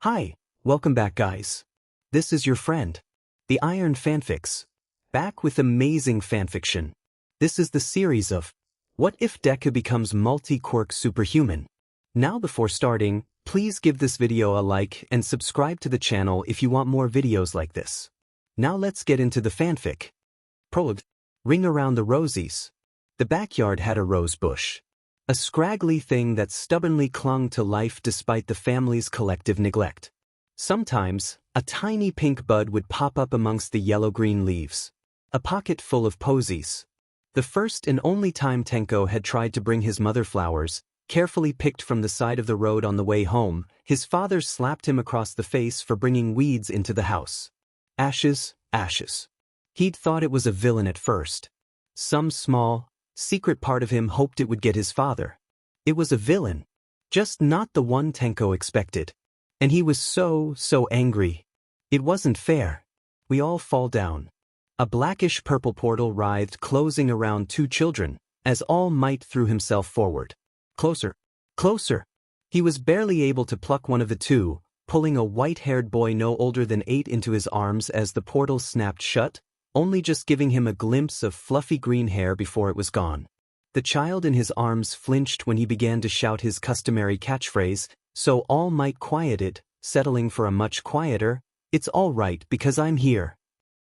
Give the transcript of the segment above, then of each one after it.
Hi, welcome back guys. This is your friend, the Iron Fanfics, back with amazing fanfiction. This is the series of What If Deku Becomes Multi-Quirk Superhuman. Now before starting, please give this video a like and subscribe to the channel if you want more videos like this. Now let's get into the fanfic. Prologue. Ring around the rosies. The backyard had a rose bush. A scraggly thing that stubbornly clung to life despite the family's collective neglect. Sometimes, a tiny pink bud would pop up amongst the yellow-green leaves. A pocket full of posies. The first and only time Tenko had tried to bring his mother flowers, carefully picked from the side of the road on the way home, his father slapped him across the face for bringing weeds into the house. Ashes, ashes. He'd thought it was a villain at first. Some small, secret part of him hoped it would get his father. It was a villain. Just not the one Tenko expected. And he was so angry. It wasn't fair. We all fall down. A blackish purple portal writhed closing around two children, as All Might threw himself forward. Closer. Closer. He was barely able to pluck one of the two, pulling a white-haired boy no older than 8 into his arms as the portal snapped shut, only just giving him a glimpse of fluffy green hair before it was gone. The child in his arms flinched when he began to shout his customary catchphrase, so All Might quieted, settling for a much quieter, "It's all right because I'm here."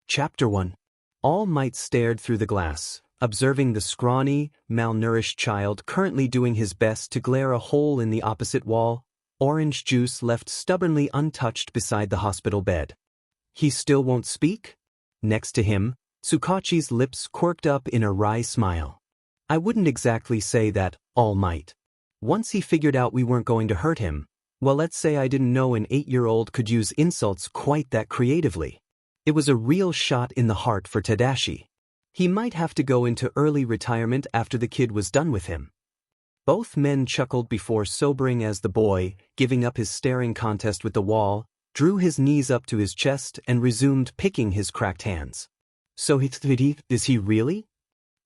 Chapter 1. All Might stared through the glass, observing the scrawny, malnourished child currently doing his best to glare a hole in the opposite wall, orange juice left stubbornly untouched beside the hospital bed. He still won't speak? Next to him, Tsukachi's lips quirked up in a wry smile. I wouldn't exactly say that, All Might. Once he figured out we weren't going to hurt him, well, let's say I didn't know an 8-year-old could use insults quite that creatively. It was a real shot in the heart for Tadashi. He might have to go into early retirement after the kid was done with him. Both men chuckled before sobering as the boy, giving up his staring contest with the wall, drew his knees up to his chest and resumed picking his cracked hands. So is he really?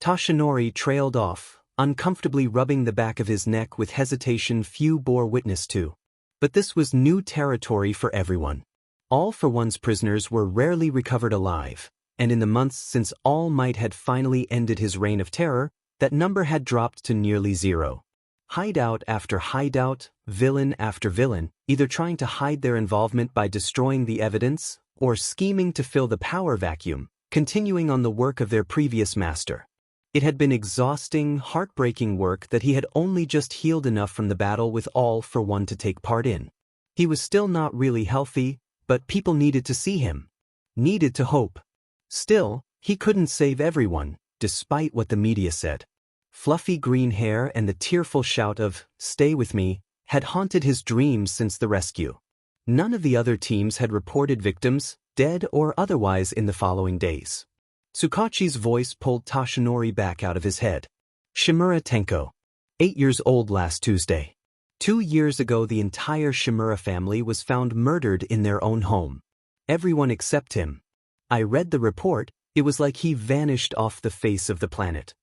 Toshinori trailed off, uncomfortably rubbing the back of his neck with hesitation few bore witness to. But this was new territory for everyone. All for One's prisoners were rarely recovered alive, and in the months since All Might had finally ended his reign of terror, that number had dropped to nearly 0. Hideout after hideout, villain after villain, either trying to hide their involvement by destroying the evidence, or scheming to fill the power vacuum, continuing on the work of their previous master. It had been exhausting, heartbreaking work that he had only just healed enough from the battle with All for One to take part in. He was still not really healthy, but people needed to see him. Needed to hope. Still, he couldn't save everyone, despite what the media said. Fluffy green hair and the tearful shout of, "Stay with me," had haunted his dreams since the rescue. None of the other teams had reported victims, dead or otherwise, in the following days. Tsukachi's voice pulled Toshinori back out of his head. Shimura Tenko. 8 years old last Tuesday. 2 years ago the entire Shimura family was found murdered in their own home. Everyone except him. I read the report, it was like he vanished off the face of the planet.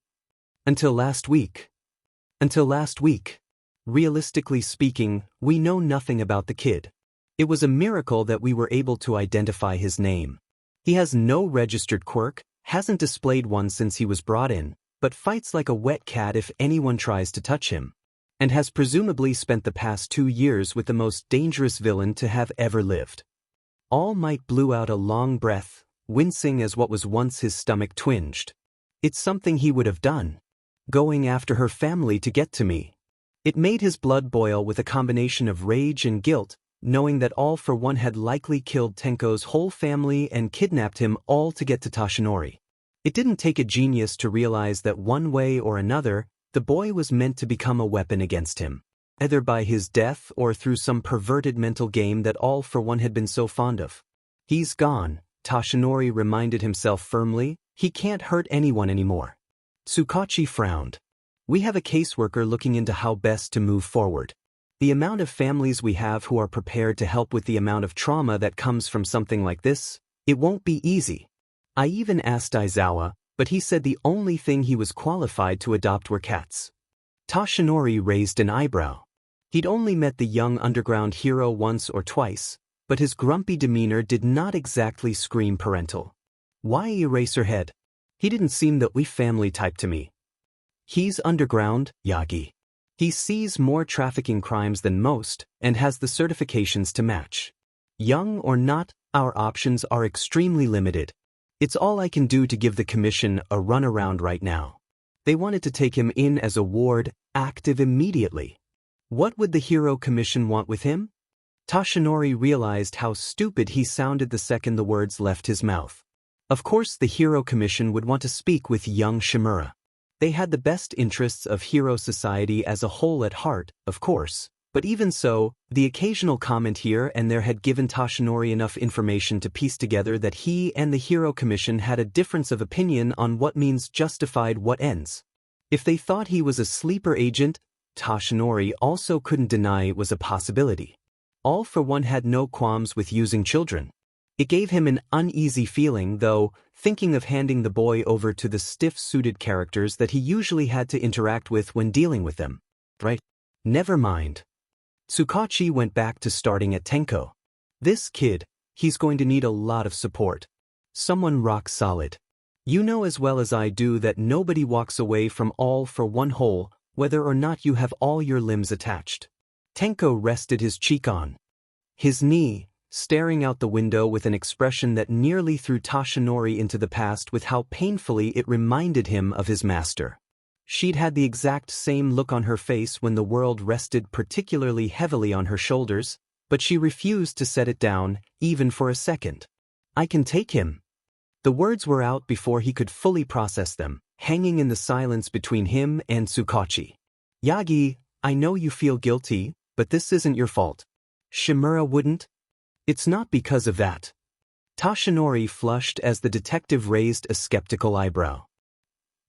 Until last week. Realistically speaking, we know nothing about the kid. It was a miracle that we were able to identify his name. He has no registered quirk, hasn't displayed one since he was brought in, but fights like a wet cat if anyone tries to touch him. And has presumably spent the past 2 years with the most dangerous villain to have ever lived. All Might blew out a long breath, wincing as what was once his stomach twinged. It's something he would have done. Going after her family to get to me. It made his blood boil with a combination of rage and guilt, knowing that All for One had likely killed Tenko's whole family and kidnapped him all to get to Toshinori. It didn't take a genius to realize that one way or another, the boy was meant to become a weapon against him. Either by his death or through some perverted mental game that All for One had been so fond of. He's gone, Toshinori reminded himself firmly, he can't hurt anyone anymore. Tsukachi frowned. We have a caseworker looking into how best to move forward. The amount of families we have who are prepared to help with the amount of trauma that comes from something like this, it won't be easy. I even asked Aizawa, but he said the only thing he was qualified to adopt were cats. Toshinori raised an eyebrow. He'd only met the young underground hero once or twice, but his grumpy demeanor did not exactly scream parental. Why Eraserhead? He didn't seem that family type to me. He's underground, Yagi. He sees more trafficking crimes than most, and has the certifications to match. Young or not, our options are extremely limited. It's all I can do to give the commission a runaround right now. They wanted to take him in as a ward, active immediately. What would the Hero Commission want with him? Toshinori realized how stupid he sounded the second the words left his mouth. Of course the Hero Commission would want to speak with young Shimura. They had the best interests of Hero Society as a whole at heart, of course, but even so, the occasional comment here and there had given Toshinori enough information to piece together that he and the Hero Commission had a difference of opinion on what means justified what ends. If they thought he was a sleeper agent, Toshinori also couldn't deny it was a possibility. All for One had no qualms with using children. It gave him an uneasy feeling, though, thinking of handing the boy over to the stiff-suited characters that he usually had to interact with when dealing with them. Right? Never mind. Tsukachi went back to starting at Tenko. This kid, he's going to need a lot of support. Someone rock solid. You know as well as I do that nobody walks away from All for One whole, whether or not you have all your limbs attached. Tenko rested his cheek on his knee, staring out the window with an expression that nearly threw Toshinori into the past with how painfully it reminded him of his master. She'd had the exact same look on her face when the world rested particularly heavily on her shoulders, but she refused to set it down, even for a second. I can take him. The words were out before he could fully process them, hanging in the silence between him and Tsukachi. Yagi, I know you feel guilty, but this isn't your fault. Shimura wouldn't? It's not because of that. Toshinori flushed as the detective raised a skeptical eyebrow.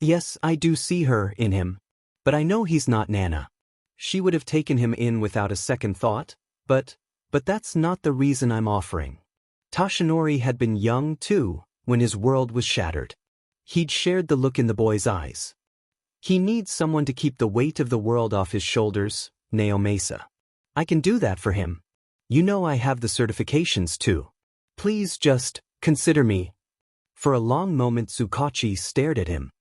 Yes, I do see her in him. But I know he's not Nana. She would have taken him in without a second thought, but that's not the reason I'm offering. Toshinori had been young, too, when his world was shattered. He'd shared the look in the boy's eyes. He needs someone to keep the weight of the world off his shoulders, Naomasa. I can do that for him. You know I have the certifications too. Please just consider me. For a long moment Tsukachi stared at him.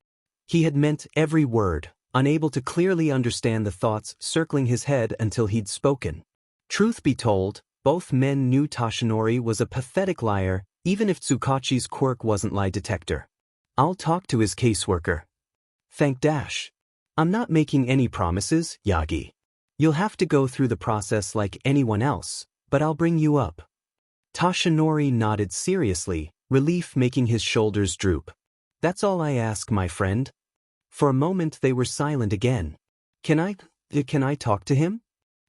He had meant every word, unable to clearly understand the thoughts circling his head until he'd spoken. Truth be told, both men knew Toshinori was a pathetic liar, even if Tsukachi's quirk wasn't lie detector. I'll talk to his caseworker. Thank Dash. I'm not making any promises, Yagi. You'll have to go through the process like anyone else, but I'll bring you up. Toshinori nodded seriously, relief making his shoulders droop. That's all I ask, my friend. For a moment they were silent again. Can I talk to him?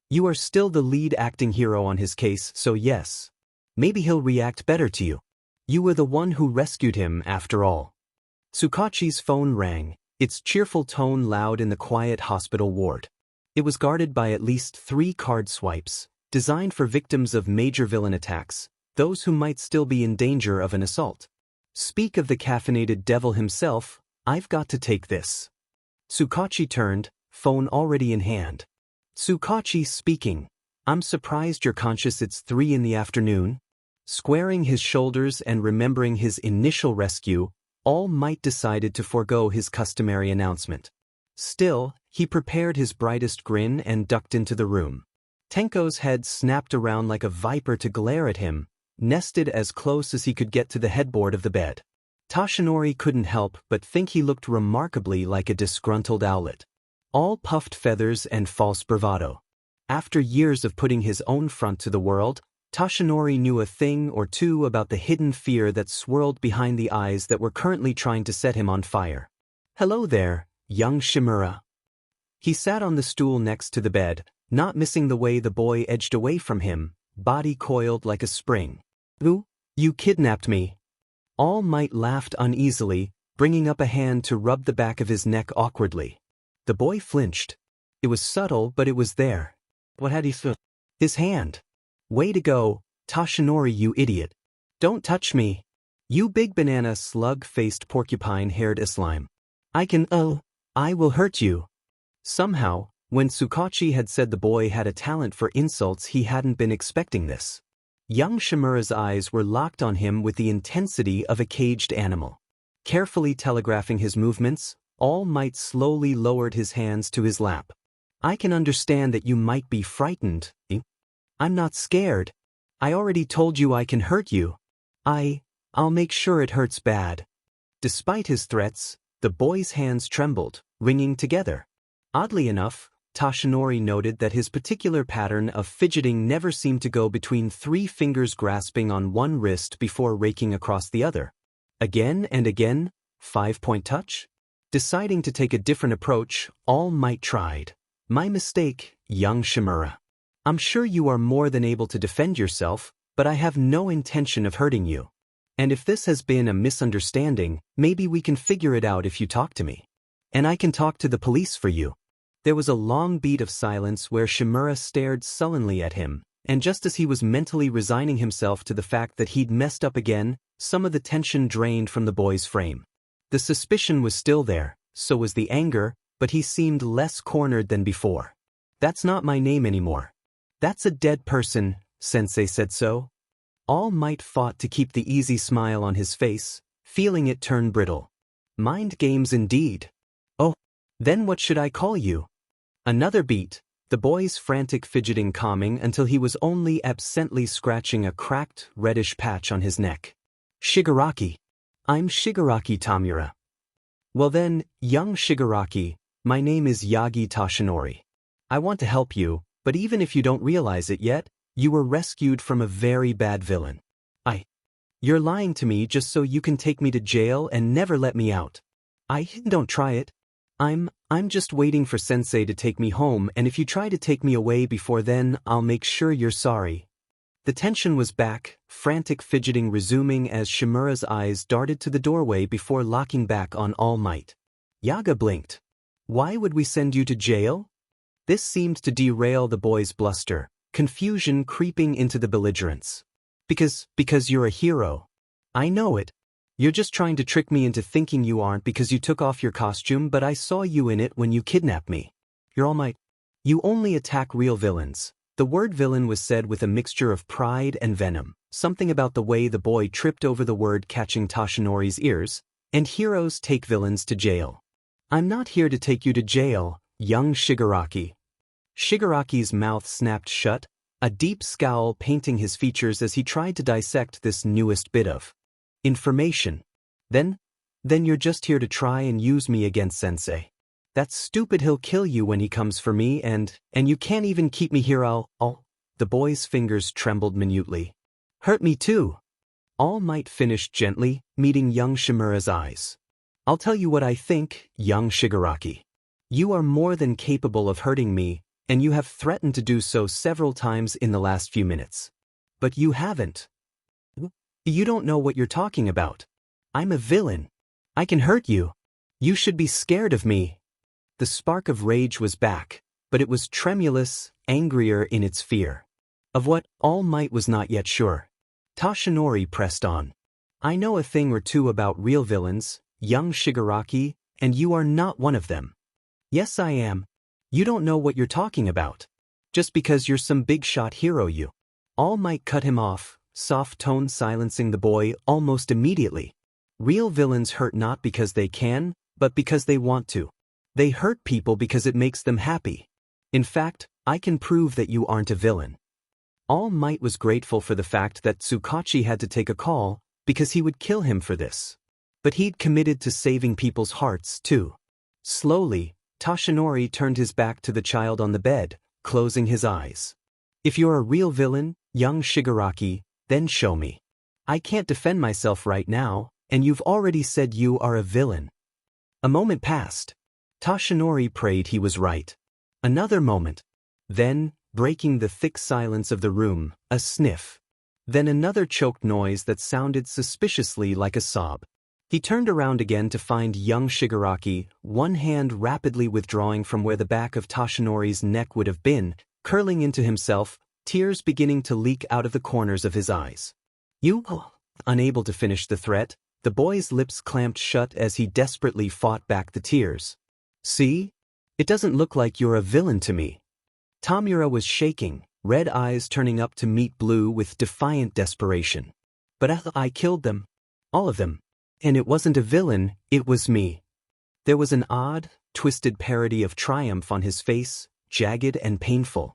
You are still the lead acting hero on his case, so yes. Maybe he'll react better to you. You were the one who rescued him, after all. Tsukachi's phone rang, its cheerful tone loud in the quiet hospital ward. It was guarded by at least 3 card swipes, designed for victims of major villain attacks, those who might still be in danger of an assault. Speak of the caffeinated devil himself, I've got to take this. Tsukachi turned, phone already in hand. Tsukachi speaking. I'm surprised you're conscious it's 3 in the afternoon. Squaring his shoulders and remembering his initial rescue, All Might decided to forego his customary announcement. Still, he prepared his brightest grin and ducked into the room. Tenko's head snapped around like a viper to glare at him, nested as close as he could get to the headboard of the bed. Toshinori couldn't help but think he looked remarkably like a disgruntled owlet. All puffed feathers and false bravado. After years of putting his own front to the world, Toshinori knew a thing or two about the hidden fear that swirled behind the eyes that were currently trying to set him on fire. Hello there, young Shimura. He sat on the stool next to the bed, not missing the way the boy edged away from him, body coiled like a spring. Ooh, you kidnapped me. All Might laughed uneasily, bringing up a hand to rub the back of his neck awkwardly. The boy flinched. It was subtle, but it was there. What had he thought? His hand. Way to go, Toshinori, you idiot. Don't touch me. You big banana slug-faced porcupine-haired slime. I will hurt you. Somehow, When Tsukachi had said the boy had a talent for insults, he hadn't been expecting this. Young Shimura's eyes were locked on him with the intensity of a caged animal. Carefully telegraphing his movements, All Might slowly lowered his hands to his lap. I can understand that you might be frightened. I'm not scared. I already told you I can hurt you. I'll make sure it hurts bad. Despite his threats, the boy's hands trembled, ringing together. Oddly enough, Toshinori noted that his particular pattern of fidgeting never seemed to go between 3 fingers grasping on one wrist before raking across the other. Again and again, 5-point touch? Deciding to take a different approach, All Might tried. My mistake, young Shimura. I'm sure you are more than able to defend yourself, but I have no intention of hurting you. And if this has been a misunderstanding, maybe we can figure it out if you talk to me. And I can talk to the police for you. There was a long beat of silence where Shimura stared sullenly at him, and just as he was mentally resigning himself to the fact that he'd messed up again, some of the tension drained from the boy's frame. The suspicion was still there, so was the anger, but he seemed less cornered than before. That's not my name anymore. That's a dead person, Sensei said so. All Might fought to keep the easy smile on his face, feeling it turn brittle. Mind games indeed. Oh, then what should I call you? Another beat, the boy's frantic fidgeting calming until he was only absently scratching a cracked, reddish patch on his neck. Shigaraki. I'm Shigaraki Tamura. Well then, young Shigaraki, my name is Yagi Toshinori. I want to help you, but even if you don't realize it yet, you were rescued from a very bad villain. You're lying to me just so you can take me to jail and never let me out. Don't try it. I'm just waiting for Sensei to take me home, and if you try to take me away before then, I'll make sure you're sorry. The tension was back, frantic fidgeting resuming as Shimura's eyes darted to the doorway before locking back on All Might. Yaga blinked. Why would we send you to jail? This seemed to derail the boy's bluster, confusion creeping into the belligerence. Because you're a hero. I know it. You're just trying to trick me into thinking you aren't because you took off your costume, but I saw you in it when you kidnapped me. You're All Might. You only attack real villains. The word villain was said with a mixture of pride and venom, something about the way the boy tripped over the word catching Toshinori's ears, and heroes take villains to jail. I'm not here to take you to jail, young Shigaraki. Shigaraki's mouth snapped shut, a deep scowl painting his features as he tried to dissect this newest bit of information. Then you're just here to try and use me against Sensei. That's stupid. He'll kill you when he comes for me, and you can't even keep me here. The boy's fingers trembled minutely. Hurt me too. All Might finished gently, meeting young Shimura's eyes. I'll tell you what I think, young Shigaraki. You are more than capable of hurting me, and you have threatened to do so several times in the last few minutes. But you haven't. You don't know what you're talking about. I'm a villain. I can hurt you. You should be scared of me. The spark of rage was back, but it was tremulous, angrier in its fear. Of what, All Might was not yet sure. Toshinori pressed on. I know a thing or two about real villains, young Shigaraki, and you are not one of them. Yes, I am. You don't know what you're talking about. Just because you're some big-shot hero you. All Might cut him off, soft tone silencing the boy almost immediately. Real villains hurt not because they can, but because they want to. They hurt people because it makes them happy. In fact, I can prove that you aren't a villain. All Might was grateful for the fact that Tsukachi had to take a call, because he would kill him for this. But he'd committed to saving people's hearts, too. Slowly, Toshinori turned his back to the child on the bed, closing his eyes. If you're a real villain, young Shigaraki, then show me. I can't defend myself right now, and you've already said you are a villain. A moment passed. Toshinori prayed he was right. Another moment. Then, breaking the thick silence of the room, a sniff. Then another choked noise that sounded suspiciously like a sob. He turned around again to find young Shigaraki, one hand rapidly withdrawing from where the back of Toshinori's neck would have been, curling into himself, tears beginning to leak out of the corners of his eyes. Unable to finish the threat, the boy's lips clamped shut as he desperately fought back the tears. See? It doesn't look like you're a villain to me. Tamura was shaking, red eyes turning up to meet blue with defiant desperation. But I killed them. All of them. And it wasn't a villain, it was me. There was an odd, twisted parody of triumph on his face, jagged and painful.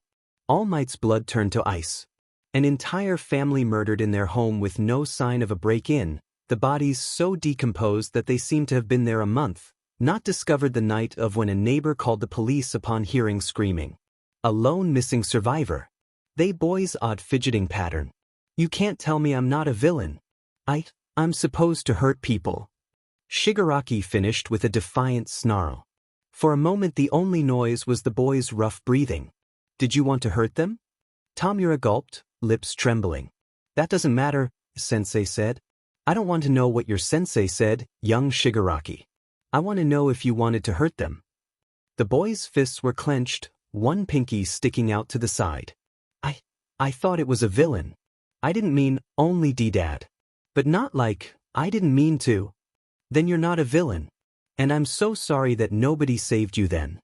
All Might's blood turned to ice. An entire family murdered in their home with no sign of a break-in, the bodies so decomposed that they seemed to have been there a month, not discovered the night of when a neighbor called the police upon hearing screaming. A lone missing survivor. They boy's odd fidgeting pattern. You can't tell me I'm not a villain. I'm supposed to hurt people. Shigaraki finished with a defiant snarl. For a moment the only noise was the boy's rough breathing. Did you want to hurt them? Tamura gulped, lips trembling. That doesn't matter, Sensei said. I don't want to know what your sensei said, young Shigaraki. I want to know if you wanted to hurt them. The boy's fists were clenched, one pinky sticking out to the side. I thought it was a villain. I didn't mean only D-Dad. But not like, I didn't mean to. Then you're not a villain. And I'm so sorry that nobody saved you then.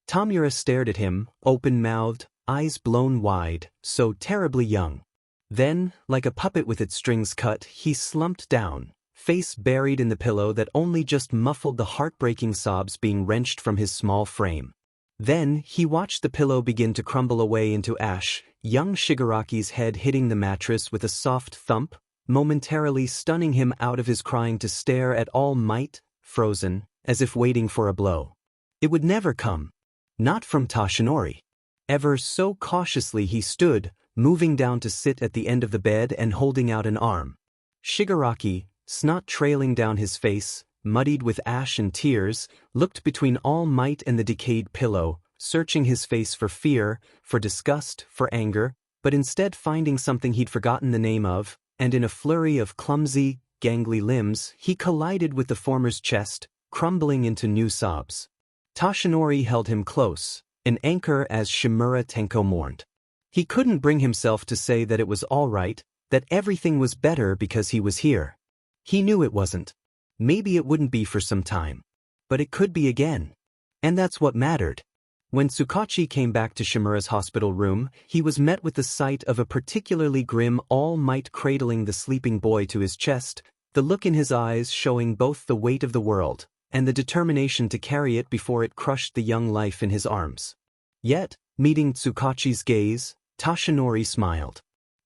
Tamura stared at him, open-mouthed, eyes blown wide, so terribly young. Then, like a puppet with its strings cut, he slumped down, face buried in the pillow that only just muffled the heartbreaking sobs being wrenched from his small frame. Then, he watched the pillow begin to crumble away into ash, young Shigaraki's head hitting the mattress with a soft thump, momentarily stunning him out of his crying to stare at All Might, frozen, as if waiting for a blow. It would never come. Not from Toshinori. Ever so cautiously he stood, moving down to sit at the end of the bed and holding out an arm. Shigaraki, snot trailing down his face, muddied with ash and tears, looked between All Might and the decayed pillow, searching his face for fear, for disgust, for anger, but instead finding something he'd forgotten the name of, and in a flurry of clumsy, gangly limbs, he collided with the former's chest, crumbling into new sobs. Toshinori held him close, an anchor as Shimura Tenko mourned. He couldn't bring himself to say that it was all right, that everything was better because he was here. He knew it wasn't. Maybe it wouldn't be for some time. But it could be again. And that's what mattered. When Tsukachi came back to Shimura's hospital room, he was met with the sight of a particularly grim All Might cradling the sleeping boy to his chest, the look in his eyes showing both the weight of the world and the determination to carry it before it crushed the young life in his arms. Yet, meeting Tsukachi's gaze, Toshinori smiled.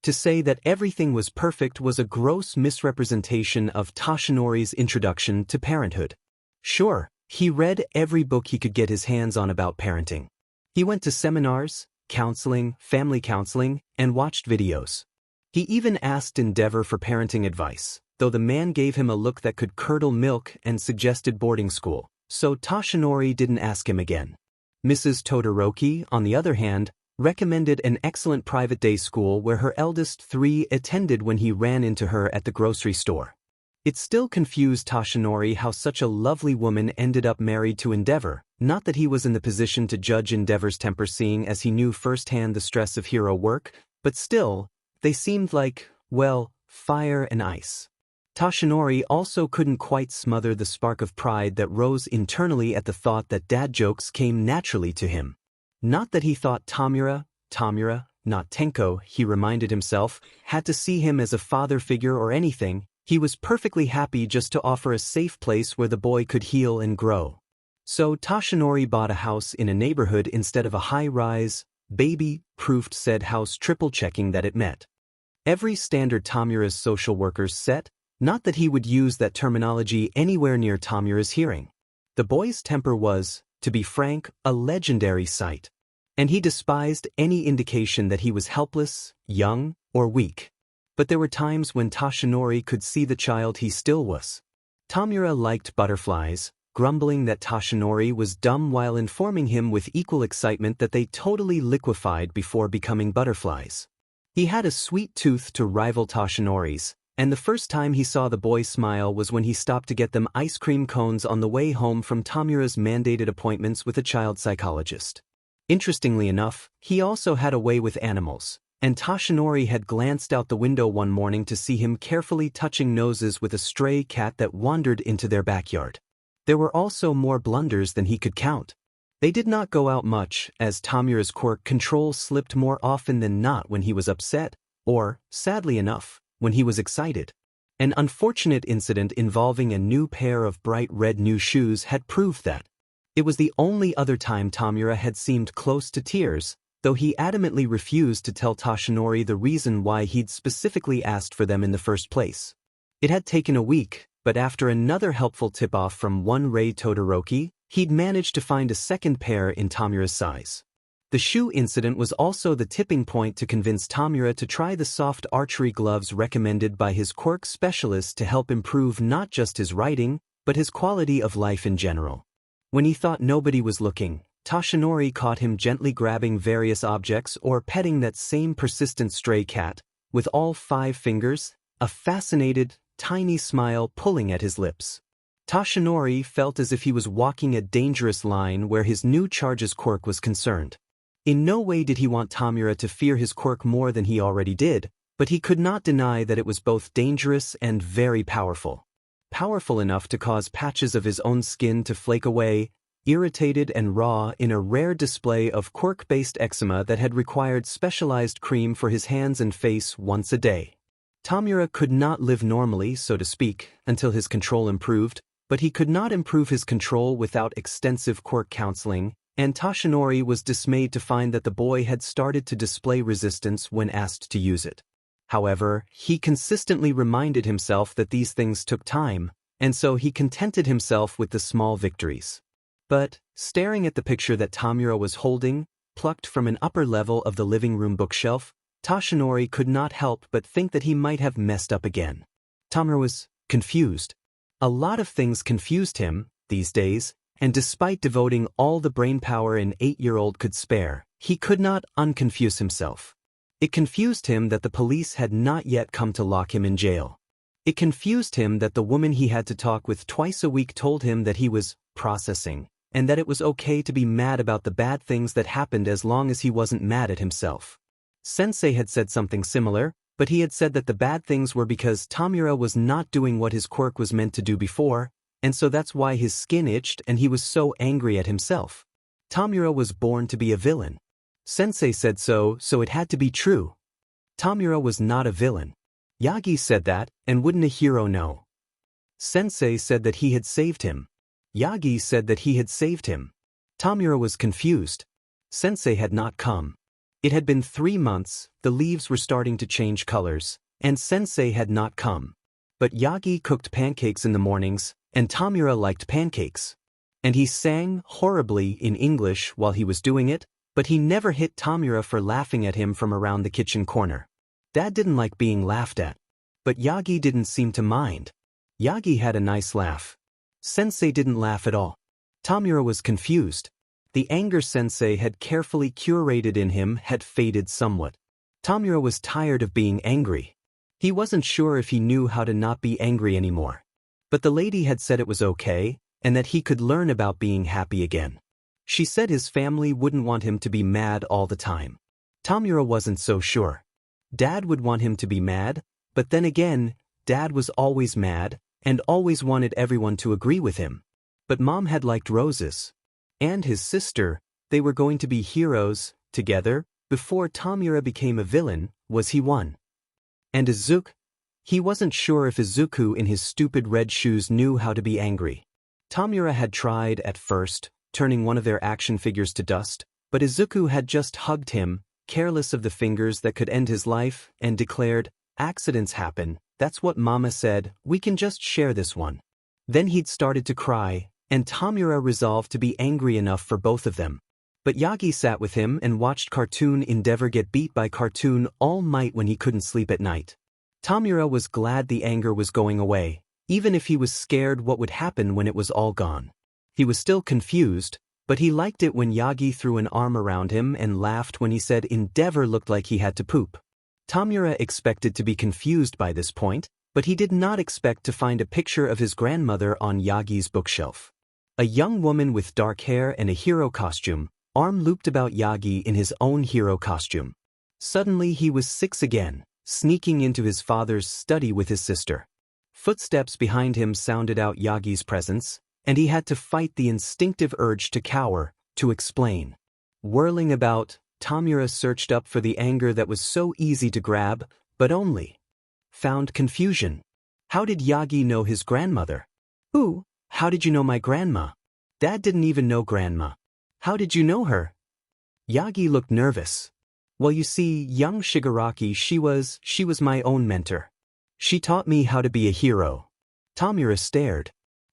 To say that everything was perfect was a gross misrepresentation of Toshinori's introduction to parenthood. Sure, he read every book he could get his hands on about parenting. He went to seminars, counseling, family counseling, and watched videos. He even asked Endeavor for parenting advice, though the man gave him a look that could curdle milk and suggested boarding school, so Toshinori didn't ask him again. Mrs. Todoroki, on the other hand, recommended an excellent private day school where her eldest three attended when he ran into her at the grocery store. It still confused Toshinori how such a lovely woman ended up married to Endeavor, not that he was in the position to judge Endeavor's temper seeing as he knew firsthand the stress of hero work, but still, they seemed like, well, fire and ice. Toshinori also couldn't quite smother the spark of pride that rose internally at the thought that dad jokes came naturally to him. Not that he thought Tamura, not Tenko, he reminded himself, had to see him as a father figure or anything. He was perfectly happy just to offer a safe place where the boy could heal and grow. So Toshinori bought a house in a neighborhood instead of a high-rise, baby-proofed said house triple-checking that it met every standard Tamura's social workers set, not that he would use that terminology anywhere near Tamura's hearing. The boy's temper was, to be frank, a legendary sight. And he despised any indication that he was helpless, young, or weak. But there were times when Toshinori could see the child he still was. Tamura liked butterflies, grumbling that Toshinori was dumb while informing him with equal excitement that they totally liquefied before becoming butterflies. He had a sweet tooth to rival Toshinori's, and the first time he saw the boy smile was when he stopped to get them ice cream cones on the way home from Tamura's mandated appointments with a child psychologist. Interestingly enough, he also had a way with animals, and Toshinori had glanced out the window one morning to see him carefully touching noses with a stray cat that wandered into their backyard. There were also more blunders than he could count. They did not go out much, as Tamura's quirk control slipped more often than not when he was upset, or, sadly enough, when he was excited. An unfortunate incident involving a new pair of bright red new shoes had proved that. It was the only other time Tamura had seemed close to tears, though he adamantly refused to tell Toshinori the reason why he'd specifically asked for them in the first place. It had taken a week, but after another helpful tip-off from one Rei Todoroki, he'd managed to find a second pair in Tamura's size. The shoe incident was also the tipping point to convince Tamura to try the soft archery gloves recommended by his quirk specialist to help improve not just his writing, but his quality of life in general. When he thought nobody was looking, Toshinori caught him gently grabbing various objects or petting that same persistent stray cat, with all 5 fingers, a fascinated, tiny smile pulling at his lips. Toshinori felt as if he was walking a dangerous line where his new charge's quirk was concerned. In no way did he want Tamura to fear his quirk more than he already did, but he could not deny that it was both dangerous and very powerful. Powerful enough to cause patches of his own skin to flake away, irritated and raw in a rare display of quirk-based eczema that had required specialized cream for his hands and face once a day. Tamura could not live normally, so to speak, until his control improved, but he could not improve his control without extensive quirk counseling, and Toshinori was dismayed to find that the boy had started to display resistance when asked to use it. However, he consistently reminded himself that these things took time, and so he contented himself with the small victories. But, staring at the picture that Tamura was holding, plucked from an upper level of the living room bookshelf, Toshinori could not help but think that he might have messed up again. Tamura was confused. A lot of things confused him, these days, and despite devoting all the brainpower an 8-year-old could spare, he could not unconfuse himself. It confused him that the police had not yet come to lock him in jail. It confused him that the woman he had to talk with twice a week told him that he was processing, and that it was okay to be mad about the bad things that happened as long as he wasn't mad at himself. Sensei had said something similar, but he had said that the bad things were because Tamura was not doing what his quirk was meant to do before, and so that's why his skin itched and he was so angry at himself. Tamura was born to be a villain. Sensei said so it had to be true. Tamura was not a villain. Yagi said that, and wouldn't a hero know? Sensei said that he had saved him. Yagi said that he had saved him. Tamura was confused. Sensei had not come. It had been 3 months, the leaves were starting to change colors, and Sensei had not come. But Yagi cooked pancakes in the mornings, and Tamura liked pancakes. And he sang horribly in English while he was doing it, but he never hit Tamura for laughing at him from around the kitchen corner. Dad didn't like being laughed at. But Yagi didn't seem to mind. Yagi had a nice laugh. Sensei didn't laugh at all. Tamura was confused. The anger Sensei had carefully curated in him had faded somewhat. Tamura was tired of being angry. He wasn't sure if he knew how to not be angry anymore. But the lady had said it was okay, and that he could learn about being happy again. She said his family wouldn't want him to be mad all the time. Tamura wasn't so sure. Dad would want him to be mad, but then again, Dad was always mad, and always wanted everyone to agree with him. But Mom had liked roses. And his sister, they were going to be heroes, together, before Tamura became a villain, was he one? And Izuku? He wasn't sure if Izuku in his stupid red shoes knew how to be angry. Tamura had tried at first, turning one of their action figures to dust, but Izuku had just hugged him, careless of the fingers that could end his life, and declared, "Accidents happen, that's what Mama said, we can just share this one." Then he'd started to cry, and Tamura resolved to be angry enough for both of them. But Yagi sat with him and watched Cartoon Endeavor get beat by Cartoon All Might when he couldn't sleep at night. Tamura was glad the anger was going away, even if he was scared what would happen when it was all gone. He was still confused, but he liked it when Yagi threw an arm around him and laughed when he said Endeavor looked like he had to poop. Tamura expected to be confused by this point, but he did not expect to find a picture of his grandmother on Yagi's bookshelf. A young woman with dark hair and a hero costume, arm looped about Yagi in his own hero costume. Suddenly he was 6 again, sneaking into his father's study with his sister. Footsteps behind him sounded out Yagi's presence, and he had to fight the instinctive urge to cower, to explain. Whirling about, Tamura searched up for the anger that was so easy to grab, but only found confusion. How did Yagi know his grandmother? Ooh, how did you know my grandma? Dad didn't even know grandma. How did you know her? Yagi looked nervous. Well, you see, young Shigaraki, she was my own mentor. She taught me how to be a hero. Tamura stared.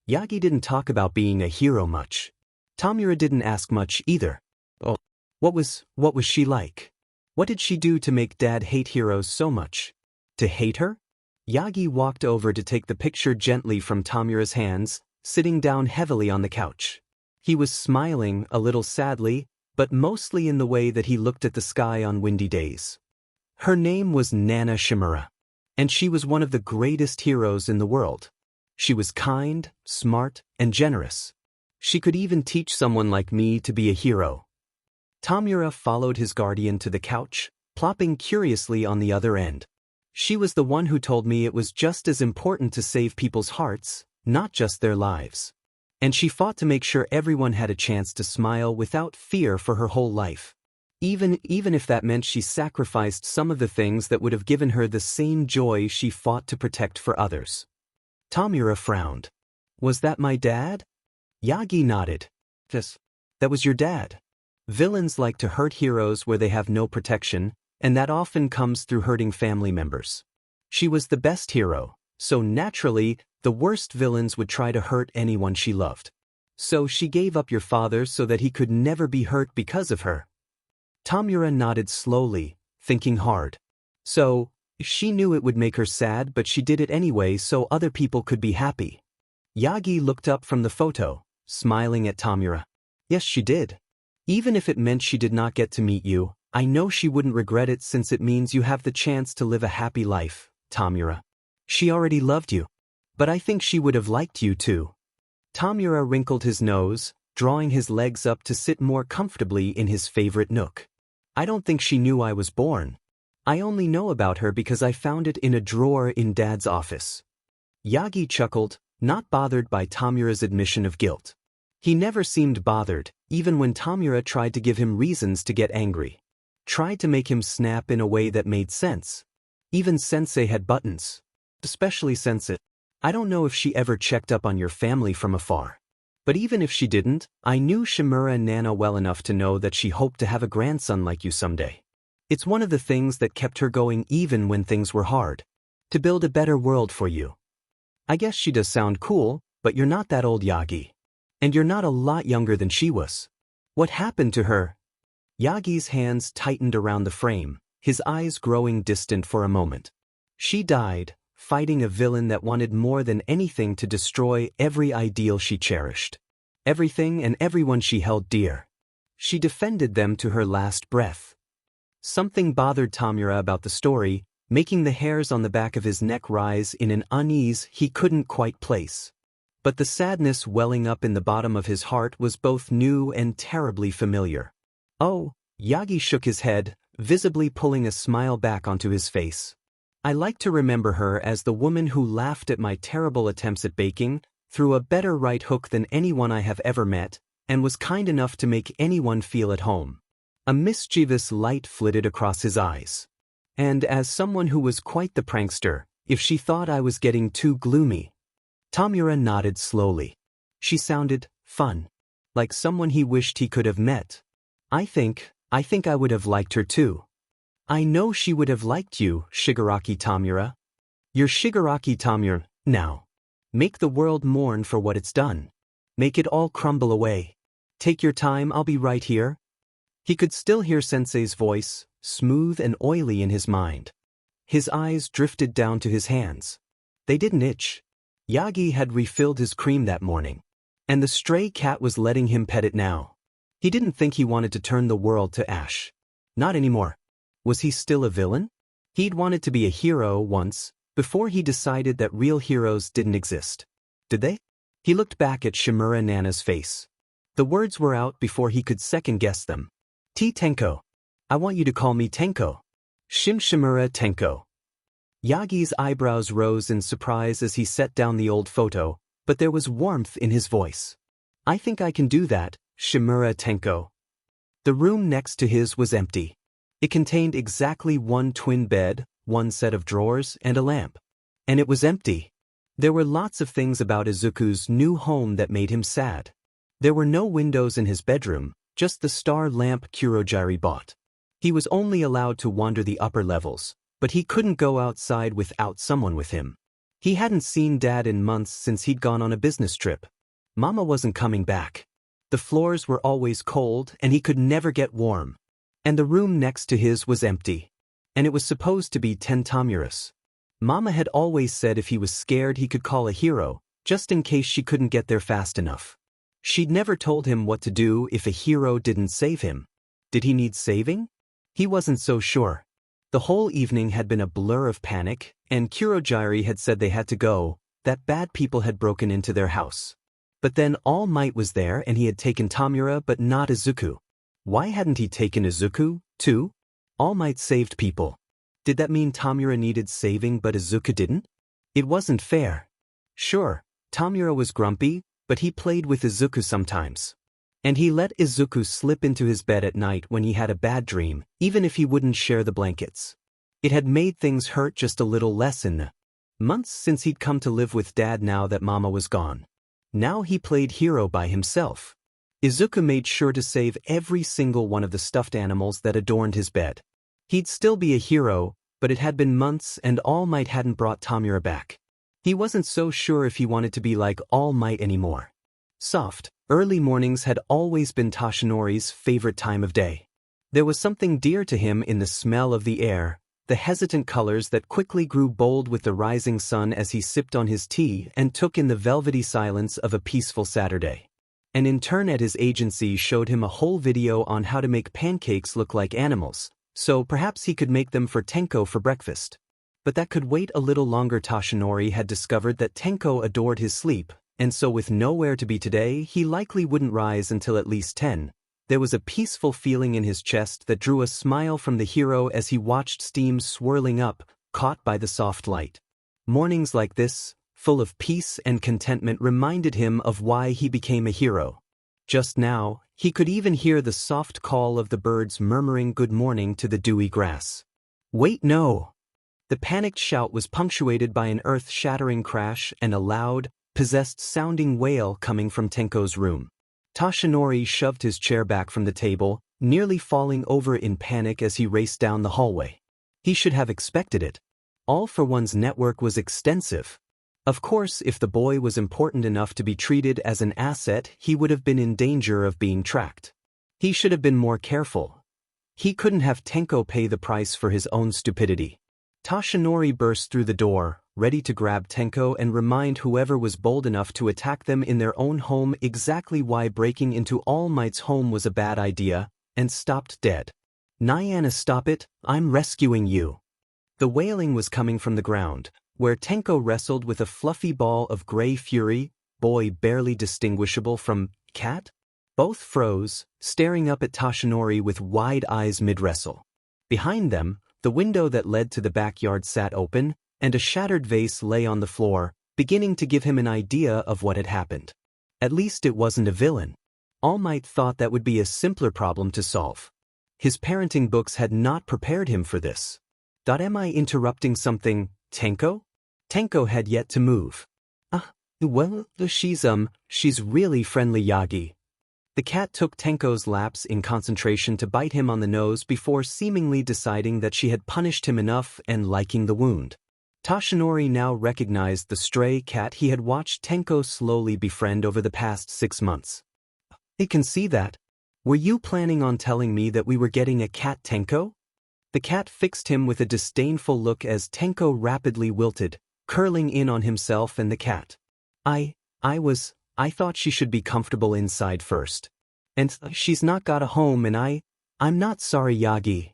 Yagi didn't talk about being a hero much. Tamura didn't ask much either. Oh, what was she like? What did she do to make Dad hate heroes so much? To hate her? Yagi walked over to take the picture gently from Tamura's hands, sitting down heavily on the couch. He was smiling, a little sadly, but mostly in the way that he looked at the sky on windy days. Her name was Nana Shimura, and she was one of the greatest heroes in the world. She was kind, smart, and generous. She could even teach someone like me to be a hero. Tamura followed his guardian to the couch, plopping curiously on the other end. She was the one who told me it was just as important to save people's hearts, not just their lives. And she fought to make sure everyone had a chance to smile without fear for her whole life. Even if that meant she sacrificed some of the things that would have given her the same joy she fought to protect for others. Tamura frowned. Was that my dad? Yagi nodded. That was your dad. Villains like to hurt heroes where they have no protection, and that often comes through hurting family members. She was the best hero, so naturally, the worst villains would try to hurt anyone she loved. So she gave up your father so that he could never be hurt because of her. Tamura nodded slowly, thinking hard. So, she knew it would make her sad, but she did it anyway so other people could be happy. Yagi looked up from the photo, smiling at Tamura. Yes, she did. Even if it meant she did not get to meet you, I know she wouldn't regret it since it means you have the chance to live a happy life, Tamura. She already loved you. But I think she would have liked you too. Tamura wrinkled his nose, drawing his legs up to sit more comfortably in his favorite nook. I don't think she knew I was born. I only know about her because I found it in a drawer in Dad's office. Yagi chuckled, not bothered by Tamura's admission of guilt. He never seemed bothered, even when Tamura tried to give him reasons to get angry. Tried to make him snap in a way that made sense. Even Sensei had buttons. Especially Sensei. I don't know if she ever checked up on your family from afar. But even if she didn't, I knew Shimura Nana well enough to know that she hoped to have a grandson like you someday. It's one of the things that kept her going even when things were hard. To build a better world for you. I guess she does sound cool, but you're not that old, Yagi. And you're not a lot younger than she was. What happened to her? Yagi's hands tightened around the frame, his eyes growing distant for a moment. She died, fighting a villain that wanted more than anything to destroy every ideal she cherished. Everything and everyone she held dear. She defended them to her last breath. Something bothered Tamura about the story, making the hairs on the back of his neck rise in an unease he couldn't quite place. But the sadness welling up in the bottom of his heart was both new and terribly familiar. Oh, Yagi shook his head, visibly pulling a smile back onto his face. I like to remember her as the woman who laughed at my terrible attempts at baking, threw a better right hook than anyone I have ever met, and was kind enough to make anyone feel at home. A mischievous light flitted across his eyes. And as someone who was quite the prankster, if she thought I was getting too gloomy. Tamura nodded slowly. She sounded fun. Like someone he wished he could have met. I think I would have liked her too. I know she would have liked you, Shigaraki Tamura. You're Shigaraki Tamura, now. Make the world mourn for what it's done. Make it all crumble away. Take your time, I'll be right here. He could still hear Sensei's voice, smooth and oily in his mind. His eyes drifted down to his hands. They didn't itch. Yagi had refilled his cream that morning. And the stray cat was letting him pet it now. He didn't think he wanted to turn the world to ash. Not anymore. Was he still a villain? He'd wanted to be a hero once, before he decided that real heroes didn't exist. Did they? He looked back at Shimura Nana's face. The words were out before he could second-guess them. Tenko. I want you to call me Tenko. Shimura Tenko. Yagi's eyebrows rose in surprise as he set down the old photo, but there was warmth in his voice. I think I can do that, Shimura Tenko. The room next to his was empty. It contained exactly one twin bed, one set of drawers, and a lamp. And it was empty. There were lots of things about Izuku's new home that made him sad. There were no windows in his bedroom, just the star lamp Kurogiri bought. He was only allowed to wander the upper levels, but he couldn't go outside without someone with him. He hadn't seen Dad in months since he'd gone on a business trip. Mama wasn't coming back. The floors were always cold and he could never get warm. And the room next to his was empty. And it was supposed to be Tentamura's. Mama had always said if he was scared he could call a hero, just in case she couldn't get there fast enough. She'd never told him what to do if a hero didn't save him. Did he need saving? He wasn't so sure. The whole evening had been a blur of panic, and Kurogiri had said they had to go, that bad people had broken into their house. But then All Might was there and he had taken Tamura but not Izuku. Why hadn't he taken Izuku, too? All Might saved people. Did that mean Tamura needed saving but Izuku didn't? It wasn't fair. Sure, Tamura was grumpy, but he played with Izuku sometimes. And he let Izuku slip into his bed at night when he had a bad dream, even if he wouldn't share the blankets. It had made things hurt just a little less in the months since he'd come to live with Dad now that Mama was gone. Now he played hero by himself. Izuku made sure to save every single one of the stuffed animals that adorned his bed. He'd still be a hero, but it had been months and All Might hadn't brought Tamura back. He wasn't so sure if he wanted to be like All Might anymore. Soft, early mornings had always been Toshinori's favorite time of day. There was something dear to him in the smell of the air, the hesitant colors that quickly grew bold with the rising sun as he sipped on his tea and took in the velvety silence of a peaceful Saturday. An intern at his agency showed him a whole video on how to make pancakes look like animals, so perhaps he could make them for Tenko for breakfast. But that could wait a little longer. Toshinori had discovered that Tenko adored his sleep, and so with nowhere to be today, he likely wouldn't rise until at least 10. There was a peaceful feeling in his chest that drew a smile from the hero as he watched steam swirling up, caught by the soft light. Mornings like this, full of peace and contentment, reminded him of why he became a hero. Just now, he could even hear the soft call of the birds murmuring good morning to the dewy grass. Wait, no! The panicked shout was punctuated by an earth-shattering crash and a loud, possessed-sounding wail coming from Tenko's room. Toshinori shoved his chair back from the table, nearly falling over in panic as he raced down the hallway. He should have expected it. All for One's network was extensive. Of course, if the boy was important enough to be treated as an asset, he would have been in danger of being tracked. He should have been more careful. He couldn't have Tenko pay the price for his own stupidity. Toshinori burst through the door, ready to grab Tenko and remind whoever was bold enough to attack them in their own home exactly why breaking into All Might's home was a bad idea, and stopped dead. Nyana, stop it, I'm rescuing you. The wailing was coming from the ground, where Tenko wrestled with a fluffy ball of gray fury, boy barely distinguishable from cat. Both froze, staring up at Toshinori with wide eyes mid-wrestle. Behind them, the window that led to the backyard sat open, and a shattered vase lay on the floor, beginning to give him an idea of what had happened. At least it wasn't a villain. All Might thought that would be a simpler problem to solve. His parenting books had not prepared him for this. Am I interrupting something, Tenko? Tenko had yet to move. Well, she's really friendly, Yagi. The cat took Tenko's lapse in concentration to bite him on the nose before seemingly deciding that she had punished him enough and liking the wound. Toshinori now recognized the stray cat he had watched Tenko slowly befriend over the past 6 months. I can see that. Were you planning on telling me that we were getting a cat, Tenko? The cat fixed him with a disdainful look as Tenko rapidly wilted, curling in on himself and the cat. I thought she should be comfortable inside first. And she's not got a home and I'm not sorry, Yagi.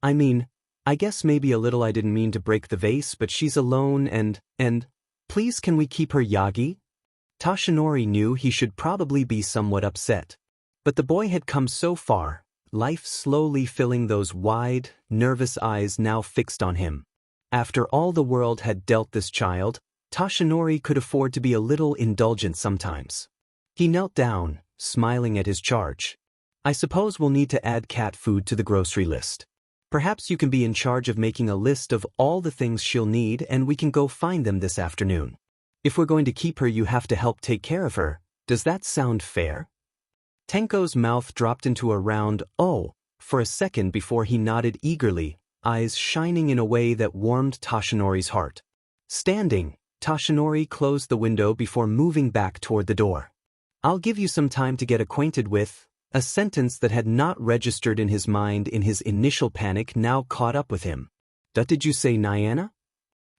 I mean, I guess maybe a little. I didn't mean to break the vase, but she's alone and please can we keep her, Yagi? Toshinori knew he should probably be somewhat upset. But the boy had come so far, life slowly filling those wide, nervous eyes now fixed on him. After all the world had dealt this child, Toshinori could afford to be a little indulgent sometimes. He knelt down, smiling at his charge. I suppose we'll need to add cat food to the grocery list. Perhaps you can be in charge of making a list of all the things she'll need and we can go find them this afternoon. If we're going to keep her, you have to help take care of her. Does that sound fair? Tenko's mouth dropped into a round "oh" for a second before he nodded eagerly, eyes shining in a way that warmed Toshinori's heart. Standing, Toshinori closed the window before moving back toward the door. I'll give you some time to get acquainted with. A sentence that had not registered in his mind in his initial panic now caught up with him. Did you say Nyana?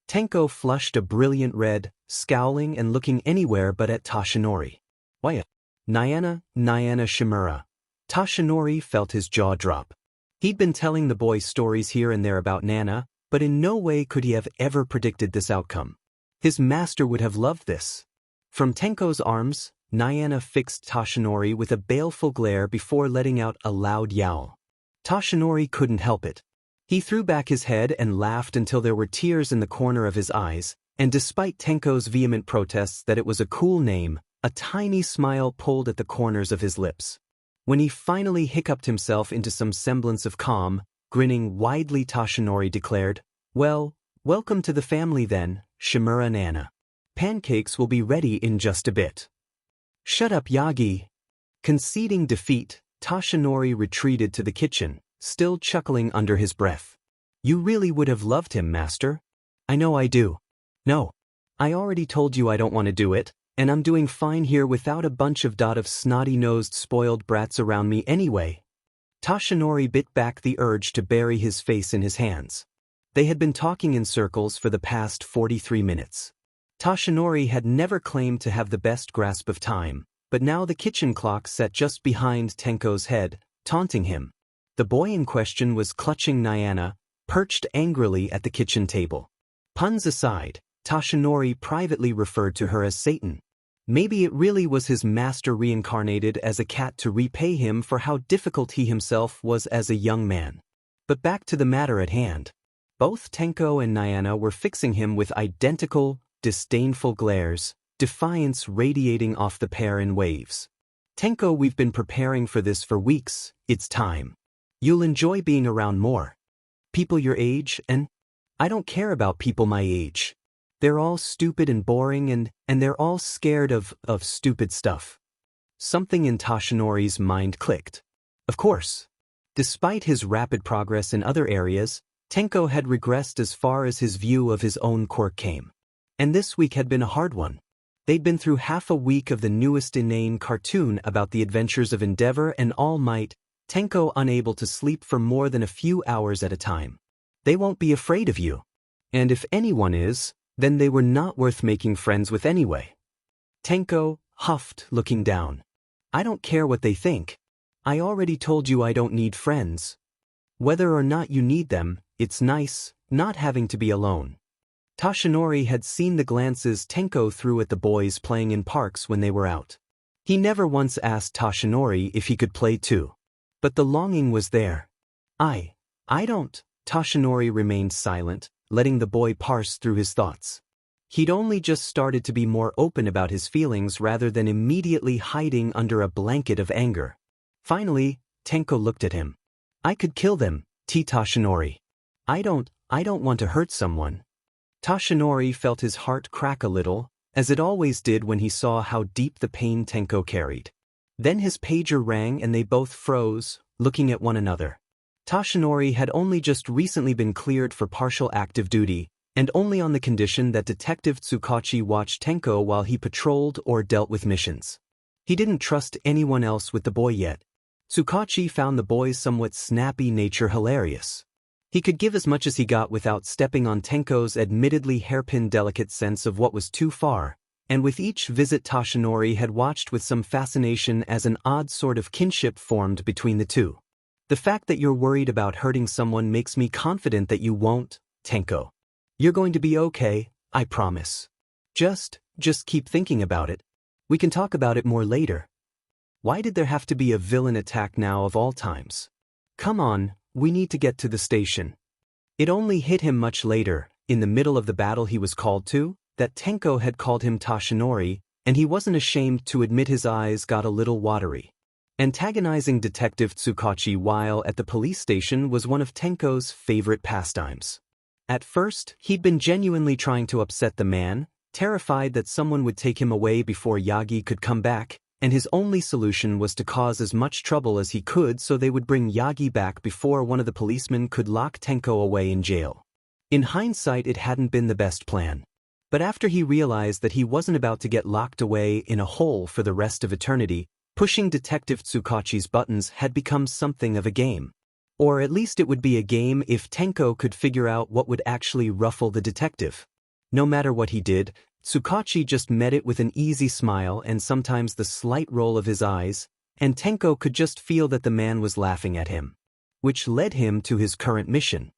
Tenko flushed a brilliant red, scowling and looking anywhere but at Toshinori. Why? Nyana Shimura. Toshinori felt his jaw drop. He'd been telling the boy stories here and there about Nana, but in no way could he have ever predicted this outcome. His master would have loved this. From Tenko's arms, Nyana fixed Toshinori with a baleful glare before letting out a loud yowl. Toshinori couldn't help it. He threw back his head and laughed until there were tears in the corner of his eyes, and despite Tenko's vehement protests that it was a cool name, a tiny smile pulled at the corners of his lips. When he finally hiccuped himself into some semblance of calm, grinning widely, Toshinori declared, "Well, welcome to the family then, Shimura Nana. Pancakes will be ready in just a bit." "Shut up, Yagi." Conceding defeat, Toshinori retreated to the kitchen, still chuckling under his breath. "You really would have loved him, master." "I know I do." "No. I already told you I don't want to do it, and I'm doing fine here without a bunch of snotty-nosed spoiled brats around me anyway." Toshinori bit back the urge to bury his face in his hands. They had been talking in circles for the past 43 minutes. Toshinori had never claimed to have the best grasp of time, but now the kitchen clock sat just behind Tenko's head, taunting him. The boy in question was clutching Nyana, perched angrily at the kitchen table. Puns aside, Toshinori privately referred to her as Satan. Maybe it really was his master reincarnated as a cat to repay him for how difficult he himself was as a young man. But back to the matter at hand. Both Tenko and Nyana were fixing him with identical, disdainful glares, defiance radiating off the pair in waves. "Tenko, we've been preparing for this for weeks. It's time. You'll enjoy being around more people your age, and I don't care about people my age. They're all stupid and boring and they're all scared of stupid stuff." Something in Toshinori's mind clicked. Of course. Despite his rapid progress in other areas, Tenko had regressed as far as his view of his own quirk came. And this week had been a hard one. They'd been through half a week of the newest inane cartoon about the adventures of Endeavor and All Might, Tenko unable to sleep for more than a few hours at a time. They won't be afraid of you. And if anyone is, then they were not worth making friends with anyway. Tenko huffed, looking down. "I don't care what they think. I already told you I don't need friends. Whether or not you need them, it's nice not having to be alone." Toshinori had seen the glances Tenko threw at the boys playing in parks when they were out. He never once asked Toshinori if he could play too. But the longing was there. I don't. Toshinori remained silent, letting the boy parse through his thoughts. He'd only just started to be more open about his feelings rather than immediately hiding under a blanket of anger. Finally, Tenko looked at him. "I could kill them, Toshinori. I don't want to hurt someone." Toshinori felt his heart crack a little, as it always did when he saw how deep the pain Tenko carried. Then his pager rang and they both froze, looking at one another. Toshinori had only just recently been cleared for partial active duty, and only on the condition that Detective Tsukachi watched Tenko while he patrolled or dealt with missions. He didn't trust anyone else with the boy yet. Tsukachi found the boy's somewhat snappy nature hilarious. He could give as much as he got without stepping on Tenko's admittedly hairpin delicate sense of what was too far, and with each visit Toshinori had watched with some fascination as an odd sort of kinship formed between the two. "The fact that you're worried about hurting someone makes me confident that you won't, Tenko. You're going to be okay, I promise. Just keep thinking about it. We can talk about it more later." Why did there have to be a villain attack now of all times? Come on, we need to get to the station. It only hit him much later, in the middle of the battle he was called to, that Tenko had called him Toshinori, and he wasn't ashamed to admit his eyes got a little watery. Antagonizing Detective Tsukachi while at the police station was one of Tenko's favorite pastimes. At first, he'd been genuinely trying to upset the man, terrified that someone would take him away before Yagi could come back, and his only solution was to cause as much trouble as he could so they would bring Yagi back before one of the policemen could lock Tenko away in jail. In hindsight, it hadn't been the best plan. But after he realized that he wasn't about to get locked away in a hole for the rest of eternity, pushing Detective Tsukachi's buttons had become something of a game. Or at least it would be a game if Tenko could figure out what would actually ruffle the detective. No matter what he did, Tsukachi just met it with an easy smile and sometimes the slight roll of his eyes, and Tenko could just feel that the man was laughing at him. Which led him to his current mission.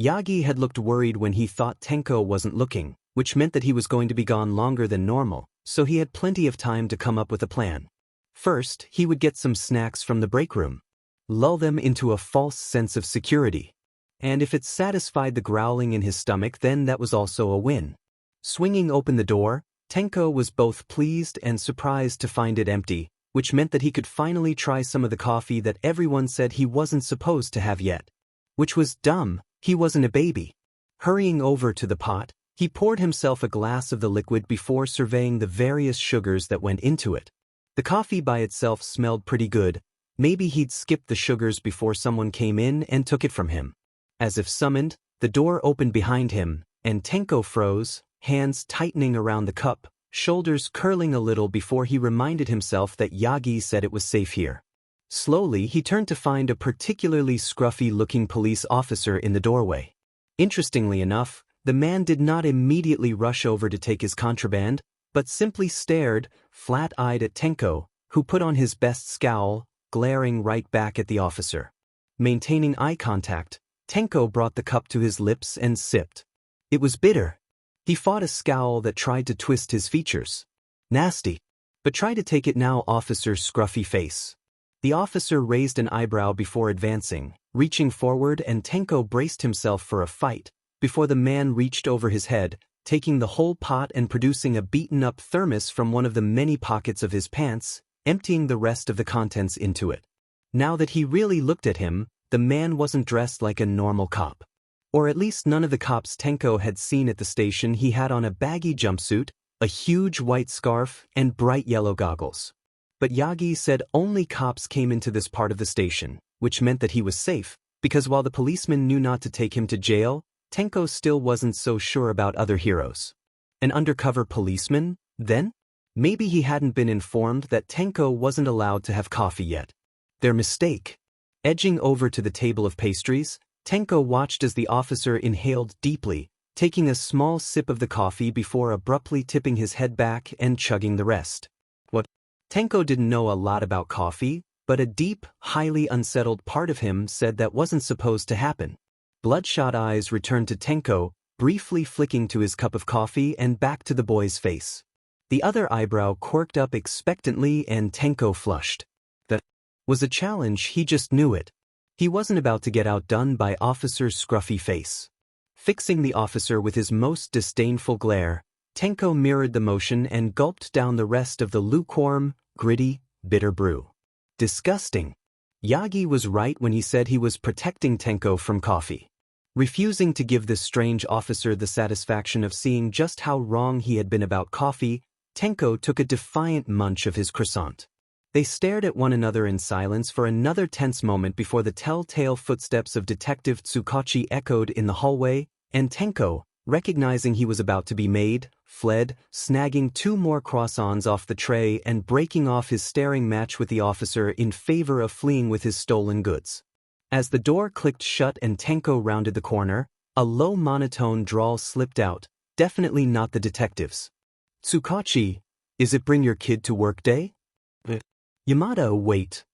Yagi had looked worried when he thought Tenko wasn't looking, which meant that he was going to be gone longer than normal, so he had plenty of time to come up with a plan. First, he would get some snacks from the break room, lull them into a false sense of security. And if it satisfied the growling in his stomach, then that was also a win. Swinging open the door, Tenko was both pleased and surprised to find it empty, which meant that he could finally try some of the coffee that everyone said he wasn't supposed to have yet. Which was dumb, he wasn't a baby. Hurrying over to the pot, he poured himself a glass of the liquid before surveying the various sugars that went into it. The coffee by itself smelled pretty good. Maybe he'd skipped the sugars before someone came in and took it from him. As if summoned, the door opened behind him, and Tenko froze, hands tightening around the cup, shoulders curling a little before he reminded himself that Yagi said it was safe here. Slowly, he turned to find a particularly scruffy-looking police officer in the doorway. Interestingly enough, the man did not immediately rush over to take his contraband, but simply stared, flat-eyed at Tenko, who put on his best scowl, glaring right back at the officer. Maintaining eye contact, Tenko brought the cup to his lips and sipped. It was bitter. He fought a scowl that tried to twist his features. Nasty. But try to take it now, officer's scruffy face. The officer raised an eyebrow before advancing, reaching forward, and Tenko braced himself for a fight, before the man reached over his head, taking the whole pot and producing a beaten-up thermos from one of the many pockets of his pants, emptying the rest of the contents into it. Now that he really looked at him, the man wasn't dressed like a normal cop. Or at least none of the cops Tenko had seen at the station. He had on a baggy jumpsuit, a huge white scarf, and bright yellow goggles. But Yagi said only cops came into this part of the station, which meant that he was safe, because while the policeman knew not to take him to jail, Tenko still wasn't so sure about other heroes. An undercover policeman, then? Maybe he hadn't been informed that Tenko wasn't allowed to have coffee yet. Their mistake. Edging over to the table of pastries, Tenko watched as the officer inhaled deeply, taking a small sip of the coffee before abruptly tipping his head back and chugging the rest. What? Tenko didn't know a lot about coffee, but a deep, highly unsettled part of him said that wasn't supposed to happen. Bloodshot eyes returned to Tenko, briefly flicking to his cup of coffee and back to the boy's face. The other eyebrow quirked up expectantly and Tenko flushed. That was a challenge, he just knew it. He wasn't about to get outdone by Officer's scruffy face. Fixing the officer with his most disdainful glare, Tenko mirrored the motion and gulped down the rest of the lukewarm, gritty, bitter brew. Disgusting. Yagi was right when he said he was protecting Tenko from coffee. Refusing to give this strange officer the satisfaction of seeing just how wrong he had been about coffee, Tenko took a defiant munch of his croissant. They stared at one another in silence for another tense moment before the telltale footsteps of Detective Tsukachi echoed in the hallway, and Tenko, recognizing he was about to be made, fled, snagging 2 more croissants off the tray and breaking off his staring match with the officer in favor of fleeing with his stolen goods. As the door clicked shut and Tenko rounded the corner, a low monotone drawl slipped out, definitely not the detective's. Tsukachi, is it bring your kid to work day? Yamada, wait.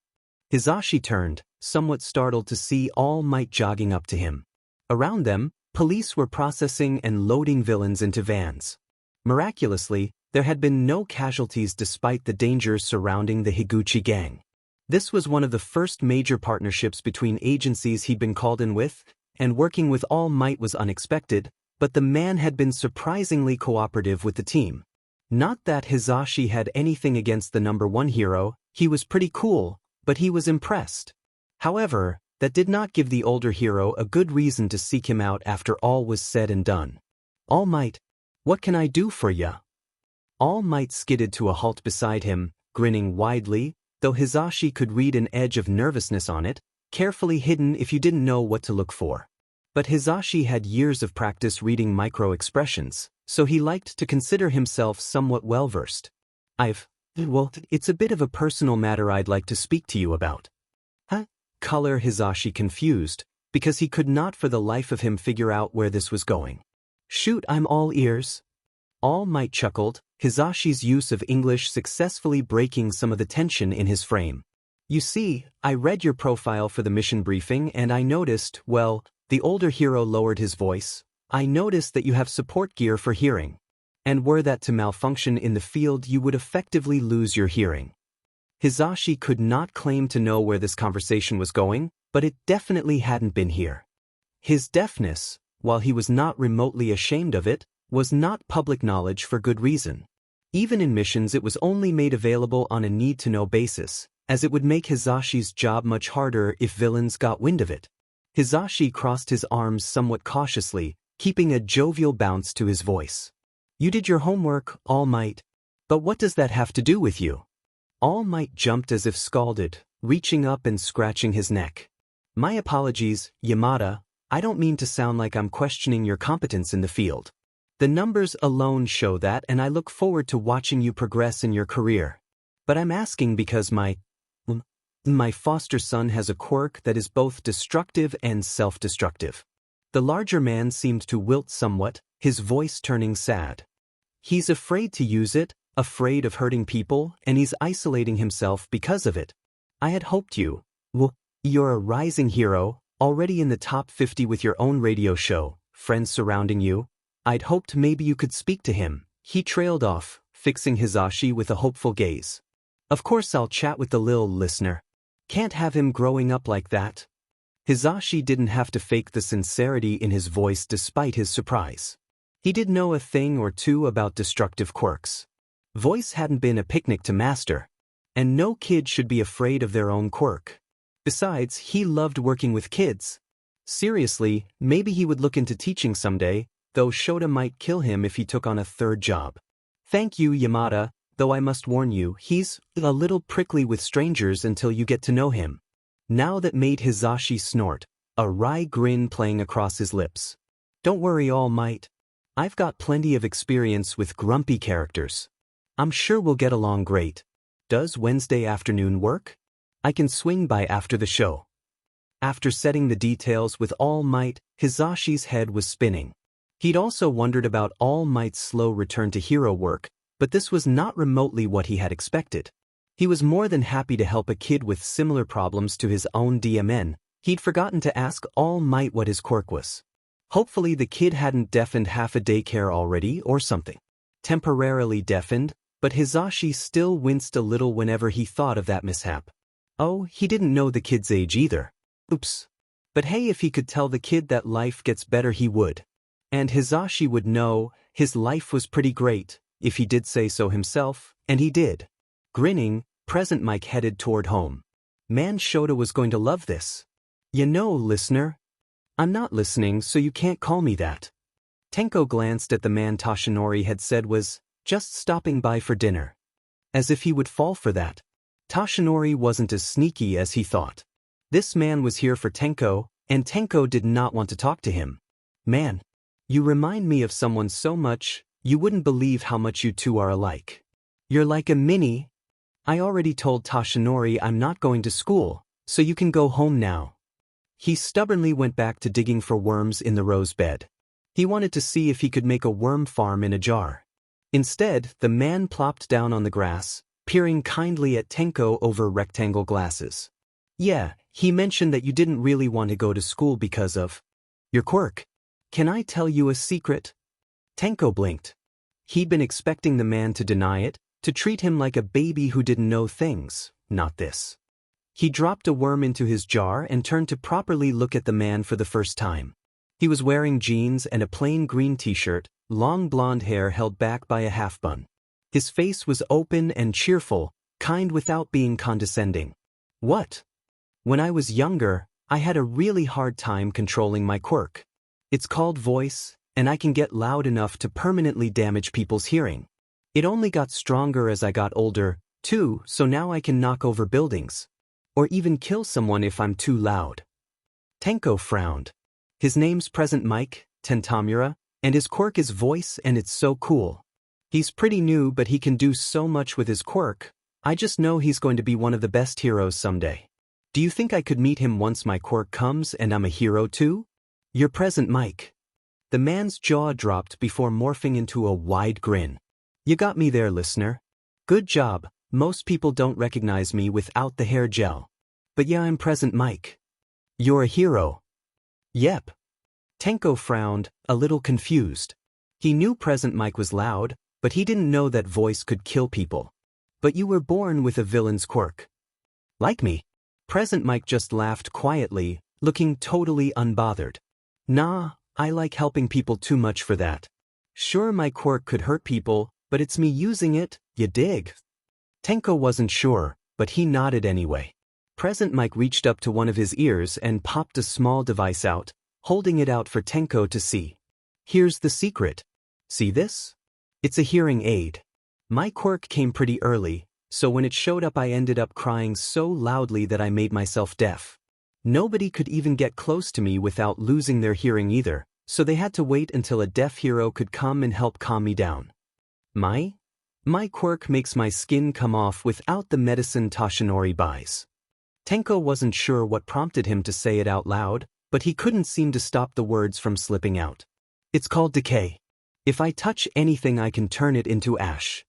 Hisashi turned, somewhat startled to see All Might jogging up to him. Around them, police were processing and loading villains into vans. Miraculously, there had been no casualties despite the dangers surrounding the Higuchi gang. This was one of the first major partnerships between agencies he'd been called in with, and working with All Might was unexpected, but the man had been surprisingly cooperative with the team. Not that Hisashi had anything against the number one hero, he was pretty cool, but he was impressed. However, that did not give the older hero a good reason to seek him out after all was said and done. All Might, what can I do for ya? All Might skidded to a halt beside him, grinning widely, though Hisashi could read an edge of nervousness on it, carefully hidden if you didn't know what to look for. But Hisashi had years of practice reading micro-expressions, so he liked to consider himself somewhat well-versed. Well, it's a bit of a personal matter I'd like to speak to you about. Huh? Color Hisashi confused, because he could not for the life of him figure out where this was going. Shoot, I'm all ears. All Might chuckled, Hisashi's use of English successfully breaking some of the tension in his frame. You see, I read your profile for the mission briefing and I noticed, well, the older hero lowered his voice, I noticed that you have support gear for hearing. And were that to malfunction in the field you would effectively lose your hearing. Hisashi could not claim to know where this conversation was going, but it definitely hadn't been here. His deafness, while he was not remotely ashamed of it, was not public knowledge for good reason. Even in missions it was only made available on a need-to-know basis, as it would make Hisashi's job much harder if villains got wind of it. Hisashi crossed his arms somewhat cautiously, keeping a jovial bounce to his voice. You did your homework, All Might. But what does that have to do with you? All Might jumped as if scalded, reaching up and scratching his neck. My apologies, Yamada, I don't mean to sound like I'm questioning your competence in the field. The numbers alone show that and I look forward to watching you progress in your career. But I'm asking because my foster son has a quirk that is both destructive and self-destructive. The larger man seemed to wilt somewhat, his voice turning sad. He's afraid to use it, afraid of hurting people, and he's isolating himself because of it. I had hoped you're a rising hero, already in the top 50 with your own radio show, friends surrounding you. I'd hoped maybe you could speak to him. He trailed off, fixing Hisashi with a hopeful gaze. Of course I'll chat with the lil listener. Can't have him growing up like that. Hisashi didn't have to fake the sincerity in his voice despite his surprise. He did know a thing or two about destructive quirks. Voice hadn't been a picnic to master. And no kid should be afraid of their own quirk. Besides, he loved working with kids. Seriously, maybe he would look into teaching someday, though Shota might kill him if he took on a third job. Thank you, Yamada, though I must warn you, he's a little prickly with strangers until you get to know him. Now that made Hisashi snort, a wry grin playing across his lips. Don't worry, All Might. I've got plenty of experience with grumpy characters. I'm sure we'll get along great. Does Wednesday afternoon work? I can swing by after the show. After setting the details with All Might, Hisashi's head was spinning. He'd also wondered about All Might's slow return to hero work, but this was not remotely what he had expected. He was more than happy to help a kid with similar problems to his own DMN. He'd forgotten to ask All Might what his quirk was. Hopefully the kid hadn't deafened half a daycare already or something. Temporarily deafened, but Hisashi still winced a little whenever he thought of that mishap. Oh, he didn't know the kid's age either. Oops. But hey, if he could tell the kid that life gets better he would. And Hisashi would know, his life was pretty great, if he did say so himself, and he did. Grinning, present Mike headed toward home. Man, Shota was going to love this. You know, listener. I'm not listening, so you can't call me that. Tenko glanced at the man Toshinori had said was just stopping by for dinner. As if he would fall for that. Toshinori wasn't as sneaky as he thought. This man was here for Tenko, and Tenko did not want to talk to him. Man, you remind me of someone so much, you wouldn't believe how much you two are alike. You're like a mini. I already told Toshinori I'm not going to school, so you can go home now. He stubbornly went back to digging for worms in the rose bed. He wanted to see if he could make a worm farm in a jar. Instead, the man plopped down on the grass, peering kindly at Tenko over rectangle glasses. Yeah, he mentioned that you didn't really want to go to school because of your quirk. Can I tell you a secret? Tenko blinked. He'd been expecting the man to deny it, to treat him like a baby who didn't know things, not this. He dropped a worm into his jar and turned to properly look at the man for the first time. He was wearing jeans and a plain green t-shirt, long blonde hair held back by a half bun. His face was open and cheerful, kind without being condescending. What? When I was younger, I had a really hard time controlling my quirk. It's called voice, and I can get loud enough to permanently damage people's hearing. It only got stronger as I got older, too, so now I can knock over buildings. Or even kill someone if I'm too loud. Tenko frowned. His name's Present Mike, Tentamura, and his quirk is voice, and it's so cool. He's pretty new, but he can do so much with his quirk. I just know he's going to be one of the best heroes someday. Do you think I could meet him once my quirk comes and I'm a hero too? You're Present Mike. The man's jaw dropped before morphing into a wide grin. You got me there, listener. Good job. Most people don't recognize me without the hair gel. But yeah, I'm Present Mike. You're a hero. Yep. Tenko frowned, a little confused. He knew Present Mike was loud, but he didn't know that voice could kill people. But you were born with a villain's quirk. Like me. Present Mike just laughed quietly, looking totally unbothered. Nah, I like helping people too much for that. Sure, my quirk could hurt people, but it's me using it, you dig? Tenko wasn't sure, but he nodded anyway. Present Mike reached up to one of his ears and popped a small device out, holding it out for Tenko to see. Here's the secret. See this? It's a hearing aid. My quirk came pretty early, so when it showed up I ended up crying so loudly that I made myself deaf. Nobody could even get close to me without losing their hearing either, so they had to wait until a deaf hero could come and help calm me down. My quirk makes my skin come off without the medicine Toshinori buys. Tenko wasn't sure what prompted him to say it out loud, but he couldn't seem to stop the words from slipping out. It's called decay. If I touch anything I can turn it into ash.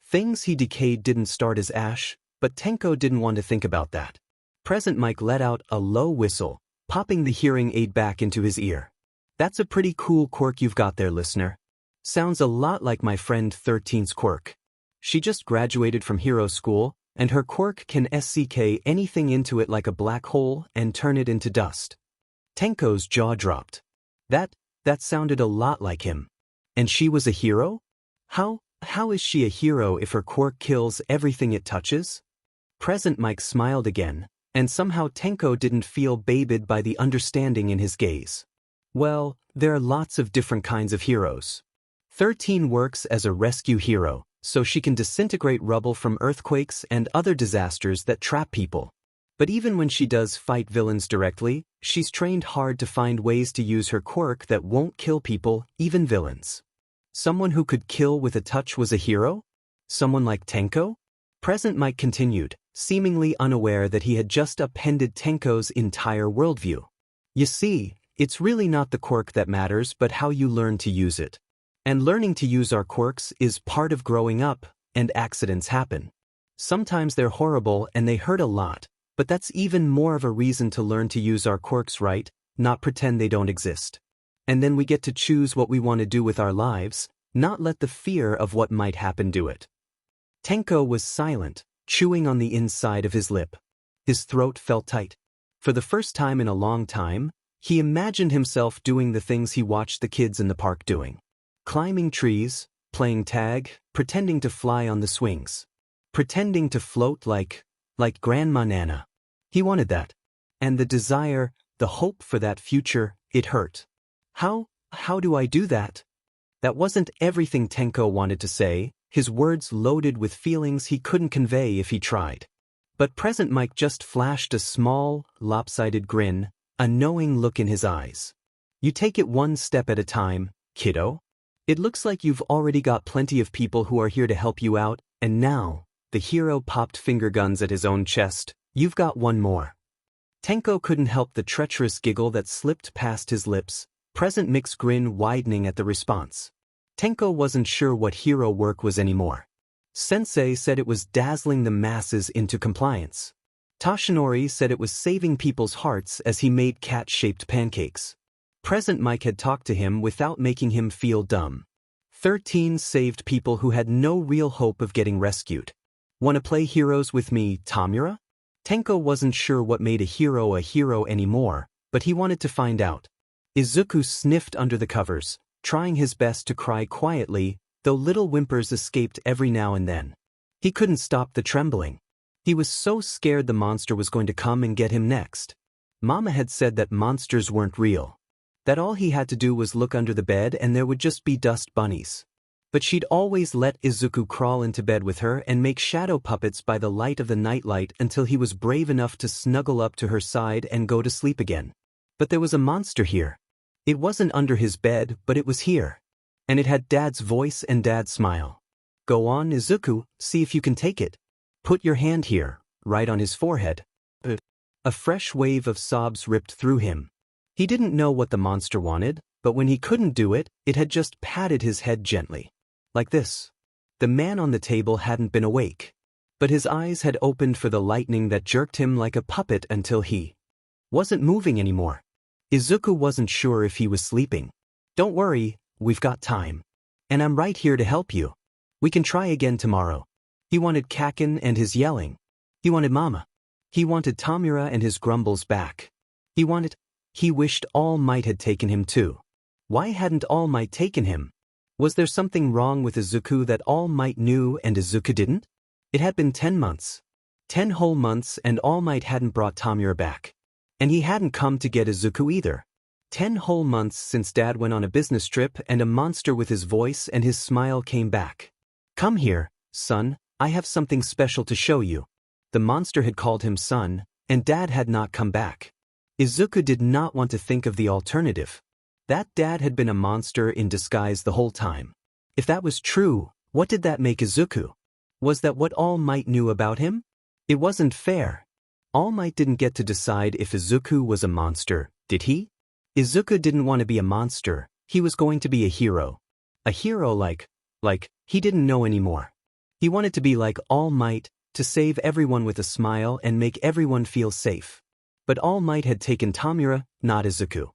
Things he decayed didn't start as ash, but Tenko didn't want to think about that. Present Mike let out a low whistle, popping the hearing aid back into his ear. That's a pretty cool quirk you've got there, listener. Sounds a lot like my friend 13's quirk. She just graduated from hero school, and her quirk can SCK anything into it like a black hole and turn it into dust. Tenko's jaw dropped. That sounded a lot like him. And she was a hero? How is she a hero if her quirk kills everything it touches? Present Mike smiled again, and somehow Tenko didn't feel babied by the understanding in his gaze. Well, there are lots of different kinds of heroes. 13 works as a rescue hero, so she can disintegrate rubble from earthquakes and other disasters that trap people. But even when she does fight villains directly, she's trained hard to find ways to use her quirk that won't kill people, even villains. Someone who could kill with a touch was a hero? Someone like Tenko? Present Mike continued, seemingly unaware that he had just upended Tenko's entire worldview. You see, it's really not the quirk that matters but how you learn to use it. And learning to use our quirks is part of growing up, and accidents happen. Sometimes they're horrible and they hurt a lot, but that's even more of a reason to learn to use our quirks right, not pretend they don't exist. And then we get to choose what we want to do with our lives, not let the fear of what might happen do it. Tenko was silent, chewing on the inside of his lip. His throat felt tight. For the first time in a long time, he imagined himself doing the things he watched the kids in the park doing. Climbing trees, playing tag, pretending to fly on the swings. Pretending to float like Grandma Nana. He wanted that. And the desire, the hope for that future, it hurt. How do I do that? That wasn't everything Tenko wanted to say, his words loaded with feelings he couldn't convey if he tried. But Present Mike just flashed a small, lopsided grin, a knowing look in his eyes. You take it one step at a time, kiddo. It looks like you've already got plenty of people who are here to help you out, and now, the hero popped finger guns at his own chest, you've got one more. Tenko couldn't help the treacherous giggle that slipped past his lips, Present Mike's grin widening at the response. Tenko wasn't sure what hero work was anymore. Sensei said it was dazzling the masses into compliance. Toshinori said it was saving people's hearts as he made cat-shaped pancakes. Present Mike had talked to him without making him feel dumb. 13 saved people who had no real hope of getting rescued. Want to play heroes with me, Tamura? Tenko wasn't sure what made a hero anymore, but he wanted to find out. Izuku sniffed under the covers, trying his best to cry quietly, though little whimpers escaped every now and then. He couldn't stop the trembling. He was so scared the monster was going to come and get him next. Mama had said that monsters weren't real. That all he had to do was look under the bed and there would just be dust bunnies. But she'd always let Izuku crawl into bed with her and make shadow puppets by the light of the nightlight until he was brave enough to snuggle up to her side and go to sleep again. But there was a monster here. It wasn't under his bed, but it was here. And it had Dad's voice and Dad's smile. Go on, Izuku, see if you can take it. Put your hand here, right on his forehead. A fresh wave of sobs ripped through him. He didn't know what the monster wanted, but when he couldn't do it, it had just patted his head gently. Like this. The man on the table hadn't been awake. But his eyes had opened for the lightning that jerked him like a puppet until he wasn't moving anymore. Izuku wasn't sure if he was sleeping. Don't worry, we've got time. And I'm right here to help you. We can try again tomorrow. He wanted Kakin and his yelling. He wanted Mama. He wanted Tamura and his grumbles back. He wished All Might had taken him too. Why hadn't All Might taken him? Was there something wrong with Izuku that All Might knew and Izuku didn't? It had been 10 months. 10 whole months and All Might hadn't brought Tamura back. And he hadn't come to get Izuku either. 10 whole months since Dad went on a business trip and a monster with his voice and his smile came back. Come here, son, I have something special to show you. The monster had called him son, and Dad had not come back. Izuku did not want to think of the alternative. That Dad had been a monster in disguise the whole time. If that was true, what did that make Izuku? Was that what All Might knew about him? It wasn't fair. All Might didn't get to decide if Izuku was a monster, did he? Izuku didn't want to be a monster, he was going to be a hero. A hero like he didn't know anymore. He wanted to be like All Might, to save everyone with a smile and make everyone feel safe. But All Might had taken Tamura, not Izuku.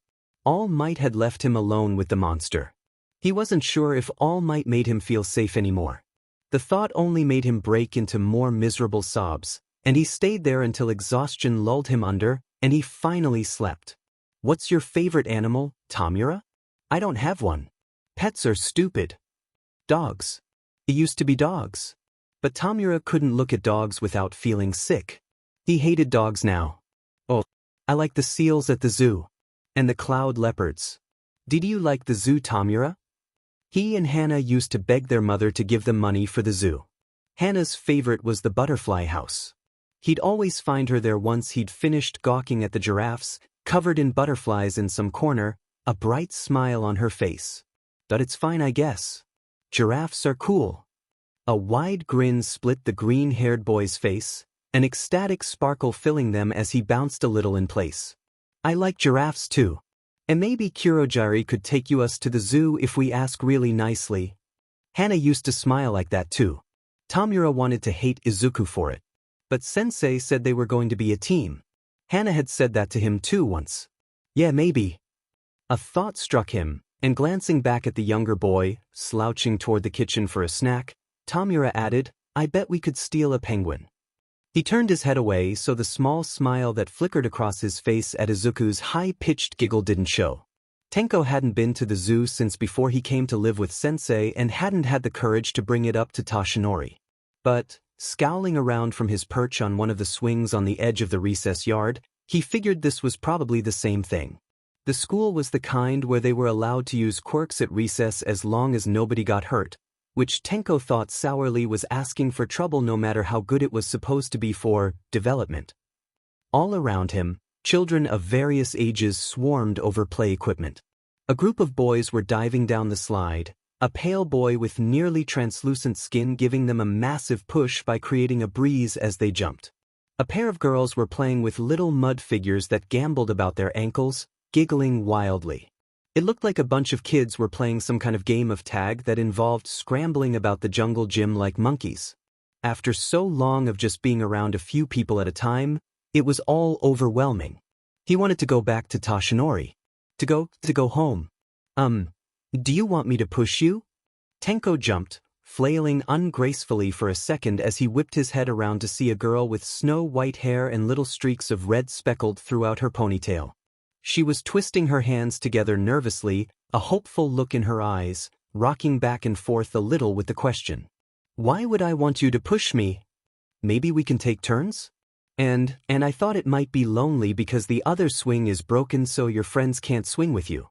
All Might had left him alone with the monster. He wasn't sure if All Might made him feel safe anymore. The thought only made him break into more miserable sobs, and he stayed there until exhaustion lulled him under, and he finally slept. What's your favorite animal, Tamura? I don't have one. Pets are stupid. Dogs. It used to be dogs. But Tamura couldn't look at dogs without feeling sick. He hated dogs now. Oh, I like the seals at the zoo. And the cloud leopards. Did you like the zoo, Tamura? He and Hannah used to beg their mother to give them money for the zoo. Hannah's favorite was the butterfly house. He'd always find her there once he'd finished gawking at the giraffes, covered in butterflies in some corner, a bright smile on her face. But it's fine, I guess. Giraffes are cool. A wide grin split the green-haired boy's face, an ecstatic sparkle filling them as he bounced a little in place. I like giraffes too. And maybe Kurojiri could take us to the zoo if we ask really nicely. Hannah used to smile like that too. Tamura wanted to hate Izuku for it. But Sensei said they were going to be a team. Hannah had said that to him too once. Yeah, maybe. A thought struck him, and glancing back at the younger boy, slouching toward the kitchen for a snack, Tamura added, I bet we could steal a penguin. He turned his head away so the small smile that flickered across his face at Izuku's high-pitched giggle didn't show. Tenko hadn't been to the zoo since before he came to live with Sensei and hadn't had the courage to bring it up to Toshinori. But, scowling around from his perch on one of the swings on the edge of the recess yard, he figured this was probably the same thing. The school was the kind where they were allowed to use quirks at recess as long as nobody got hurt, which Tenko thought sourly was asking for trouble no matter how good it was supposed to be for development. All around him, children of various ages swarmed over play equipment. A group of boys were diving down the slide, a pale boy with nearly translucent skin giving them a massive push by creating a breeze as they jumped. A pair of girls were playing with little mud figures that gambled about their ankles, giggling wildly. It looked like a bunch of kids were playing some kind of game of tag that involved scrambling about the jungle gym like monkeys. After so long of just being around a few people at a time, it was all overwhelming. He wanted to go back to Toshinori. To go home. Do you want me to push you? Tenko jumped, flailing ungracefully for a second as he whipped his head around to see a girl with snow-white hair and little streaks of red speckled throughout her ponytail. She was twisting her hands together nervously, a hopeful look in her eyes, rocking back and forth a little with the question. Why would I want you to push me? Maybe we can take turns? And I thought it might be lonely because the other swing is broken so your friends can't swing with you.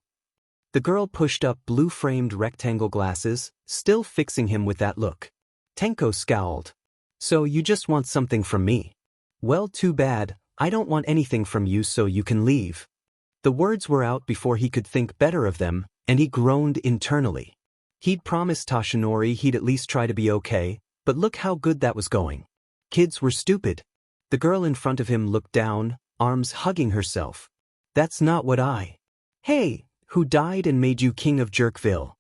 The girl pushed up blue-framed rectangle glasses, still fixing him with that look. Tenko scowled. So you just want something from me? Well, too bad, I don't want anything from you so you can leave. The words were out before he could think better of them, and he groaned internally. He'd promised Toshinori he'd at least try to be okay, but look how good that was going. Kids were stupid. The girl in front of him looked down, arms hugging herself. That's not what Hey, who died and made you king of Jerkville?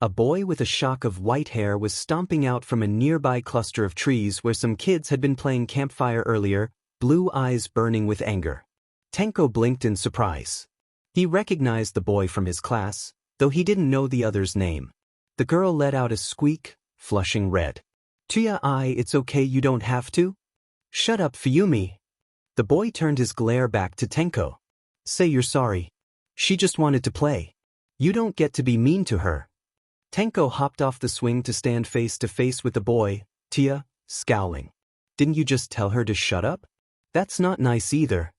A boy with a shock of white hair was stomping out from a nearby cluster of trees where some kids had been playing campfire earlier, blue eyes burning with anger. Tenko blinked in surprise. He recognized the boy from his class, though he didn't know the other's name. The girl let out a squeak, flushing red. Tuya, it's okay, you don't have to. Shut up, Fuyumi. The boy turned his glare back to Tenko. Say you're sorry. She just wanted to play. You don't get to be mean to her. Tenko hopped off the swing to stand face to face with the boy, Tuya, scowling. Didn't you just tell her to shut up? That's not nice either.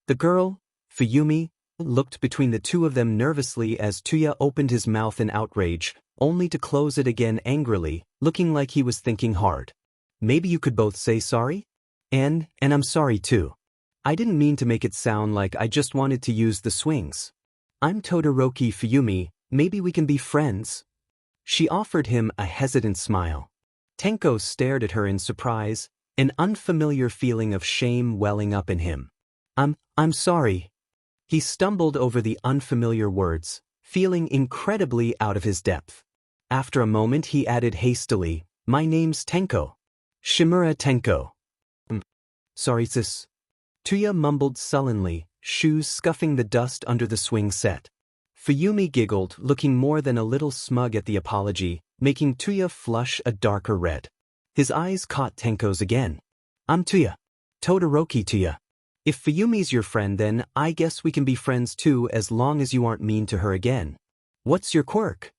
The girl, Fuyumi, looked between the two of them nervously as Tuya opened his mouth in outrage, only to close it again angrily, looking like he was thinking hard. Maybe you could both say sorry? And I'm sorry too. I didn't mean to make it sound like I just wanted to use the swings. I'm Todoroki Fuyumi, maybe we can be friends. She offered him a hesitant smile. Tenko stared at her in surprise, an unfamiliar feeling of shame welling up in him. I'm sorry. He stumbled over the unfamiliar words, feeling incredibly out of his depth. After a moment he added hastily, my name's Tenko. Shimura Tenko. Sorry sis. Tuya mumbled sullenly, shoes scuffing the dust under the swing set. Fuyumi giggled, looking more than a little smug at the apology, making Tuya flush a darker red. His eyes caught Tenko's again. I'm Tuya. Todoroki Tuya. If Fuyumi's your friend then I guess we can be friends too as long as you aren't mean to her again. What's your quirk?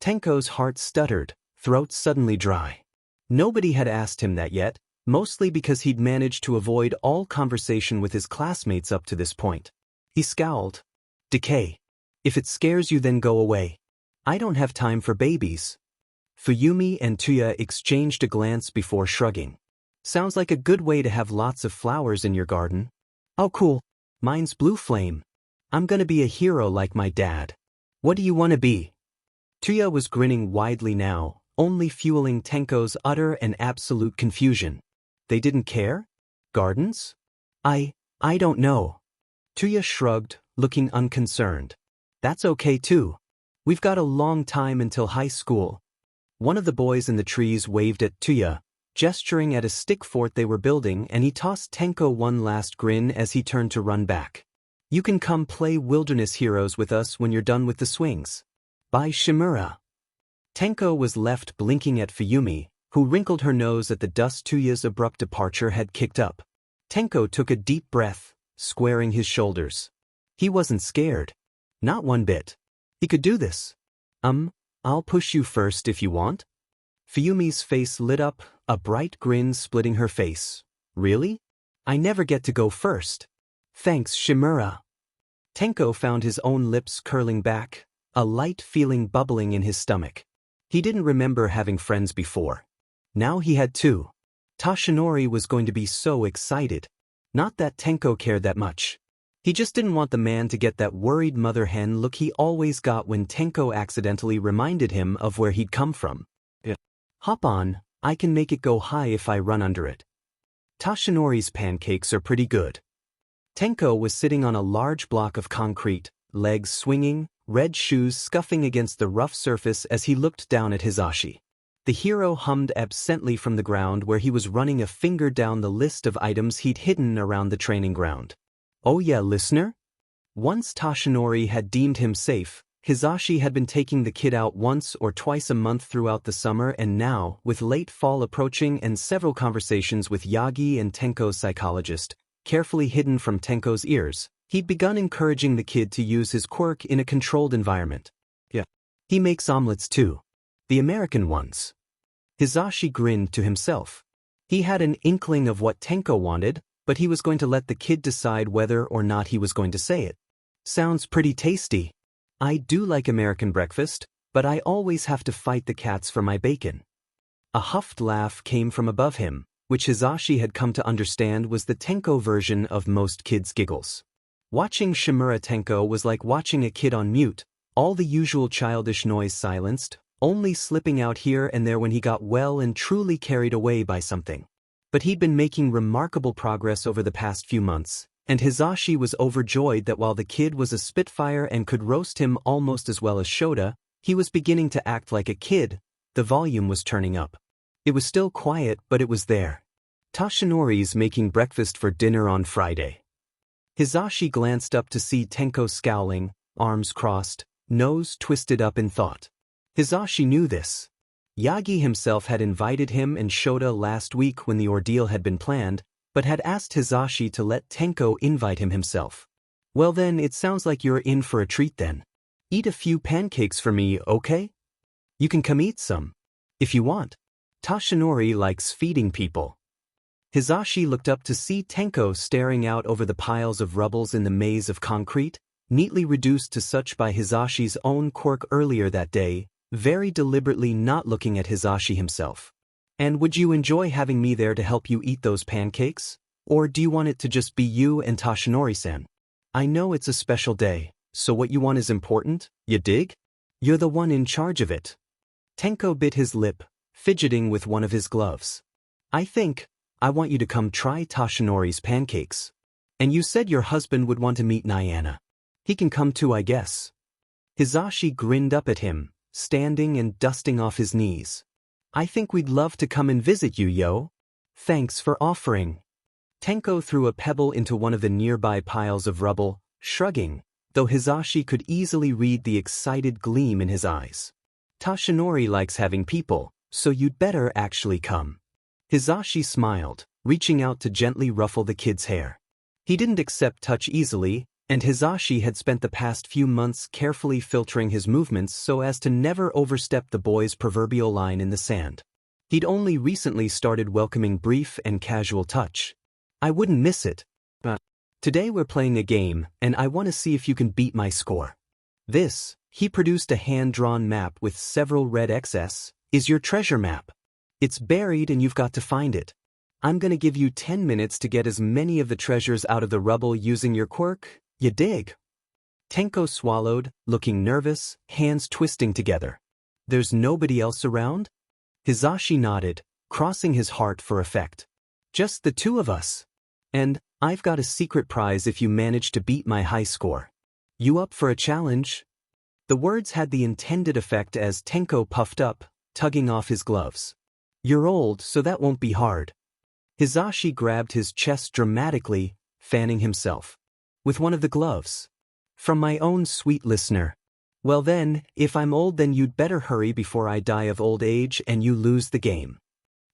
Tenko's heart stuttered, throat suddenly dry. Nobody had asked him that yet, mostly because he'd managed to avoid all conversation with his classmates up to this point. He scowled. Decay. If it scares you then go away. I don't have time for babies. Fuyumi and Tuya exchanged a glance before shrugging. Sounds like a good way to have lots of flowers in your garden. Oh cool. Mine's Blue Flame. I'm gonna be a hero like my dad. What do you want to be? Tuya was grinning widely now, only fueling Tenko's utter and absolute confusion. They didn't care? Gardens? I don't know. Tuya shrugged, looking unconcerned. That's okay too. We've got a long time until high school. One of the boys in the trees waved at Tuya, gesturing at a stick fort they were building, and he tossed Tenko one last grin as he turned to run back. You can come play Wilderness Heroes with us when you're done with the swings. Bye Shimura. Tenko was left blinking at Fuyumi, who wrinkled her nose at the dust Tuya's abrupt departure had kicked up. Tenko took a deep breath, squaring his shoulders. He wasn't scared. Not one bit. He could do this. I'll push you first if you want. Fuyumi's face lit up, a bright grin splitting her face. Really? I never get to go first. Thanks, Shimura. Tenko found his own lips curling back, a light feeling bubbling in his stomach. He didn't remember having friends before. Now he had two. Toshinori was going to be so excited. Not that Tenko cared that much. He just didn't want the man to get that worried mother hen look he always got when Tenko accidentally reminded him of where he'd come from. Hop on, I can make it go high if I run under it. Toshinori's pancakes are pretty good. Tenko was sitting on a large block of concrete, legs swinging, red shoes scuffing against the rough surface as he looked down at Hisashi. The hero hummed absently from the ground where he was running a finger down the list of items he'd hidden around the training ground. Oh yeah, listener? Once Toshinori had deemed him safe, Hisashi had been taking the kid out once or twice a month throughout the summer, and now, with late fall approaching and several conversations with Yagi and Tenko's psychologist, carefully hidden from Tenko's ears, he'd begun encouraging the kid to use his quirk in a controlled environment. He makes omelets too. The American ones. Hizashi grinned to himself. He had an inkling of what Tenko wanted, but he was going to let the kid decide whether or not he was going to say it. Sounds pretty tasty. I do like American breakfast, but I always have to fight the cats for my bacon. A huffed laugh came from above him, which Hizashi had come to understand was the Tenko version of most kids' giggles. Watching Shimura Tenko was like watching a kid on mute, all the usual childish noise silenced, only slipping out here and there when he got well and truly carried away by something. But he'd been making remarkable progress over the past few months, and Hizashi was overjoyed that while the kid was a spitfire and could roast him almost as well as Shota, he was beginning to act like a kid. The volume was turning up. It was still quiet, but it was there. Tashinori's making breakfast for dinner on Friday. Hizashi glanced up to see Tenko scowling, arms crossed, nose twisted up in thought. Hizashi knew this. Yagi himself had invited him and Shota last week when the ordeal had been planned, but had asked Hizashi to let Tenko invite him himself. Well then, it sounds like you're in for a treat then. Eat a few pancakes for me, okay? You can come eat some. If you want. Tashinori likes feeding people. Hizashi looked up to see Tenko staring out over the piles of rubbles in the maze of concrete, neatly reduced to such by Hizashi's own quirk earlier that day, very deliberately not looking at Hizashi himself. And would you enjoy having me there to help you eat those pancakes? Or do you want it to just be you and Tashinori-san? I know it's a special day, so what you want is important, you dig? You're the one in charge of it. Tenko bit his lip, fidgeting with one of his gloves. I want you to come try Tashinori's pancakes. And you said your husband would want to meet Nyana. He can come too, I guess. Hizashi grinned up at him, standing and dusting off his knees. I think we'd love to come and visit you, yo. Thanks for offering. Tenko threw a pebble into one of the nearby piles of rubble, shrugging, though Hizashi could easily read the excited gleam in his eyes. Tashinori likes having people, so you'd better actually come. Hizashi smiled, reaching out to gently ruffle the kid's hair. He didn't accept touch easily, and Hizashi had spent the past few months carefully filtering his movements so as to never overstep the boy's proverbial line in the sand. He'd only recently started welcoming brief and casual touch. I wouldn't miss it. But today we're playing a game, and I want to see if you can beat my score. This, he produced a hand-drawn map with several red X's, is your treasure map. It's buried and you've got to find it. I'm gonna give you 10 minutes to get as many of the treasures out of the rubble using your quirk, you dig? Tenko swallowed, looking nervous, hands twisting together. There's nobody else around? Hizashi nodded, crossing his heart for effect. Just the two of us. And I've got a secret prize if you manage to beat my high score. You up for a challenge? The words had the intended effect as Tenko puffed up, tugging off his gloves. You're old, so that won't be hard. Hizashi grabbed his chest dramatically, fanning himself. With one of the gloves. From my own sweet listener. Well then, if I'm old then you'd better hurry before I die of old age and you lose the game.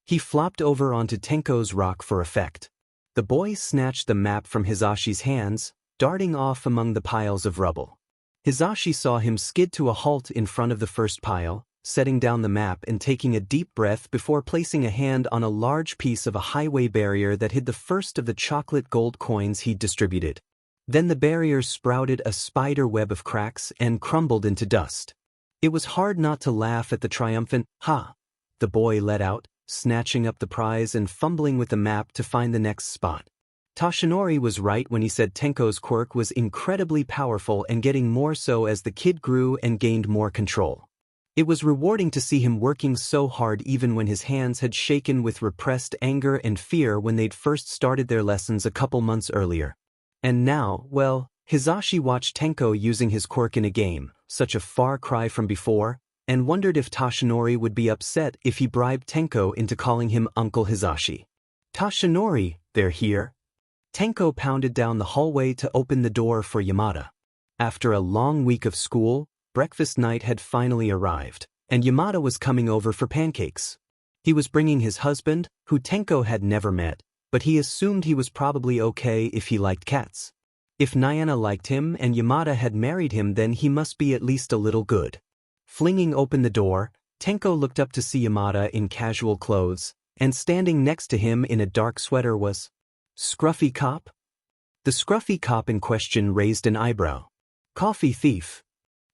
He flopped over onto Tenko's rock for effect. The boy snatched the map from Hizashi's hands, darting off among the piles of rubble. Hizashi saw him skid to a halt in front of the first pile, setting down the map and taking a deep breath before placing a hand on a large piece of a highway barrier that hid the first of the chocolate gold coins he'd distributed. Then the barrier sprouted a spider web of cracks and crumbled into dust. It was hard not to laugh at the triumphant, "Ha!" the boy let out, snatching up the prize and fumbling with the map to find the next spot. Tashinori was right when he said Tenko's quirk was incredibly powerful and getting more so as the kid grew and gained more control. It was rewarding to see him working so hard even when his hands had shaken with repressed anger and fear when they'd first started their lessons a couple months earlier. And now, well, Hizashi watched Tenko using his quirk in a game, such a far cry from before, and wondered if Tashinori would be upset if he bribed Tenko into calling him Uncle Hizashi. Tashinori, they're here. Tenko pounded down the hallway to open the door for Yamada. After a long week of school, breakfast night had finally arrived, and Yamada was coming over for pancakes. He was bringing his husband, who Tenko had never met, but he assumed he was probably okay if he liked cats. If Nyana liked him and Yamada had married him then he must be at least a little good. Flinging open the door, Tenko looked up to see Yamada in casual clothes, and standing next to him in a dark sweater was Scruffy Cop? The scruffy cop in question raised an eyebrow. Coffee thief.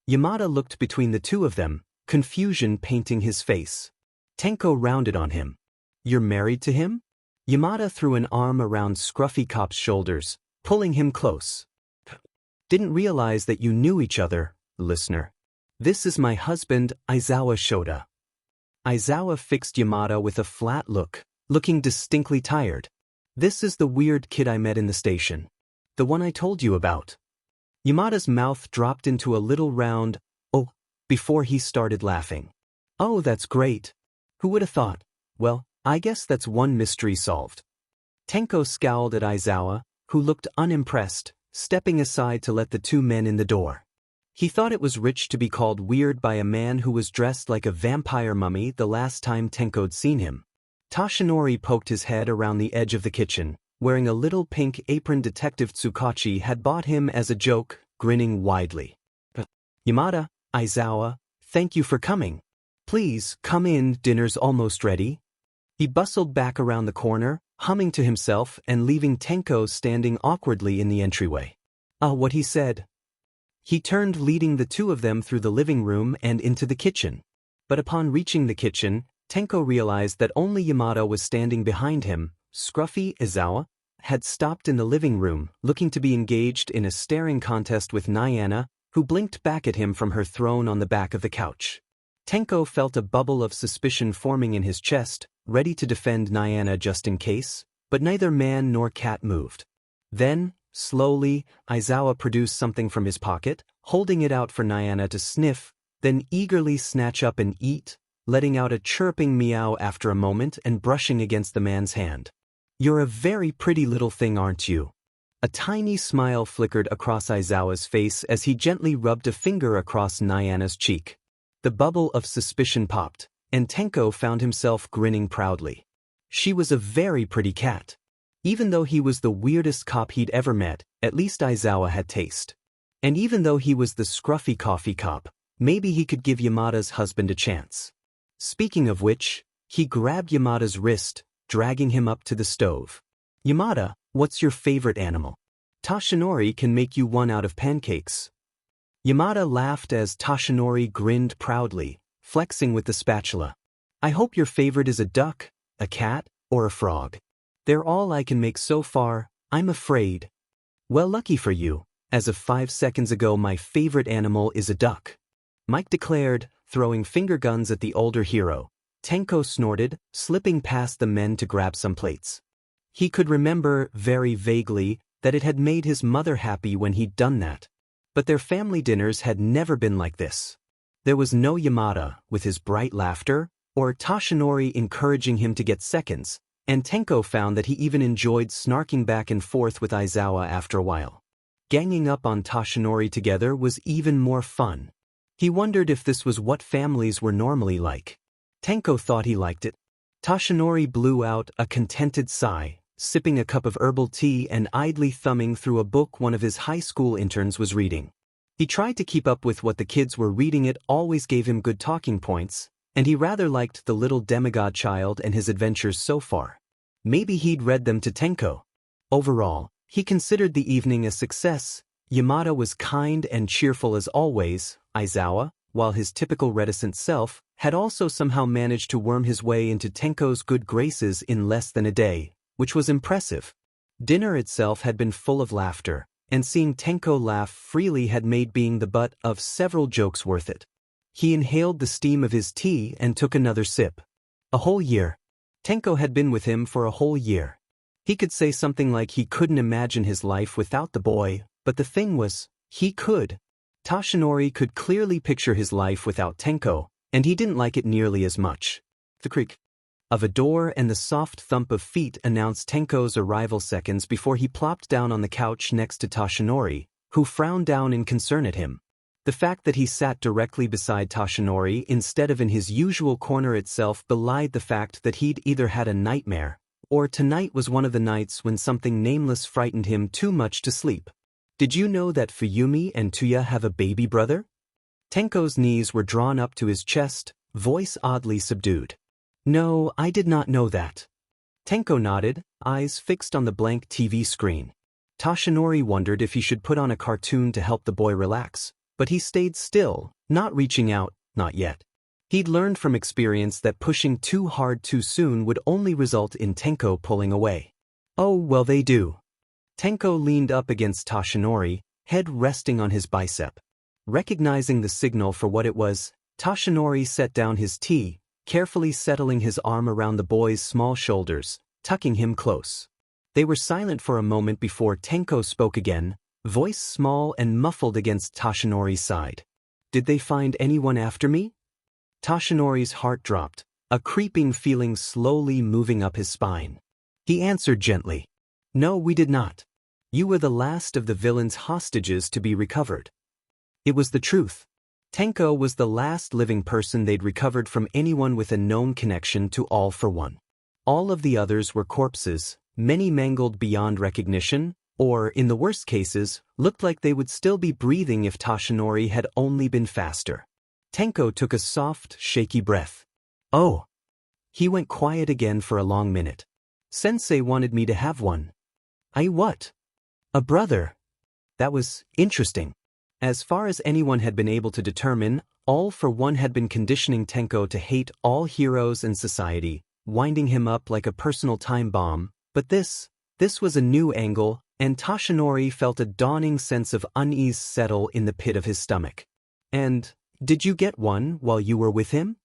Yamada looked between the two of them, confusion painting his face. Tenko rounded on him. You're married to him? Yamada threw an arm around Scruffy Cop's shoulders, pulling him close. Didn't realize that you knew each other, listener. This is my husband, Aizawa Shota. Aizawa fixed Yamada with a flat look, looking distinctly tired. This is the weird kid I met in the station. The one I told you about. Yamada's mouth dropped into a little round, oh, before he started laughing. Oh, that's great. Who would have thought? Well, I guess that's one mystery solved. Tenko scowled at Aizawa, who looked unimpressed, stepping aside to let the two men in the door. He thought it was rich to be called weird by a man who was dressed like a vampire mummy the last time Tenko'd seen him. Toshinori poked his head around the edge of the kitchen, wearing a little pink apron Detective Tsukachi had bought him as a joke, grinning widely. Yamada, Aizawa, thank you for coming. Please, come in, dinner's almost ready. He bustled back around the corner, humming to himself and leaving Tenko standing awkwardly in the entryway. What he said. He turned, leading the two of them through the living room and into the kitchen. But upon reaching the kitchen, Tenko realized that only Yamada was standing behind him. Scruffy Aizawa had stopped in the living room, looking to be engaged in a staring contest with Nyana, who blinked back at him from her throne on the back of the couch. Tenko felt a bubble of suspicion forming in his chest, ready to defend Nyana just in case, but neither man nor cat moved. Then, slowly, Aizawa produced something from his pocket, holding it out for Nyana to sniff, then eagerly snatch up and eat, letting out a chirping meow after a moment and brushing against the man's hand. You're a very pretty little thing, aren't you? A tiny smile flickered across Aizawa's face as he gently rubbed a finger across Nyana's cheek. The bubble of suspicion popped, and Tenko found himself grinning proudly. She was a very pretty cat. Even though he was the weirdest cop he'd ever met, at least Aizawa had taste. And even though he was the scruffy coffee cop, maybe he could give Yamada's husband a chance. Speaking of which, he grabbed Yamada's wrist, dragging him up to the stove. Yamada, what's your favorite animal? Toshinori can make you one out of pancakes. Yamada laughed as Toshinori grinned proudly, flexing with the spatula. I hope your favorite is a duck, a cat, or a frog. They're all I can make so far, I'm afraid. Well, lucky for you, as of 5 seconds ago my favorite animal is a duck. Mike declared, throwing finger guns at the older hero. Tenko snorted, slipping past the men to grab some plates. He could remember, very vaguely, that it had made his mother happy when he'd done that. But their family dinners had never been like this. There was no Yamada, with his bright laughter, or Toshinori encouraging him to get seconds, and Tenko found that he even enjoyed snarking back and forth with Aizawa after a while. Ganging up on Toshinori together was even more fun. He wondered if this was what families were normally like. Tenko thought he liked it. Toshinori blew out a contented sigh, sipping a cup of herbal tea and idly thumbing through a book one of his high school interns was reading. He tried to keep up with what the kids were reading. It always gave him good talking points, and he rather liked the little demigod child and his adventures so far. Maybe he'd read them to Tenko. Overall, he considered the evening a success. Yamada was kind and cheerful as always. Aizawa, while his typical reticent self, had also somehow managed to worm his way into Tenko's good graces in less than a day, which was impressive. Dinner itself had been full of laughter, and seeing Tenko laugh freely had made being the butt of several jokes worth it. He inhaled the steam of his tea and took another sip. A whole year. Tenko had been with him for a whole year. He could say something like he couldn't imagine his life without the boy, but the thing was, he could. Toshinori could clearly picture his life without Tenko, and he didn't like it nearly as much. The creak of a door and the soft thump of feet announced Tenko's arrival seconds before he plopped down on the couch next to Toshinori, who frowned down in concern at him. The fact that he sat directly beside Toshinori instead of in his usual corner itself belied the fact that he'd either had a nightmare, or tonight was one of the nights when something nameless frightened him too much to sleep. Did you know that Fuyumi and Tuya have a baby brother? Tenko's knees were drawn up to his chest, voice oddly subdued. No, I did not know that. Tenko nodded, eyes fixed on the blank TV screen. Toshinori wondered if he should put on a cartoon to help the boy relax, but he stayed still, not reaching out, not yet. He'd learned from experience that pushing too hard too soon would only result in Tenko pulling away. Oh, well, they do. Tenko leaned up against Toshinori, head resting on his bicep. Recognizing the signal for what it was, Toshinori set down his tea, carefully settling his arm around the boy's small shoulders, tucking him close. They were silent for a moment before Tenko spoke again, voice small and muffled against Toshinori's side. Did they find anyone after me? Toshinori's heart dropped, a creeping feeling slowly moving up his spine. He answered gently. No, we did not. You were the last of the villain's hostages to be recovered. It was the truth. Tenko was the last living person they'd recovered from anyone with a known connection to All for One. All of the others were corpses, many mangled beyond recognition, or, in the worst cases, looked like they would still be breathing if Toshinori had only been faster. Tenko took a soft, shaky breath. Oh. He went quiet again for a long minute. Sensei wanted me to have one. What? A brother. That was interesting. As far as anyone had been able to determine, All for One had been conditioning Tenko to hate all heroes and society, winding him up like a personal time bomb, but this was a new angle, and Toshinori felt a dawning sense of unease settle in the pit of his stomach. And, did you get one while you were with him?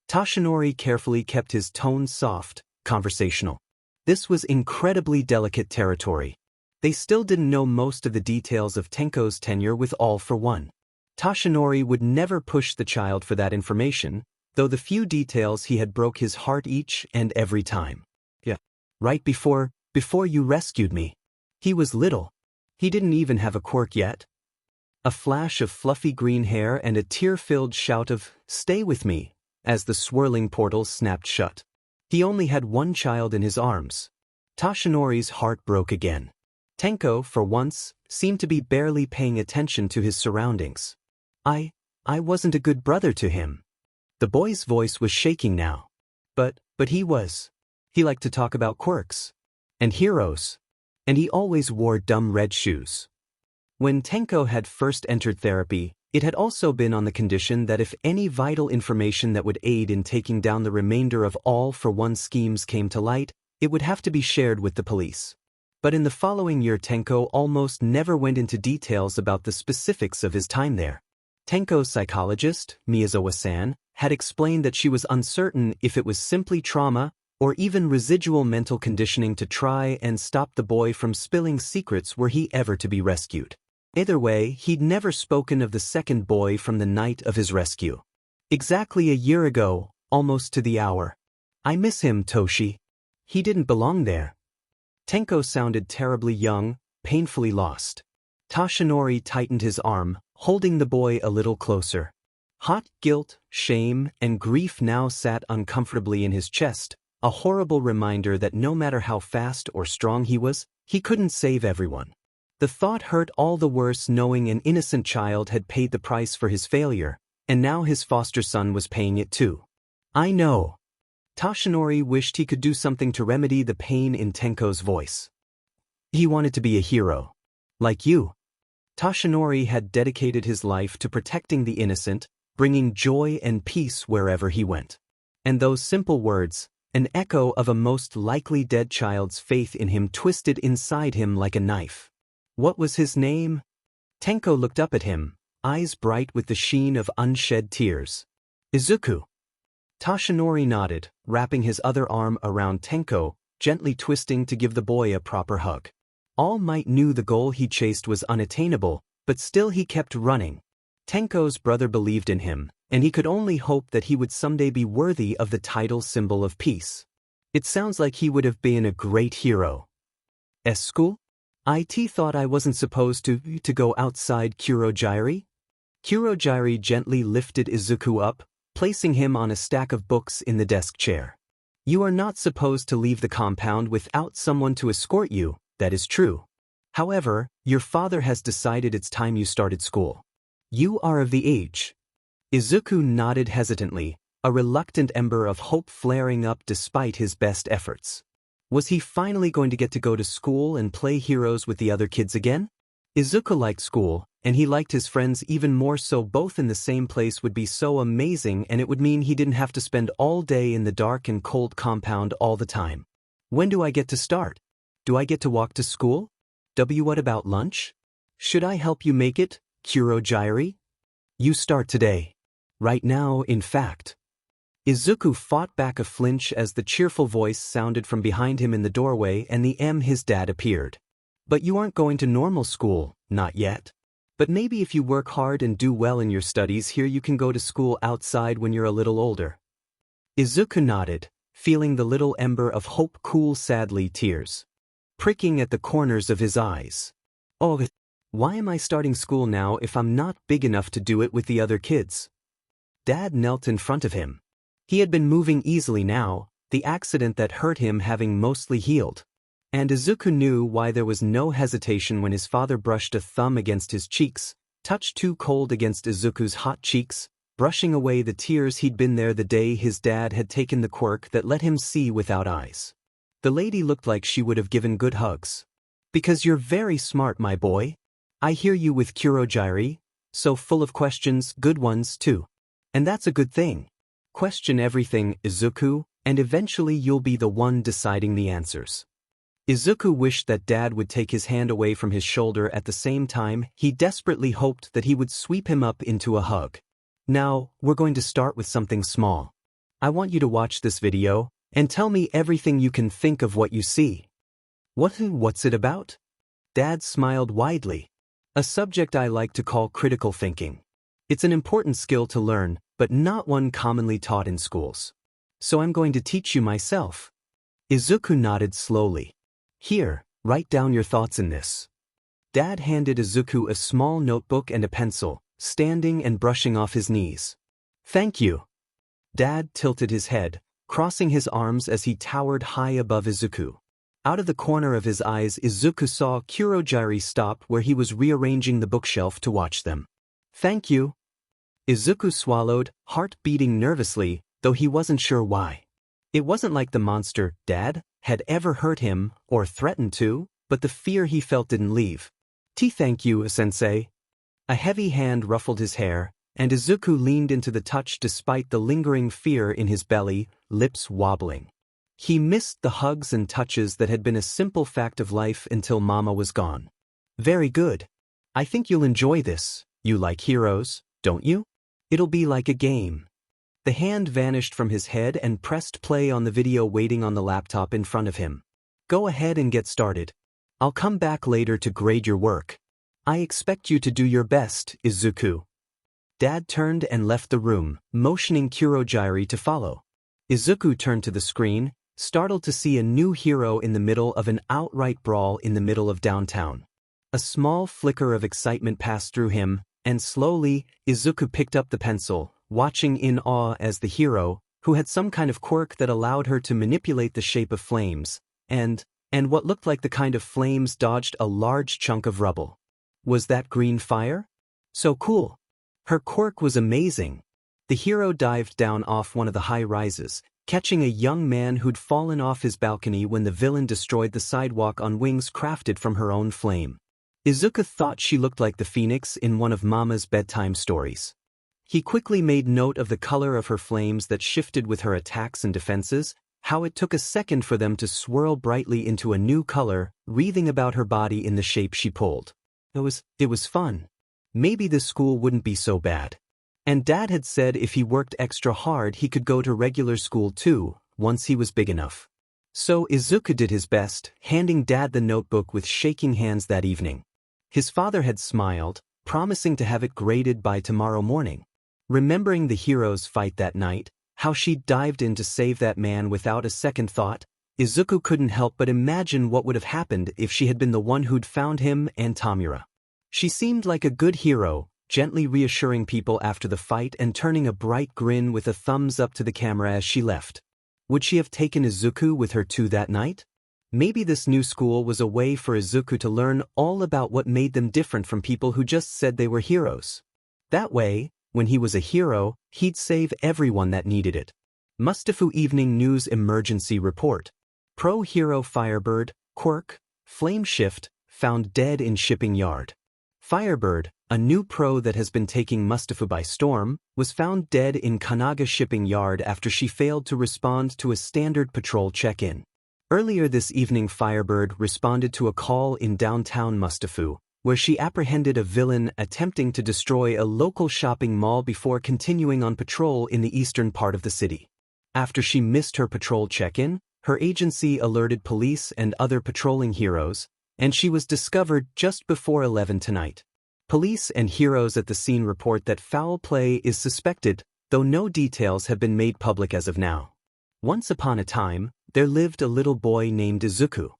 Toshinori carefully kept his tone soft, conversational. This was incredibly delicate territory. They still didn't know most of the details of Tenko's tenure with All for One. Toshinori would never push the child for that information, though the few details he had broke his heart each and every time. Yeah. Right before you rescued me. He was little. He didn't even have a quirk yet. A flash of fluffy green hair and a tear-filled shout of, "Stay with me," as the swirling portals snapped shut. He only had one child in his arms. Toshinori's heart broke again. Tenko, for once, seemed to be barely paying attention to his surroundings. I wasn't a good brother to him. The boy's voice was shaking now. But he was. He liked to talk about quirks. And heroes. And he always wore dumb red shoes. When Tenko had first entered therapy, it had also been on the condition that if any vital information that would aid in taking down the remainder of All for One schemes came to light, it would have to be shared with the police. But in the following year, Tenko almost never went into details about the specifics of his time there. Tenko's psychologist, Miyazawa-san, had explained that she was uncertain if it was simply trauma or even residual mental conditioning to try and stop the boy from spilling secrets were he ever to be rescued. Either way, he'd never spoken of the second boy from the night of his rescue. Exactly a year ago, almost to the hour. I miss him, Toshi. He didn't belong there. Tenko sounded terribly young, painfully lost. Toshinori tightened his arm, holding the boy a little closer. Hot guilt, shame, and grief now sat uncomfortably in his chest, a horrible reminder that no matter how fast or strong he was, he couldn't save everyone. The thought hurt all the worse knowing an innocent child had paid the price for his failure, and now his foster son was paying it too. I know. Toshinori wished he could do something to remedy the pain in Tenko's voice. He wanted to be a hero. Like you. Toshinori had dedicated his life to protecting the innocent, bringing joy and peace wherever he went. And those simple words, an echo of a most likely dead child's faith in him, twisted inside him like a knife. What was his name? Tenko looked up at him, eyes bright with the sheen of unshed tears. Izuku. Toshinori nodded, wrapping his other arm around Tenko, gently twisting to give the boy a proper hug. All Might knew the goal he chased was unattainable, but still he kept running. Tenko's brother believed in him, and he could only hope that he would someday be worthy of the title symbol of peace. It sounds like he would have been a great hero. School? IT thought I wasn't supposed to go outside Kurogyri? Kurogyri gently lifted Izuku up, placing him on a stack of books in the desk chair. You are not supposed to leave the compound without someone to escort you, that is true. However, your father has decided it's time you started school. You are of the age. Izuku nodded hesitantly, a reluctant ember of hope flaring up despite his best efforts. Was he finally going to get to go to school and play heroes with the other kids again? Izuku liked school, and he liked his friends even more, so both in the same place would be so amazing, and it would mean he didn't have to spend all day in the dark and cold compound all the time. When do I get to start? Do I get to walk to school? What about lunch? Should I help you make it, Kurogyri? You start today. Right now, in fact. Izuku fought back a flinch as the cheerful voice sounded from behind him in the doorway and his dad appeared. But you aren't going to normal school, not yet. But maybe if you work hard and do well in your studies here you can go to school outside when you're a little older. Izuku nodded, feeling the little ember of hope cool sadly tears pricking at the corners of his eyes. Oh, why am I starting school now if I'm not big enough to do it with the other kids? Dad knelt in front of him. He had been moving easily now, the accident that hurt him having mostly healed. And Izuku knew why there was no hesitation when his father brushed a thumb against his cheeks, touched too cold against Izuku's hot cheeks, brushing away the tears he'd been there the day his dad had taken the quirk that let him see without eyes. The lady looked like she would have given good hugs. Because you're very smart, my boy. I hear you with Kurogyri, so full of questions, good ones too. And that's a good thing. Question everything, Izuku, and eventually you'll be the one deciding the answers. Izuku wished that Dad would take his hand away from his shoulder. At the same time, he desperately hoped that he would sweep him up into a hug. Now, we're going to start with something small. I want you to watch this video, and tell me everything you can think of what you see. What's it about? Dad smiled widely. A subject I like to call critical thinking. It's an important skill to learn, but not one commonly taught in schools. So I'm going to teach you myself. Izuku nodded slowly. Here, write down your thoughts in this. Dad handed Izuku a small notebook and a pencil, standing and brushing off his knees. Thank you. Dad tilted his head, crossing his arms as he towered high above Izuku. Out of the corner of his eyes, Izuku saw Kurogyri stop where he was rearranging the bookshelf to watch them. Thank you. Izuku swallowed, heart beating nervously, though he wasn't sure why. It wasn't like the monster, Dad, had ever hurt him or threatened to, but the fear he felt didn't leave. Thank you, sensei. A heavy hand ruffled his hair, and Izuku leaned into the touch despite the lingering fear in his belly, lips wobbling. He missed the hugs and touches that had been a simple fact of life until Mama was gone. Very good. I think you'll enjoy this. You like heroes, don't you? It'll be like a game. The hand vanished from his head and pressed play on the video waiting on the laptop in front of him. Go ahead and get started. I'll come back later to grade your work. I expect you to do your best, Izuku. Dad turned and left the room, motioning Kurogyri to follow. Izuku turned to the screen, startled to see a new hero in the middle of an outright brawl in the middle of downtown. A small flicker of excitement passed through him, and slowly, Izuku picked up the pencil, watching in awe as the hero, who had some kind of quirk that allowed her to manipulate the shape of flames, and what looked like the kind of flames dodged a large chunk of rubble. Was that green fire? So cool. Her quirk was amazing. The hero dived down off one of the high rises, catching a young man who'd fallen off his balcony when the villain destroyed the sidewalk on wings crafted from her own flame. Izuku thought she looked like the phoenix in one of Mama's bedtime stories. He quickly made note of the color of her flames that shifted with her attacks and defenses, how it took a second for them to swirl brightly into a new color, wreathing about her body in the shape she pulled. It was fun. Maybe this school wouldn't be so bad. And Dad had said if he worked extra hard he could go to regular school too, once he was big enough. So Izuku did his best, handing Dad the notebook with shaking hands that evening. His father had smiled, promising to have it graded by tomorrow morning. Remembering the hero's fight that night, how she dived in to save that man without a second thought, Izuku couldn't help but imagine what would have happened if she had been the one who'd found him and Tamura. She seemed like a good hero, gently reassuring people after the fight and turning a bright grin with a thumbs up to the camera as she left. Would she have taken Izuku with her too that night? Maybe this new school was a way for Izuku to learn all about what made them different from people who just said they were heroes. That way, when he was a hero, he'd save everyone that needed it. Mustafu Evening News Emergency Report. Pro-hero Firebird, Quirk, Flameshift, found dead in shipping yard. Firebird, a new pro that has been taking Mustafa by storm, was found dead in Kanaga shipping yard after she failed to respond to a standard patrol check-in. Earlier this evening, Firebird responded to a call in downtown Mustafu, where she apprehended a villain attempting to destroy a local shopping mall before continuing on patrol in the eastern part of the city. After she missed her patrol check-in, her agency alerted police and other patrolling heroes, and she was discovered just before 11 tonight. Police and heroes at the scene report that foul play is suspected, though no details have been made public as of now. Once upon a time, there lived a little boy named Izuku.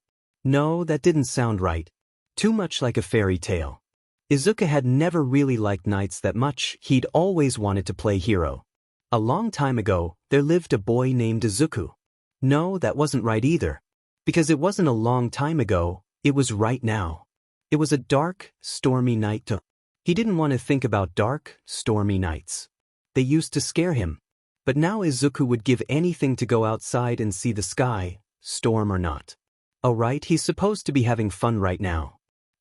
No, that didn't sound right. Too much like a fairy tale. Izuku had never really liked knights that much, he'd always wanted to play hero. A long time ago, there lived a boy named Izuku. No, that wasn't right either. Because it wasn't a long time ago, it was right now. It was a dark, stormy night. He didn't want to think about dark, stormy nights. They used to scare him. But now Izuku would give anything to go outside and see the sky, storm or not. Oh right, he's supposed to be having fun right now.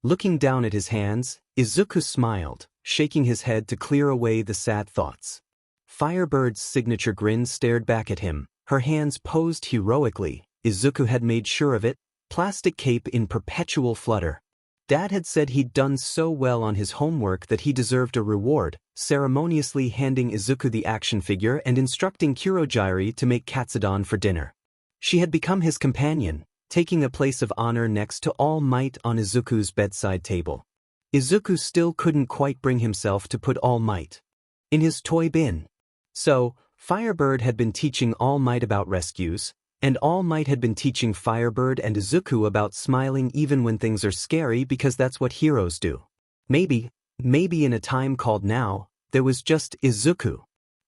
Looking down at his hands, Izuku smiled, shaking his head to clear away the sad thoughts. Firebird's signature grin stared back at him, her hands posed heroically. Izuku had made sure of it, plastic cape in perpetual flutter. Dad had said he'd done so well on his homework that he deserved a reward, ceremoniously handing Izuku the action figure and instructing Kurogiri to make katsudon for dinner. She had become his companion, taking a place of honor next to All Might on Izuku's bedside table. Izuku still couldn't quite bring himself to put All Might in his toy bin. So, Firebird had been teaching All Might about rescues, and All Might had been teaching Firebird and Izuku about smiling even when things are scary because that's what heroes do. Maybe in a time called now, there was just Izuku.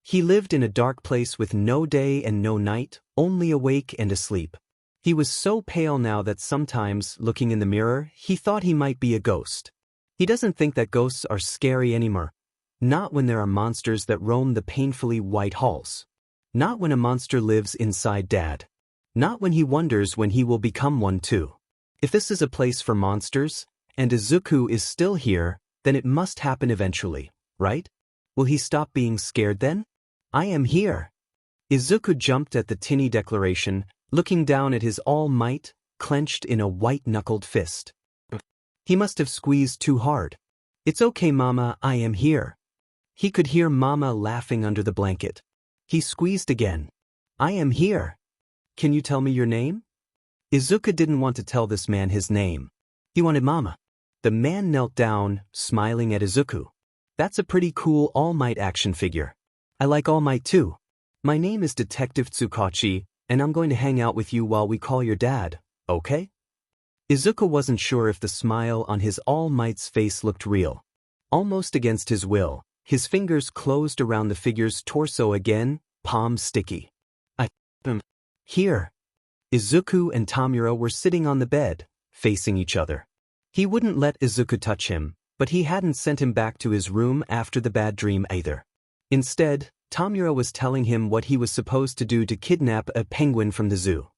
He lived in a dark place with no day and no night, only awake and asleep. He was so pale now that sometimes, looking in the mirror, he thought he might be a ghost. He doesn't think that ghosts are scary anymore. Not when there are monsters that roam the painfully white halls. Not when a monster lives inside Dad. Not when he wonders when he will become one too. If this is a place for monsters, and Izuku is still here, then it must happen eventually, right? Will he stop being scared then? I am here. Izuku jumped at the tinny declaration, looking down at his All Might, clenched in a white-knuckled fist. He must have squeezed too hard. It's okay, Mama, I am here. He could hear Mama laughing under the blanket. He squeezed again. I am here. Can you tell me your name? Izuku didn't want to tell this man his name. He wanted Mama. The man knelt down, smiling at Izuku. That's a pretty cool All Might action figure. I like All Might too. My name is Detective Tsukachi, and I'm going to hang out with you while we call your dad, okay? Izuku wasn't sure if the smile on his All Might's face looked real. Almost against his will, his fingers closed around the figure's torso again, palms sticky. Here. Izuku and Tamura were sitting on the bed, facing each other. He wouldn't let Izuku touch him, but he hadn't sent him back to his room after the bad dream either. Instead, Tamura was telling him what he was supposed to do to kidnap a penguin from the zoo.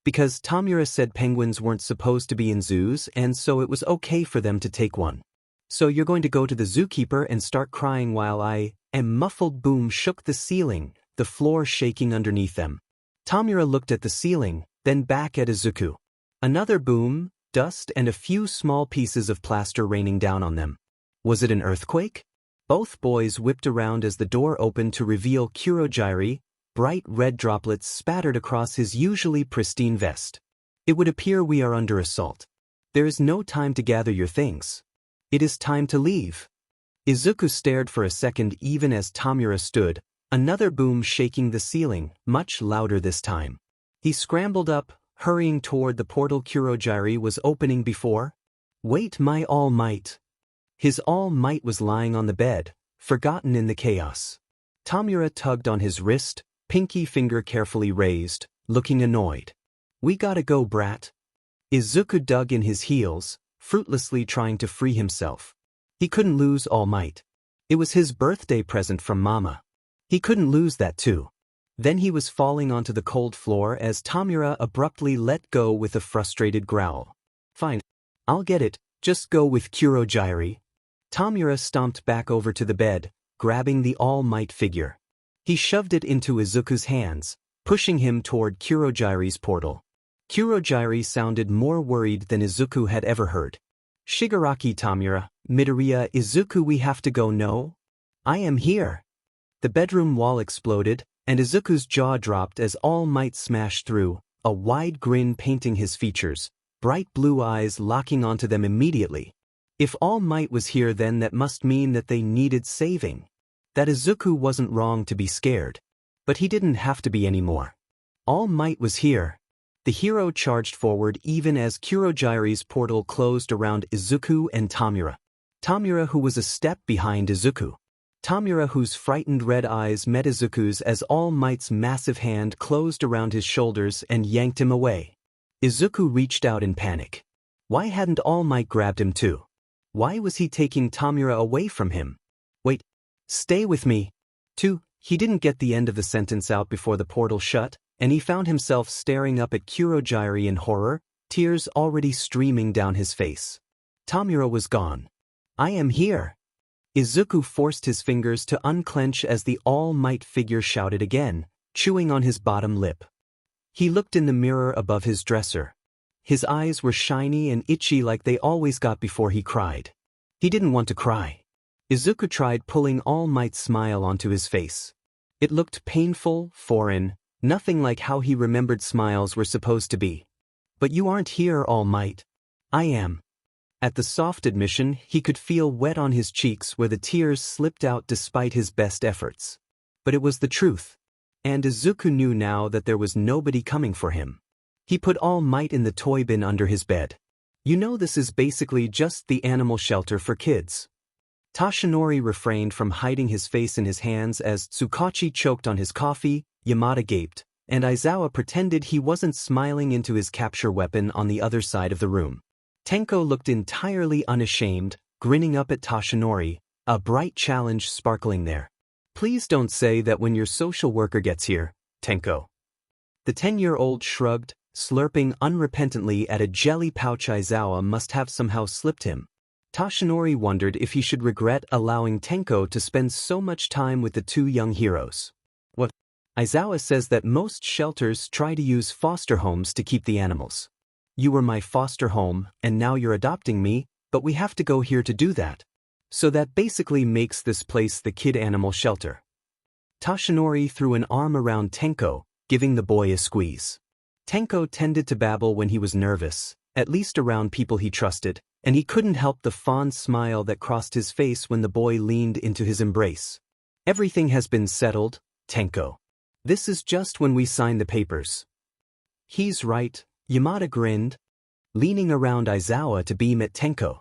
Because Tamura said penguins weren't supposed to be in zoos and so it was okay for them to take one. So you're going to go to the zookeeper and start crying while a muffled boom shook the ceiling, the floor shaking underneath them. Tamura looked at the ceiling, then back at Izuku. Another boom, dust and a few small pieces of plaster raining down on them. Was it an earthquake? Both boys whipped around as the door opened to reveal Kurogiri, bright red droplets spattered across his usually pristine vest. It would appear we are under assault. There is no time to gather your things. It is time to leave. Izuku stared for a second even as Tamura stood, another boom shaking the ceiling, much louder this time. He scrambled up, hurrying toward the portal Kurogiri was opening before. Wait, my All Might. His All Might was lying on the bed, forgotten in the chaos. Tamura tugged on his wrist, pinky finger carefully raised, looking annoyed. We gotta go, brat. Izuku dug in his heels, fruitlessly trying to free himself. He couldn't lose All Might. It was his birthday present from Mama. He couldn't lose that too. Then he was falling onto the cold floor as Tamura abruptly let go with a frustrated growl. Fine. I'll get it, just go with Kurogyri. Tamura stomped back over to the bed, grabbing the All Might figure. He shoved it into Izuku's hands, pushing him toward Kurogyri's portal. Kurogyri sounded more worried than Izuku had ever heard. Shigaraki Tamura, Midoriya Izuku, we have to go, no? I am here. The bedroom wall exploded, and Izuku's jaw dropped as All Might smashed through, a wide grin painting his features, bright blue eyes locking onto them immediately. If All Might was here, then that must mean that they needed saving. That Izuku wasn't wrong to be scared. But he didn't have to be anymore. All Might was here. The hero charged forward even as Kurogyri's portal closed around Izuku and Tamura. Tamura, who was a step behind Izuku. Tamura, whose frightened red eyes met Izuku's as All Might's massive hand closed around his shoulders and yanked him away. Izuku reached out in panic. Why hadn't All Might grabbed him too? Why was he taking Tamura away from him? Wait, stay with me. He didn't get the end of the sentence out before the portal shut, and he found himself staring up at Kurogyri in horror, tears already streaming down his face. Tamura was gone. I am here. Izuku forced his fingers to unclench as the All Might figure shouted again, chewing on his bottom lip. He looked in the mirror above his dresser. His eyes were shiny and itchy like they always got before he cried. He didn't want to cry. Izuku tried pulling All Might's smile onto his face. It looked painful, foreign, nothing like how he remembered smiles were supposed to be. But you aren't here, All Might. I am. At the soft admission, he could feel wet on his cheeks where the tears slipped out despite his best efforts. But it was the truth. And Izuku knew now that there was nobody coming for him. He put All Might in the toy bin under his bed. You know, this is basically just the animal shelter for kids. Toshinori refrained from hiding his face in his hands as Tsukachi choked on his coffee, Yamada gaped, and Aizawa pretended he wasn't smiling into his capture weapon on the other side of the room. Tenko looked entirely unashamed, grinning up at Toshinori, a bright challenge sparkling there. Please don't say that when your social worker gets here, Tenko. The 10-year-old shrugged, slurping unrepentantly at a jelly pouch Aizawa must have somehow slipped him. Toshinori wondered if he should regret allowing Tenko to spend so much time with the two young heroes. What? Aizawa says that most shelters try to use foster homes to keep the animals. You were my foster home, and now you're adopting me, but we have to go here to do that. So that basically makes this place the kid animal shelter. Toshinori threw an arm around Tenko, giving the boy a squeeze. Tenko tended to babble when he was nervous, at least around people he trusted, and he couldn't help the fond smile that crossed his face when the boy leaned into his embrace. Everything has been settled, Tenko. This is just when we sign the papers. He's right, Yamada grinned, leaning around Aizawa to beam at Tenko.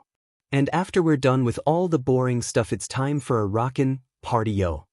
And after we're done with all the boring stuff, it's time for a rockin' party-o.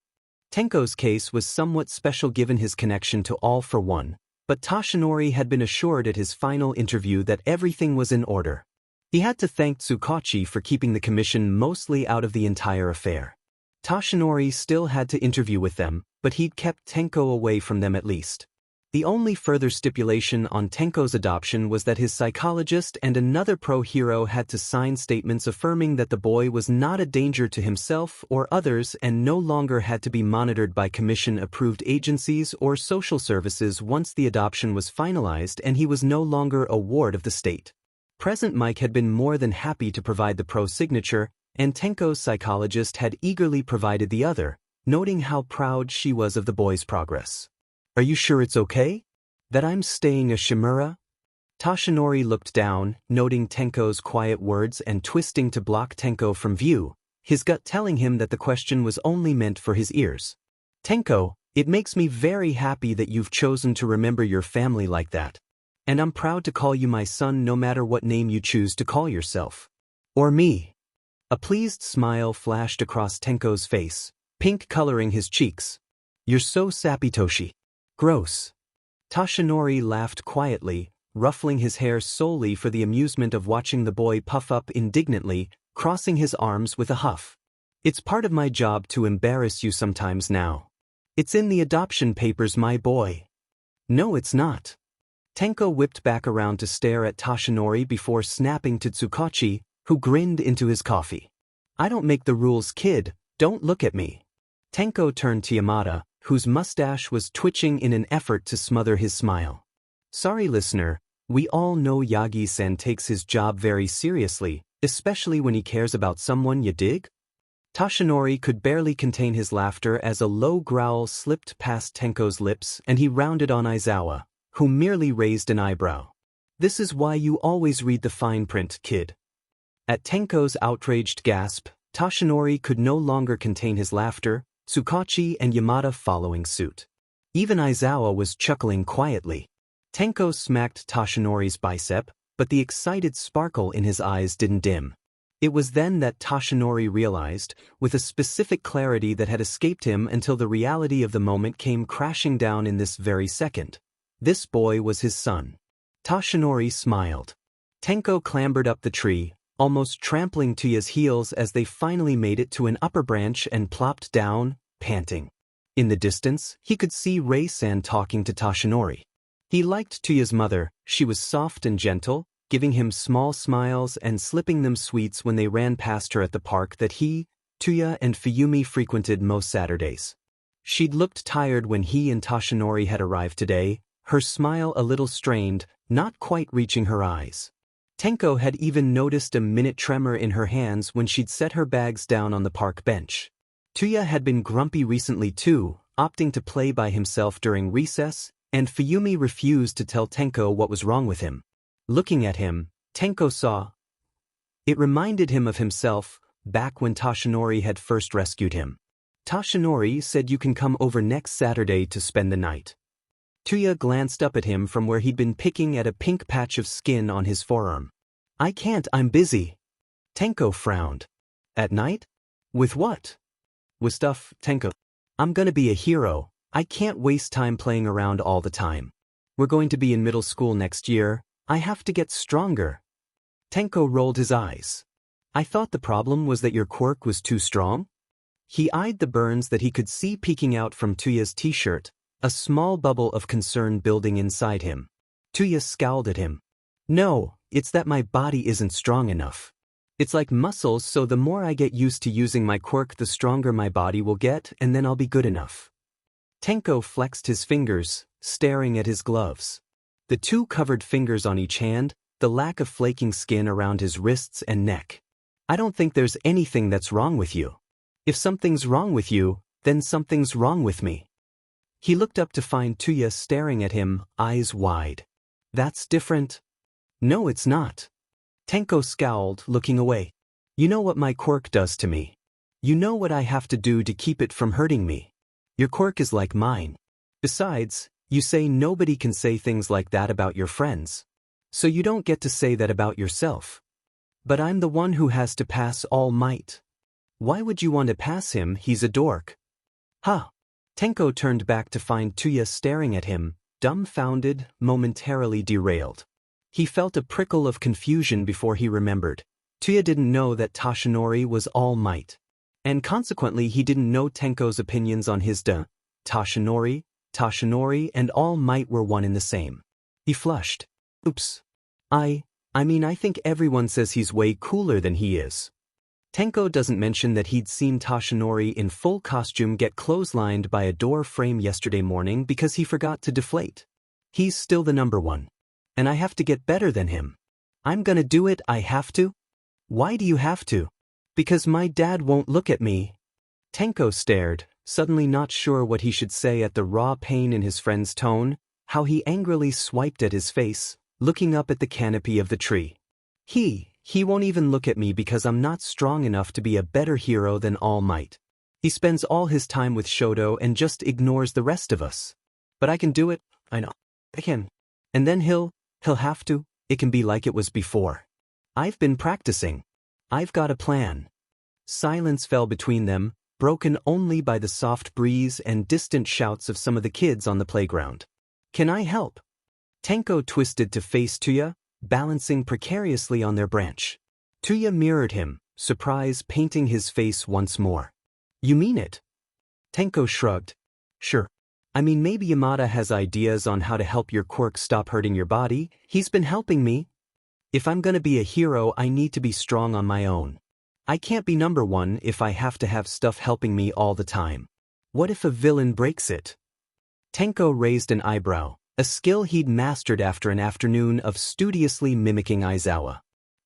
Tenko's case was somewhat special given his connection to All for One, but Toshinori had been assured at his final interview that everything was in order. He had to thank Tsukachi for keeping the commission mostly out of the entire affair. Toshinori still had to interview with them, but he'd kept Tenko away from them at least. The only further stipulation on Tenko's adoption was that his psychologist and another pro-hero had to sign statements affirming that the boy was not a danger to himself or others and no longer had to be monitored by commission-approved agencies or social services once the adoption was finalized and he was no longer a ward of the state. President Mike had been more than happy to provide the pro-signature, and Tenko's psychologist had eagerly provided the other, noting how proud she was of the boy's progress. Are you sure it's okay? That I'm staying a Shimura? Toshinori looked down, noting Tenko's quiet words and twisting to block Tenko from view, his gut telling him that the question was only meant for his ears. Tenko, it makes me very happy that you've chosen to remember your family like that. And I'm proud to call you my son no matter what name you choose to call yourself. Or me. A pleased smile flashed across Tenko's face, pink coloring his cheeks. You're so sappy, Toshi. Gross. Toshinori laughed quietly, ruffling his hair solely for the amusement of watching the boy puff up indignantly, crossing his arms with a huff. It's part of my job to embarrass you sometimes now. It's in the adoption papers, my boy. No, it's not. Tenko whipped back around to stare at Toshinori before snapping to Tsukachi, who grinned into his coffee. I don't make the rules, kid, don't look at me. Tenko turned to Yamada, whose mustache was twitching in an effort to smother his smile. Sorry, listener, we all know Yagi-san takes his job very seriously, especially when he cares about someone, you dig? Toshinori could barely contain his laughter as a low growl slipped past Tenko's lips and he rounded on Aizawa, who merely raised an eyebrow. This is why you always read the fine print, kid. At Tenko's outraged gasp, Toshinori could no longer contain his laughter, Tsukachi and Yamada following suit. Even Aizawa was chuckling quietly. Tenko smacked Toshinori's bicep, but the excited sparkle in his eyes didn't dim. It was then that Toshinori realized, with a specific clarity that had escaped him until the reality of the moment came crashing down in this very second. This boy was his son. Toshinori smiled. Tenko clambered up the tree, almost trampling Tuya's heels as they finally made it to an upper branch and plopped down, panting. In the distance, he could see Rei-san talking to Toshinori. He liked Tuya's mother, she was soft and gentle, giving him small smiles and slipping them sweets when they ran past her at the park that he, Tuya and Fuyumi frequented most Saturdays. She'd looked tired when he and Toshinori had arrived today, her smile a little strained, not quite reaching her eyes. Tenko had even noticed a minute tremor in her hands when she'd set her bags down on the park bench. Tuya had been grumpy recently too, opting to play by himself during recess, and Fuyumi refused to tell Tenko what was wrong with him. Looking at him, Tenko saw. It reminded him of himself, back when Toshinori had first rescued him. Toshinori said you can come over next Saturday to spend the night. Tuya glanced up at him from where he'd been picking at a pink patch of skin on his forearm. I can't, I'm busy. Tenko frowned. At night? With what? With stuff, Tenko. I'm gonna be a hero, I can't waste time playing around all the time. We're going to be in middle school next year, I have to get stronger. Tenko rolled his eyes. I thought the problem was that your quirk was too strong? He eyed the burns that he could see peeking out from Tuya's t-shirt, a small bubble of concern building inside him. Tuya scowled at him. No, it's that my body isn't strong enough. It's like muscles, so the more I get used to using my quirk the stronger my body will get and then I'll be good enough. Tenko flexed his fingers, staring at his gloves. The two covered fingers on each hand, the lack of flaking skin around his wrists and neck. I don't think there's anything that's wrong with you. If something's wrong with you, then something's wrong with me. He looked up to find Tuya staring at him, eyes wide. That's different. No, it's not. Tenko scowled, looking away. You know what my quirk does to me. You know what I have to do to keep it from hurting me. Your quirk is like mine. Besides, you say nobody can say things like that about your friends. So you don't get to say that about yourself. But I'm the one who has to pass All Might. Why would you want to pass him? He's a dork. Huh. Tenko turned back to find Tuya staring at him, dumbfounded, momentarily derailed. He felt a prickle of confusion before he remembered. Tuya didn't know that Toshinori was All Might. And consequently he didn't know Tenko's opinions on his Toshinori and All Might were one and the same. He flushed. Oops. I mean I think everyone says he's way cooler than he is. Tenko doesn't mention that he'd seen Toshinori in full costume get clotheslined by a door frame yesterday morning because he forgot to deflate. He's still the number one. And I have to get better than him. I'm gonna do it, I have to? Why do you have to? Because my dad won't look at me. Tenko stared, suddenly not sure what he should say at the raw pain in his friend's tone, how he angrily swiped at his face, looking up at the canopy of the tree. He won't even look at me because I'm not strong enough to be a better hero than All Might. He spends all his time with Shoto and just ignores the rest of us. But I can do it, I know. I can. And then he'll have to, it can be like it was before. I've been practicing. I've got a plan. Silence fell between them, broken only by the soft breeze and distant shouts of some of the kids on the playground. Can I help? Tenko twisted to face Tuya, balancing precariously on their branch. Tuya mirrored him, surprise painting his face once more. You mean it? Tenko shrugged. Sure. I mean, maybe Yamada has ideas on how to help your quirk stop hurting your body. He's been helping me. If I'm gonna be a hero, I need to be strong on my own. I can't be number one if I have to have stuff helping me all the time. What if a villain breaks it? Tenko raised an eyebrow, a skill he'd mastered after an afternoon of studiously mimicking Aizawa.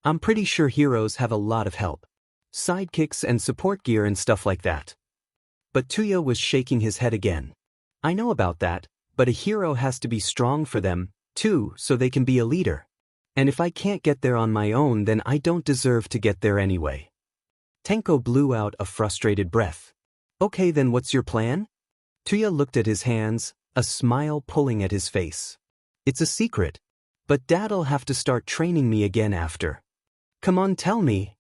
I'm pretty sure heroes have a lot of help. Sidekicks and support gear and stuff like that. But Tuya was shaking his head again. I know about that, but a hero has to be strong for them, too, so they can be a leader. And if I can't get there on my own, then I don't deserve to get there anyway. Tenko blew out a frustrated breath. Okay, then what's your plan? Tuya looked at his hands, a smile pulling at his face. It's a secret. But Dad'll have to start training me again after. Come on, tell me.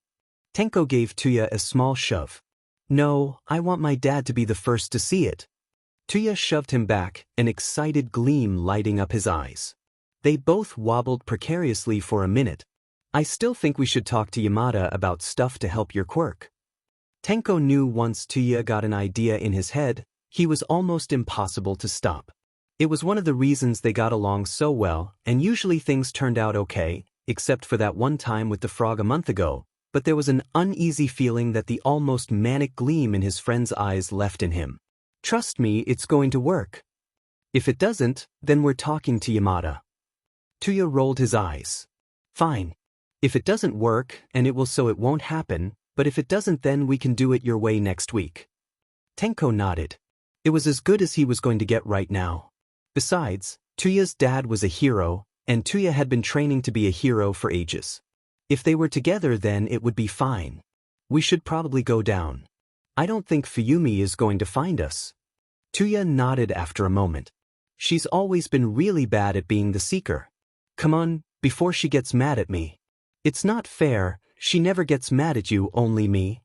Tenko gave Tuya a small shove. No, I want my dad to be the first to see it. Tuya shoved him back, an excited gleam lighting up his eyes. They both wobbled precariously for a minute. I still think we should talk to Yamada about stuff to help your quirk. Tenko knew once Tuya got an idea in his head, he was almost impossible to stop. It was one of the reasons they got along so well, and usually things turned out okay, except for that one time with the frog a month ago, but there was an uneasy feeling that the almost manic gleam in his friend's eyes left in him. Trust me, it's going to work. If it doesn't, then we're talking to Yamada. Tuya rolled his eyes. Fine. If it doesn't work, and it will, so it won't happen, but if it doesn't, then we can do it your way next week. Tenko nodded. It was as good as he was going to get right now. Besides, Tuya's dad was a hero, and Tuya had been training to be a hero for ages. If they were together, then it would be fine. We should probably go down. I don't think Fuyumi is going to find us. Tuya nodded after a moment. She's always been really bad at being the seeker. Come on, before she gets mad at me. It's not fair, she never gets mad at you, only me.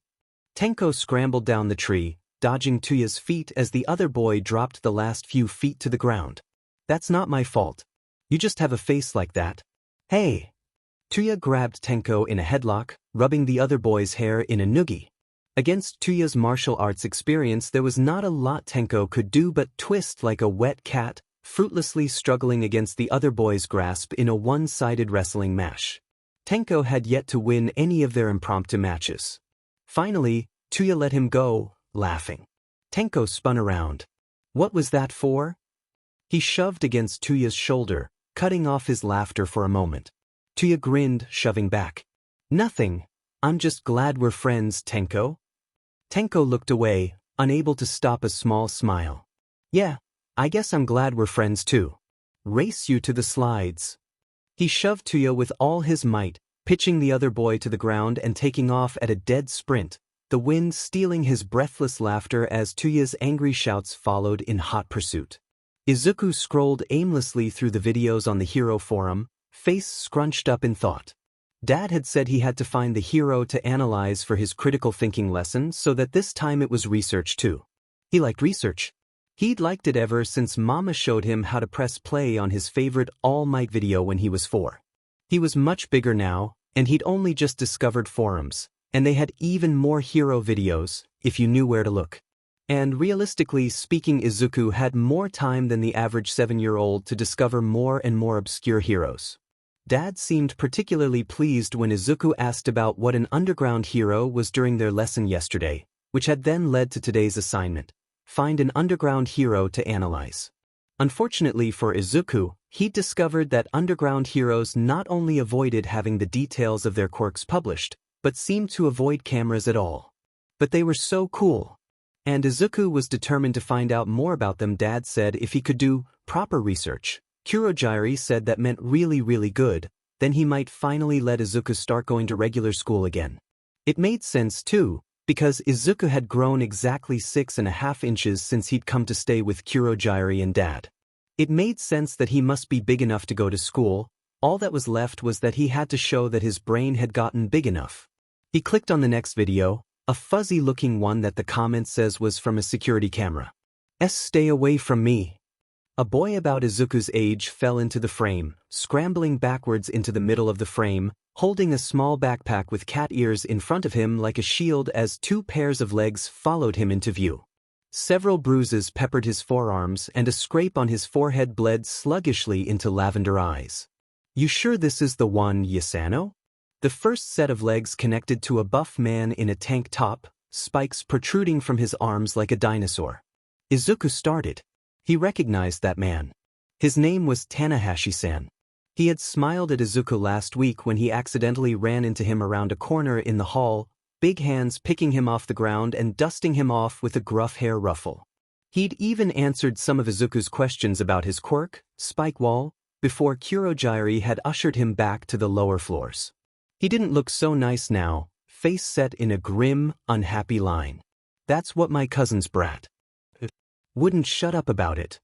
Tenko scrambled down the tree, dodging Tuya's feet as the other boy dropped the last few feet to the ground. That's not my fault. You just have a face like that. Hey! Tuya grabbed Tenko in a headlock, rubbing the other boy's hair in a noogie. Against Tuya's martial arts experience, there was not a lot Tenko could do but twist like a wet cat, fruitlessly struggling against the other boy's grasp in a one-sided wrestling match. Tenko had yet to win any of their impromptu matches. Finally, Tuya let him go, laughing. Tenko spun around. What was that for? He shoved against Tuya's shoulder, cutting off his laughter for a moment. Tuya grinned, shoving back. Nothing. I'm just glad we're friends, Tenko. Tenko looked away, unable to stop a small smile. Yeah, I guess I'm glad we're friends too. Race you to the slides. He shoved Tuya with all his might, pitching the other boy to the ground and taking off at a dead sprint, the wind stealing his breathless laughter as Tuya's angry shouts followed in hot pursuit. Izuku scrolled aimlessly through the videos on the hero forum, face scrunched up in thought. Dad had said he had to find the hero to analyze for his critical thinking lesson, so that this time it was research too. He liked research. He'd liked it ever since Mama showed him how to press play on his favorite All Might video when he was 4. He was much bigger now, and he'd only just discovered forums, and they had even more hero videos, if you knew where to look. And realistically speaking, Izuku had more time than the average 7-year-old to discover more and more obscure heroes. Dad seemed particularly pleased when Izuku asked about what an underground hero was during their lesson yesterday, which had then led to today's assignment. Find an underground hero to analyze. Unfortunately for Izuku, he discovered that underground heroes not only avoided having the details of their quirks published, but seemed to avoid cameras at all. But they were so cool. And Izuku was determined to find out more about them. Dad said if he could do proper research, Kurogiri said that meant really good, then he might finally let Izuku start going to regular school again. It made sense too, because Izuku had grown exactly 6.5 inches since he'd come to stay with Kurogiri and Dad. It made sense that he must be big enough to go to school. All that was left was that he had to show that his brain had gotten big enough. He clicked on the next video, a fuzzy-looking one that the comment says was from a security camera. Stay away from me. A boy about Izuku's age fell into the frame, scrambling backwards into the middle of the frame, holding a small backpack with cat ears in front of him like a shield as 2 pairs of legs followed him into view. Several bruises peppered his forearms and a scrape on his forehead bled sluggishly into lavender eyes. "You sure this is the one, Yasano?" The first set of legs connected to a buff man in a tank top, spikes protruding from his arms like a dinosaur. Izuku started. He recognized that man. His name was Tanahashi-san. He had smiled at Izuku last week when he accidentally ran into him around a corner in the hall, big hands picking him off the ground and dusting him off with a gruff hair ruffle. He'd even answered some of Izuku's questions about his quirk, spike wall, before Kurogiri had ushered him back to the lower floors. He didn't look so nice now, face set in a grim, unhappy line. "That's what my cousin's brat wouldn't shut up about it."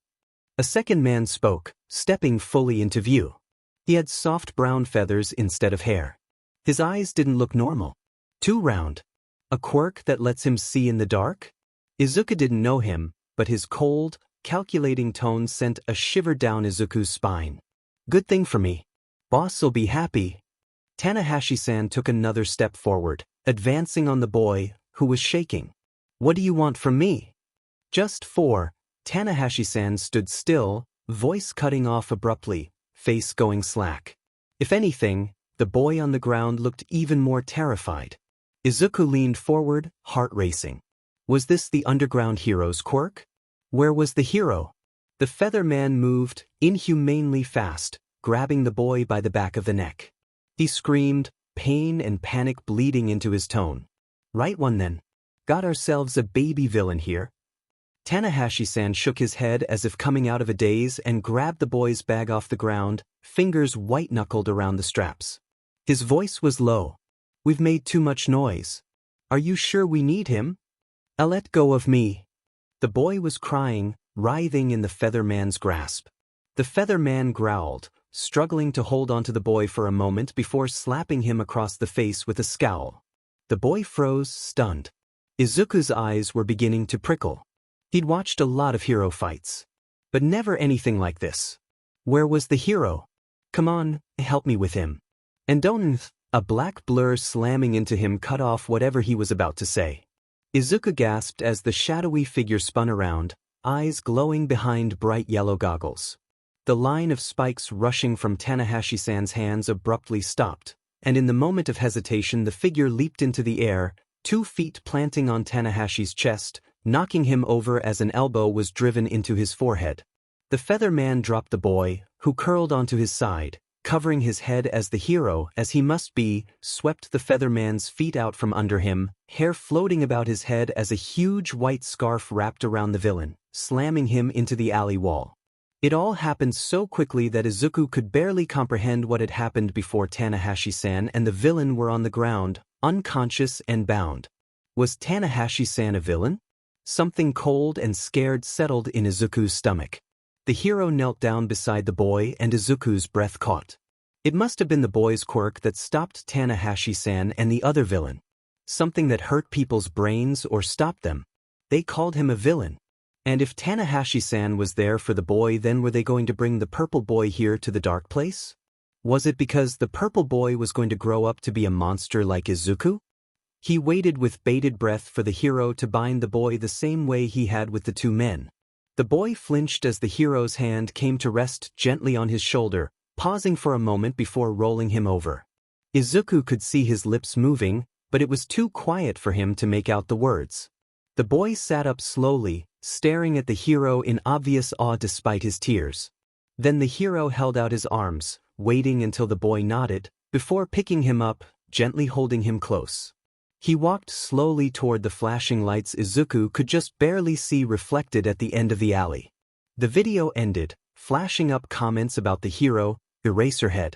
A second man spoke, stepping fully into view. He had soft brown feathers instead of hair. His eyes didn't look normal. Too round. A quirk that lets him see in the dark? Izuku didn't know him, but his cold, calculating tone sent a shiver down Izuku's spine. "Good thing for me. Boss'll be happy." Tanahashi-san took another step forward, advancing on the boy, who was shaking. "What do you want from me?" "Just 4. Tanahashi-san stood still, voice cutting off abruptly, face going slack. If anything, the boy on the ground looked even more terrified. Izuku leaned forward, heart racing. Was this the underground hero's quirk? Where was the hero? The feather man moved, inhumanely fast, grabbing the boy by the back of the neck. He screamed, pain and panic bleeding into his tone. "Right one then. Got ourselves a baby villain here." Tanahashi-san shook his head as if coming out of a daze and grabbed the boy's bag off the ground, fingers white-knuckled around the straps. His voice was low. "We've made too much noise. Are you sure we need him? Let go of me." The boy was crying, writhing in the feather man's grasp. The feather man growled, struggling to hold onto the boy for a moment before slapping him across the face with a scowl. The boy froze, stunned. Izuku's eyes were beginning to prickle. He'd watched a lot of hero fights, but never anything like this. Where was the hero? "Come on, help me with him." And don't. A black blur slamming into him cut off whatever he was about to say. Izuku gasped as the shadowy figure spun around, eyes glowing behind bright yellow goggles. The line of spikes rushing from Tanahashi-san's hands abruptly stopped, and in the moment of hesitation the figure leaped into the air, 2 feet planting on Tanahashi's chest, knocking him over as an elbow was driven into his forehead. The feather man dropped the boy, who curled onto his side, covering his head as the hero, as he must be, swept the feather man's feet out from under him, hair floating about his head as a huge white scarf wrapped around the villain, slamming him into the alley wall. It all happened so quickly that Izuku could barely comprehend what had happened before Tanahashi-san and the villain were on the ground, unconscious and bound. Was Tanahashi-san a villain? Something cold and scared settled in Izuku's stomach. The hero knelt down beside the boy and Izuku's breath caught. It must have been the boy's quirk that stopped Tanahashi-san and the other villain. Something that hurt people's brains or stopped them. They called him a villain. And if Tanahashi-san was there for the boy, then were they going to bring the purple boy here to the dark place? Was it because the purple boy was going to grow up to be a monster like Izuku? He waited with bated breath for the hero to bind the boy the same way he had with the 2 men. The boy flinched as the hero's hand came to rest gently on his shoulder, pausing for a moment before rolling him over. Izuku could see his lips moving, but it was too quiet for him to make out the words. The boy sat up slowly, staring at the hero in obvious awe despite his tears. Then the hero held out his arms, waiting until the boy nodded, before picking him up, gently holding him close. He walked slowly toward the flashing lights Izuku could just barely see reflected at the end of the alley. The video ended, flashing up comments about the hero, Eraserhead.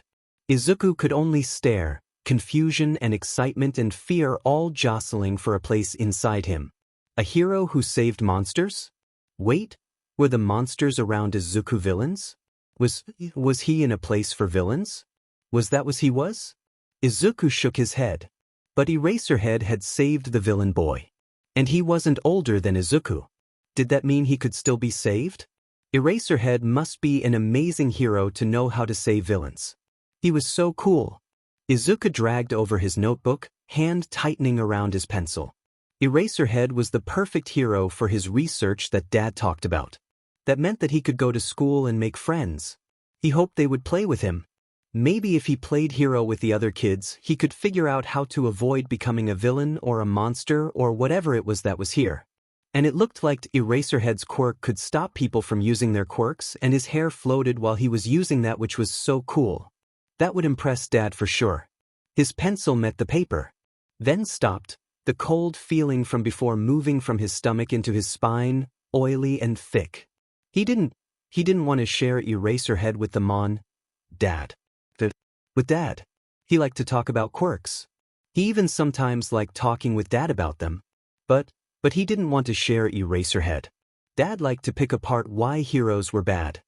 Izuku could only stare, confusion and excitement and fear all jostling for a place inside him. A hero who saved monsters? Wait, were the monsters around Izuku villains? Was he in a place for villains? Was that what he was? Izuku shook his head. But Eraserhead had saved the villain boy. And he wasn't older than Izuku. Did that mean he could still be saved? Eraserhead must be an amazing hero to know how to save villains. He was so cool. Izuku dragged over his notebook, hand tightening around his pencil. Eraserhead was the perfect hero for his research that Dad talked about. That meant that he could go to school and make friends. He hoped they would play with him. Maybe if he played hero with the other kids, he could figure out how to avoid becoming a villain or a monster or whatever it was that was here. And it looked like Eraserhead's quirk could stop people from using their quirks, and his hair floated while he was using that, which was so cool. That would impress Dad for sure. His pencil met the paper. Then stopped, the cold feeling from before moving from his stomach into his spine, oily and thick. He didn't want to share Eraserhead with the Dad. With Dad. He liked to talk about quirks. He even sometimes liked talking with Dad about them. But he didn't want to share Eraserhead. Dad liked to pick apart why heroes were bad.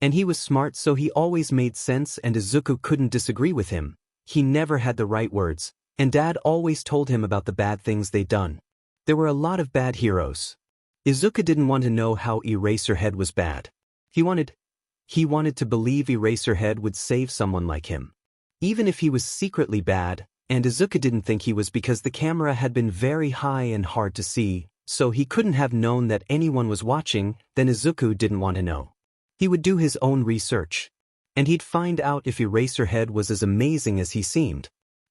And he was smart, so he always made sense, and Izuku couldn't disagree with him. He never had the right words, and Dad always told him about the bad things they'd done. There were a lot of bad heroes. Izuku didn't want to know how Eraserhead was bad. He wanted to believe Eraserhead would save someone like him. Even if he was secretly bad, and Izuku didn't think he was because the camera had been very high and hard to see, so he couldn't have known that anyone was watching, then Izuku didn't want to know. He would do his own research. And he'd find out if Eraserhead was as amazing as he seemed.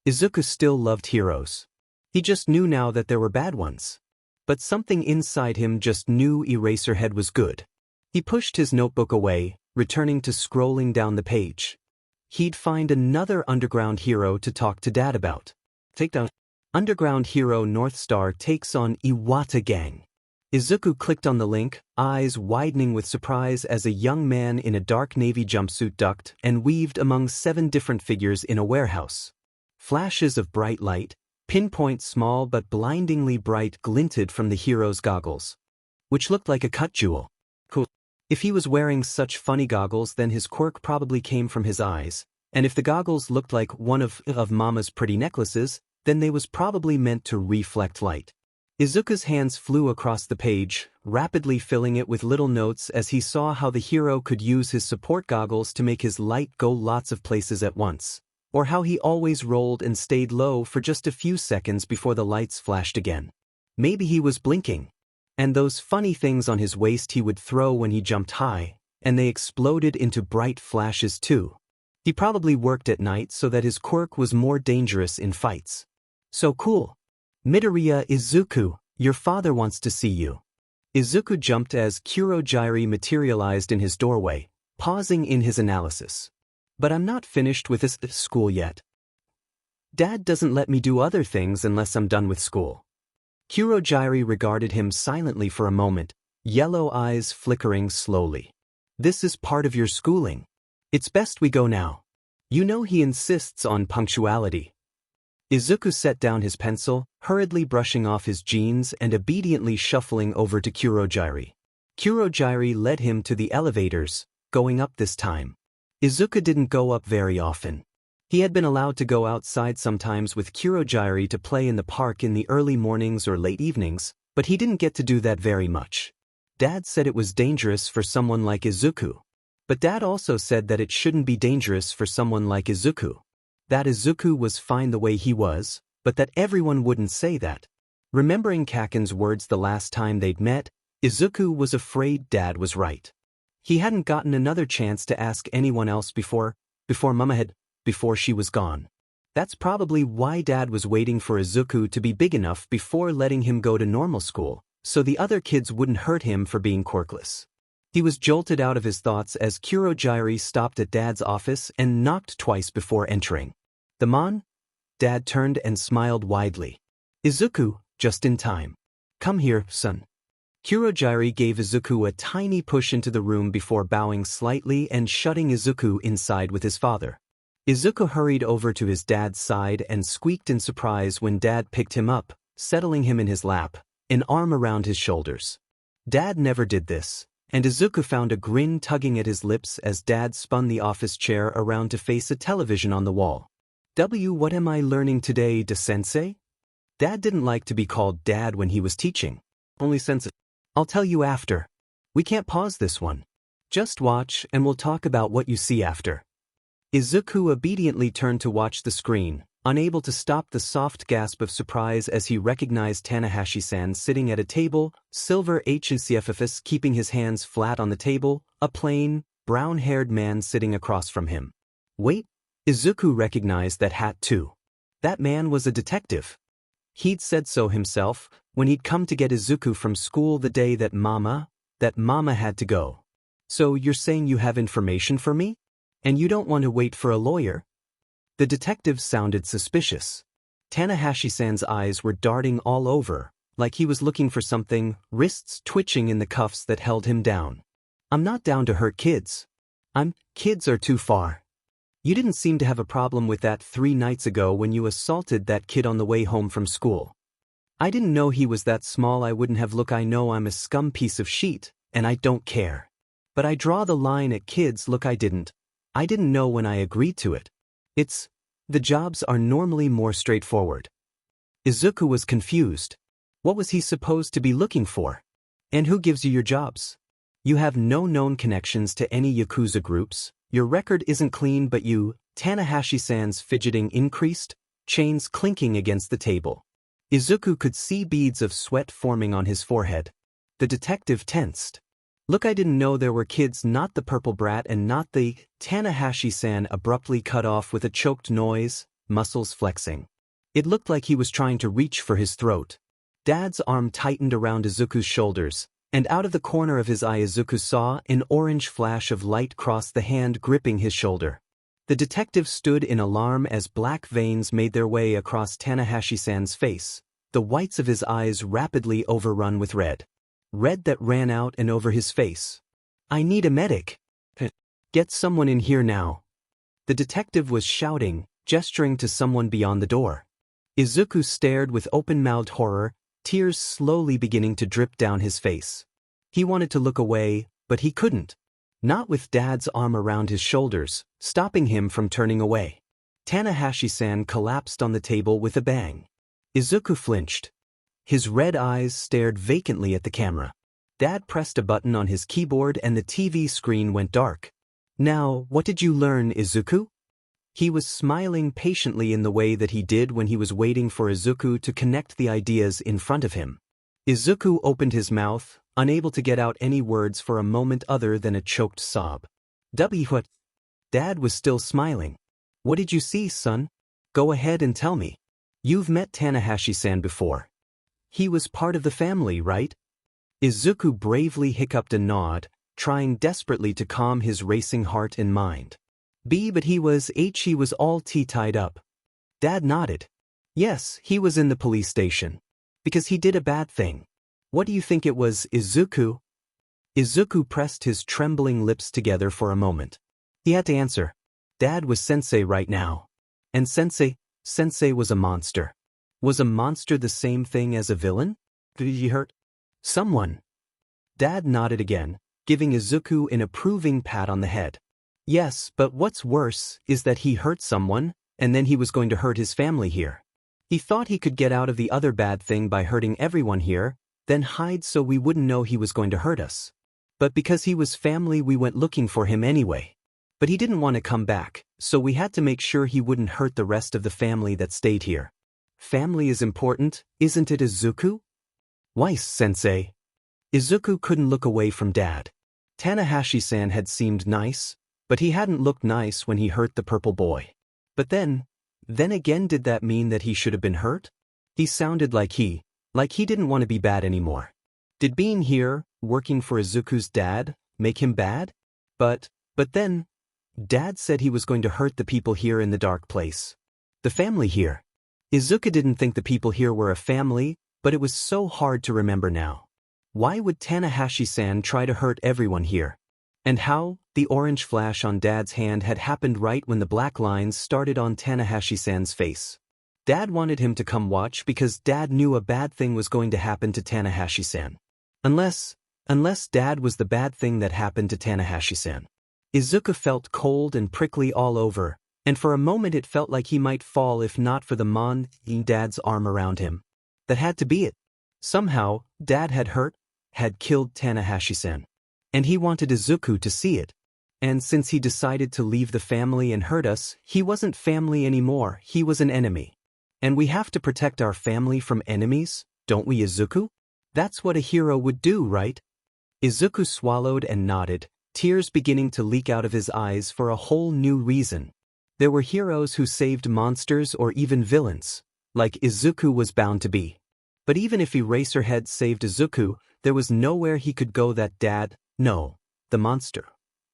Izuku still loved heroes. He just knew now that there were bad ones. But something inside him just knew Eraserhead was good. He pushed his notebook away, returning to scrolling down the page. He'd find another underground hero to talk to Dad about. Takedown. Underground hero Northstar takes on Iwata Gang. Izuku clicked on the link, eyes widening with surprise as a young man in a dark navy jumpsuit ducked and weaved among 7 different figures in a warehouse. Flashes of bright light, pinpoint small but blindingly bright, glinted from the hero's goggles, which looked like a cut jewel. Cool. If he was wearing such funny goggles, then his quirk probably came from his eyes, and if the goggles looked like one of Mama's pretty necklaces, then they was probably meant to reflect light. Izuku's hands flew across the page, rapidly filling it with little notes as he saw how the hero could use his support goggles to make his light go lots of places at once, or how he always rolled and stayed low for just a few seconds before the lights flashed again. Maybe he was blinking. And those funny things on his waist he would throw when he jumped high, and they exploded into bright flashes too. He probably worked at night so that his quirk was more dangerous in fights. So cool. Midoriya, Izuku, your father wants to see you. Izuku jumped as Kurogyari materialized in his doorway, pausing in his analysis. But I'm not finished with this school yet. Dad doesn't let me do other things unless I'm done with school. Kurogyari regarded him silently for a moment, yellow eyes flickering slowly. This is part of your schooling. It's best we go now. You know he insists on punctuality. Izuku set down his pencil, hurriedly brushing off his jeans and obediently shuffling over to Kurogyari. Kurogyari led him to the elevators, going up this time. Izuku didn't go up very often. He had been allowed to go outside sometimes with Kurogyari to play in the park in the early mornings or late evenings, but he didn't get to do that very much. Dad said it was dangerous for someone like Izuku. But Dad also said that it shouldn't be dangerous for someone like Izuku. That Izuku was fine the way he was, but that everyone wouldn't say that. Remembering Kaken's words the last time they'd met, Izuku was afraid Dad was right. He hadn't gotten another chance to ask anyone else before she was gone. That's probably why Dad was waiting for Izuku to be big enough before letting him go to normal school, so the other kids wouldn't hurt him for being quirkless. He was jolted out of his thoughts as Kurogyari stopped at Dad's office and knocked twice before entering. Dad turned and smiled widely. Izuku, just in time. Come here, son. Kurogyari gave Izuku a tiny push into the room before bowing slightly and shutting Izuku inside with his father. Izuku hurried over to his dad's side and squeaked in surprise when Dad picked him up, settling him in his lap, an arm around his shoulders. Dad never did this, and Izuku found a grin tugging at his lips as Dad spun the office chair around to face a television on the wall. What am I learning today, sensei? Dad didn't like to be called Dad when he was teaching. Only sensei. I'll tell you after. We can't pause this one. Just watch and we'll talk about what you see after. Izuku obediently turned to watch the screen, unable to stop the soft gasp of surprise as he recognized Tanahashi-san sitting at a table, silver HCFFS keeping his hands flat on the table, a plain, brown-haired man sitting across from him. Wait, Izuku recognized that hat too. That man was a detective. He'd said so himself when he'd come to get Izuku from school the day that Mama had to go. So you're saying you have information for me? And you don't want to wait for a lawyer? The detective sounded suspicious. Tanahashi-san's eyes were darting all over, like he was looking for something, wrists twitching in the cuffs that held him down. I'm not down to hurt kids. Kids are too far. You didn't seem to have a problem with that 3 nights ago when you assaulted that kid on the way home from school. I didn't know he was that small. I wouldn't have. Look, I know I'm a scum piece of shit, and I don't care. But I draw the line at kids. Look, I didn't know when I agreed to it. The jobs are normally more straightforward. Izuku was confused. What was he supposed to be looking for? And who gives you your jobs? You have no known connections to any Yakuza groups, your record isn't clean, but Tanahashi-san's fidgeting increased, chains clinking against the table. Izuku could see beads of sweat forming on his forehead. The detective tensed. Look, I didn't know there were kids, not the purple brat and not the Tanahashi-san abruptly cut off with a choked noise, muscles flexing. It looked like he was trying to reach for his throat. Dad's arm tightened around Izuku's shoulders, and out of the corner of his eye Izuku saw an orange flash of light cross the hand gripping his shoulder. The detective stood in alarm as black veins made their way across Tanahashi-san's face, the whites of his eyes rapidly overrun with red. Red that ran out and over his face. I need a medic. Get someone in here now. The detective was shouting, gesturing to someone beyond the door. Izuku stared with open-mouthed horror, tears slowly beginning to drip down his face. He wanted to look away, but he couldn't. Not with Dad's arm around his shoulders, stopping him from turning away. Tanahashi-san collapsed on the table with a bang. Izuku flinched. His red eyes stared vacantly at the camera. Dad pressed a button on his keyboard and the TV screen went dark. Now, what did you learn, Izuku? He was smiling patiently in the way that he did when he was waiting for Izuku to connect the ideas in front of him. Izuku opened his mouth, unable to get out any words for a moment other than a choked sob. What? Dad was still smiling. What did you see, son? Go ahead and tell me. You've met Tanahashi-san before. He was part of the family, right? Izuku bravely hiccuped a nod, trying desperately to calm his racing heart and mind. But he was all tied up. Dad nodded. Yes, he was in the police station. Because he did a bad thing. What do you think it was, Izuku? Izuku pressed his trembling lips together for a moment. He had to answer. Dad was sensei right now. And sensei was a monster. Was a monster the same thing as a villain? Did he hurt someone? Dad nodded again, giving Izuku an approving pat on the head. Yes, but what's worse is that he hurt someone, and then he was going to hurt his family here. He thought he could get out of the other bad thing by hurting everyone here, then hide so we wouldn't know he was going to hurt us. But because he was family, we went looking for him anyway. But he didn't want to come back, so we had to make sure he wouldn't hurt the rest of the family that stayed here. Family is important, isn't it, Izuku? Weiss, sensei. Izuku couldn't look away from Dad. Tanahashi-san had seemed nice, but he hadn't looked nice when he hurt the purple boy. But then again, did that mean that he should have been hurt? He sounded like he didn't want to be bad anymore. Did being here, working for Izuku's dad, make him bad? But then, Dad said he was going to hurt the people here in the dark place. The family here. Izuku didn't think the people here were a family, but it was so hard to remember now. Why would Tanahashi-san try to hurt everyone here? And how? The orange flash on Dad's hand had happened right when the black lines started on Tanahashi-san's face. Dad wanted him to come watch because Dad knew a bad thing was going to happen to Tanahashi-san. Unless Dad was the bad thing that happened to Tanahashi-san. Izuku felt cold and prickly all over, and for a moment it felt like he might fall if not for the Dad's arm around him. That had to be it. Somehow, Dad had killed Tanahashi-san. And he wanted Izuku to see it. And since he decided to leave the family and hurt us, he wasn't family anymore, he was an enemy. And we have to protect our family from enemies, don't we, Izuku? That's what a hero would do, right? Izuku swallowed and nodded, tears beginning to leak out of his eyes for a whole new reason. There were heroes who saved monsters or even villains, like Izuku was bound to be. But even if Eraserhead saved Izuku, there was nowhere he could go that the monster.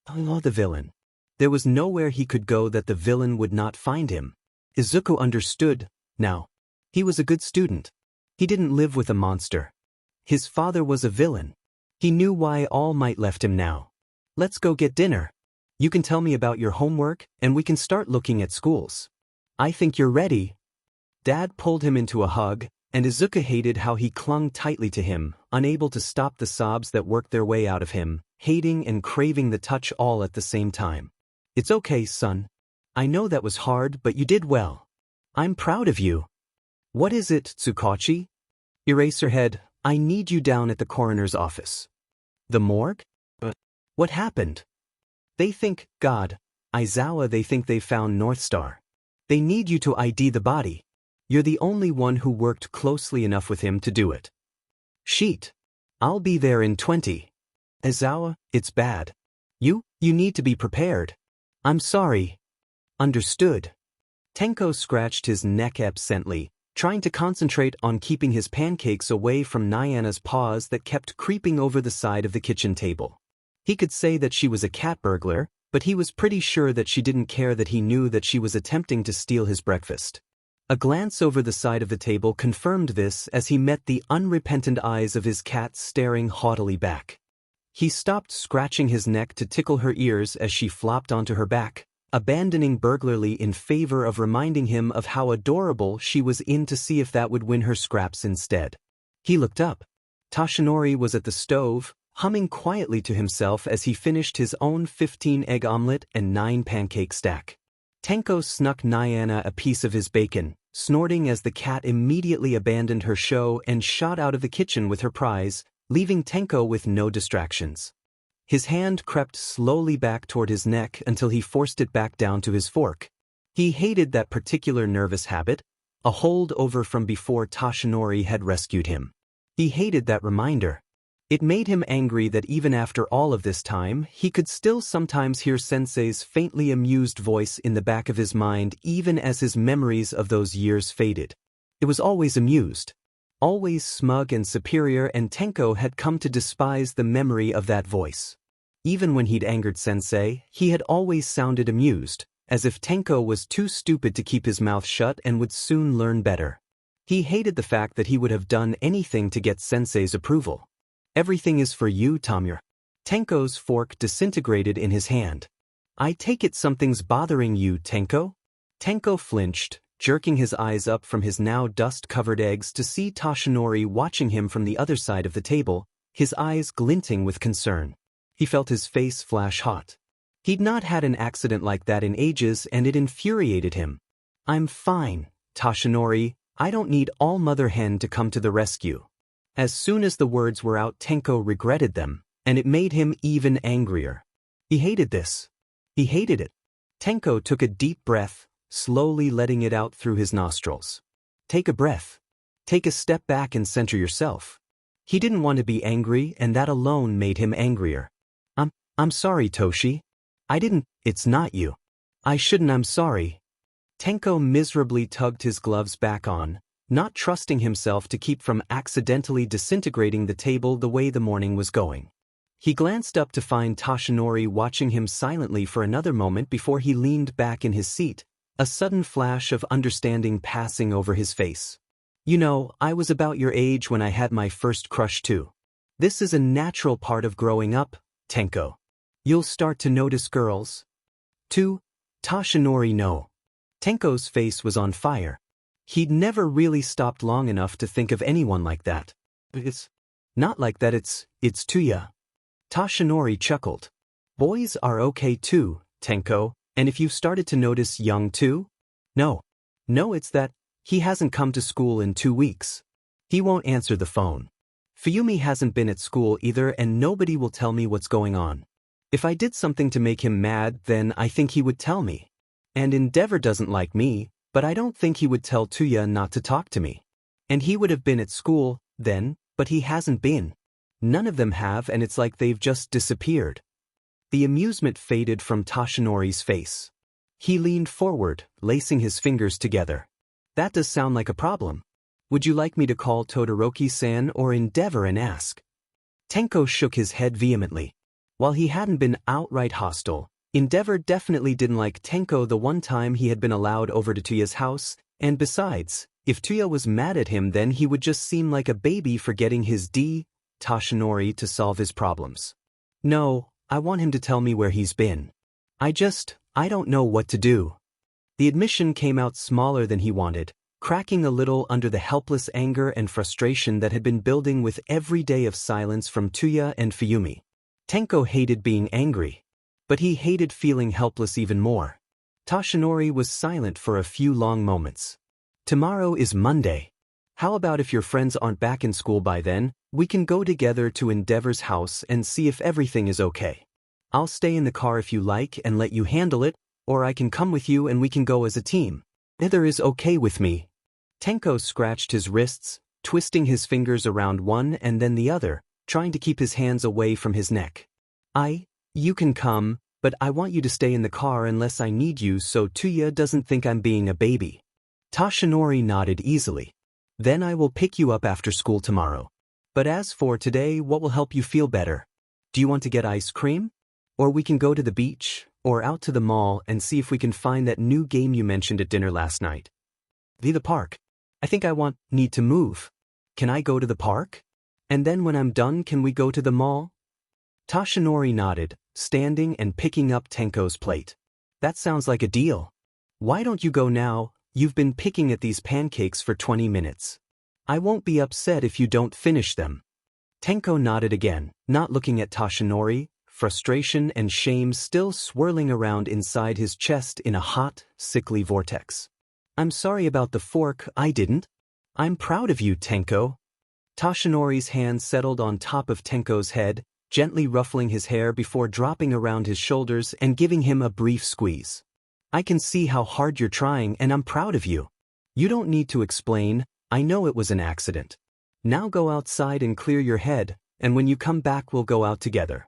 Oh, the villain. There was nowhere he could go that the villain would not find him. Izuku understood, now. He was a good student. He didn't live with a monster. His father was a villain. He knew why All Might left him now. Let's go get dinner. You can tell me about your homework, and we can start looking at schools. I think you're ready. Dad pulled him into a hug, and Izuku hated how he clung tightly to him, unable to stop the sobs that worked their way out of him, hating and craving the touch all at the same time. It's okay, son. I know that was hard, but you did well. I'm proud of you. What is it, Tsukachi? Eraserhead, I need you down at the coroner's office. The morgue? What happened? They think, God, Aizawa, they think they found North Star. They need you to ID the body. You're the only one who worked closely enough with him to do it. Sheet. I'll be there in 20. Aizawa, it's bad. You need to be prepared. I'm sorry. Understood. Tenko scratched his neck absently, trying to concentrate on keeping his pancakes away from Nyana's paws that kept creeping over the side of the kitchen table. He could say that she was a cat burglar, but he was pretty sure that she didn't care that he knew that she was attempting to steal his breakfast. A glance over the side of the table confirmed this as he met the unrepentant eyes of his cat staring haughtily back. He stopped scratching his neck to tickle her ears as she flopped onto her back, abandoning burglary in favor of reminding him of how adorable she was to see if that would win her scraps instead. He looked up. Toshinori was at the stove, humming quietly to himself as he finished his own 15-egg omelet and 9-pancake stack. Tenko snuck Nyana a piece of his bacon, snorting as the cat immediately abandoned her show and shot out of the kitchen with her prize, leaving Tenko with no distractions. His hand crept slowly back toward his neck until he forced it back down to his fork. He hated that particular nervous habit, a holdover from before Toshinori had rescued him. He hated that reminder. It made him angry that even after all of this time, he could still sometimes hear Sensei's faintly amused voice in the back of his mind even as his memories of those years faded. It was always amused. Always smug and superior, and Tenko had come to despise the memory of that voice. Even when he'd angered Sensei, he had always sounded amused, as if Tenko was too stupid to keep his mouth shut and would soon learn better. He hated the fact that he would have done anything to get Sensei's approval. Everything is for you, Tamura. Tenko's fork disintegrated in his hand. I take it something's bothering you, Tenko? Tenko flinched, jerking his eyes up from his now dust-covered eggs to see Toshinori watching him from the other side of the table, his eyes glinting with concern. He felt his face flash hot. He'd not had an accident like that in ages, and it infuriated him. I'm fine, Toshinori. I don't need All-Mother Hen to come to the rescue. As soon as the words were out, Tenko regretted them, and it made him even angrier. He hated this. He hated it. Tenko took a deep breath, slowly letting it out through his nostrils. Take a breath. Take a step back and center yourself. He didn't want to be angry, and that alone made him angrier. I'm sorry, Toshi. I didn't. It's not you. I shouldn't. I'm sorry. Tenko miserably tugged his gloves back on, not trusting himself to keep from accidentally disintegrating the table the way the morning was going. He glanced up to find Toshinori watching him silently for another moment before he leaned back in his seat, a sudden flash of understanding passing over his face. You know, I was about your age when I had my first crush too. This is a natural part of growing up, Tenko. You'll start to notice girls. Too. Toshinori, no. Tenko's face was on fire. He'd never really stopped long enough to think of anyone like that. It's not like that, it's Tuya. Toshinori chuckled. Boys are okay too, Tenko, and if you've started to notice young too? No, it's that he hasn't come to school in 2 weeks. He won't answer the phone. Fuyumi hasn't been at school either and nobody will tell me what's going on. If I did something to make him mad, then I think he would tell me. And Endeavor doesn't like me, but I don't think he would tell Tuya not to talk to me. And he would have been at school, then, but he hasn't been. None of them have and it's like they've just disappeared. The amusement faded from Toshinori's face. He leaned forward, lacing his fingers together. That does sound like a problem. Would you like me to call Todoroki-san or Endeavor and ask? Tenko shook his head vehemently. While he hadn't been outright hostile, Endeavor definitely didn't like Tenko the one time he had been allowed over to Tuya's house, and besides, if Tuya was mad at him then he would just seem like a baby for getting his Toshinori to solve his problems. No, I want him to tell me where he's been. I don't know what to do. The admission came out smaller than he wanted, cracking a little under the helpless anger and frustration that had been building with every day of silence from Tuya and Fuyumi. Tenko hated being angry, but he hated feeling helpless even more. Toshinori was silent for a few long moments. Tomorrow is Monday. How about if your friends aren't back in school by then, we can go together to Endeavor's house and see if everything is okay. I'll stay in the car if you like and let you handle it, or I can come with you and we can go as a team. Either is okay with me. Tenko scratched his wrists, twisting his fingers around one and then the other, trying to keep his hands away from his neck. You can come, but I want you to stay in the car unless I need you so Tuya doesn't think I'm being a baby. Toshinori nodded easily. Then I will pick you up after school tomorrow. But as for today, what will help you feel better? Do you want to get ice cream? Or we can go to the beach, or out to the mall and see if we can find that new game you mentioned at dinner last night. The park. I think I need to move. Can I go to the park? And then when I'm done can we go to the mall? Toshinori nodded, standing and picking up Tenko's plate. That sounds like a deal. Why don't you go now? You've been picking at these pancakes for 20 minutes. I won't be upset if you don't finish them. Tenko nodded again, not looking at Toshinori, frustration and shame still swirling around inside his chest in a hot, sickly vortex. I'm sorry about the fork, I didn't. I'm proud of you, Tenko. Toshinori's hand settled on top of Tenko's head, gently ruffling his hair before dropping around his shoulders and giving him a brief squeeze. I can see how hard you're trying and I'm proud of you. You don't need to explain, I know it was an accident. Now go outside and clear your head, and when you come back we'll go out together.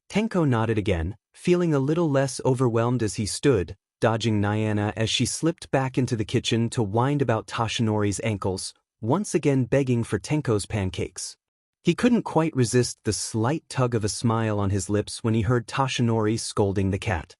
Tenko nodded again, feeling a little less overwhelmed as he stood, dodging Nyana as she slipped back into the kitchen to wind about Toshinori's ankles, once again begging for Tenko's pancakes. He couldn't quite resist the slight tug of a smile on his lips when he heard Toshinori scolding the cat.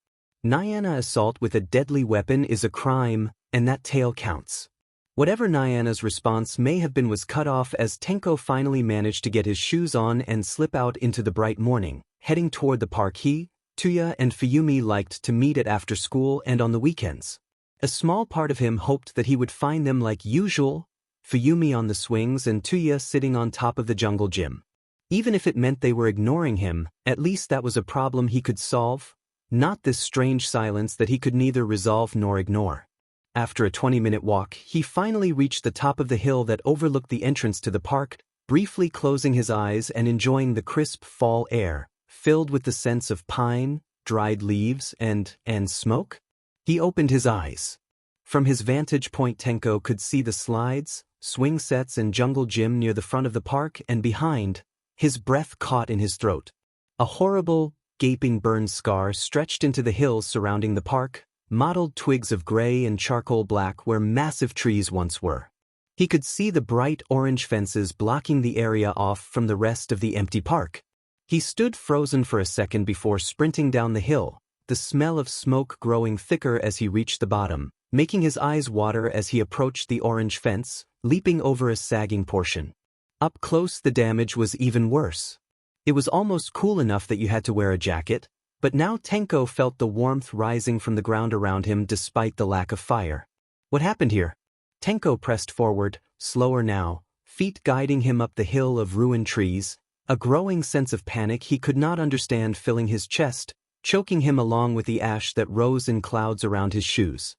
Nyana assault with a deadly weapon is a crime, and that tail counts. Whatever Nyana's response may have been was cut off as Tenko finally managed to get his shoes on and slip out into the bright morning, heading toward the park he, Tuya and Fuyumi liked to meet at after school and on the weekends. A small part of him hoped that he would find them like usual, Fuyumi on the swings and Tuya sitting on top of the jungle gym. Even if it meant they were ignoring him, at least that was a problem he could solve, not this strange silence that he could neither resolve nor ignore. After a 20-minute walk, he finally reached the top of the hill that overlooked the entrance to the park, briefly closing his eyes and enjoying the crisp fall air, filled with the sense of pine, dried leaves, and smoke. He opened his eyes. From his vantage point Tenko could see the slides, swing sets and jungle gym near the front of the park and behind, his breath caught in his throat. A horrible, gaping burn scar stretched into the hills surrounding the park, mottled twigs of gray and charcoal black where massive trees once were. He could see the bright orange fences blocking the area off from the rest of the empty park. He stood frozen for a second before sprinting down the hill, the smell of smoke growing thicker as he reached the bottom, making his eyes water as he approached the orange fence, leaping over a sagging portion. Up close the damage was even worse. It was almost cool enough that you had to wear a jacket, but now Tenko felt the warmth rising from the ground around him despite the lack of fire. What happened here? Tenko pressed forward, slower now, feet guiding him up the hill of ruined trees, a growing sense of panic he could not understand filling his chest, choking him along with the ash that rose in clouds around his shoes.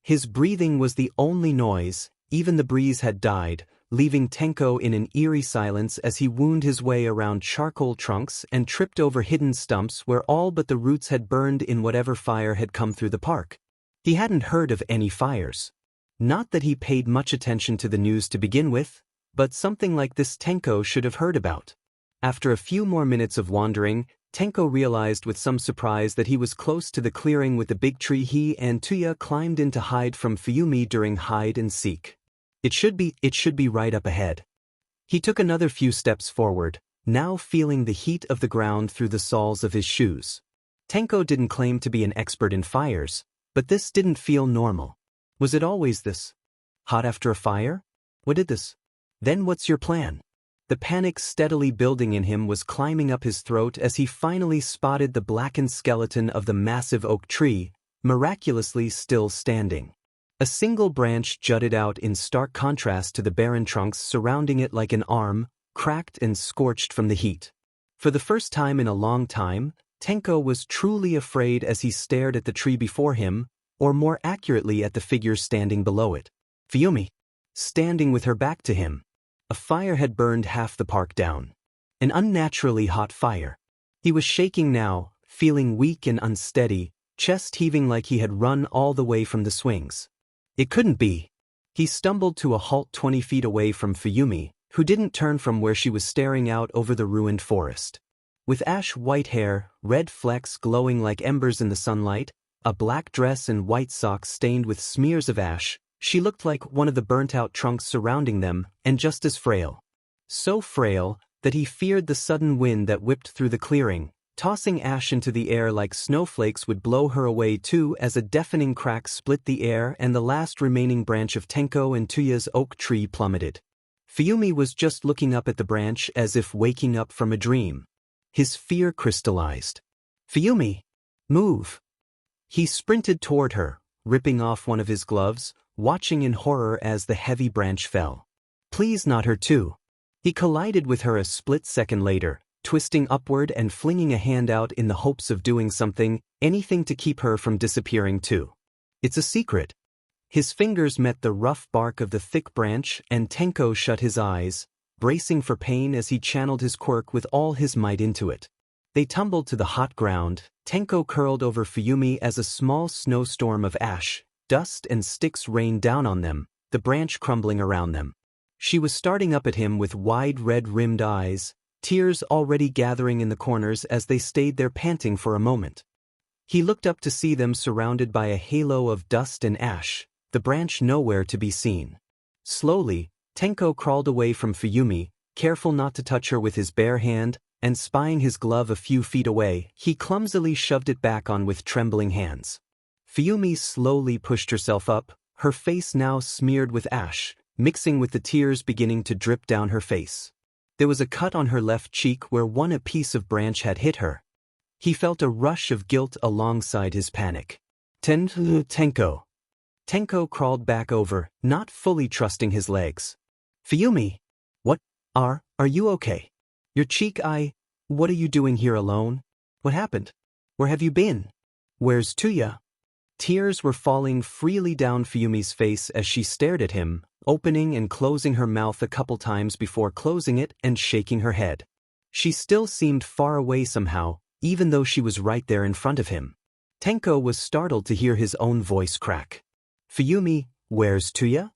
His breathing was the only noise, even the breeze had died, leaving Tenko in an eerie silence as he wound his way around charcoal trunks and tripped over hidden stumps where all but the roots had burned in whatever fire had come through the park. He hadn't heard of any fires. Not that he paid much attention to the news to begin with, but something like this Tenko should have heard about. After a few more minutes of wandering, Tenko realized with some surprise that he was close to the clearing with the big tree he and Tuya climbed in to hide from Fuyumi during hide and seek. It should be right up ahead. He took another few steps forward, now feeling the heat of the ground through the soles of his shoes. Tenko didn't claim to be an expert in fires, but this didn't feel normal. Was it always this? Hot after a fire? What did this? Then what's your plan? The panic steadily building in him was climbing up his throat as he finally spotted the blackened skeleton of the massive oak tree, miraculously still standing. A single branch jutted out in stark contrast to the barren trunks surrounding it like an arm, cracked and scorched from the heat. For the first time in a long time, Tenko was truly afraid as he stared at the tree before him, or more accurately at the figure standing below it. Fuyumi, standing with her back to him. A fire had burned half the park down. An unnaturally hot fire. He was shaking now, feeling weak and unsteady, chest heaving like he had run all the way from the swings. It couldn't be. He stumbled to a halt 20 feet away from Fuyumi, who didn't turn from where she was staring out over the ruined forest. With ash-white hair, red flecks glowing like embers in the sunlight, a black dress and white socks stained with smears of ash, she looked like one of the burnt-out trunks surrounding them, and just as frail. So frail that he feared the sudden wind that whipped through the clearing, tossing ash into the air like snowflakes would blow her away too as a deafening crack split the air and the last remaining branch of Tenko and Tuya's oak tree plummeted. Fuyumi was just looking up at the branch as if waking up from a dream. His fear crystallized. Fuyumi! Move! He sprinted toward her, ripping off one of his gloves, watching in horror as the heavy branch fell. Please not her too. He collided with her a split second later, twisting upward and flinging a hand out in the hopes of doing something, anything to keep her from disappearing too. It's a secret. His fingers met the rough bark of the thick branch and Tenko shut his eyes, bracing for pain as he channeled his quirk with all his might into it. They tumbled to the hot ground, Tenko curled over Fuyumi as a small snowstorm of ash, dust and sticks rained down on them, the branch crumbling around them. She was starting up at him with wide red-rimmed eyes, tears already gathering in the corners as they stayed there panting for a moment. He looked up to see them surrounded by a halo of dust and ash, the branch nowhere to be seen. Slowly, Tenko crawled away from Fuyumi, careful not to touch her with his bare hand, and spying his glove a few feet away, he clumsily shoved it back on with trembling hands. Fuyumi slowly pushed herself up, her face now smeared with ash, mixing with the tears beginning to drip down her face. There was a cut on her left cheek where a piece of branch had hit her. He felt a rush of guilt alongside his panic. Tenko. Tenko crawled back over, not fully trusting his legs. Fuyumi! What? Are you okay? Your cheek, what are you doing here alone? What happened? Where have you been? Where's Tuya? Tears were falling freely down Fuyumi's face as she stared at him, opening and closing her mouth a couple times before closing it and shaking her head. She still seemed far away somehow, even though she was right there in front of him. Tenko was startled to hear his own voice crack. Fuyumi, where's Tuya?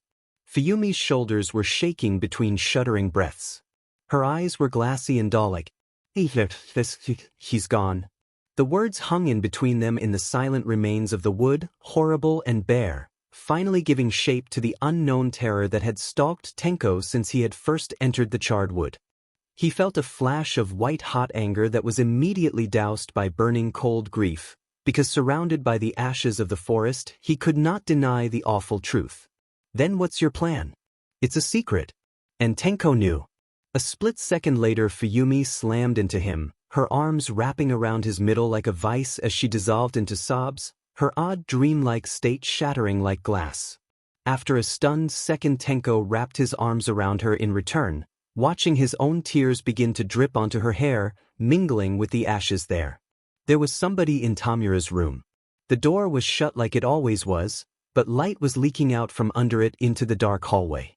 Fuyumi's shoulders were shaking between shuddering breaths. Her eyes were glassy and dull-like. He's gone. The words hung in between them in the silent remains of the wood, horrible and bare, finally giving shape to the unknown terror that had stalked Tenko since he had first entered the charred wood. He felt a flash of white-hot anger that was immediately doused by burning cold grief, because surrounded by the ashes of the forest, he could not deny the awful truth. Then what's your plan? It's a secret. And Tenko knew. A split second later Fuyumi slammed into him, her arms wrapping around his middle like a vice as she dissolved into sobs, her odd dreamlike state shattering like glass. After a stunned second Tenko wrapped his arms around her in return, watching his own tears begin to drip onto her hair, mingling with the ashes there. There was somebody in Tamura's room. The door was shut like it always was, but light was leaking out from under it into the dark hallway.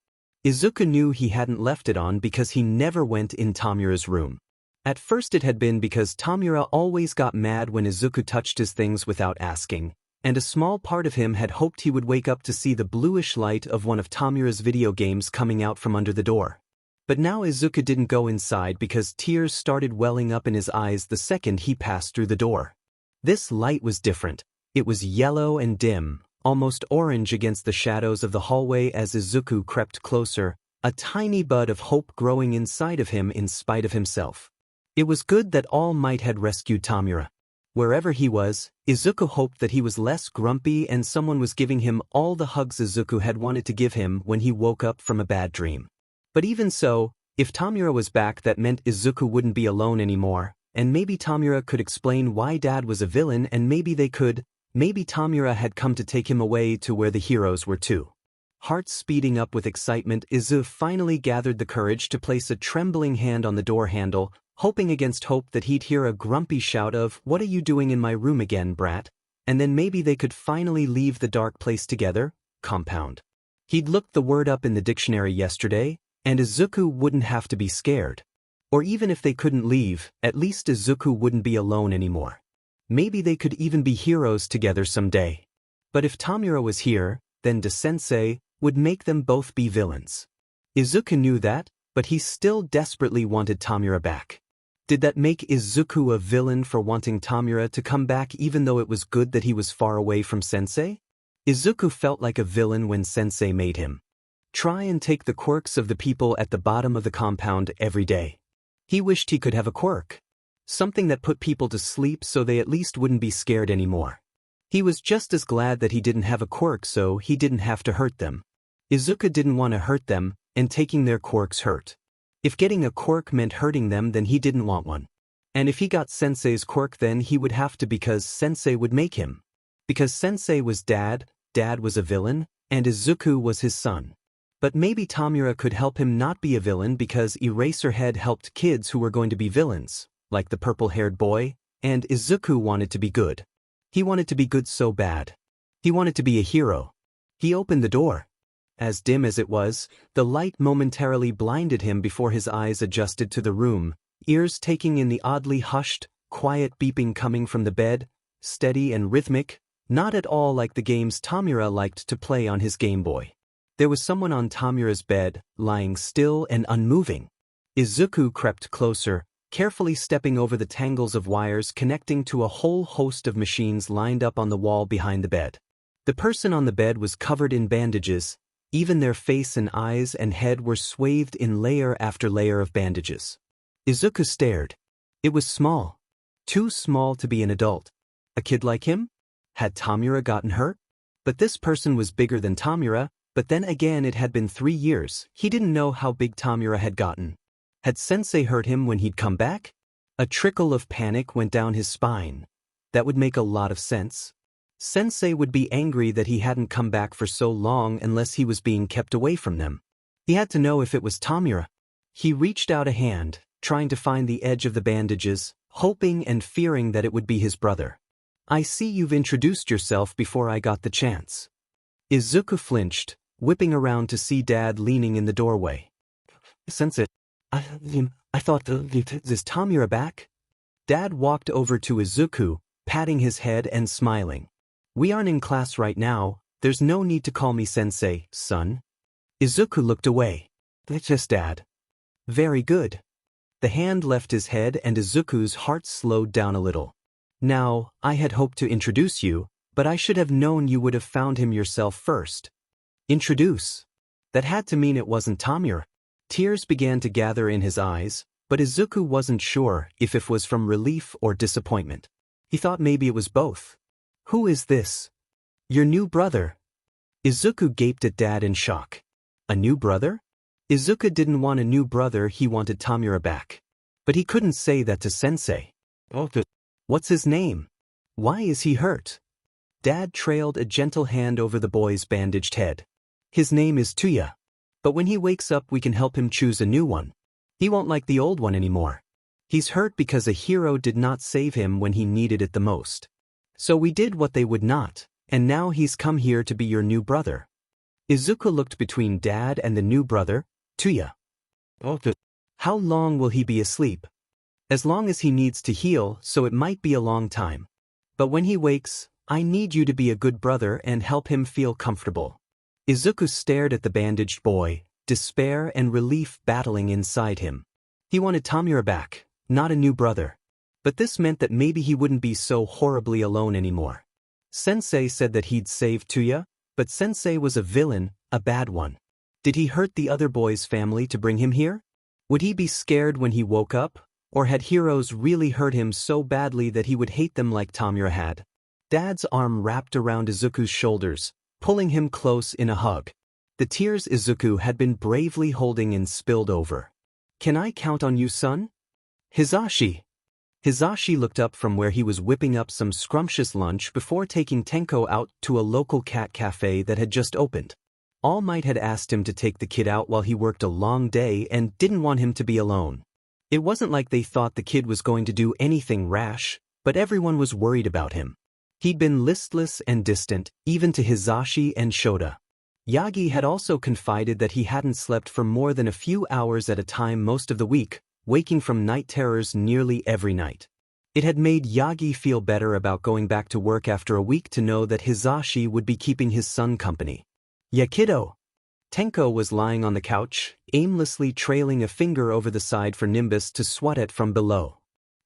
Izuku knew he hadn't left it on because he never went in Tamura's room. At first it had been because Tamura always got mad when Izuku touched his things without asking, and a small part of him had hoped he would wake up to see the bluish light of one of Tamura's video games coming out from under the door. But now Izuku didn't go inside because tears started welling up in his eyes the second he passed through the door. This light was different. It was yellow and dim, almost orange against the shadows of the hallway as Izuku crept closer, a tiny bud of hope growing inside of him in spite of himself. It was good that All Might had rescued Tamura. Wherever he was, Izuku hoped that he was less grumpy and someone was giving him all the hugs Izuku had wanted to give him when he woke up from a bad dream. But even so, if Tamura was back, that meant Izuku wouldn't be alone anymore, and maybe Tamura could explain why Dad was a villain, and maybe Tamura had come to take him away to where the heroes were too. Heart speeding up with excitement, Izuku finally gathered the courage to place a trembling hand on the door handle, hoping against hope that he'd hear a grumpy shout of, "What are you doing in my room again, brat?" And then maybe they could finally leave the dark place together. Compound. He'd looked the word up in the dictionary yesterday, and Izuku wouldn't have to be scared. Or even if they couldn't leave, at least Izuku wouldn't be alone anymore. Maybe they could even be heroes together someday. But if Tamura was here, then De-sensei would make them both be villains. Izuku knew that, but he still desperately wanted Tamura back. Did that make Izuku a villain for wanting Tamura to come back even though it was good that he was far away from Sensei? Izuku felt like a villain when Sensei made him try and take the quirks of the people at the bottom of the compound every day. He wished he could have a quirk. Something that put people to sleep so they at least wouldn't be scared anymore. He was just as glad that he didn't have a quirk so he didn't have to hurt them. Izuku didn't want to hurt them, and taking their quirks hurt. If getting a quirk meant hurting them, then he didn't want one. And if he got Sensei's quirk, then he would have to because Sensei would make him. Because Sensei was Dad, Dad was a villain, and Izuku was his son. But maybe Tamura could help him not be a villain because Eraserhead helped kids who were going to be villains, like the purple-haired boy, and Izuku wanted to be good. He wanted to be good so bad. He wanted to be a hero. He opened the door. As dim as it was, the light momentarily blinded him before his eyes adjusted to the room, ears taking in the oddly hushed, quiet beeping coming from the bed, steady and rhythmic, not at all like the games Tamura liked to play on his Game Boy. There was someone on Tamura's bed, lying still and unmoving. Izuku crept closer, carefully stepping over the tangles of wires connecting to a whole host of machines lined up on the wall behind the bed. The person on the bed was covered in bandages. Even their face and eyes and head were swathed in layer after layer of bandages. Izuku stared. It was small. Too small to be an adult. A kid like him? Had Tamura gotten hurt? But this person was bigger than Tamura, but then again it had been 3 years. He didn't know how big Tamura had gotten. Had Sensei hurt him when he'd come back? A trickle of panic went down his spine. That would make a lot of sense. Sensei would be angry that he hadn't come back for so long unless he was being kept away from them. He had to know if it was Tamura. He reached out a hand, trying to find the edge of the bandages, hoping and fearing that it would be his brother. "I see you've introduced yourself before I got the chance." Izuku flinched, whipping around to see Dad leaning in the doorway. "Sensei, I thought, is Tamura back?" Dad walked over to Izuku, patting his head and smiling. "We aren't in class right now, there's no need to call me Sensei, son." Izuku looked away. "That's just Dad." "Very good." The hand left his head and Izuku's heart slowed down a little. "Now, I had hoped to introduce you, but I should have known you would have found him yourself first." Introduce. That had to mean it wasn't Tamura. Tears began to gather in his eyes, but Izuku wasn't sure if it was from relief or disappointment. He thought maybe it was both. "Who is this?" "Your new brother." Izuku gaped at Dad in shock. A new brother? Izuku didn't want a new brother, he wanted Tamura back. But he couldn't say that to Sensei. What's his name? Why is he hurt? Dad trailed a gentle hand over the boy's bandaged head. "His name is Tuya. But when he wakes up we can help him choose a new one. He won't like the old one anymore. He's hurt because a hero did not save him when he needed it the most. So we did what they would not, and now he's come here to be your new brother." Izuku looked between Dad and the new brother, Tuya. How long will he be asleep? As long as he needs to heal, so it might be a long time. But when he wakes, I need you to be a good brother and help him feel comfortable. Izuku stared at the bandaged boy, despair and relief battling inside him. He wanted Tamura back, not a new brother. But this meant that maybe he wouldn't be so horribly alone anymore. Sensei said that he'd save Tuya, but Sensei was a villain, a bad one. Did he hurt the other boy's family to bring him here? Would he be scared when he woke up, or had heroes really hurt him so badly that he would hate them like Tamura had? Dad's arm wrapped around Izuku's shoulders, pulling him close in a hug. The tears Izuku had been bravely holding in spilled over. Can I count on you, son? Hizashi. Hizashi looked up from where he was whipping up some scrumptious lunch before taking Tenko out to a local cat cafe that had just opened. All Might had asked him to take the kid out while he worked a long day and didn't want him to be alone. It wasn't like they thought the kid was going to do anything rash, but everyone was worried about him. He'd been listless and distant, even to Hizashi and Shota. Yagi had also confided that he hadn't slept for more than a few hours at a time most of the week, waking from night terrors nearly every night. It had made Yagi feel better about going back to work after a week to know that Hizashi would be keeping his son company. "Ya kiddo." Tenko was lying on the couch, aimlessly trailing a finger over the side for Nimbus to swat at from below.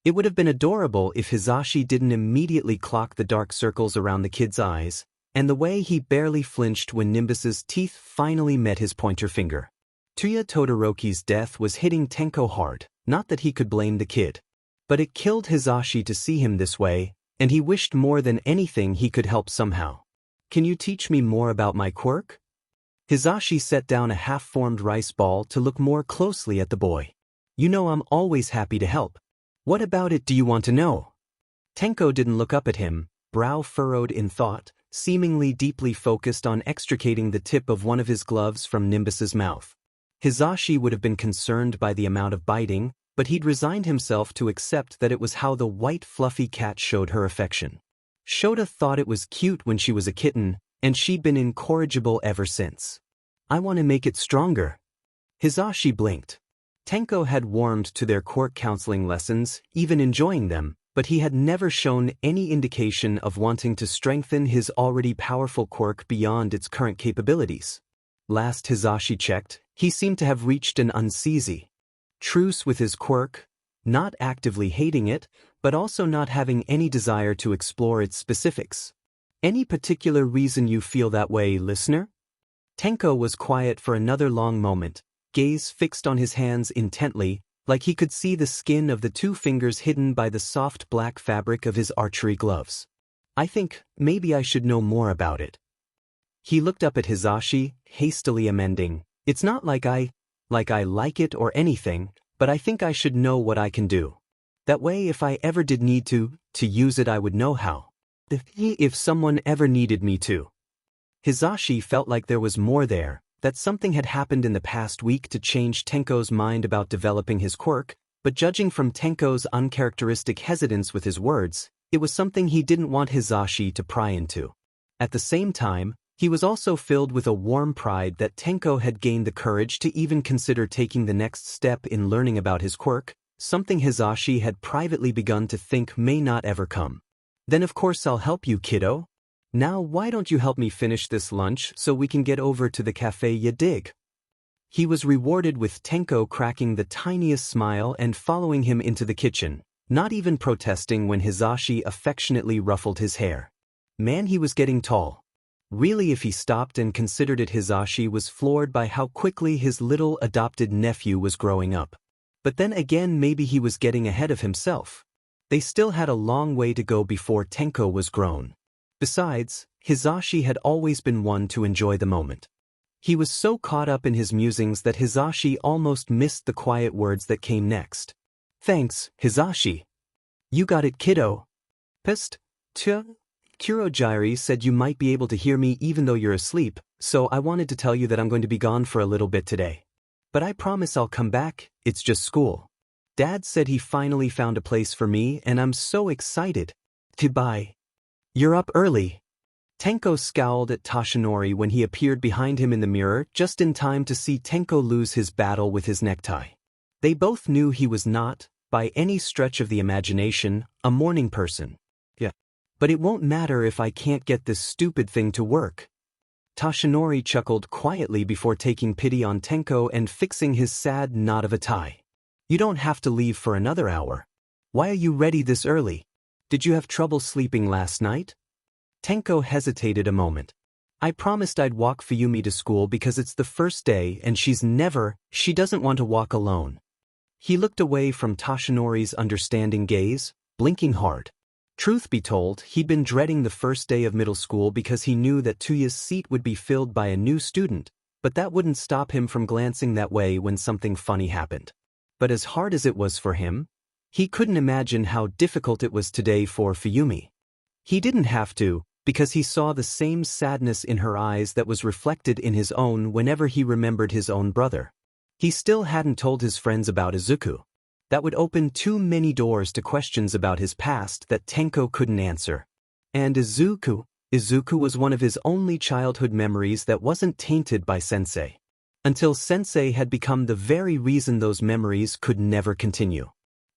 It would have been adorable if Hizashi didn't immediately clock the dark circles around the kid's eyes, and the way he barely flinched when Nimbus's teeth finally met his pointer finger. Tuya Todoroki's death was hitting Tenko hard, not that he could blame the kid. But it killed Hizashi to see him this way, and he wished more than anything he could help somehow. "Can you teach me more about my quirk?" Hizashi set down a half-formed rice ball to look more closely at the boy. "You know I'm always happy to help. What about it do you want to know?" Tenko didn't look up at him, brow furrowed in thought, seemingly deeply focused on extricating the tip of one of his gloves from Nimbus's mouth. Hizashi would have been concerned by the amount of biting, but he'd resigned himself to accept that it was how the white fluffy cat showed her affection. Shota thought it was cute when she was a kitten, and she'd been incorrigible ever since. "I want to make it stronger." Hizashi blinked. Tenko had warmed to their quirk counseling lessons, even enjoying them, but he had never shown any indication of wanting to strengthen his already powerful quirk beyond its current capabilities. Last Hizashi checked, he seemed to have reached an uneasy truce with his quirk, not actively hating it, but also not having any desire to explore its specifics. "Any particular reason you feel that way, listener?" Tenko was quiet for another long moment, gaze fixed on his hands intently, like he could see the skin of the two fingers hidden by the soft black fabric of his archery gloves. "I think maybe I should know more about it." He looked up at Hizashi, hastily amending, "It's not like I like it or anything, but I think I should know what I can do. That way if I ever did need to use it I would know how. If someone ever needed me to." Hizashi felt like there was more there, that something had happened in the past week to change Tenko's mind about developing his quirk, but judging from Tenko's uncharacteristic hesitance with his words, it was something he didn't want Hizashi to pry into. At the same time, he was also filled with a warm pride that Tenko had gained the courage to even consider taking the next step in learning about his quirk, something Hizashi had privately begun to think may not ever come. "Then of course I'll help you, kiddo. Now why don't you help me finish this lunch so we can get over to the cafe, ya dig?" He was rewarded with Tenko cracking the tiniest smile and following him into the kitchen, not even protesting when Hizashi affectionately ruffled his hair. Man, he was getting tall. Really, if he stopped and considered it, Hizashi was floored by how quickly his little adopted nephew was growing up. But then again, maybe he was getting ahead of himself. They still had a long way to go before Tenko was grown. Besides, Hizashi had always been one to enjoy the moment. He was so caught up in his musings that Hizashi almost missed the quiet words that came next. "Thanks, Hizashi. You got it, kiddo." "Psst. Kurogyri said you might be able to hear me even though you're asleep, so I wanted to tell you that I'm going to be gone for a little bit today. But I promise I'll come back, it's just school. Dad said he finally found a place for me and I'm so excited. Goodbye." "You're up early." Tenko scowled at Toshinori when he appeared behind him in the mirror just in time to see Tenko lose his battle with his necktie. They both knew he was not, by any stretch of the imagination, a morning person. Yeah. But it won't matter if I can't get this stupid thing to work. Toshinori chuckled quietly before taking pity on Tenko and fixing his sad knot of a tie. You don't have to leave for another hour. Why are you ready this early? Did you have trouble sleeping last night? Tenko hesitated a moment. I promised I'd walk Fuyumi to school because it's the first day and she doesn't want to walk alone. He looked away from Toshinori's understanding gaze, blinking hard. Truth be told, he'd been dreading the first day of middle school because he knew that Tuya's seat would be filled by a new student, but that wouldn't stop him from glancing that way when something funny happened. But as hard as it was for him, he couldn't imagine how difficult it was today for Fuyumi. He didn't have to, because he saw the same sadness in her eyes that was reflected in his own whenever he remembered his own brother. He still hadn't told his friends about Izuku. That would open too many doors to questions about his past that Tenko couldn't answer. And Izuku was one of his only childhood memories that wasn't tainted by Sensei. Until Sensei had become the very reason those memories could never continue.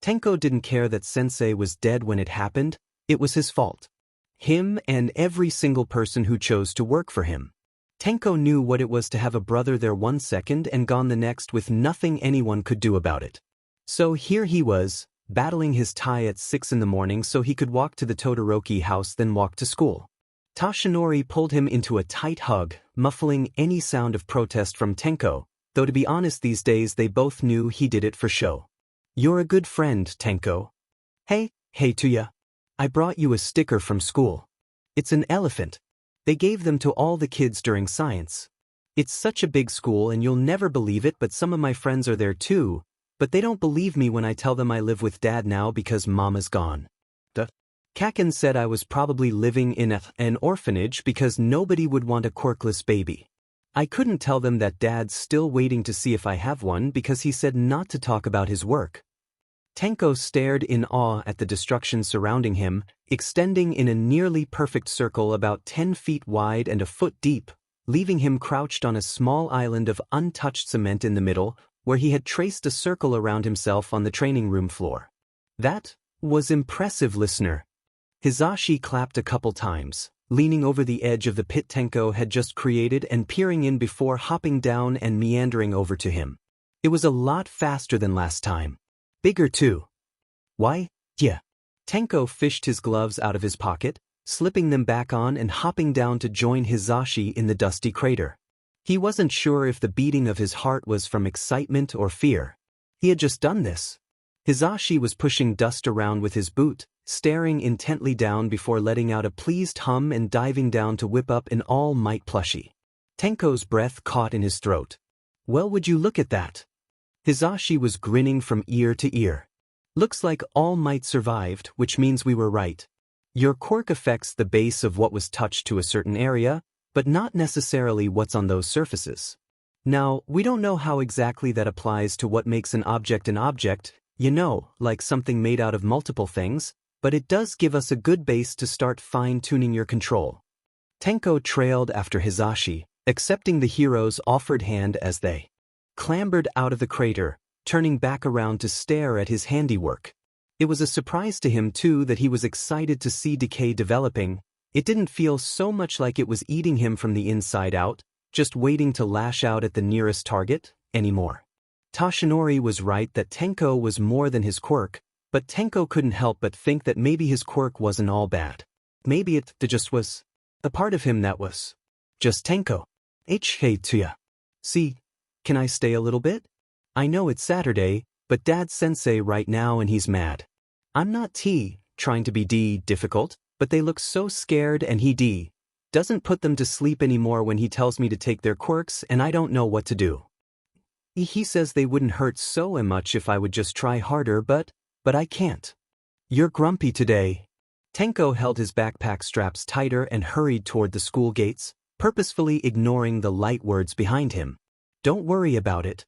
Tenko didn't care that Sensei was dead when it happened, it was his fault. Him and every single person who chose to work for him. Tenko knew what it was to have a brother there 1 second and gone the next with nothing anyone could do about it. So here he was, battling his tie at 6 in the morning so he could walk to the Todoroki house then walk to school. Toshinori pulled him into a tight hug, muffling any sound of protest from Tenko, though to be honest these days they both knew he did it for show. You're a good friend, Tenko. Hey Tuya. I brought you a sticker from school. It's an elephant. They gave them to all the kids during science. It's such a big school and you'll never believe it, but some of my friends are there too, but they don't believe me when I tell them I live with Dad now because Mama's gone. Kaken said I was probably living in an orphanage because nobody would want a quirkless baby. I couldn't tell them that Dad's still waiting to see if I have one because he said not to talk about his work. Tenko stared in awe at the destruction surrounding him, extending in a nearly perfect circle about 10 feet wide and a foot deep, leaving him crouched on a small island of untouched cement in the middle, where he had traced a circle around himself on the training room floor. That was impressive, listener. Hizashi clapped a couple times, leaning over the edge of the pit Tenko had just created and peering in before hopping down and meandering over to him. It was a lot faster than last time. Bigger too. Why? Yeah. Tenko fished his gloves out of his pocket, slipping them back on and hopping down to join Hizashi in the dusty crater. He wasn't sure if the beating of his heart was from excitement or fear. He had just done this. Hizashi was pushing dust around with his boot, staring intently down before letting out a pleased hum and diving down to whip up an all-might plushie. Tenko's breath caught in his throat. Well, would you look at that? Hizashi was grinning from ear to ear. Looks like All Might survived, which means we were right. Your quirk affects the base of what was touched to a certain area, but not necessarily what's on those surfaces. Now, we don't know how exactly that applies to what makes an object, like something made out of multiple things, but it does give us a good base to start fine-tuning your control. Tenko trailed after Hizashi, accepting the hero's offered hand as they clambered out of the crater, turning back around to stare at his handiwork. It was a surprise to him too that he was excited to see decay developing. It didn't feel so much like it was eating him from the inside out, just waiting to lash out at the nearest target, anymore. Toshinori was right that Tenko was more than his quirk, but Tenko couldn't help but think that maybe his quirk wasn't all bad. Maybe it just was a part of him that was just Tenko. Hey Tuya. See, can I stay a little bit? I know it's Saturday, but Dad's sensei right now and he's mad. I'm not trying to be difficult, but they look so scared and he doesn't put them to sleep anymore when he tells me to take their quirks and I don't know what to do. He says they wouldn't hurt so much if I would just try harder, but I can't. You're grumpy today. Tenko held his backpack straps tighter and hurried toward the school gates, purposefully ignoring the light words behind him. Don't worry about it.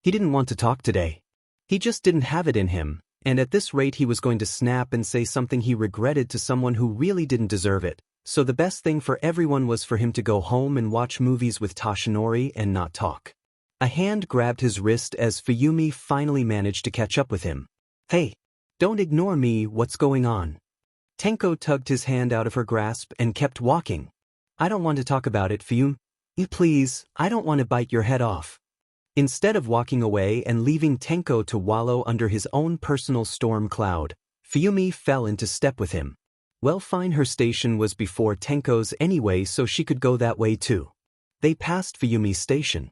He didn't want to talk today. He just didn't have it in him, and at this rate he was going to snap and say something he regretted to someone who really didn't deserve it, So the best thing for everyone was for him to go home and watch movies with Toshinori and not talk. A hand grabbed his wrist as Fuyumi finally managed to catch up with him. Hey! Don't ignore me, what's going on? Tenko tugged his hand out of her grasp and kept walking. I don't want to talk about it, Fuyumi. Please, I don't want to bite your head off. Instead of walking away and leaving Tenko to wallow under his own personal storm cloud, Fuyumi fell into step with him. Well, fine, her station was before Tenko's anyway, so she could go that way too. They passed Fuyumi's station.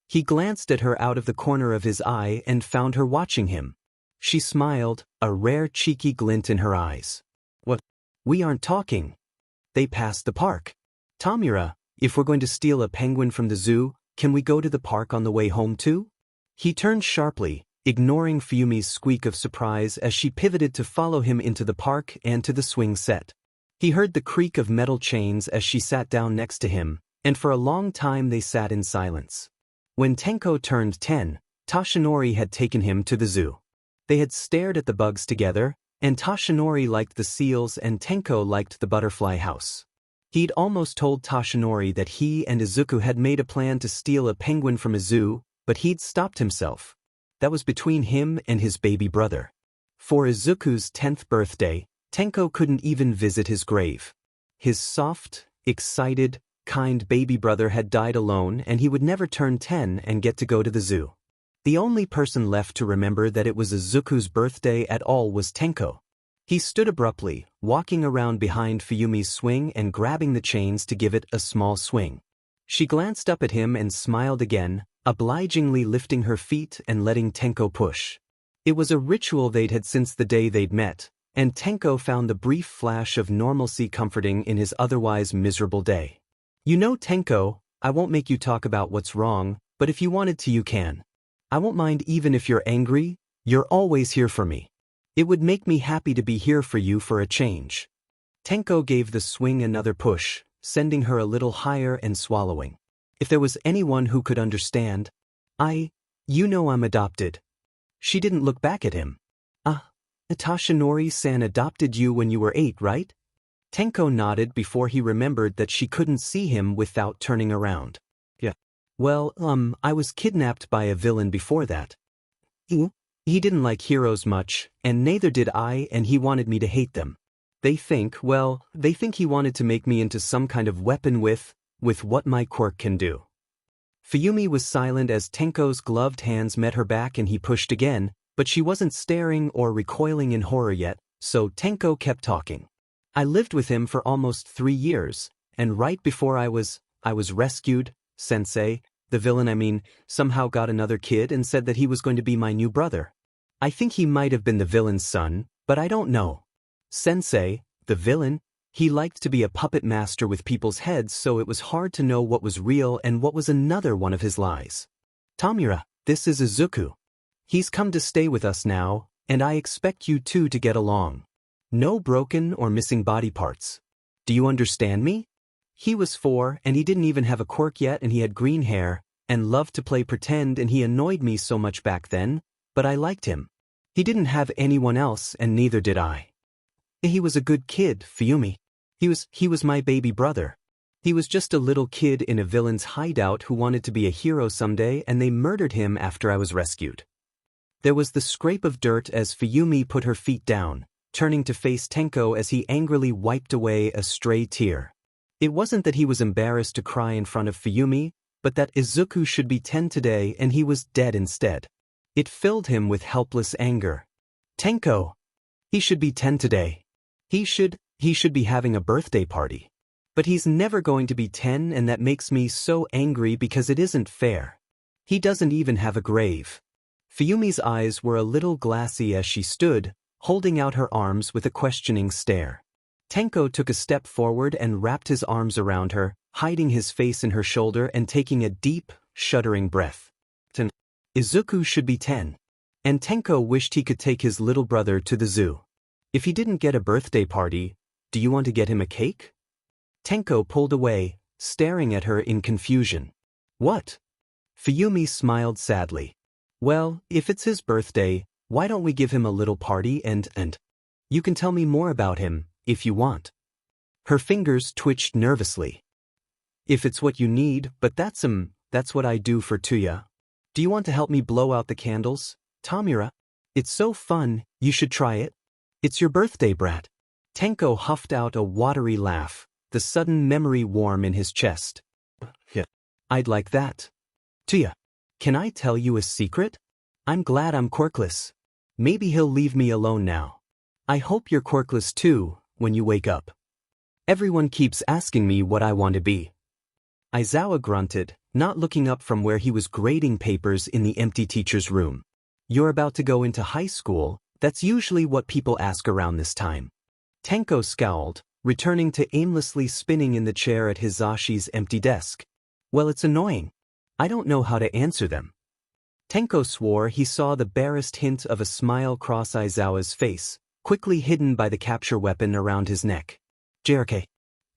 He glanced at her out of the corner of his eye and found her watching him. She smiled, a rare cheeky glint in her eyes. What? We aren't talking. They passed the park. Tamura, if we're going to steal a penguin from the zoo, can we go to the park on the way home too? He turned sharply, ignoring Fuyumi's squeak of surprise as she pivoted to follow him into the park and to the swing set. He heard the creak of metal chains as she sat down next to him, and for a long time they sat in silence. When Tenko turned 10, Toshinori had taken him to the zoo. They had stared at the bugs together, and Toshinori liked the seals and Tenko liked the butterfly house. He'd almost told Toshinori that he and Izuku had made a plan to steal a penguin from a zoo, but he'd stopped himself. That was between him and his baby brother. For Izuku's 10th birthday, Tenko couldn't even visit his grave. His soft, excited, kind baby brother had died alone, and he would never turn 10 and get to go to the zoo. The only person left to remember that it was Izuku's birthday at all was Tenko. He stood abruptly, walking around behind Fuyumi's swing and grabbing the chains to give it a small swing. She glanced up at him and smiled again, obligingly lifting her feet and letting Tenko push. It was a ritual they'd had since the day they'd met, and Tenko found the brief flash of normalcy comforting in his otherwise miserable day. You know, Tenko, I won't make you talk about what's wrong, but if you wanted to you can. I won't mind even if you're angry, you're always here for me. It would make me happy to be here for you for a change. Tenko gave the swing another push, sending her a little higher and swallowing. If there was anyone who could understand, you know I'm adopted. She didn't look back at him. Toshinori-san adopted you when you were 8, right? Tenko nodded before he remembered that she couldn't see him without turning around. Yeah. Well, I was kidnapped by a villain before that. He didn't like heroes much, and neither did I, and he wanted me to hate them. They think he wanted to make me into some kind of weapon with what my quirk can do. Fuyumi was silent as Tenko's gloved hands met her back and he pushed again, but she wasn't staring or recoiling in horror yet, so Tenko kept talking. I lived with him for almost 3 years, and right before I was rescued, Sensei, the villain somehow got another kid and said that he was going to be my new brother. I think he might have been the villain's son, but I don't know. Sensei, the villain, he liked to be a puppet master with people's heads, so it was hard to know what was real and what was another one of his lies. Tamura, this is Izuku. He's come to stay with us now, and I expect you two to get along. No broken or missing body parts. Do you understand me? He was 4 and he didn't even have a quirk yet, and he had green hair and loved to play pretend, and he annoyed me so much back then, but I liked him. He didn't have anyone else and neither did I. He was a good kid, Fuyumi. He was my baby brother. He was just a little kid in a villain's hideout who wanted to be a hero someday, and they murdered him after I was rescued. There was the scrape of dirt as Fuyumi put her feet down, turning to face Tenko as he angrily wiped away a stray tear. It wasn't that he was embarrassed to cry in front of Fuyumi, but that Izuku should be 10 today and he was dead instead. It filled him with helpless anger. Tenko! He should be 10 today. He should be having a birthday party. But he's never going to be 10, and that makes me so angry because it isn't fair. He doesn't even have a grave. Fuyumi's eyes were a little glassy as she stood, holding out her arms with a questioning stare. Tenko took a step forward and wrapped his arms around her, hiding his face in her shoulder and taking a deep, shuddering breath. Izuku should be 10. And Tenko wished he could take his little brother to the zoo. If he didn't get a birthday party, do you want to get him a cake? Tenko pulled away, staring at her in confusion. What? Fuyumi smiled sadly. Well, if it's his birthday, why don't we give him a little party and you can tell me more about him, if you want. Her fingers twitched nervously. If it's what you need, but that's what I do for Tuya. Do you want to help me blow out the candles, Tamura? It's so fun, you should try it. It's your birthday, brat. Tenko huffed out a watery laugh, the sudden memory warm in his chest. Yeah. I'd like that. Tuya, can I tell you a secret? I'm glad I'm quirkless. Maybe he'll leave me alone now. I hope you're quirkless too, when you wake up. Everyone keeps asking me what I want to be. Aizawa grunted, not looking up from where he was grading papers in the empty teacher's room. You're about to go into high school, that's usually what people ask around this time. Tenko scowled, returning to aimlessly spinning in the chair at Hisashi's empty desk. Well, it's annoying. I don't know how to answer them. Tenko swore he saw the barest hint of a smile cross Aizawa's face, quickly hidden by the capture weapon around his neck. JRK.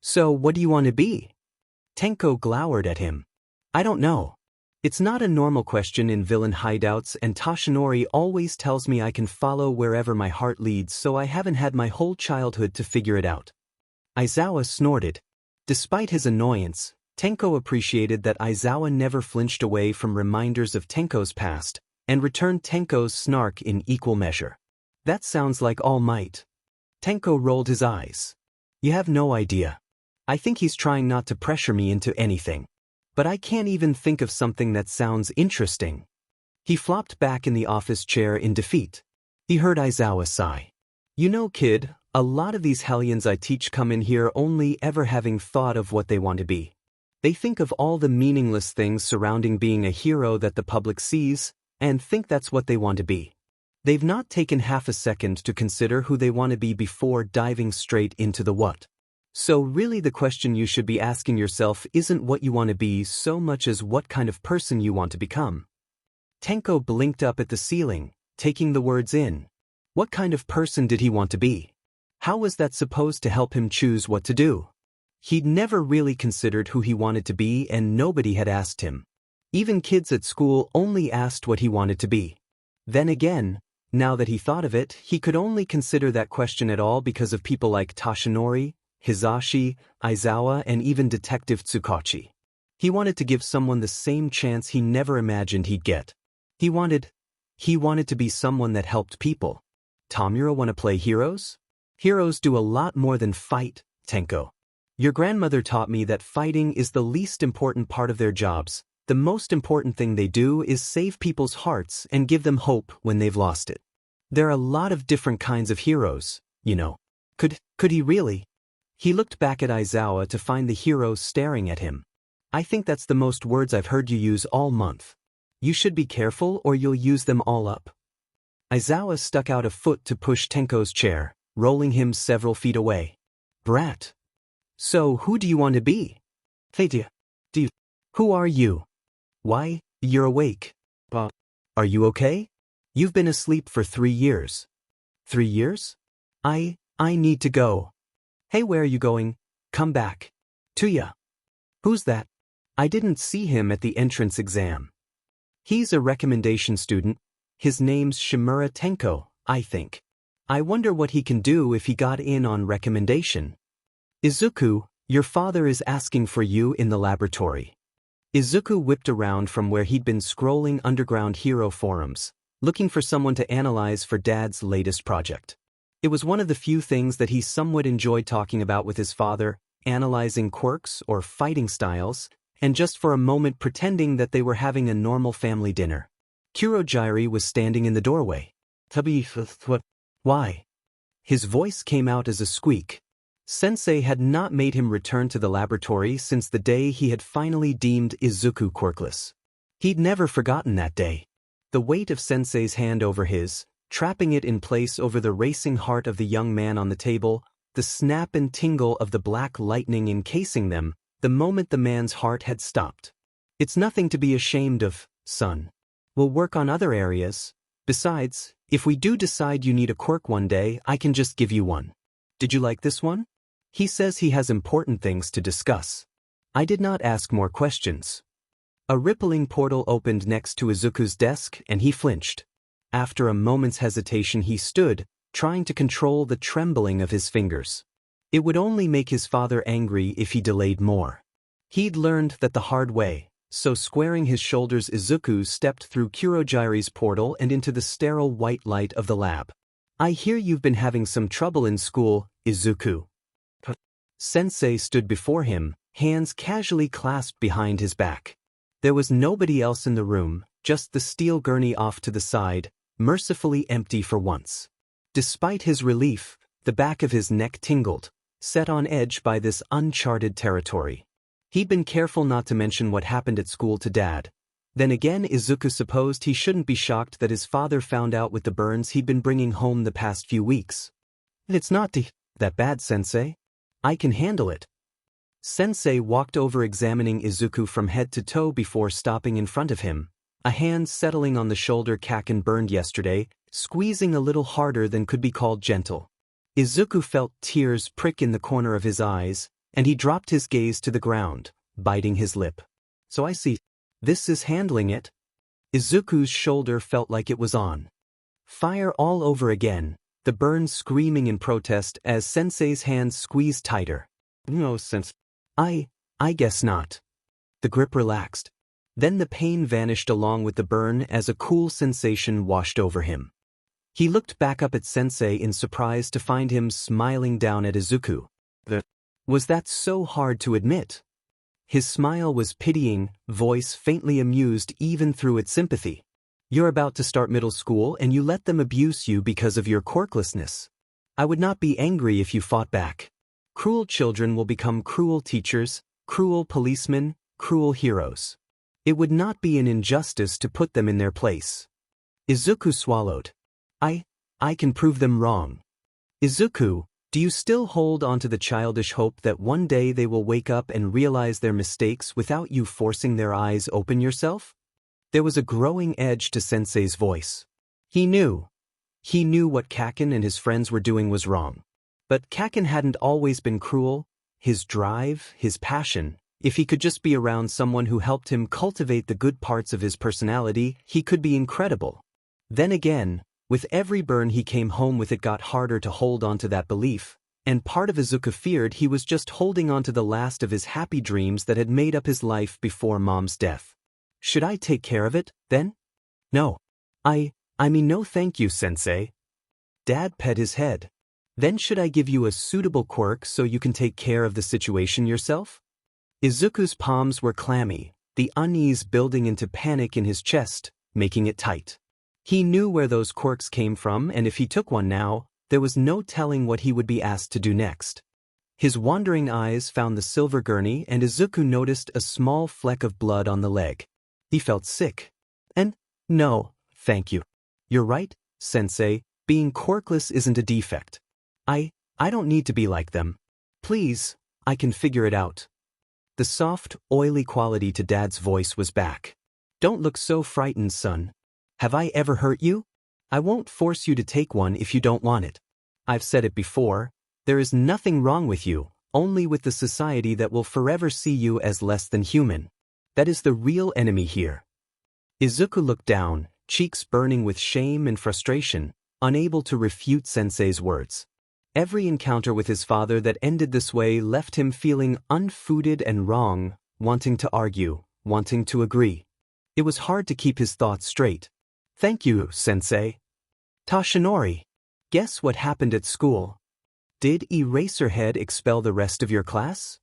So what do you want to be? Tenko glowered at him. I don't know. It's not a normal question in villain hideouts, and Toshinori always tells me I can follow wherever my heart leads, so I haven't had my whole childhood to figure it out. Aizawa snorted. Despite his annoyance, Tenko appreciated that Aizawa never flinched away from reminders of Tenko's past, and returned Tenko's snark in equal measure. That sounds like All Might. Tenko rolled his eyes. You have no idea. I think he's trying not to pressure me into anything. But I can't even think of something that sounds interesting. He flopped back in the office chair in defeat. He heard Aizawa sigh. You know, kid, a lot of these hellions I teach come in here only ever having thought of what they want to be. They think of all the meaningless things surrounding being a hero that the public sees, and think that's what they want to be. They've not taken half a second to consider who they want to be before diving straight into the what. So really the question you should be asking yourself isn't what you want to be so much as what kind of person you want to become. Tenko blinked up at the ceiling, taking the words in. What kind of person did he want to be? How was that supposed to help him choose what to do? He'd never really considered who he wanted to be, and nobody had asked him. Even kids at school only asked what he wanted to be. Then again, now that he thought of it, he could only consider that question at all because of people like Toshinori, Hisashi, Aizawa, and even Detective Tsukachi. He wanted to give someone the same chance he never imagined he'd get. He wanted to be someone that helped people. Tamura want to play heroes? Heroes do a lot more than fight, Tenko. Your grandmother taught me that fighting is the least important part of their jobs. The most important thing they do is save people's hearts and give them hope when they've lost it. There are a lot of different kinds of heroes, you know. Could he really? He looked back at Aizawa to find the hero staring at him. I think that's the most words I've heard you use all month. You should be careful or you'll use them all up. Aizawa stuck out a foot to push Tenko's chair, rolling him several feet away. Brat. So who do you want to be? Who are you? Why, you're awake. Are you okay? You've been asleep for 3 years. 3 years? I need to go. Hey, where are you going? Come back. Tuya. Who's that? I didn't see him at the entrance exam. He's a recommendation student. His name's Shimura Tenko, I think. I wonder what he can do if he got in on recommendation. Izuku, your father is asking for you in the laboratory. Izuku whipped around from where he'd been scrolling underground hero forums, looking for someone to analyze for Dad's latest project. It was one of the few things that he somewhat enjoyed talking about with his father, analyzing quirks or fighting styles, and just for a moment pretending that they were having a normal family dinner. Kurogyri was standing in the doorway. What? Why? His voice came out as a squeak. Sensei had not made him return to the laboratory since the day he had finally deemed Izuku quirkless. He'd never forgotten that day. The weight of Sensei's hand over his, trapping it in place over the racing heart of the young man on the table, the snap and tingle of the black lightning encasing them, the moment the man's heart had stopped. It's nothing to be ashamed of, son. We'll work on other areas. Besides, if we do decide you need a quirk one day, I can just give you one. Did you like this one? He says he has important things to discuss. I did not ask more questions. A rippling portal opened next to Izuku's desk and he flinched. After a moment's hesitation he stood, trying to control the trembling of his fingers. It would only make his father angry if he delayed more. He'd learned that the hard way, so squaring his shoulders Izuku stepped through Kurogiri's portal and into the sterile white light of the lab. I hear you've been having some trouble in school, Izuku. Sensei stood before him, hands casually clasped behind his back. There was nobody else in the room, just the steel gurney off to the side, mercifully empty for once. Despite his relief, the back of his neck tingled, set on edge by this uncharted territory. He'd been careful not to mention what happened at school to Dad. Then again, Izuku supposed he shouldn't be shocked that his father found out with the burns he'd been bringing home the past few weeks. It's not that bad, Sensei. I can handle it. Sensei walked over examining Izuku from head to toe before stopping in front of him, a hand settling on the shoulder Kaken burned yesterday, squeezing a little harder than could be called gentle. Izuku felt tears prick in the corner of his eyes, and he dropped his gaze to the ground, biting his lip. So I see. This is handling it. Izuku's shoulder felt like it was on fire all over again, the burn screaming in protest as Sensei's hands squeezed tighter. No sense. I guess not. The grip relaxed. Then the pain vanished along with the burn as a cool sensation washed over him. He looked back up at Sensei in surprise to find him smiling down at Izuku. Was that so hard to admit? His smile was pitying, voice faintly amused even through its sympathy. You're about to start middle school and you let them abuse you because of your quirklessness. I would not be angry if you fought back. Cruel children will become cruel teachers, cruel policemen, cruel heroes. It would not be an injustice to put them in their place. Izuku swallowed. I can prove them wrong. Izuku, do you still hold on to the childish hope that one day they will wake up and realize their mistakes without you forcing their eyes open yourself? There was a growing edge to Sensei's voice. He knew what Kaken and his friends were doing was wrong. But Kaken hadn't always been cruel. His drive, his passion, if he could just be around someone who helped him cultivate the good parts of his personality, he could be incredible. Then again, with every burn he came home with, it got harder to hold on to that belief, and part of Izuku feared he was just holding on to the last of his happy dreams that had made up his life before Mom's death. Should I take care of it, then? No. I mean no thank you, Sensei. Dad pet his head. Then should I give you a suitable quirk so you can take care of the situation yourself? Izuku's palms were clammy, the unease building into panic in his chest, making it tight. He knew where those quirks came from, and if he took one now, there was no telling what he would be asked to do next. His wandering eyes found the silver gurney, and Izuku noticed a small fleck of blood on the leg. He felt sick. No, thank you. You're right, Sensei, being quirkless isn't a defect. I don't need to be like them. Please, I can figure it out. The soft, oily quality to Dad's voice was back. Don't look so frightened, son. Have I ever hurt you? I won't force you to take one if you don't want it. I've said it before, there is nothing wrong with you, only with the society that will forever see you as less than human. That is the real enemy here. Izuku looked down, cheeks burning with shame and frustration, unable to refute Sensei's words. Every encounter with his father that ended this way left him feeling unfooded and wrong, wanting to argue, wanting to agree. It was hard to keep his thoughts straight. Thank you, Sensei. Tashinori, guess what happened at school? Did Eraserhead expel the rest of your class?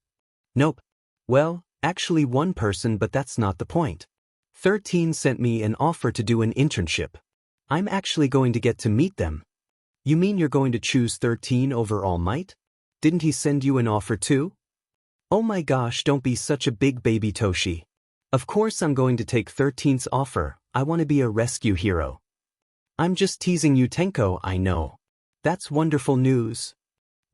Nope. Well, actually one person, but that's not the point. 13 sent me an offer to do an internship. I'm actually going to get to meet them. You mean you're going to choose 13 over All Might? Didn't he send you an offer too? Oh my gosh, don't be such a big baby Toshi. Of course I'm going to take 13's offer. I want to be a rescue hero. I'm just teasing you, Tenko, I know. That's wonderful news.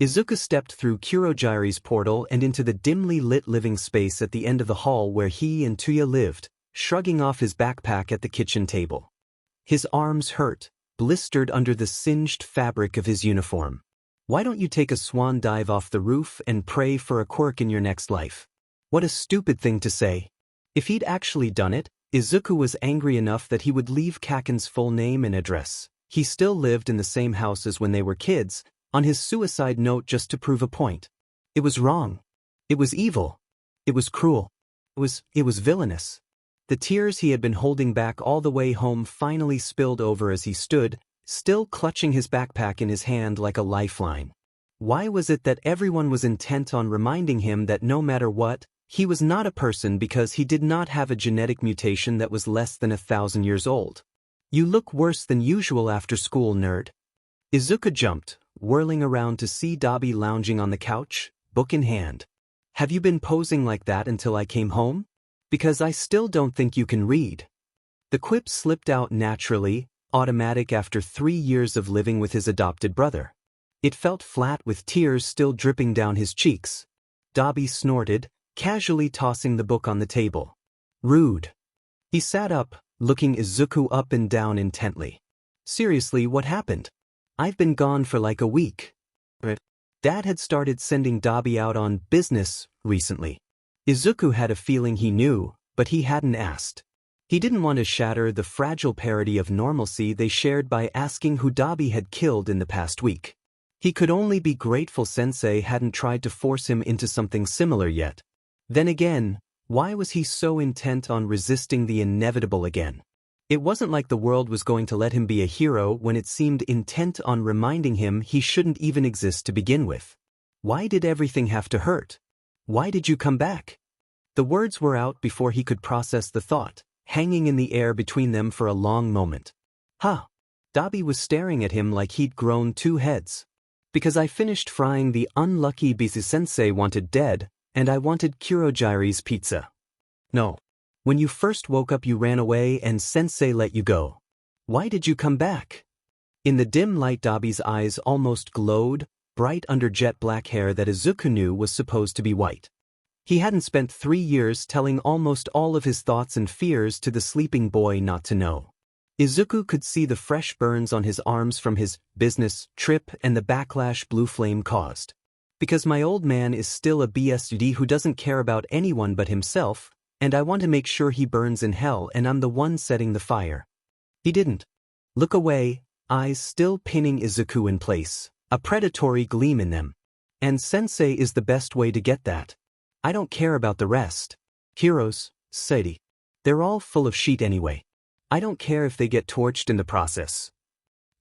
Izuku stepped through Kurogiri's portal and into the dimly lit living space at the end of the hall where he and Tuya lived, shrugging off his backpack at the kitchen table. His arms hurt, blistered under the singed fabric of his uniform. Why don't you take a swan dive off the roof and pray for a quirk in your next life? What a stupid thing to say. If he'd actually done it, Izuku was angry enough that he would leave Kaken's full name and address. He still lived in the same house as when they were kids, on his suicide note just to prove a point. It was wrong. It was evil. It was cruel. It was villainous. The tears he had been holding back all the way home finally spilled over as he stood, still clutching his backpack in his hand like a lifeline. Why was it that everyone was intent on reminding him that no matter what, he was not a person because he did not have a genetic mutation that was less than 1,000 years old? You look worse than usual after school, nerd. Izuku jumped, whirling around to see Dabi lounging on the couch, book in hand. Have you been posing like that until I came home? Because I still don't think you can read. The quip slipped out naturally, automatic after 3 years of living with his adopted brother. It felt flat with tears still dripping down his cheeks. Dabi snorted, casually tossing the book on the table. Rude. He sat up, looking Izuku up and down intently. Seriously, what happened? I've been gone for like a week. Dad had started sending Dabi out on business recently. Izuku had a feeling he knew, but he hadn't asked. He didn't want to shatter the fragile parity of normalcy they shared by asking who Dabi had killed in the past week. He could only be grateful Sensei hadn't tried to force him into something similar yet. Then again, why was he so intent on resisting the inevitable again? It wasn't like the world was going to let him be a hero when it seemed intent on reminding him he shouldn't even exist to begin with. Why did everything have to hurt? Why did you come back? The words were out before he could process the thought, hanging in the air between them for a long moment. Dabi was staring at him like he'd grown 2 heads. Because I finished frying the unlucky Bisu Sensei wanted dead, and I wanted Kurogiri's pizza. No. When you first woke up you ran away and Sensei let you go. Why did you come back? In the dim light Dabi's eyes almost glowed, bright under jet black hair that Izuku knew was supposed to be white. He hadn't spent 3 years telling almost all of his thoughts and fears to the sleeping boy not to know. Izuku could see the fresh burns on his arms from his business trip and the backlash blue flame caused. Because my old man is still a BSD who doesn't care about anyone but himself, and I want to make sure he burns in hell and I'm the one setting the fire. He didn't. Look away, eyes still pinning Izuku in place, a predatory gleam in them. And Sensei is the best way to get that. I don't care about the rest. Heroes, Sadie. They're all full of shit anyway. I don't care if they get torched in the process.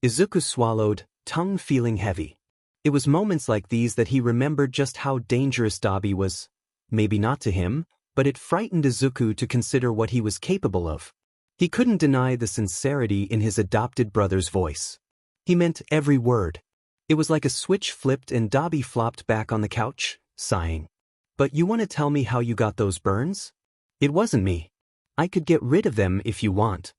Izuku swallowed, tongue feeling heavy. It was moments like these that he remembered just how dangerous Dabi was. Maybe not to him, but it frightened Izuku to consider what he was capable of. He couldn't deny the sincerity in his adopted brother's voice. He meant every word. It was like a switch flipped and Dabi flopped back on the couch, sighing. But you want to tell me how you got those burns? It wasn't me. I could get rid of them if you want.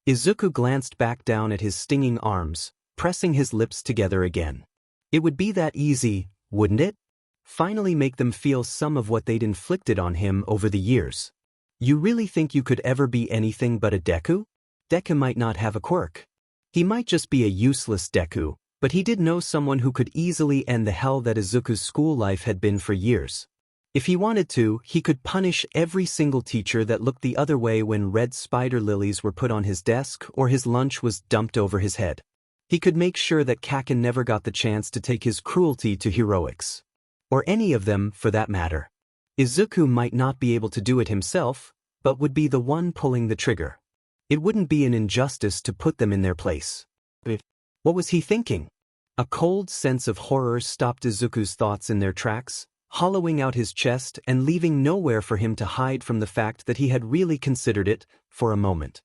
Izuku glanced back down at his stinging arms, pressing his lips together again. It would be that easy, wouldn't it? Finally make them feel some of what they'd inflicted on him over the years. You really think you could ever be anything but a Deku? Deku might not have a quirk. He might just be a useless Deku, but he did know someone who could easily end the hell that Izuku's school life had been for years. If he wanted to, he could punish every single teacher that looked the other way when red spider lilies were put on his desk or his lunch was dumped over his head. He could make sure that Kaken never got the chance to take his cruelty to heroics. Or any of them, for that matter. Izuku might not be able to do it himself, but would be the one pulling the trigger. It wouldn't be an injustice to put them in their place. What was he thinking? A cold sense of horror stopped Izuku's thoughts in their tracks, hollowing out his chest and leaving nowhere for him to hide from the fact that he had really considered it, for a moment.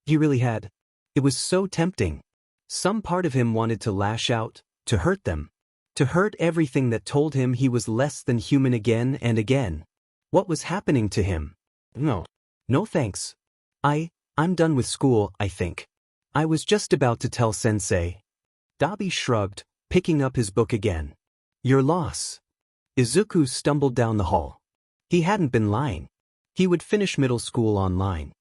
He really had. It was so tempting. Some part of him wanted to lash out, to hurt them. To hurt everything that told him he was less than human again and again. What was happening to him? No thanks. I'm done with school, I think. I was just about to tell Sensei. Dabi shrugged, picking up his book again. Your loss. Izuku stumbled down the hall. He hadn't been lying. He would finish middle school online.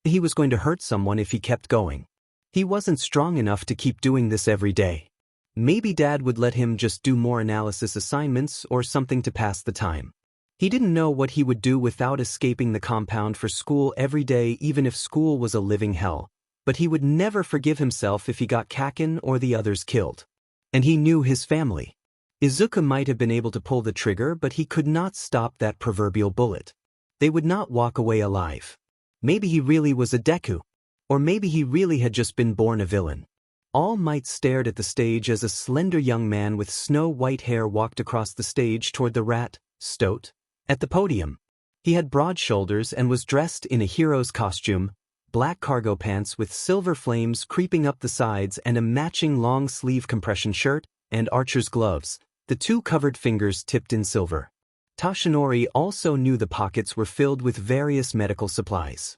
He was going to hurt someone if he kept going. He wasn't strong enough to keep doing this every day. Maybe Dad would let him just do more analysis assignments or something to pass the time. He didn't know what he would do without escaping the compound for school every day even if school was a living hell, but he would never forgive himself if he got Kaken or the others killed. And he knew his family. Izuku might have been able to pull the trigger, but he could not stop that proverbial bullet. They would not walk away alive. Maybe he really was a Deku. Or maybe he really had just been born a villain. All Might stared at the stage as a slender young man with snow-white hair walked across the stage toward the rat, Stoat, at the podium. He had broad shoulders and was dressed in a hero's costume, black cargo pants with silver flames creeping up the sides and a matching long-sleeve compression shirt, and archer's gloves, the two covered fingers tipped in silver. Tashinori also knew the pockets were filled with various medical supplies.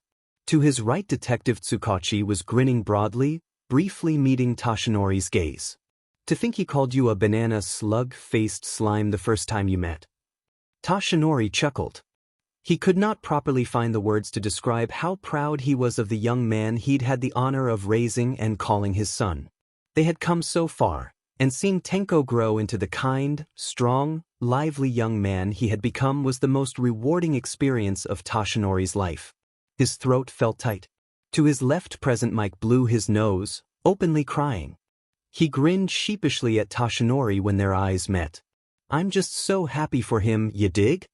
To his right, Detective Tsukachi was grinning broadly, briefly meeting Tashinori's gaze. To think he called you a banana slug-faced slime the first time you met. Tashinori chuckled. He could not properly find the words to describe how proud he was of the young man he'd had the honor of raising and calling his son. They had come so far, and seeing Tenko grow into the kind, strong, lively young man he had become was the most rewarding experience of Tashinori's life. His throat felt tight. To his left, Present Mike blew his nose, openly crying. He grinned sheepishly at Tashinori when their eyes met. I'm just so happy for him, you dig?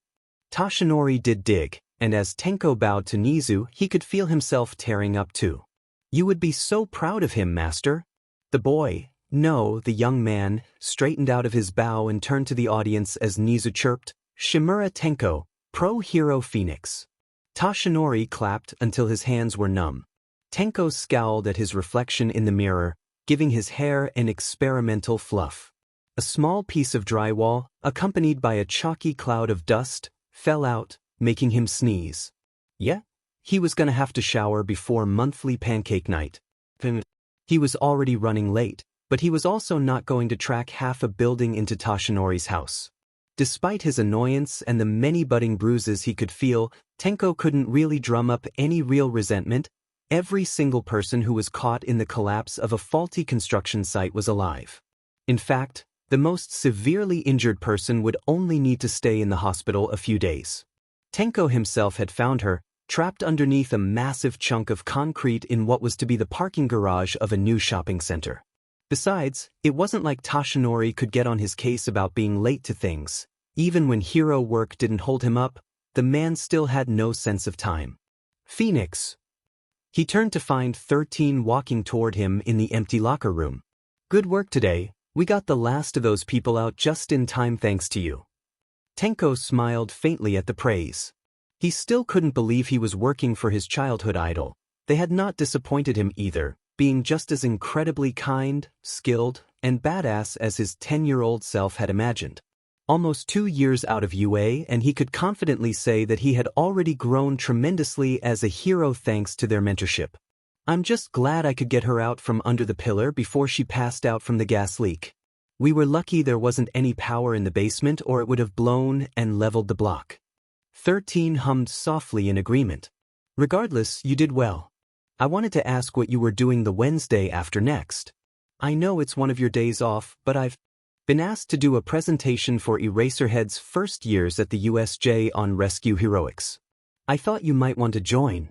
Tashinori did dig, and as Tenko bowed to Nizu, he could feel himself tearing up too. You would be so proud of him, master. The boy, no, the young man, straightened out of his bow and turned to the audience as Nizu chirped, Shimura Tenko, pro-hero Phoenix. Tashinori clapped until his hands were numb. Tenko scowled at his reflection in the mirror, giving his hair an experimental fluff. A small piece of drywall, accompanied by a chalky cloud of dust, fell out, making him sneeze. Yeah? He was gonna have to shower before monthly pancake night. He was already running late, but he was also not going to track half a building into Tashinori's house. Despite his annoyance and the many budding bruises he could feel, Tenko couldn't really drum up any real resentment. Every single person who was caught in the collapse of a faulty construction site was alive. In fact, the most severely injured person would only need to stay in the hospital a few days. Tenko himself had found her, trapped underneath a massive chunk of concrete in what was to be the parking garage of a new shopping center. Besides, it wasn't like Tashinori could get on his case about being late to things. Even when hero work didn't hold him up, the man still had no sense of time. Phoenix. He turned to find 13 walking toward him in the empty locker room. Good work today, we got the last of those people out just in time thanks to you. Tenko smiled faintly at the praise. He still couldn't believe he was working for his childhood idol. They had not disappointed him either, being just as incredibly kind, skilled, and badass as his 10-year-old self had imagined. Almost 2 years out of UA, and he could confidently say that he had already grown tremendously as a hero thanks to their mentorship. I'm just glad I could get her out from under the pillar before she passed out from the gas leak. We were lucky there wasn't any power in the basement or it would have blown and leveled the block. 13 hummed softly in agreement. Regardless, you did well. I wanted to ask what you were doing the Wednesday after next. I know it's one of your days off, but I've been asked to do a presentation for Eraserhead's first years at the USJ on rescue heroics. I thought you might want to join.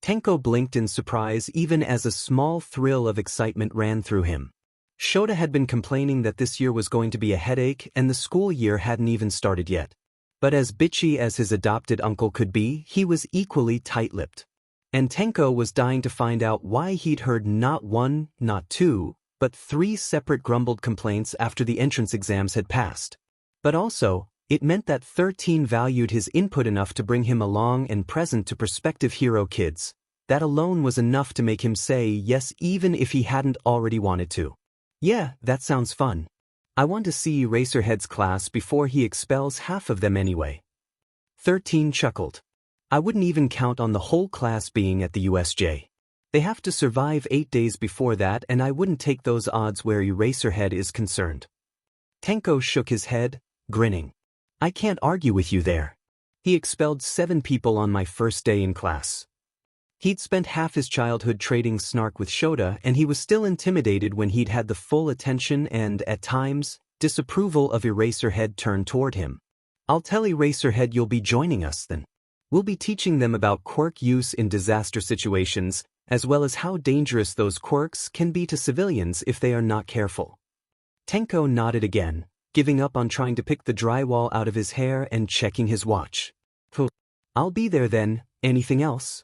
Tenko blinked in surprise even as a small thrill of excitement ran through him. Shota had been complaining that this year was going to be a headache and the school year hadn't even started yet. But as bitchy as his adopted uncle could be, he was equally tight-lipped. And Tenko was dying to find out why he'd heard not one, not two, but 3 separate grumbled complaints after the entrance exams had passed. But also, it meant that 13 valued his input enough to bring him along and present to prospective hero kids. That alone was enough to make him say yes even if he hadn't already wanted to. Yeah, that sounds fun. I want to see Eraserhead's class before he expels half of them anyway. 13 chuckled. I wouldn't even count on the whole class being at the USJ. They have to survive 8 days before that and I wouldn't take those odds where Eraserhead is concerned. Tenko shook his head, grinning. I can't argue with you there. He expelled 7 people on my first day in class. He'd spent half his childhood trading snark with Shota and he was still intimidated when he'd had the full attention and, at times, disapproval of Eraserhead turned toward him. I'll tell Eraserhead you'll be joining us then. We'll be teaching them about quirk use in disaster situations, as well as how dangerous those quirks can be to civilians if they are not careful. Tenko nodded again, giving up on trying to pick the drywall out of his hair and checking his watch. I'll be there then, anything else?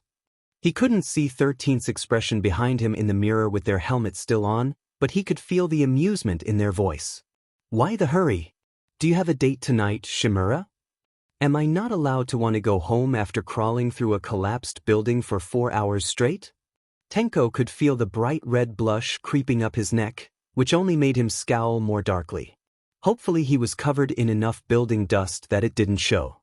He couldn't see 13's expression behind him in the mirror with their helmets still on, but he could feel the amusement in their voice. Why the hurry? Do you have a date tonight, Shimura? Am I not allowed to want to go home after crawling through a collapsed building for 4 hours straight? Tenko could feel the bright red blush creeping up his neck, which only made him scowl more darkly. Hopefully he was covered in enough building dust that it didn't show.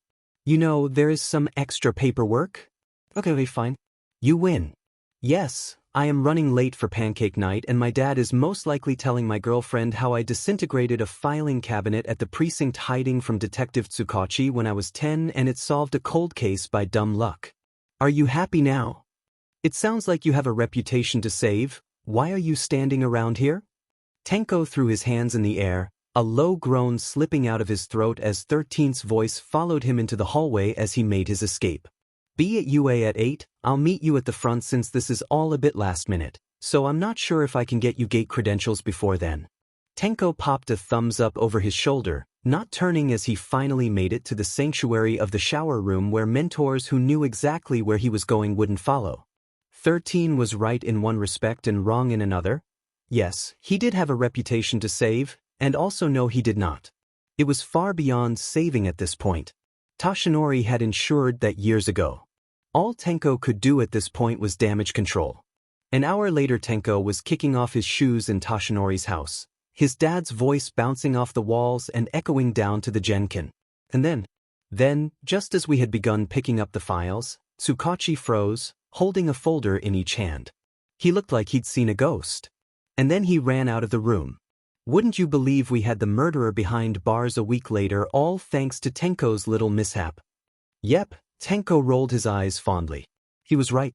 You know, there is some extra paperwork? Okay, fine. You win. Yes, I am running late for pancake night and my dad is most likely telling my girlfriend how I disintegrated a filing cabinet at the precinct hiding from Detective Tsukachi when I was 10 and it solved a cold case by dumb luck. Are you happy now? It sounds like you have a reputation to save. Why are you standing around here? Tenko threw his hands in the air, a low groan slipping out of his throat as 13's voice followed him into the hallway as he made his escape. Be at UA at 8, I'll meet you at the front since this is all a bit last minute, so I'm not sure if I can get you gate credentials before then. Tenko popped a thumbs up over his shoulder, not turning as he finally made it to the sanctuary of the shower room where mentors who knew exactly where he was going wouldn't follow. 13 was right in one respect and wrong in another. Yes, he did have a reputation to save, and also no he did not. It was far beyond saving at this point. Toshinori had ensured that years ago. All Tenko could do at this point was damage control. An hour later Tenko was kicking off his shoes in Toshinori's house, his dad's voice bouncing off the walls and echoing down to the Genkin. And then, just as we had begun picking up the files, Tsukachi froze, holding a folder in each hand. He looked like he'd seen a ghost. And then he ran out of the room. Wouldn't you believe we had the murderer behind bars a week later, all thanks to Tenko's little mishap? Yep, Tenko rolled his eyes fondly. He was right.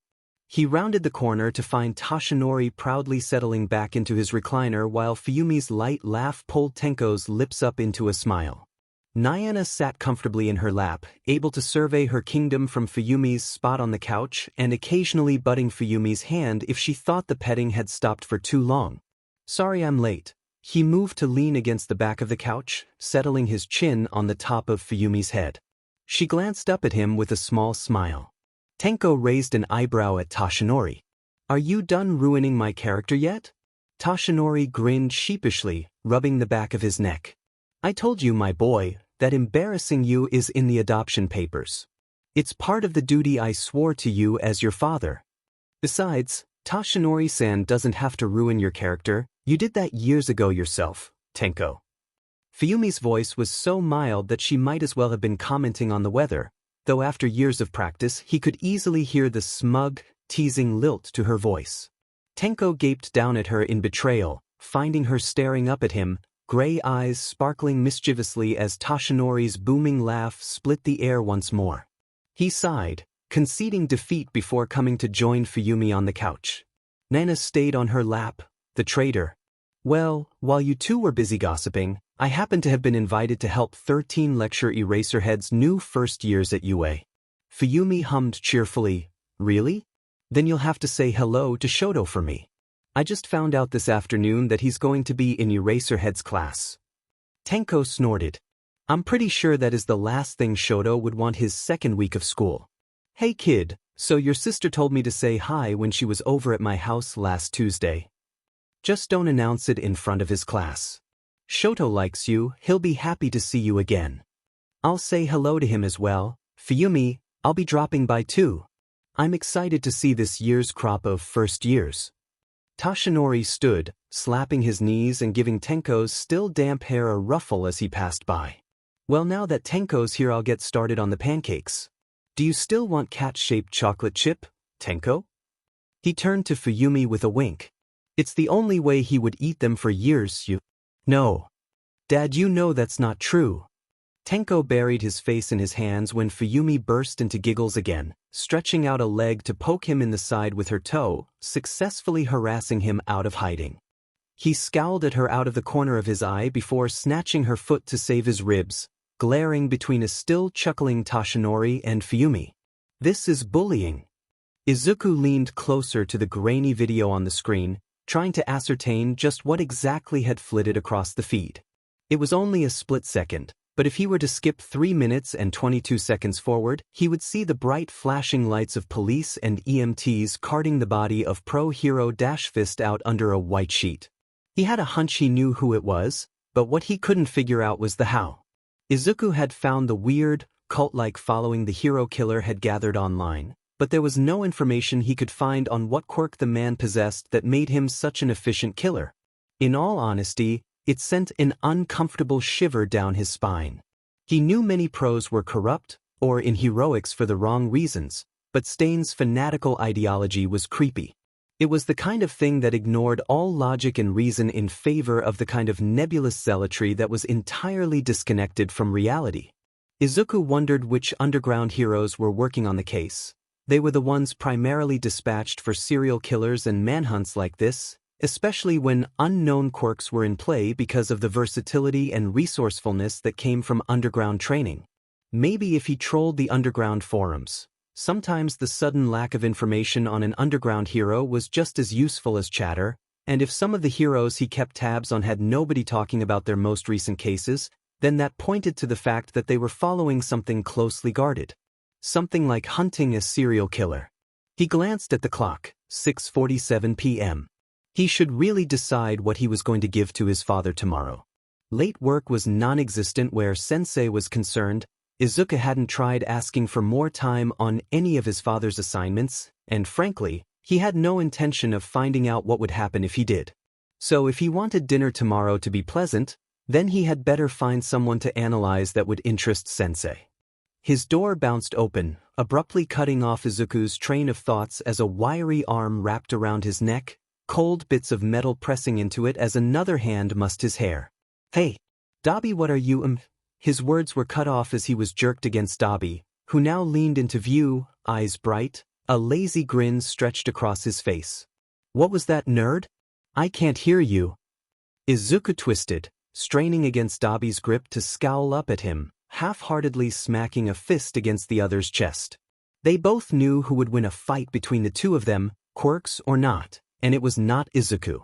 He rounded the corner to find Toshinori proudly settling back into his recliner while Fuyumi's light laugh pulled Tenko's lips up into a smile. Nyana sat comfortably in her lap, able to survey her kingdom from Fuyumi's spot on the couch and occasionally butting Fuyumi's hand if she thought the petting had stopped for too long. Sorry I'm late. He moved to lean against the back of the couch, settling his chin on the top of Fuyumi's head. She glanced up at him with a small smile. Tenko raised an eyebrow at Toshinori. Are you done ruining my character yet? Toshinori grinned sheepishly, rubbing the back of his neck. I told you, my boy, that embarrassing you is in the adoption papers. It's part of the duty I swore to you as your father. Besides, Toshinori-san doesn't have to ruin your character. You did that years ago yourself, Tenko. Fuyumi's voice was so mild that she might as well have been commenting on the weather, though after years of practice he could easily hear the smug, teasing lilt to her voice. Tenko gaped down at her in betrayal, finding her staring up at him, gray eyes sparkling mischievously as Toshinori's booming laugh split the air once more. He sighed, conceding defeat before coming to join Fuyumi on the couch. Nana stayed on her lap, the traitor. Well, while you two were busy gossiping, I happened to have been invited to help 13 lecture Eraserhead's new first years at UA. Fuyumi hummed cheerfully. Really? Then you'll have to say hello to Shoto for me. I just found out this afternoon that he's going to be in Eraserhead's class. Tenko snorted. I'm pretty sure that is the last thing Shoto would want his second week of school. Hey kid, so your sister told me to say hi when she was over at my house last Tuesday. Just don't announce it in front of his class. Shoto likes you, he'll be happy to see you again. I'll say hello to him as well. Fuyumi, I'll be dropping by too. I'm excited to see this year's crop of first years. Toshinori stood, slapping his knees and giving Tenko's still damp hair a ruffle as he passed by. Well, now that Tenko's here, I'll get started on the pancakes. Do you still want cat-shaped chocolate chip, Tenko? He turned to Fuyumi with a wink. It's the only way he would eat them for years, you... No. Dad, you know that's not true. Tenko buried his face in his hands when Fuyumi burst into giggles again, stretching out a leg to poke him in the side with her toe, successfully harassing him out of hiding. He scowled at her out of the corner of his eye before snatching her foot to save his ribs, glaring between a still chuckling Toshinori and Fuyumi. This is bullying. Izuku leaned closer to the grainy video on the screen, trying to ascertain just what exactly had flitted across the feed. It was only a split second, but if he were to skip 3 minutes and 22 seconds forward, he would see the bright flashing lights of police and EMTs carting the body of pro-hero Fist out under a white sheet. He had a hunch he knew who it was, but what he couldn't figure out was the how. Izuku had found the weird, cult-like following the hero killer had gathered online, but there was no information he could find on what quirk the man possessed that made him such an efficient killer. In all honesty, it sent an uncomfortable shiver down his spine. He knew many pros were corrupt, or in heroics for the wrong reasons, but Stain's fanatical ideology was creepy. It was the kind of thing that ignored all logic and reason in favor of the kind of nebulous zealotry that was entirely disconnected from reality. Izuku wondered which underground heroes were working on the case. They were the ones primarily dispatched for serial killers and manhunts like this, especially when unknown quirks were in play because of the versatility and resourcefulness that came from underground training. Maybe if he trolled the underground forums. Sometimes the sudden lack of information on an underground hero was just as useful as chatter, and if some of the heroes he kept tabs on had nobody talking about their most recent cases, then that pointed to the fact that they were following something closely guarded. Something like hunting a serial killer. He glanced at the clock, 6:47 p.m. He should really decide what he was going to give to his father tomorrow. Late work was non-existent where Sensei was concerned. Izuku hadn't tried asking for more time on any of his father's assignments, and frankly, he had no intention of finding out what would happen if he did. So if he wanted dinner tomorrow to be pleasant, then he had better find someone to analyze that would interest Sensei. His door bounced open, abruptly cutting off Izuku's train of thoughts as a wiry arm wrapped around his neck, cold bits of metal pressing into it as another hand mussed his hair. "Hey, Dabi, what are you His words were cut off as he was jerked against Dabi, who now leaned into view, eyes bright, a lazy grin stretched across his face. "What was that, nerd? I can't hear you." Izuku twisted, straining against Dabi's grip to scowl up at him, half-heartedly smacking a fist against the other's chest. They both knew who would win a fight between the two of them, quirks or not, and it was not Izuku.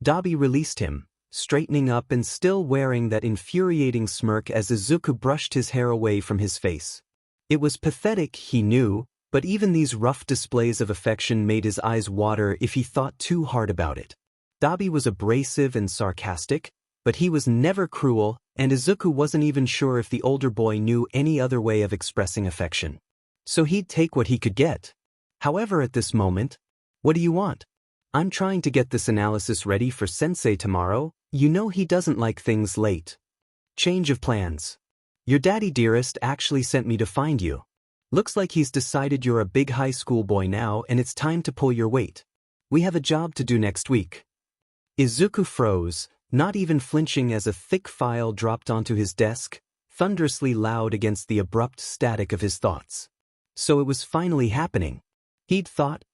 Dabi released him, straightening up and still wearing that infuriating smirk as Izuku brushed his hair away from his face. It was pathetic, he knew, but even these rough displays of affection made his eyes water if he thought too hard about it. Dabi was abrasive and sarcastic, but he was never cruel, and Izuku wasn't even sure if the older boy knew any other way of expressing affection. So he'd take what he could get. However, at this moment, "What do you want?" "I'm trying to get this analysis ready for Sensei tomorrow. You know he doesn't like things late." "Change of plans. Your daddy dearest actually sent me to find you. Looks like he's decided you're a big high school boy now and it's time to pull your weight. We have a job to do next week." Izuku froze, not even flinching as a thick file dropped onto his desk, thunderously loud against the abrupt static of his thoughts. So it was finally happening. He'd thought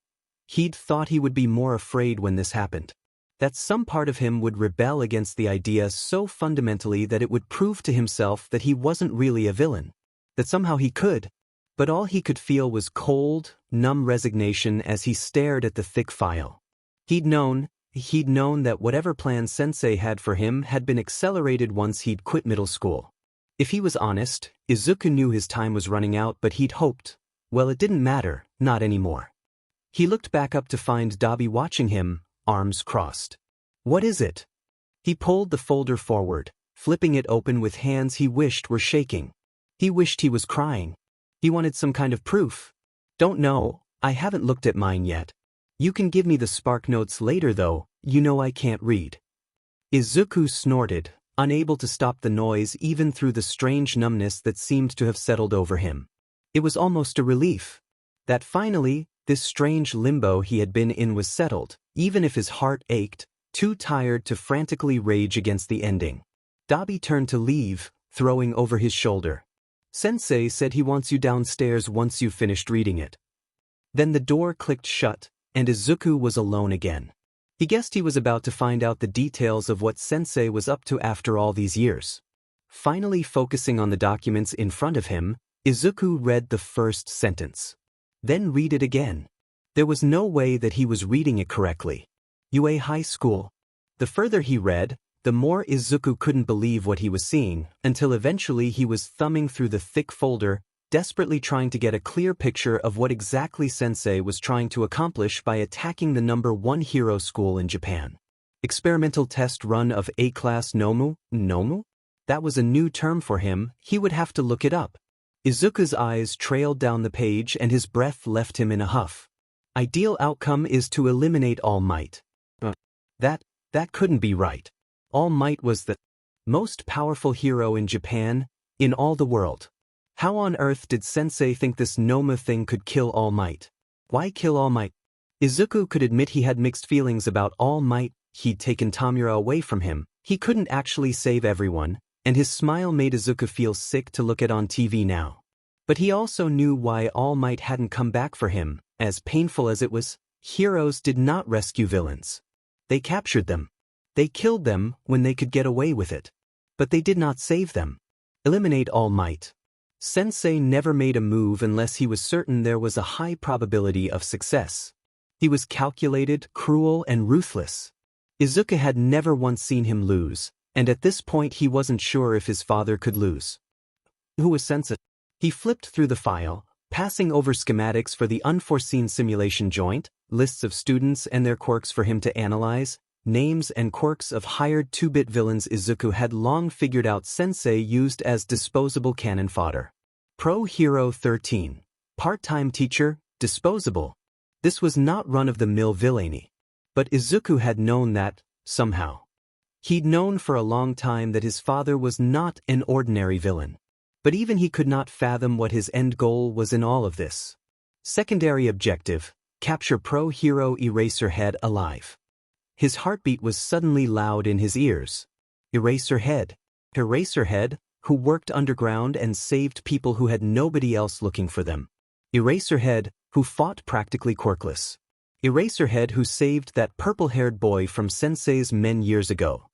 he would be more afraid when this happened. That some part of him would rebel against the idea so fundamentally that it would prove to himself that he wasn't really a villain. That somehow he could. But all he could feel was cold, numb resignation as he stared at the thick file. He'd known that whatever plan Sensei had for him had been accelerated once he'd quit middle school. If he was honest, Izuku knew his time was running out, but he'd hoped, well, it didn't matter, not anymore. He looked back up to find Dabi watching him, arms crossed. "What is it?" He pulled the folder forward, flipping it open with hands he wished were shaking. He wished he was crying. He wanted some kind of proof. "Don't know, I haven't looked at mine yet. You can give me the spark notes later though, you know I can't read." Izuku snorted, unable to stop the noise even through the strange numbness that seemed to have settled over him. It was almost a relief. That finally, this strange limbo he had been in was settled, even if his heart ached, too tired to frantically rage against the ending. Dabi turned to leave, throwing over his shoulder. "Sensei said he wants you downstairs once you've finished reading it." Then the door clicked shut, and Izuku was alone again. He guessed he was about to find out the details of what Sensei was up to after all these years. Finally focusing on the documents in front of him, Izuku read the first sentence. Then read it again. There was no way that he was reading it correctly. UA High School. The further he read, the more Izuku couldn't believe what he was seeing, until eventually he was thumbing through the thick folder, desperately trying to get a clear picture of what exactly Sensei was trying to accomplish by attacking the #1 hero school in Japan. Experimental test run of A-class Nomu? Nomu? That was a new term for him, he would have to look it up. Izuku's eyes trailed down the page and his breath left him in a huff. Ideal outcome is to eliminate All Might. That couldn't be right. All Might was the most powerful hero in Japan, in all the world. How on earth did Sensei think this Noma thing could kill All Might? Why kill All Might? Izuku could admit he had mixed feelings about All Might. He'd taken Tamura away from him, he couldn't actually save everyone, and his smile made Izuku feel sick to look at on TV now. But he also knew why All Might hadn't come back for him, as painful as it was. Heroes did not rescue villains. They captured them. They killed them when they could get away with it. But they did not save them. Eliminate All Might. Sensei never made a move unless he was certain there was a high probability of success. He was calculated, cruel, and ruthless. Izuku had never once seen him lose, and at this point he wasn't sure if his father could lose. Who was Sensei? He flipped through the file, passing over schematics for the unforeseen simulation joint, lists of students and their quirks for him to analyze, names and quirks of hired 2-bit villains Izuku had long figured out Sensei used as disposable cannon fodder. Pro Hero 13. Part-time teacher, disposable. This was not run-of-the-mill villainy. But Izuku had known that, somehow. He'd known for a long time that his father was not an ordinary villain. But even he could not fathom what his end goal was in all of this. Secondary objective: capture Pro Hero Eraserhead alive. His heartbeat was suddenly loud in his ears. Eraserhead, who worked underground and saved people who had nobody else looking for them. Eraserhead, who fought practically quirkless. Eraserhead, who saved that purple-haired boy from Sensei's men years ago.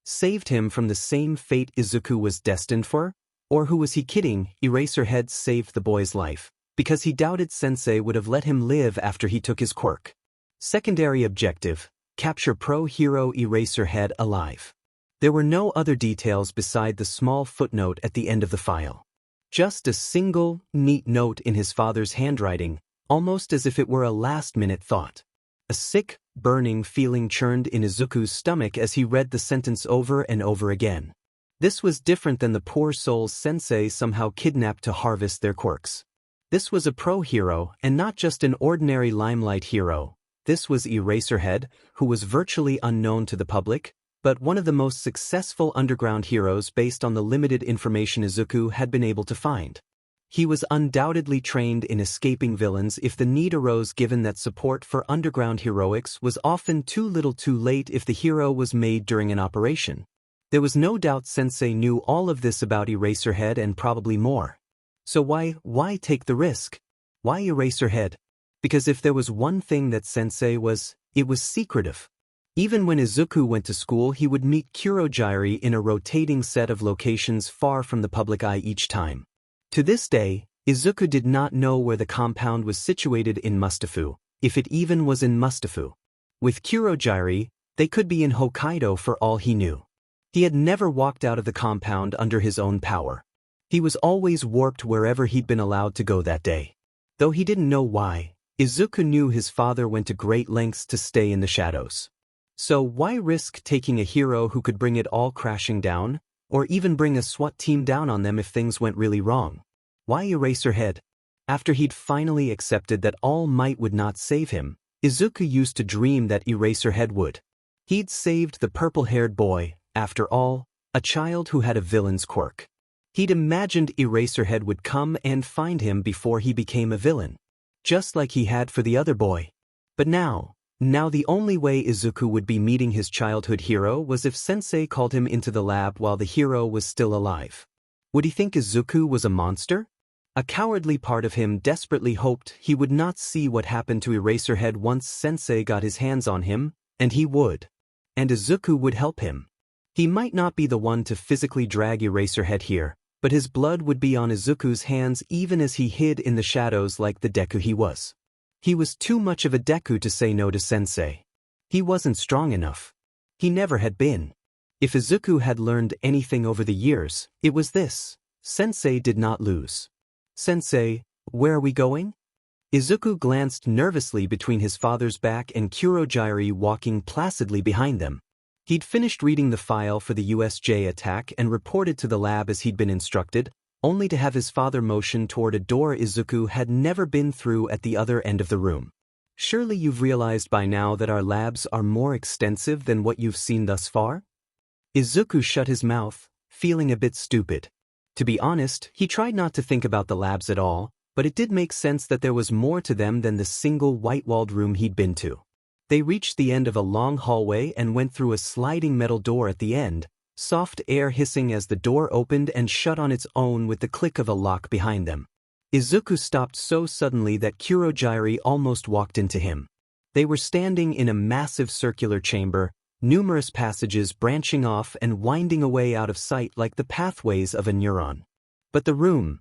Saved him from the same fate Izuku was destined for? Or who was he kidding? Eraserhead saved the boy's life because he doubted Sensei would have let him live after he took his quirk. Secondary objective: capture Pro Hero Eraserhead alive. There were no other details beside the small footnote at the end of the file. Just a single, neat note in his father's handwriting, almost as if it were a last-minute thought. A sick, burning feeling churned in Izuku's stomach as he read the sentence over and over again. This was different than the poor souls Sensei somehow kidnapped to harvest their quirks. This was a pro hero, and not just an ordinary limelight hero. This was Eraserhead, who was virtually unknown to the public, but one of the most successful underground heroes based on the limited information Izuku had been able to find. He was undoubtedly trained in escaping villains if the need arose, given that support for underground heroics was often too little too late if the hero was made during an operation. There was no doubt Sensei knew all of this about Eraserhead and probably more. So why take the risk? Why Eraserhead? Because if there was one thing that Sensei was, it was secretive. Even when Izuku went to school, he would meet Kurogiri in a rotating set of locations far from the public eye each time. To this day, Izuku did not know where the compound was situated in Mustafu, if it even was in Mustafu. With Kurogiri, they could be in Hokkaido for all he knew. He had never walked out of the compound under his own power. He was always warped wherever he'd been allowed to go that day. Though he didn't know why, Izuku knew his father went to great lengths to stay in the shadows. So why risk taking a hero who could bring it all crashing down, or even bring a SWAT team down on them if things went really wrong? Why Eraserhead? After he'd finally accepted that All Might would not save him, Izuku used to dream that Eraserhead would. He'd saved the purple-haired boy, after all, a child who had a villain's quirk. He'd imagined Eraserhead would come and find him before he became a villain, just like he had for the other boy. But now the only way Izuku would be meeting his childhood hero was if Sensei called him into the lab while the hero was still alive. Would he think Izuku was a monster? A cowardly part of him desperately hoped he would not see what happened to Eraserhead once Sensei got his hands on him, and he would. And Izuku would help him. He might not be the one to physically drag Eraserhead here, but his blood would be on Izuku's hands even as he hid in the shadows like the Deku he was. He was too much of a Deku to say no to Sensei. He wasn't strong enough. He never had been. If Izuku had learned anything over the years, it was this: Sensei did not lose. Sensei, where are we going? Izuku glanced nervously between his father's back and Kurogyari walking placidly behind them. He'd finished reading the file for the USJ attack and reported to the lab as he'd been instructed, only to have his father motion toward a door Izuku had never been through at the other end of the room. Surely you've realized by now that our labs are more extensive than what you've seen thus far? Izuku shut his mouth, feeling a bit stupid. To be honest, he tried not to think about the labs at all, but it did make sense that there was more to them than the single white-walled room he'd been to. They reached the end of a long hallway and went through a sliding metal door at the end, soft air hissing as the door opened and shut on its own with the click of a lock behind them. Izuku stopped so suddenly that Kurogyari almost walked into him. They were standing in a massive circular chamber, numerous passages branching off and winding away out of sight like the pathways of a neuron. But the room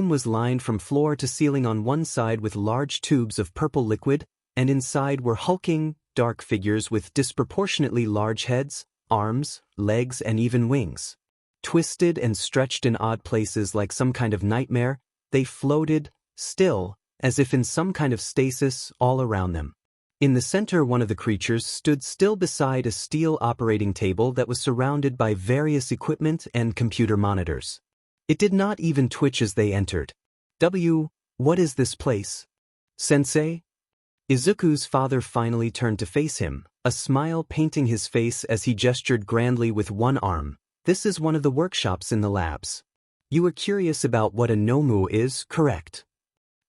was lined from floor to ceiling on one side with large tubes of purple liquid, and inside were hulking, dark figures with disproportionately large heads, arms, legs, and even wings. Twisted and stretched in odd places like some kind of nightmare, they floated, still, as if in some kind of stasis, all around them. In the center, one of the creatures stood still beside a steel operating table that was surrounded by various equipment and computer monitors. It did not even twitch as they entered. What is this place? Sensei? Izuku's father finally turned to face him, a smile painting his face as he gestured grandly with one arm. This is one of the workshops in the labs. You were curious about what a nomu is, correct?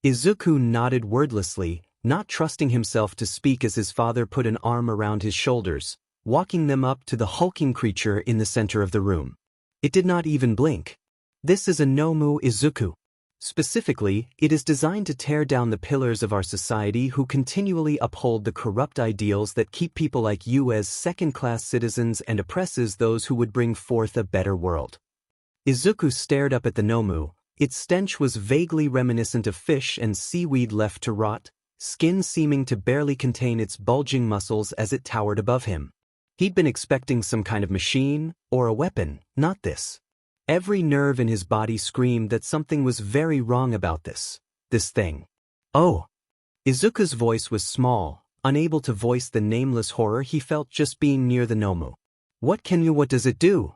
Izuku nodded wordlessly, not trusting himself to speak as his father put an arm around his shoulders, walking them up to the hulking creature in the center of the room. It did not even blink. This is a nomu, Izuku. Specifically, it is designed to tear down the pillars of our society who continually uphold the corrupt ideals that keep people like you as second-class citizens and oppresses those who would bring forth a better world. Izuku stared up at the nomu. Its stench was vaguely reminiscent of fish and seaweed left to rot, skin seeming to barely contain its bulging muscles as it towered above him. He'd been expecting some kind of machine or a weapon, not this. Every nerve in his body screamed that something was very wrong about this thing. Oh! Izuku's voice was small, unable to voice the nameless horror he felt just being near the nomu. What does it do?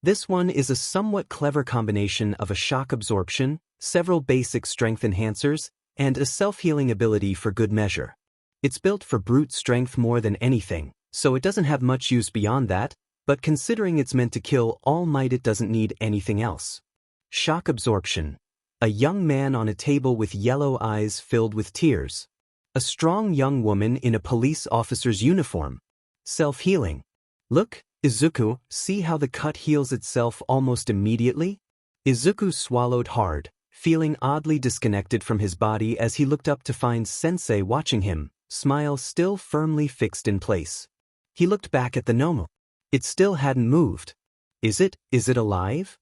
This one is a somewhat clever combination of a shock absorption, several basic strength enhancers, and a self-healing ability for good measure. It's built for brute strength more than anything, so it doesn't have much use beyond that, but considering it's meant to kill all might, it doesn't need anything else. Shock absorption. A young man on a table with yellow eyes filled with tears. A strong young woman in a police officer's uniform. Self-healing. Look, Izuku, see how the cut heals itself almost immediately? Izuku swallowed hard, feeling oddly disconnected from his body as he looked up to find Sensei watching him, smile still firmly fixed in place. He looked back at the nomu. It still hadn't moved. Is it alive?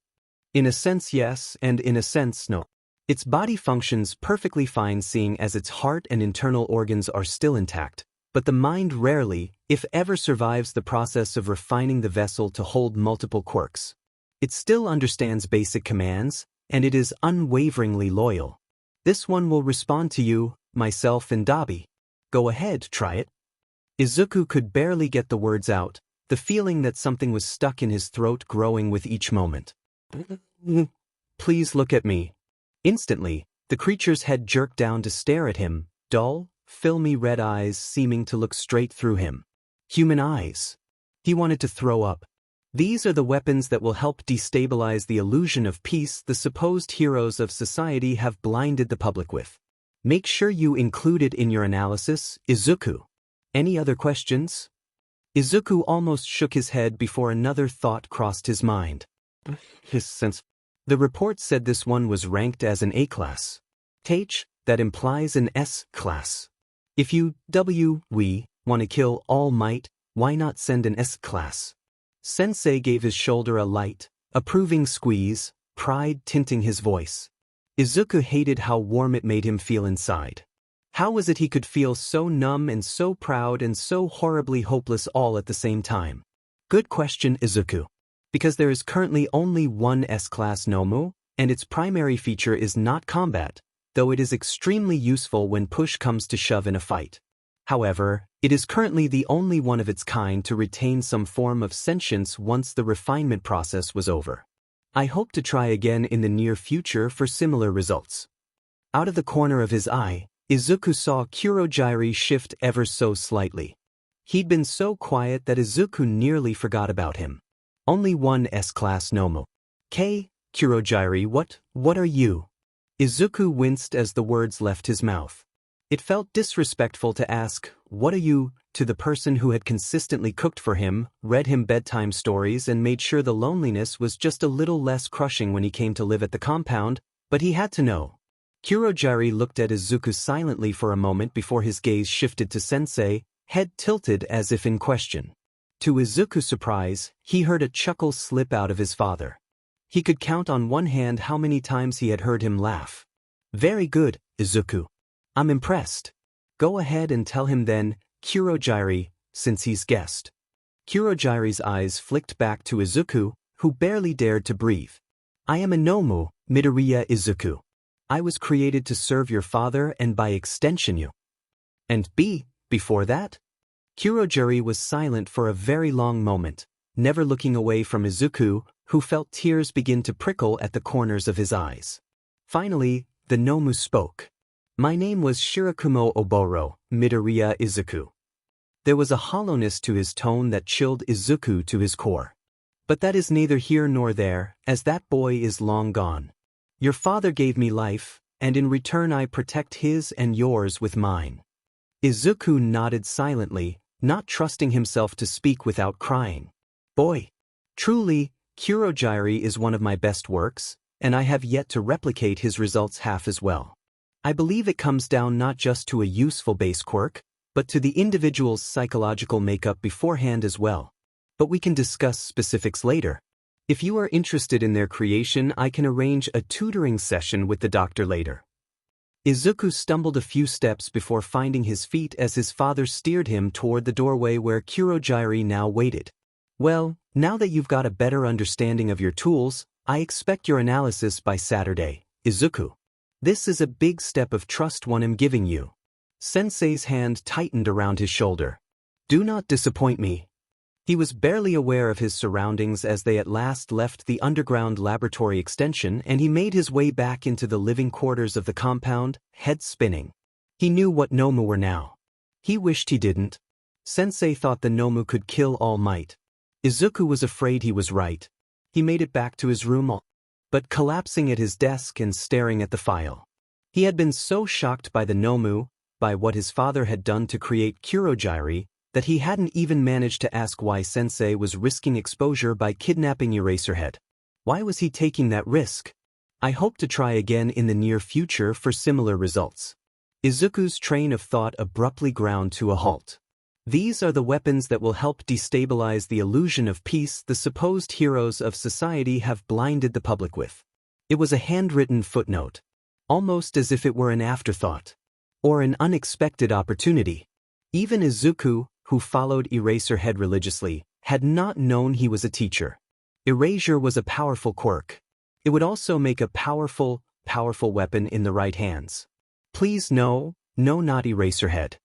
In a sense yes, and in a sense no. Its body functions perfectly fine seeing as its heart and internal organs are still intact, but the mind rarely, if ever, survives the process of refining the vessel to hold multiple quirks. It still understands basic commands, and it is unwaveringly loyal. This one will respond to you, myself and Dabi. Go ahead, try it. Izuku could barely get the words out, the feeling that something was stuck in his throat growing with each moment. Please look at me. Instantly, the creature's head jerked down to stare at him, dull, filmy red eyes seeming to look straight through him. Human eyes. He wanted to throw up. These are the weapons that will help destabilize the illusion of peace the supposed heroes of society have blinded the public with. Make sure you include it in your analysis, Izuku. Any other questions? Izuku almost shook his head before another thought crossed his mind. The report said this one was ranked as an A-class. That implies an S-class. If we want to kill All Might, why not send an S-class? Sensei gave his shoulder a light, approving squeeze, pride tinting his voice. Izuku hated how warm it made him feel inside. How was it he could feel so numb and so proud and so horribly hopeless all at the same time? Good question, Izuku. Because there is currently only one S-Class Nomu, and its primary feature is not combat, though it is extremely useful when push comes to shove in a fight. However, it is currently the only one of its kind to retain some form of sentience once the refinement process was over. I hope to try again in the near future for similar results. Out of the corner of his eye, Izuku saw Kurogyri shift ever so slightly. He'd been so quiet that Izuku nearly forgot about him. Only one S-Class Nomu. Kurogyri, what are you? Izuku winced as the words left his mouth. It felt disrespectful to ask, what are you, to the person who had consistently cooked for him, read him bedtime stories and made sure the loneliness was just a little less crushing when he came to live at the compound, but he had to know. Kurogyri looked at Izuku silently for a moment before his gaze shifted to Sensei, head tilted as if in question. To Izuku's surprise, he heard a chuckle slip out of his father. He could count on one hand how many times he had heard him laugh. Very good, Izuku. I'm impressed. Go ahead and tell him then, Kurogyri, since he's guessed. Kurogyri's eyes flicked back to Izuku, who barely dared to breathe. I am a Nomu, Midoriya Izuku. I was created to serve your father and by extension you. And before that? Kurogyri was silent for a very long moment, never looking away from Izuku, who felt tears begin to prickle at the corners of his eyes. Finally, the Nomu spoke. My name was Shirakumo Oboro, Midoriya Izuku. There was a hollowness to his tone that chilled Izuku to his core. But that is neither here nor there, as that boy is long gone. Your father gave me life, and in return I protect his and yours with mine. Izuku nodded silently, not trusting himself to speak without crying. Boy! Truly, Kurogyri is one of my best works, and I have yet to replicate his results half as well. I believe it comes down not just to a useful base quirk, but to the individual's psychological makeup beforehand as well. But we can discuss specifics later. If you are interested in their creation, I can arrange a tutoring session with the doctor later. Izuku stumbled a few steps before finding his feet as his father steered him toward the doorway where Kurogyri now waited. Well, now that you've got a better understanding of your tools, I expect your analysis by Saturday, Izuku. This is a big step of trust one am giving you. Sensei's hand tightened around his shoulder. Do not disappoint me. He was barely aware of his surroundings as they at last left the underground laboratory extension and he made his way back into the living quarters of the compound, head spinning. He knew what Nomu were now. He wished he didn't. Sensei thought the Nomu could kill All Might. Izuku was afraid he was right. He made it back to his room, but collapsing at his desk and staring at the file. He had been so shocked by the Nomu, by what his father had done to create Kurogyri, that he hadn't even managed to ask why Sensei was risking exposure by kidnapping Eraserhead. Why was he taking that risk? I hope to try again in the near future for similar results. Izuku's train of thought abruptly ground to a halt. These are the weapons that will help destabilize the illusion of peace the supposed heroes of society have blinded the public with. It was a handwritten footnote. Almost as if it were an afterthought. Or an unexpected opportunity. Even Izuku, who followed Eraserhead religiously, had not known he was a teacher. Erasure was a powerful quirk. It would also make a powerful weapon in the right hands. Please no, not Eraserhead.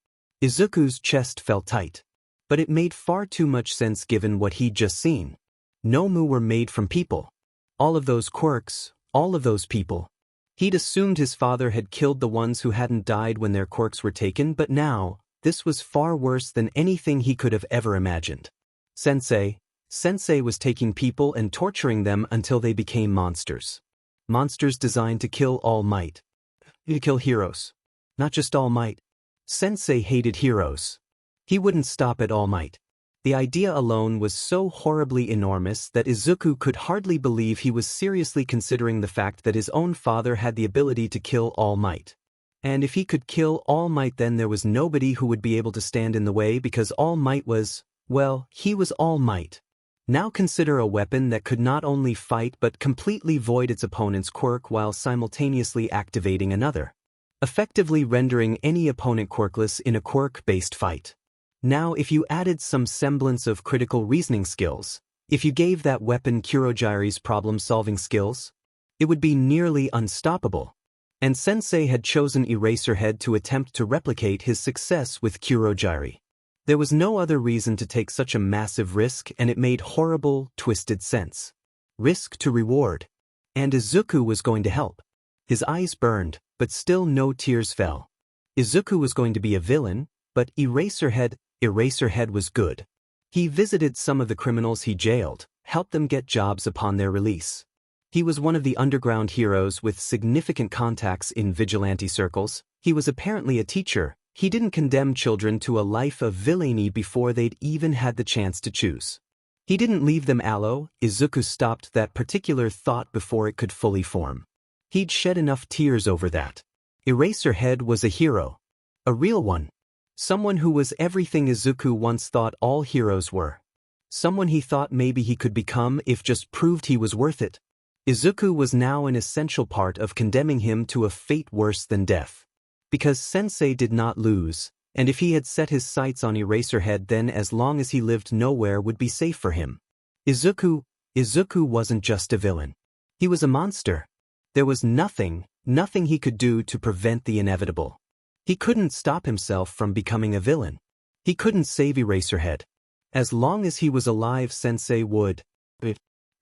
Izuku's chest felt tight. But it made far too much sense given what he'd just seen. Nomu were made from people. All of those quirks, all of those people. He'd assumed his father had killed the ones who hadn't died when their quirks were taken, but now, this was far worse than anything he could have ever imagined. Sensei was taking people and torturing them until they became monsters. Monsters designed to kill All Might. To kill heroes. Not just All Might. Sensei hated heroes. He wouldn't stop at All Might. The idea alone was so horribly enormous that Izuku could hardly believe he was seriously considering the fact that his own father had the ability to kill All Might. And if he could kill All Might, then there was nobody who would be able to stand in the way because All Might was, well, he was All Might. Now consider a weapon that could not only fight but completely void its opponent's quirk while simultaneously activating another. effectively rendering any opponent quirkless in a quirk-based fight. Now if you added some semblance of critical reasoning skills, if you gave that weapon Kurogiri's problem-solving skills, it would be nearly unstoppable. And Sensei had chosen Eraserhead to attempt to replicate his success with Kurogiri. There was no other reason to take such a massive risk, and it made horrible, twisted sense. Risk to reward. And Izuku was going to help. His eyes burned, but still no tears fell. Izuku was going to be a villain, but Eraserhead was good. He visited some of the criminals he jailed, helped them get jobs upon their release. He was one of the underground heroes with significant contacts in vigilante circles. He was apparently a teacher. He didn't condemn children to a life of villainy before they'd even had the chance to choose. He didn't leave them allo. Izuku stopped that particular thought before it could fully form. He'd shed enough tears over that. Eraserhead was a hero. A real one. Someone who was everything Izuku once thought all heroes were. Someone he thought maybe he could become if just proved he was worth it. Izuku was now an essential part of condemning him to a fate worse than death. Because Sensei did not lose, and if he had set his sights on Eraserhead, then as long as he lived nowhere would be safe for him. Izuku wasn't just a villain. He was a monster. There was nothing he could do to prevent the inevitable. He couldn't stop himself from becoming a villain. He couldn't save Eraserhead. As long as he was alive, Sensei would.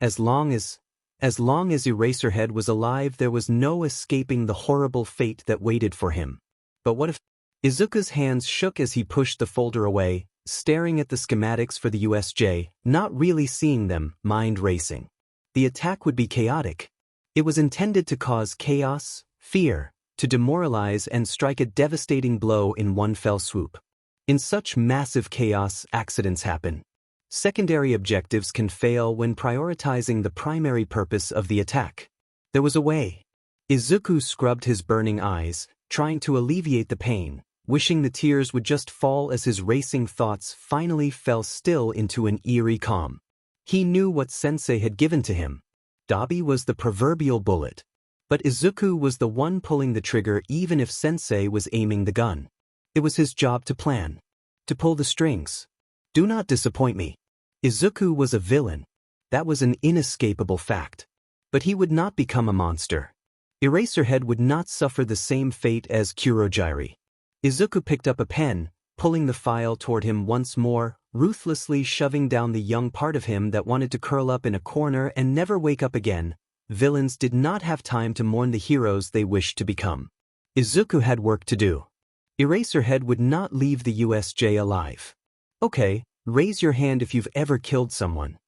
As long as Eraserhead was alive, there was no escaping the horrible fate that waited for him. But what if... Izuku's hands shook as he pushed the folder away, staring at the schematics for the USJ, not really seeing them, mind racing. The attack would be chaotic. It was intended to cause chaos, fear, to demoralize and strike a devastating blow in one fell swoop. In such massive chaos, accidents happen. Secondary objectives can fail when prioritizing the primary purpose of the attack. There was a way. Izuku scrubbed his burning eyes, trying to alleviate the pain, wishing the tears would just fall as his racing thoughts finally fell still into an eerie calm. He knew what Sensei had given to him. Dabi was the proverbial bullet. But Izuku was the one pulling the trigger even if Sensei was aiming the gun. It was his job to plan. To pull the strings. Do not disappoint me. Izuku was a villain. That was an inescapable fact. But he would not become a monster. Eraserhead would not suffer the same fate as Kurogiri. Izuku picked up a pen, pulling the file toward him once more, ruthlessly shoving down the young part of him that wanted to curl up in a corner and never wake up again. Villains did not have time to mourn the heroes they wished to become. Izuku had work to do. Eraserhead would not leave the USJ alive. Okay, raise your hand if you've ever killed someone.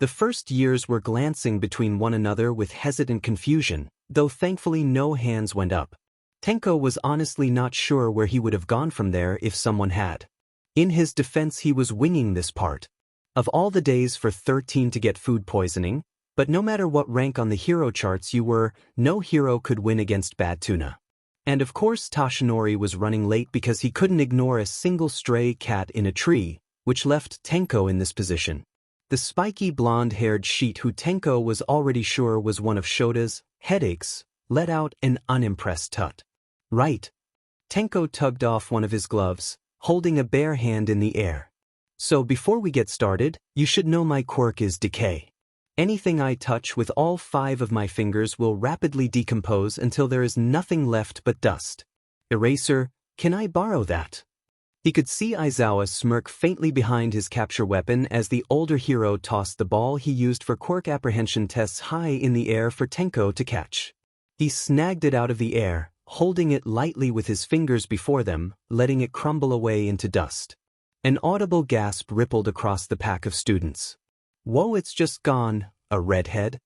The first years were glancing between one another with hesitant confusion, though thankfully no hands went up. Tenko was honestly not sure where he would have gone from there if someone had. In his defense, he was winging this part. Of all the days for 13 to get food poisoning, but no matter what rank on the hero charts you were, no hero could win against bad tuna. And of course Toshinori was running late because he couldn't ignore a single stray cat in a tree, which left Tenko in this position. The spiky blonde-haired sheet who Tenko was already sure was one of Shota's headaches, let out an unimpressed tut. Right. Tenko tugged off one of his gloves, holding a bare hand in the air. So before we get started, you should know my quirk is decay. Anything I touch with all 5 of my fingers will rapidly decompose until there is nothing left but dust. Eraser, can I borrow that? He could see Aizawa smirk faintly behind his capture weapon as the older hero tossed the ball he used for quirk apprehension tests high in the air for Tenko to catch. He snagged it out of the air, holding it lightly with his fingers before them, letting it crumble away into dust. An audible gasp rippled across the pack of students. Whoa, it's just gone, a redhead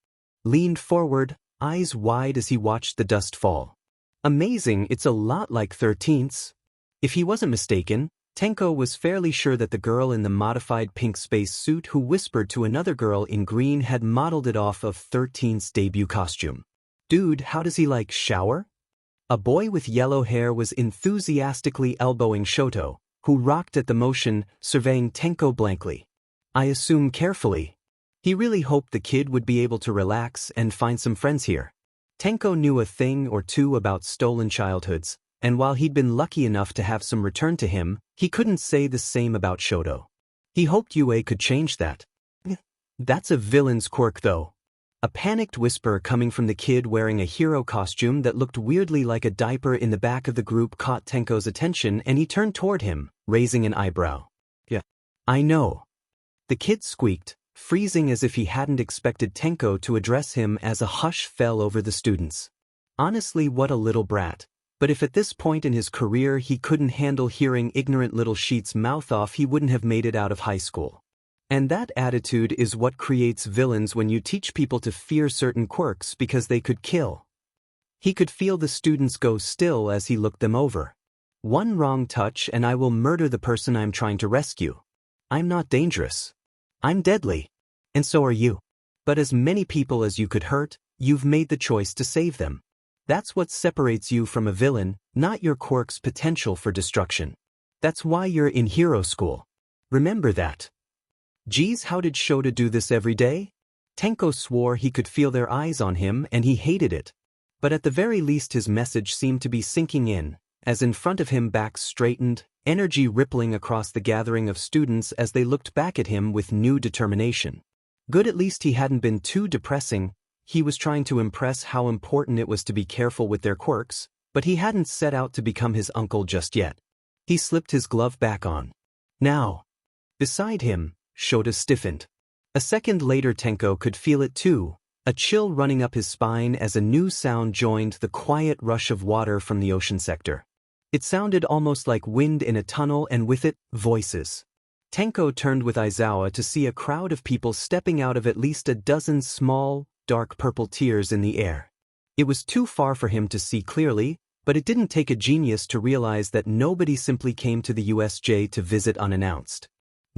leaned forward, eyes wide as he watched the dust fall. Amazing, it's a lot like 13th's. If he wasn't mistaken, Tenko was fairly sure that the girl in the modified pink space suit who whispered to another girl in green had modeled it off of 13th's debut costume. Dude, how does he shower? A boy with yellow hair was enthusiastically elbowing Shoto, who rocked at the motion, surveying Tenko blankly. I assume carefully. He really hoped the kid would be able to relax and find some friends here. Tenko knew a thing or two about stolen childhoods, And while he'd been lucky enough to have some return to him, he couldn't say the same about Shoto. He hoped Yue could change that. That's a villain's quirk though. A panicked whisper coming from the kid wearing a hero costume that looked weirdly like a diaper in the back of the group caught Tenko's attention and he turned toward him, raising an eyebrow. Yeah. I know. The kid squeaked, freezing as if he hadn't expected Tenko to address him as a hush fell over the students. Honestly, what a little brat. But if at this point in his career he couldn't handle hearing ignorant little Sheet's mouth off, he wouldn't have made it out of high school. And that attitude is what creates villains when you teach people to fear certain quirks because they could kill. He could feel the students go still as he looked them over. One wrong touch and I will murder the person I'm trying to rescue. I'm not dangerous. I'm deadly. And so are you. But as many people as you could hurt, you've made the choice to save them. That's what separates you from a villain, not your quirk's potential for destruction. That's why you're in hero school. Remember that. Geez, how did Shota do this every day? Tenko swore he could feel their eyes on him and he hated it. But at the very least his message seemed to be sinking in, as in front of him backs straightened, energy rippling across the gathering of students as they looked back at him with new determination. Good, at least he hadn't been too depressing. He was trying to impress how important it was to be careful with their quirks, but he hadn't set out to become his uncle just yet. He slipped his glove back on. Now. Beside him, Shota stiffened. A second later Tenko could feel it too, a chill running up his spine as a new sound joined the quiet rush of water from the ocean sector. It sounded almost like wind in a tunnel and with it, voices. Tenko turned with Aizawa to see a crowd of people stepping out of at least a dozen small, dark purple tears in the air. It was too far for him to see clearly, but it didn't take a genius to realize that nobody simply came to the USJ to visit unannounced.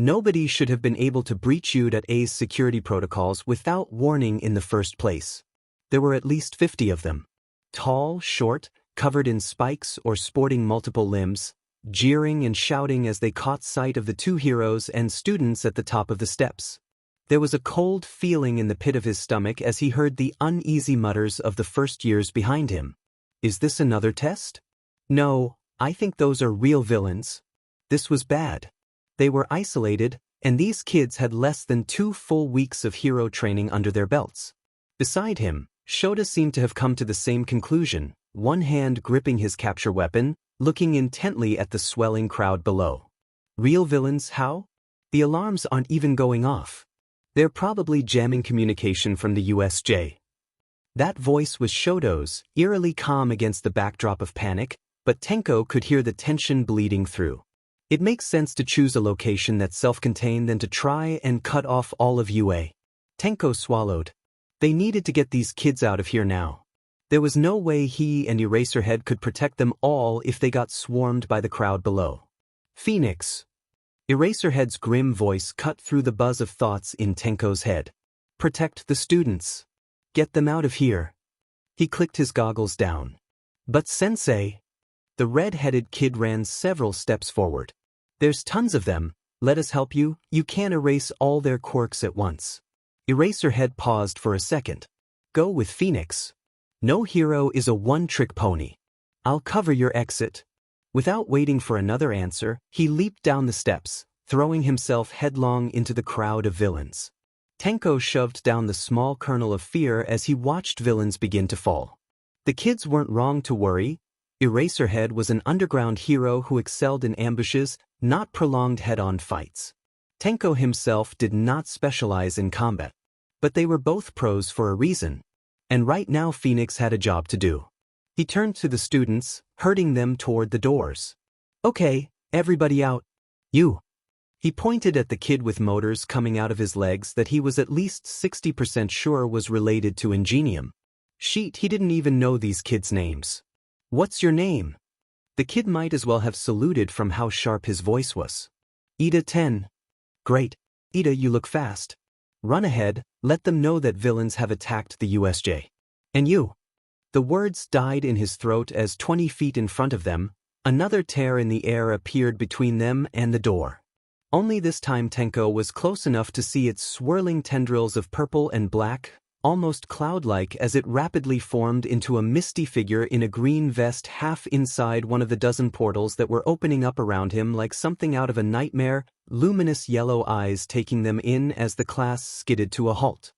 Nobody should have been able to breach UA's security protocols without warning in the first place. There were at least 50 of them. Tall, short, covered in spikes or sporting multiple limbs, jeering and shouting as they caught sight of the two heroes and students at the top of the steps. There was a cold feeling in the pit of his stomach as he heard the uneasy mutters of the first years behind him. Is this another test? No, I think those are real villains. This was bad. They were isolated, and these kids had less than 2 full weeks of hero training under their belts. Beside him, Shota seemed to have come to the same conclusion, one hand gripping his capture weapon, looking intently at the swelling crowd below. Real villains, how? The alarms aren't even going off. They're probably jamming communication from the USJ. That voice was Shoto's, eerily calm against the backdrop of panic, but Tenko could hear the tension bleeding through. It makes sense to choose a location that's self-contained than to try and cut off all of UA. Tenko swallowed. They needed to get these kids out of here now. There was no way he and Eraserhead could protect them all if they got swarmed by the crowd below. Phoenix. Eraserhead's grim voice cut through the buzz of thoughts in Tenko's head. Protect the students. Get them out of here. He clicked his goggles down. But Sensei. The red-headed kid ran several steps forward. There's tons of them. Let us help you. You can't erase all their quirks at once. Eraserhead paused for a second. Go with Phoenix. No hero is a one-trick pony. I'll cover your exit. Without waiting for another answer, he leaped down the steps, throwing himself headlong into the crowd of villains. Tenko shoved down the small kernel of fear as he watched villains begin to fall. The kids weren't wrong to worry. Eraserhead was an underground hero who excelled in ambushes, not prolonged head-on fights. Tenko himself did not specialize in combat. But they were both pros for a reason. And right now Phoenix had a job to do. He turned to the students, herding them toward the doors. Okay, everybody out. You. He pointed at the kid with motors coming out of his legs that he was at least 60% sure was related to Ingenium. Sheet, he didn't even know these kids' names. What's your name? The kid might as well have saluted from how sharp his voice was. Ida 10. Great. Ida, you look fast. Run ahead, let them know that villains have attacked the USJ. And you. The words died in his throat as 20 feet in front of them, another tear in the air appeared between them and the door. Only this time Tenko was close enough to see its swirling tendrils of purple and black, almost cloud-like as it rapidly formed into a misty figure in a green vest half inside one of the dozen portals that were opening up around him like something out of a nightmare, luminous yellow eyes taking them in as the class skidded to a halt.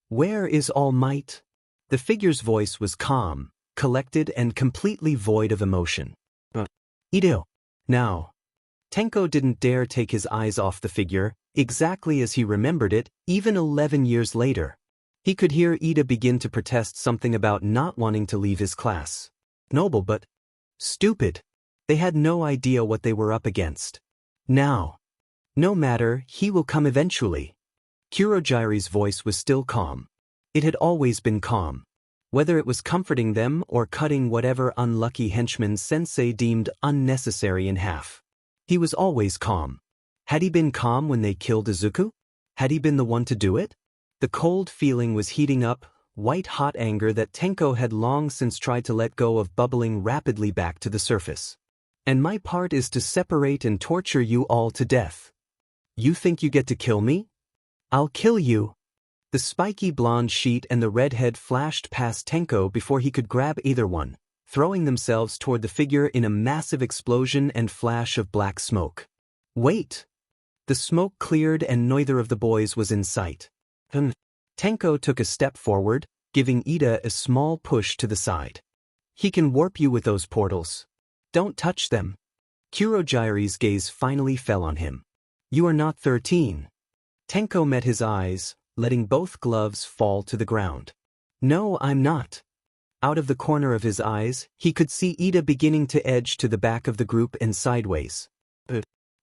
Where is All Might? The figure's voice was calm, collected and completely void of emotion. Ido. Now. Tenko didn't dare take his eyes off the figure, exactly as he remembered it, even 11 years later. He could hear Ida begin to protest something about not wanting to leave his class. Noble but stupid. They had no idea what they were up against. Now. No matter, he will come eventually. Kurogiri's voice was still calm. It had always been calm. Whether it was comforting them or cutting whatever unlucky henchman Sensei deemed unnecessary in half. He was always calm. Had he been calm when they killed Izuku? Had he been the one to do it? The cold feeling was heating up, white-hot anger that Tenko had long since tried to let go of bubbling rapidly back to the surface. And my part is to separate and torture you all to death. You think you get to kill me? I'll kill you. The spiky blonde sheet and the redhead flashed past Tenko before he could grab either one, throwing themselves toward the figure in a massive explosion and flash of black smoke. Wait! The smoke cleared and neither of the boys was in sight. Tenko took a step forward, giving Ida a small push to the side. He can warp you with those portals. Don't touch them. Kurogiri's gaze finally fell on him. You are not 13. Tenko met his eyes, letting both gloves fall to the ground. No, I'm not. Out of the corner of his eyes, he could see Ida beginning to edge to the back of the group and sideways.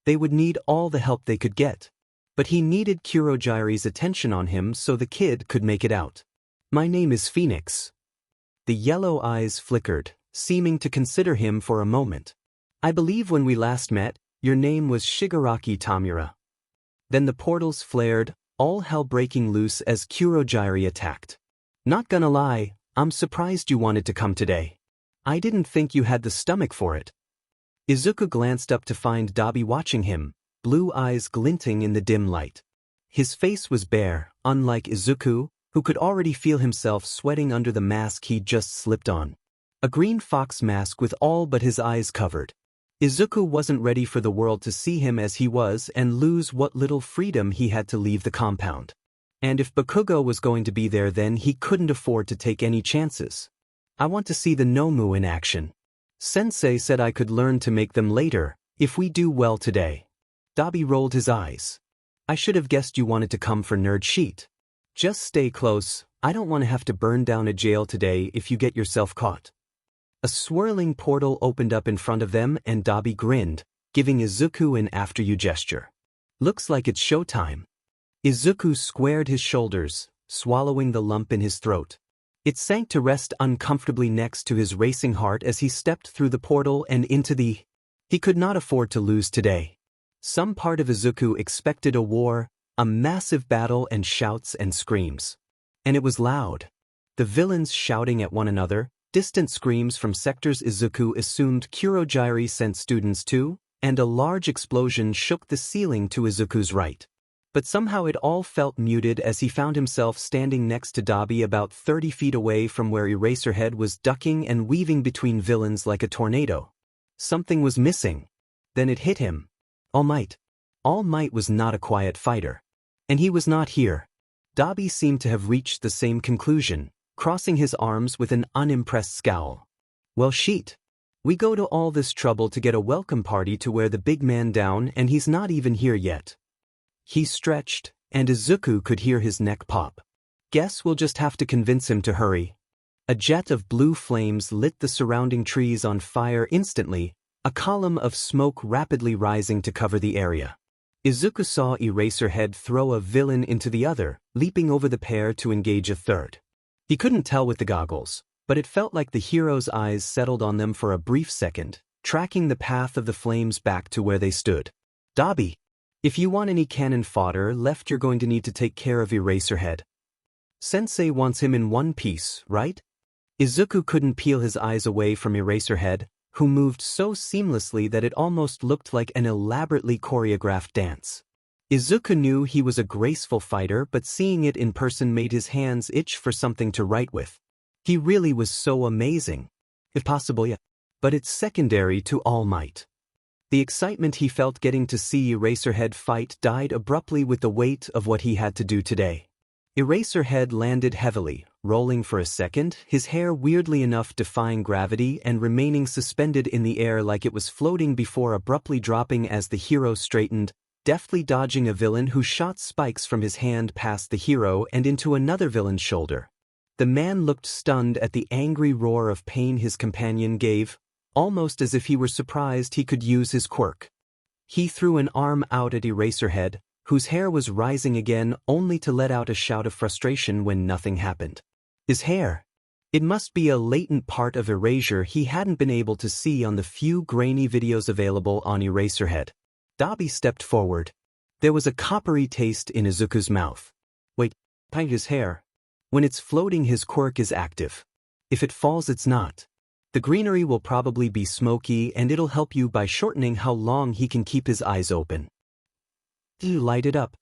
They would need all the help they could get. But he needed Kurogiri's attention on him so the kid could make it out. My name is Phoenix. The yellow eyes flickered, seeming to consider him for a moment. I believe when we last met, your name was Shigaraki Tamura. Then the portals flared, all hell breaking loose as Kurogiri attacked. Not gonna lie, I'm surprised you wanted to come today. I didn't think you had the stomach for it. Izuku glanced up to find Dabi watching him, blue eyes glinting in the dim light. His face was bare, unlike Izuku, who could already feel himself sweating under the mask he'd just slipped on. A green fox mask with all but his eyes covered. Izuku wasn't ready for the world to see him as he was and lose what little freedom he had to leave the compound. And if Bakugo was going to be there, then he couldn't afford to take any chances. I want to see the Nomu in action. Sensei said I could learn to make them later, if we do well today. Dabi rolled his eyes. I should have guessed you wanted to come for Nerd Sheet. Just stay close, I don't want to have to burn down a jail today if you get yourself caught. A swirling portal opened up in front of them and Dabi grinned, giving Izuku an after-you gesture. Looks like it's showtime. Izuku squared his shoulders, swallowing the lump in his throat. It sank to rest uncomfortably next to his racing heart as he stepped through the portal and into the... He could not afford to lose today. Some part of Izuku expected a war, a massive battle and shouts and screams. And it was loud. The villains shouting at one another, distant screams from sectors Izuku assumed Kurogiri sent students to, and a large explosion shook the ceiling to Izuku's right. But somehow it all felt muted as he found himself standing next to Dabi about 30 feet away from where Eraserhead was ducking and weaving between villains like a tornado. Something was missing. Then it hit him. All Might. All Might was not a quiet fighter. And he was not here. Dabi seemed to have reached the same conclusion, crossing his arms with an unimpressed scowl. Well shit. We go to all this trouble to get a welcome party to wear the big man down and he's not even here yet. He stretched, and Izuku could hear his neck pop. Guess we'll just have to convince him to hurry. A jet of blue flames lit the surrounding trees on fire instantly, a column of smoke rapidly rising to cover the area. Izuku saw Eraserhead throw a villain into the other, leaping over the pair to engage a third. He couldn't tell with the goggles, but it felt like the hero's eyes settled on them for a brief second, tracking the path of the flames back to where they stood. Dabi! If you want any cannon fodder left, you're going to need to take care of Eraserhead. Sensei wants him in one piece, right? Izuku couldn't peel his eyes away from Eraserhead, who moved so seamlessly that it almost looked like an elaborately choreographed dance. Izuku knew he was a graceful fighter, but seeing it in person made his hands itch for something to write with. He really was so amazing. If possible, yeah. But it's secondary to All Might. The excitement he felt getting to see Eraserhead fight died abruptly with the weight of what he had to do today. Eraserhead landed heavily, rolling for a second, his hair weirdly enough defying gravity and remaining suspended in the air like it was floating before abruptly dropping as the hero straightened, deftly dodging a villain who shot spikes from his hand past the hero and into another villain's shoulder. The man looked stunned at the angry roar of pain his companion gave, almost as if he were surprised he could use his quirk. He threw an arm out at Eraserhead, whose hair was rising again only to let out a shout of frustration when nothing happened. His hair. It must be a latent part of erasure he hadn't been able to see on the few grainy videos available on Eraserhead. Dabi stepped forward. There was a coppery taste in Izuku's mouth. Wait, paint his hair. When it's floating, his quirk is active. If it falls, it's not. The greenery will probably be smoky, and it'll help you by shortening how long he can keep his eyes open. You light it up.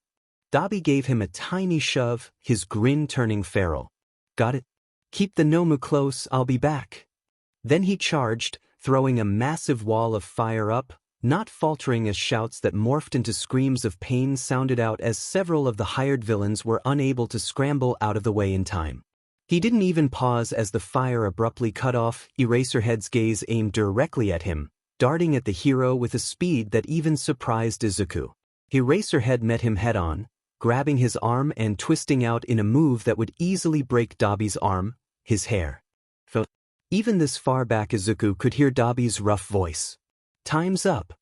Dabi gave him a tiny shove, his grin turning feral. Got it? Keep the Nomu close, I'll be back. Then he charged, throwing a massive wall of fire up, not faltering as shouts that morphed into screams of pain sounded out as several of the hired villains were unable to scramble out of the way in time. He didn't even pause as the fire abruptly cut off. Eraserhead's gaze aimed directly at him, darting at the hero with a speed that even surprised Izuku. Eraserhead met him head-on, grabbing his arm and twisting out in a move that would easily break Dabi's arm, his hair. Even this far back Izuku could hear Dabi's rough voice. Time's up.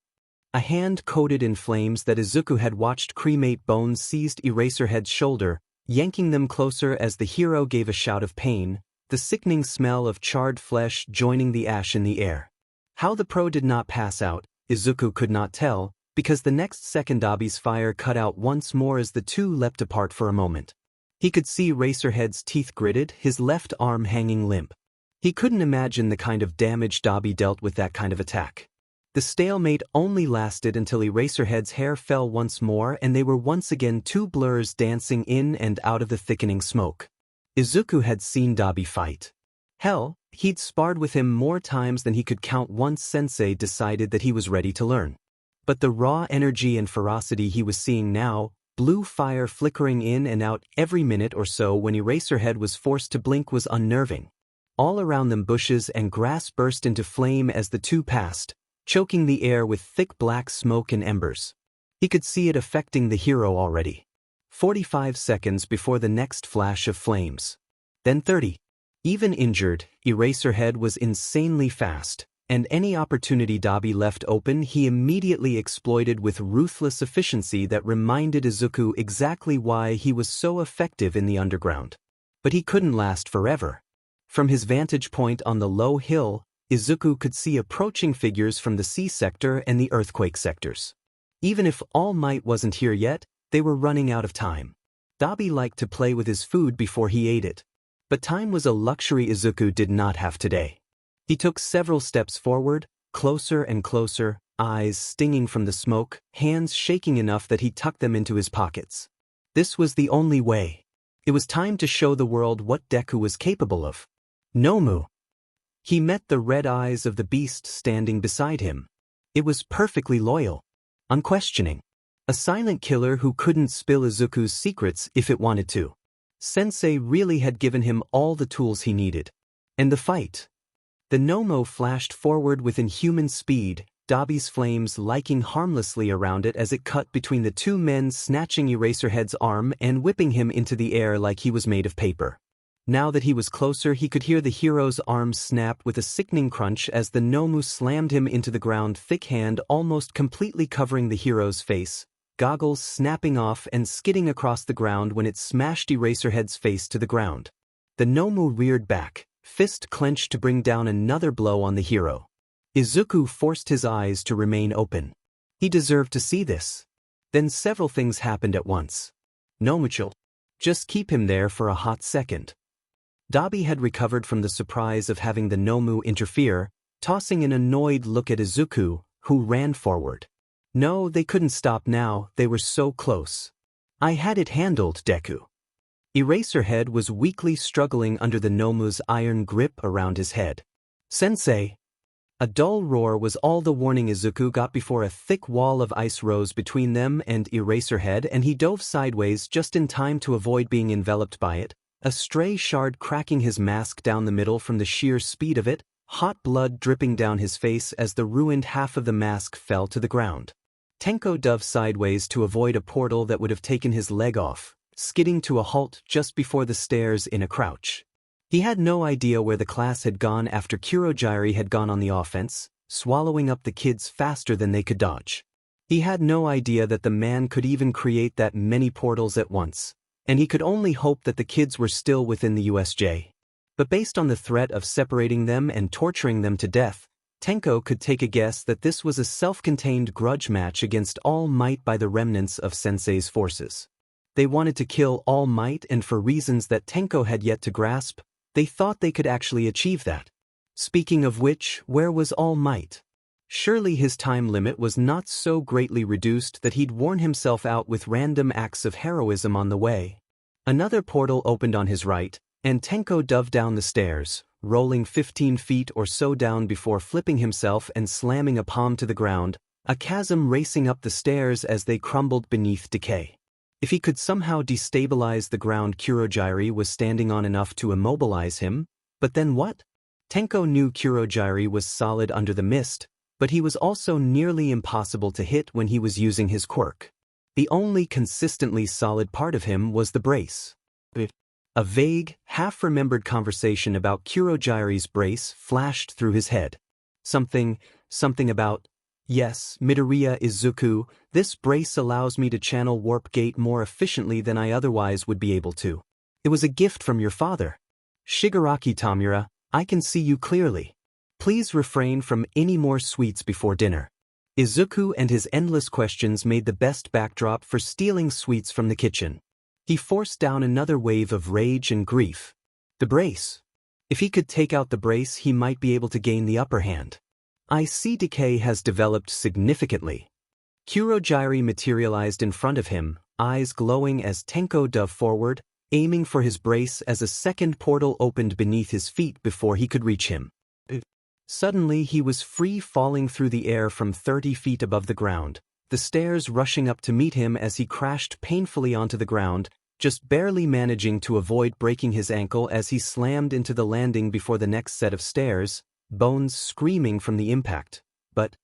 A hand coated in flames that Izuku had watched cremate bones seized Eraserhead's shoulder, yanking them closer as the hero gave a shout of pain, the sickening smell of charred flesh joining the ash in the air. How the pro did not pass out, Izuku could not tell, because the next second Dabi's fire cut out once more as the two leapt apart for a moment. He could see Eraserhead's teeth gritted, his left arm hanging limp. He couldn't imagine the kind of damage Dabi dealt with that kind of attack. The stalemate only lasted until Eraserhead's hair fell once more and they were once again two blurs dancing in and out of the thickening smoke. Izuku had seen Dabi fight. Hell, he'd sparred with him more times than he could count once Sensei decided that he was ready to learn. But the raw energy and ferocity he was seeing now, blue fire flickering in and out every minute or so when Eraserhead was forced to blink, was unnerving. All around them bushes and grass burst into flame as the two passed, choking the air with thick black smoke and embers. He could see it affecting the hero already. 45 seconds before the next flash of flames. Then 30. Even injured, Eraserhead was insanely fast, and any opportunity Dabi left open he immediately exploited with ruthless efficiency that reminded Izuku exactly why he was so effective in the underground. But he couldn't last forever. From his vantage point on the low hill, Izuku could see approaching figures from the sea sector and the earthquake sectors. Even if All Might wasn't here yet, they were running out of time. Dabi liked to play with his food before he ate it. But time was a luxury Izuku did not have today. He took several steps forward, closer and closer, eyes stinging from the smoke, hands shaking enough that he tucked them into his pockets. This was the only way. It was time to show the world what Deku was capable of. Nomu. He met the red eyes of the beast standing beside him. It was perfectly loyal. Unquestioning. A silent killer who couldn't spill Izuku's secrets if it wanted to. Sensei really had given him all the tools he needed. And the fight. The Nomu flashed forward with inhuman speed, Dabi's flames liking harmlessly around it as it cut between the two men, snatching Eraserhead's arm and whipping him into the air like he was made of paper. Now that he was closer, he could hear the hero's arm snap with a sickening crunch as the Nomu slammed him into the ground, thick hand almost completely covering the hero's face, goggles snapping off and skidding across the ground when it smashed Eraserhead's face to the ground. The Nomu reared back, fist clenched to bring down another blow on the hero. Izuku forced his eyes to remain open. He deserved to see this. Then several things happened at once. Nomu-chill. Just keep him there for a hot second. Dabi had recovered from the surprise of having the Nomu interfere, tossing an annoyed look at Izuku, who ran forward. No, they couldn't stop now, they were so close. I had it handled, Deku. Eraserhead was weakly struggling under the Nomu's iron grip around his head. Sensei! A dull roar was all the warning Izuku got before a thick wall of ice rose between them and Eraserhead, and he dove sideways just in time to avoid being enveloped by it, a stray shard cracking his mask down the middle from the sheer speed of it, hot blood dripping down his face as the ruined half of the mask fell to the ground. Tenko dove sideways to avoid a portal that would have taken his leg off, skidding to a halt just before the stairs in a crouch. He had no idea where the class had gone after Kurogyari had gone on the offense, swallowing up the kids faster than they could dodge. He had no idea that the man could even create that many portals at once, and he could only hope that the kids were still within the USJ. But based on the threat of separating them and torturing them to death, Tenko could take a guess that this was a self-contained grudge match against All Might by the remnants of Sensei's forces. They wanted to kill All Might, and for reasons that Tenko had yet to grasp, they thought they could actually achieve that. Speaking of which, where was All Might? Surely his time limit was not so greatly reduced that he'd worn himself out with random acts of heroism on the way. Another portal opened on his right, and Tenko dove down the stairs, rolling 15 feet or so down before flipping himself and slamming a palm to the ground, a chasm racing up the stairs as they crumbled beneath decay. If he could somehow destabilize the ground Kurogyari was standing on enough to immobilize him, but then what? Tenko knew Kurogyari was solid under the mist, but he was also nearly impossible to hit when he was using his quirk. The only consistently solid part of him was the brace. A vague, half-remembered conversation about Kurogyari's brace flashed through his head. Something about, yes, Midoriya Izuku, this brace allows me to channel Warp Gate more efficiently than I otherwise would be able to. It was a gift from your father. Shigaraki Tamura, I can see you clearly. Please refrain from any more sweets before dinner. Izuku and his endless questions made the best backdrop for stealing sweets from the kitchen. He forced down another wave of rage and grief. The brace. If he could take out the brace, he might be able to gain the upper hand. I see decay has developed significantly. Kurogyari materialized in front of him, eyes glowing as Tenko dove forward, aiming for his brace as a second portal opened beneath his feet before he could reach him. Suddenly he was free falling through the air from 30 feet above the ground, the stairs rushing up to meet him as he crashed painfully onto the ground, just barely managing to avoid breaking his ankle as he slammed into the landing before the next set of stairs, bones screaming from the impact, but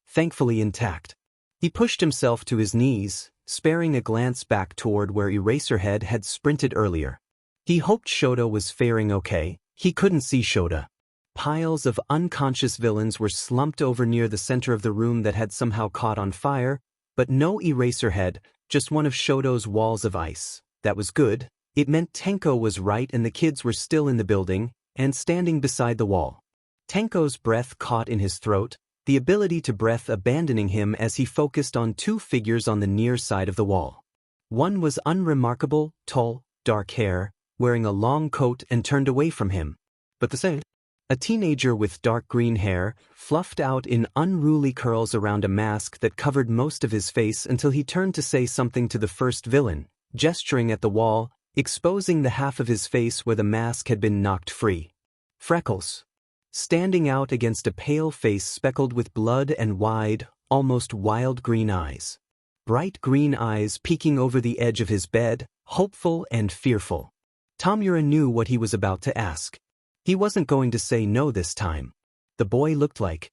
thankfully intact. He pushed himself to his knees, sparing a glance back toward where Eraserhead had sprinted earlier. He hoped Shota was faring okay. He couldn't see Shota. Piles of unconscious villains were slumped over near the center of the room that had somehow caught on fire, but no Eraserhead, just one of Shoto's walls of ice. That was good. It meant Tenko was right and the kids were still in the building, and standing beside the wall. Tenko's breath caught in his throat, the ability to breath abandoning him as he focused on two figures on the near side of the wall. One was unremarkable, tall, dark hair, wearing a long coat and turned away from him. But the second, a teenager with dark green hair, fluffed out in unruly curls around a mask that covered most of his face until he turned to say something to the first villain, gesturing at the wall, exposing the half of his face where the mask had been knocked free. Freckles. Standing out against a pale face speckled with blood and wide, almost wild green eyes. Bright green eyes peeking over the edge of his bed, hopeful and fearful. Tamura knew what he was about to ask. He wasn't going to say no this time. The boy looked like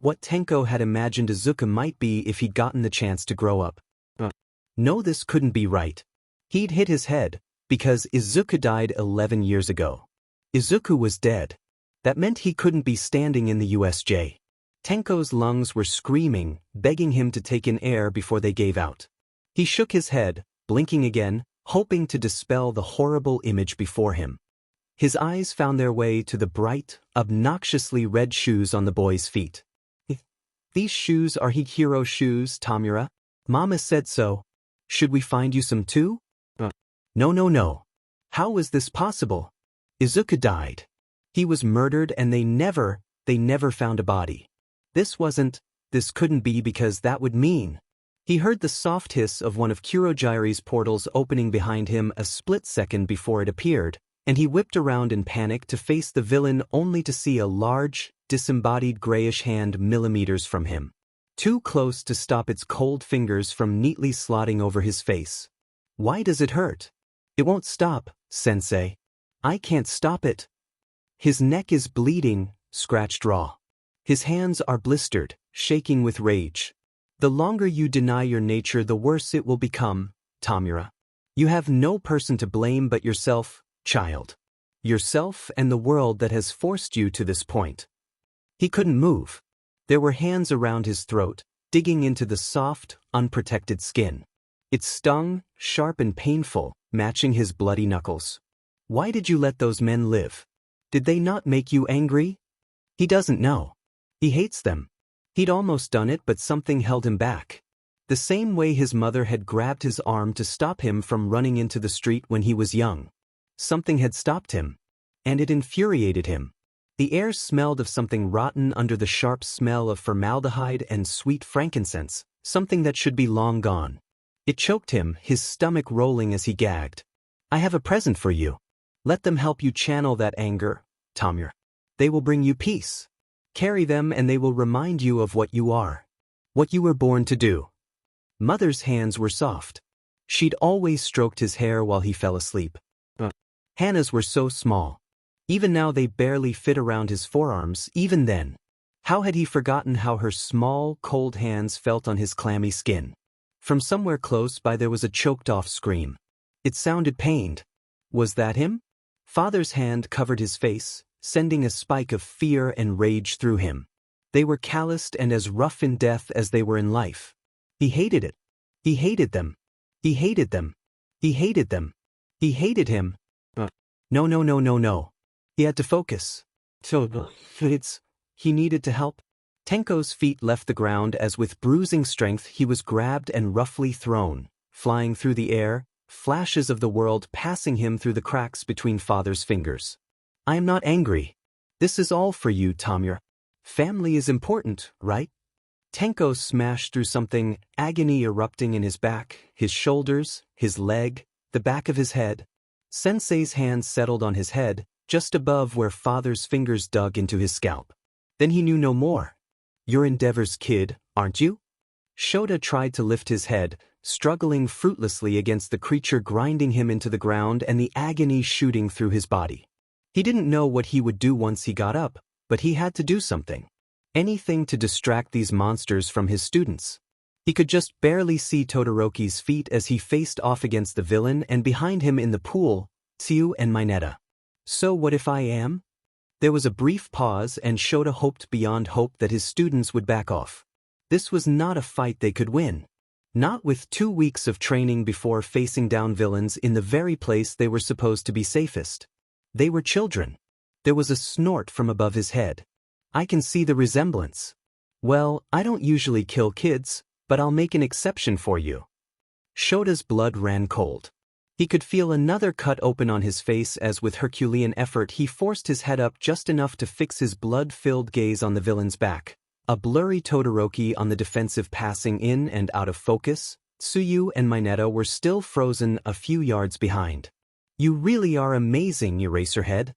what Tenko had imagined Izuku might be if he'd gotten the chance to grow up. No, this couldn't be right. He'd hit his head, because Izuku died 11 years ago. Izuku was dead. That meant he couldn't be standing in the USJ. Tenko's lungs were screaming, begging him to take in air before they gave out. He shook his head, blinking again, hoping to dispel the horrible image before him. His eyes found their way to the bright, obnoxiously red shoes on the boy's feet. These shoes are Hihiro shoes, Tamura. Mama said so. Should we find you some too? No. How was this possible? Izuku died. He was murdered and they never found a body. This wasn't This couldn't be because that would mean. He heard the soft hiss of one of Kurogiri's portals opening behind him a split second before it appeared, and he whipped around in panic to face the villain only to see a large, disembodied grayish hand millimeters from him. Too close to stop its cold fingers from neatly slotting over his face. Why does it hurt? It won't stop, Sensei. I can't stop it. His neck is bleeding, scratched raw. His hands are blistered, shaking with rage. The longer you deny your nature, the worse it will become, Tamura. You have no person to blame but yourself, child. Yourself and the world that has forced you to this point. He couldn't move. There were hands around his throat, digging into the soft, unprotected skin. It stung, sharp and painful, matching his bloody knuckles. Why did you let those men live? Did they not make you angry? He doesn't know. He hates them. He'd almost done it, but something held him back. The same way his mother had grabbed his arm to stop him from running into the street when he was young. Something had stopped him. And it infuriated him. The air smelled of something rotten under the sharp smell of formaldehyde and sweet frankincense, something that should be long gone. It choked him, his stomach rolling as he gagged. I have a present for you. Let them help you channel that anger, Tamura. They will bring you peace. Carry them and they will remind you of what you are. What you were born to do. Mother's hands were soft. She'd always stroked his hair while he fell asleep. Hannah's were so small. Even now they barely fit around his forearms, even then. How had he forgotten how her small, cold hands felt on his clammy skin? From somewhere close by there was a choked-off scream. It sounded pained. Was that him? Father's hand covered his face, sending a spike of fear and rage through him. They were calloused and as rough in death as they were in life. He hated it. He hated them. He hated them. He hated them. He hated him. No. He had to focus. He needed to help. Tenko's feet left the ground as with bruising strength he was grabbed and roughly thrown, flying through the air, flashes of the world passing him through the cracks between father's fingers. I am not angry. This is all for you, Tamura. Family is important, right? Tenko smashed through something, agony erupting in his back, his shoulders, his leg, the back of his head. Sensei's hand settled on his head, just above where father's fingers dug into his scalp. Then he knew no more. You're Endeavor's kid, aren't you? Shota tried to lift his head, struggling fruitlessly against the creature grinding him into the ground and the agony shooting through his body. He didn't know what he would do once he got up, but he had to do something. Anything to distract these monsters from his students. He could just barely see Todoroki's feet as he faced off against the villain, and behind him in the pool, Tsuyu and Mineta. So what if I am? There was a brief pause, and Shota hoped beyond hope that his students would back off. This was not a fight they could win. Not with 2 weeks of training before facing down villains in the very place they were supposed to be safest. They were children. There was a snort from above his head. I can see the resemblance. Well, I don't usually kill kids, but I'll make an exception for you. Shota's blood ran cold. He could feel another cut open on his face as with Herculean effort he forced his head up just enough to fix his blood-filled gaze on the villain's back. A blurry Todoroki on the defensive, passing in and out of focus. Tsuyu and Mineta were still frozen a few yards behind. You really are amazing, Eraserhead.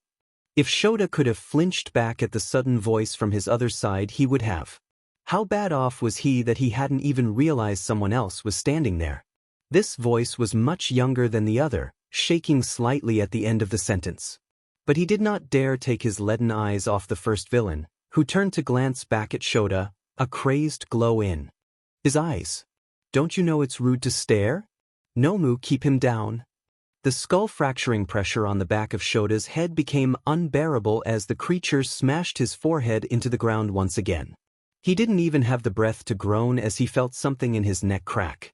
If Shota could have flinched back at the sudden voice from his other side, he would have. How bad off was he that he hadn't even realized someone else was standing there? This voice was much younger than the other, shaking slightly at the end of the sentence. But he did not dare take his leaden eyes off the first villain, who turned to glance back at Shota, a crazed glow in his eyes. Don't you know it's rude to stare? Nomu, keep him down. The skull-fracturing pressure on the back of Shota's head became unbearable as the creature smashed his forehead into the ground once again. He didn't even have the breath to groan as he felt something in his neck crack.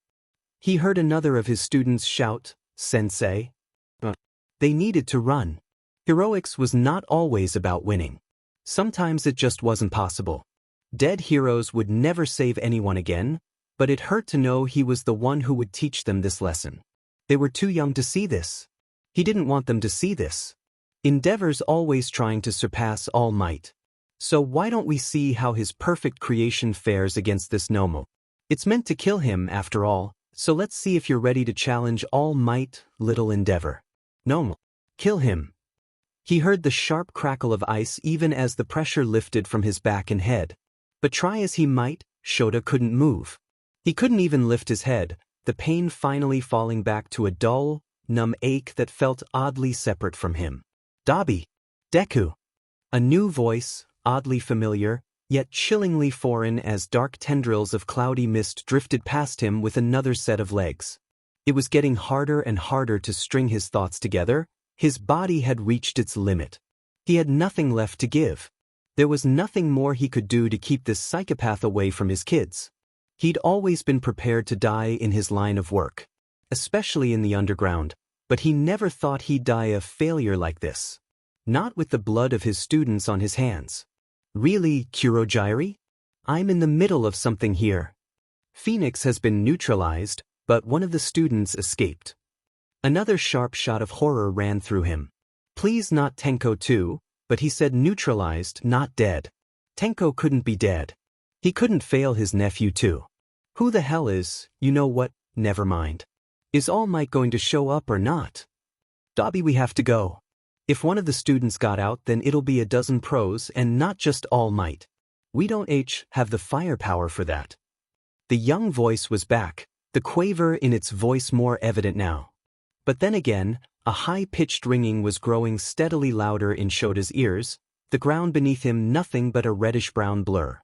He heard another of his students shout, "Sensei." They needed to run. Heroics was not always about winning. Sometimes it just wasn't possible. Dead heroes would never save anyone again, but it hurt to know he was the one who would teach them this lesson. They were too young to see this. He didn't want them to see this. Endeavor's always trying to surpass All Might. So why don't we see how his perfect creation fares against this Nomu? It's meant to kill him after all, so let's see if you're ready to challenge all might, little endeavor. Nomu. Kill him. He heard the sharp crackle of ice even as the pressure lifted from his back and head. But try as he might, Shota couldn't move. He couldn't even lift his head, the pain finally falling back to a dull, numb ache that felt oddly separate from him. Dabi. Deku. A new voice, oddly familiar, yet chillingly foreign as dark tendrils of cloudy mist drifted past him with another set of legs. It was getting harder and harder to string his thoughts together. His body had reached its limit. He had nothing left to give. There was nothing more he could do to keep this psychopath away from his kids. He'd always been prepared to die in his line of work, especially in the underground, but he never thought he'd die a failure like this. Not with the blood of his students on his hands. Really, Kurogyri? I'm in the middle of something here. Phoenix has been neutralized, but one of the students escaped. Another sharp shot of horror ran through him. Please not Tenko too, but he said neutralized, not dead. Tenko couldn't be dead. He couldn't fail his nephew too. Who the hell is, you know what, never mind. Is All Might going to show up or not? Dabi, we have to go. If one of the students got out, then it'll be a dozen pros and not just All Might. We don't have the firepower for that. The young voice was back, the quaver in its voice more evident now. But then again, a high-pitched ringing was growing steadily louder in Shota's ears, the ground beneath him nothing but a reddish-brown blur.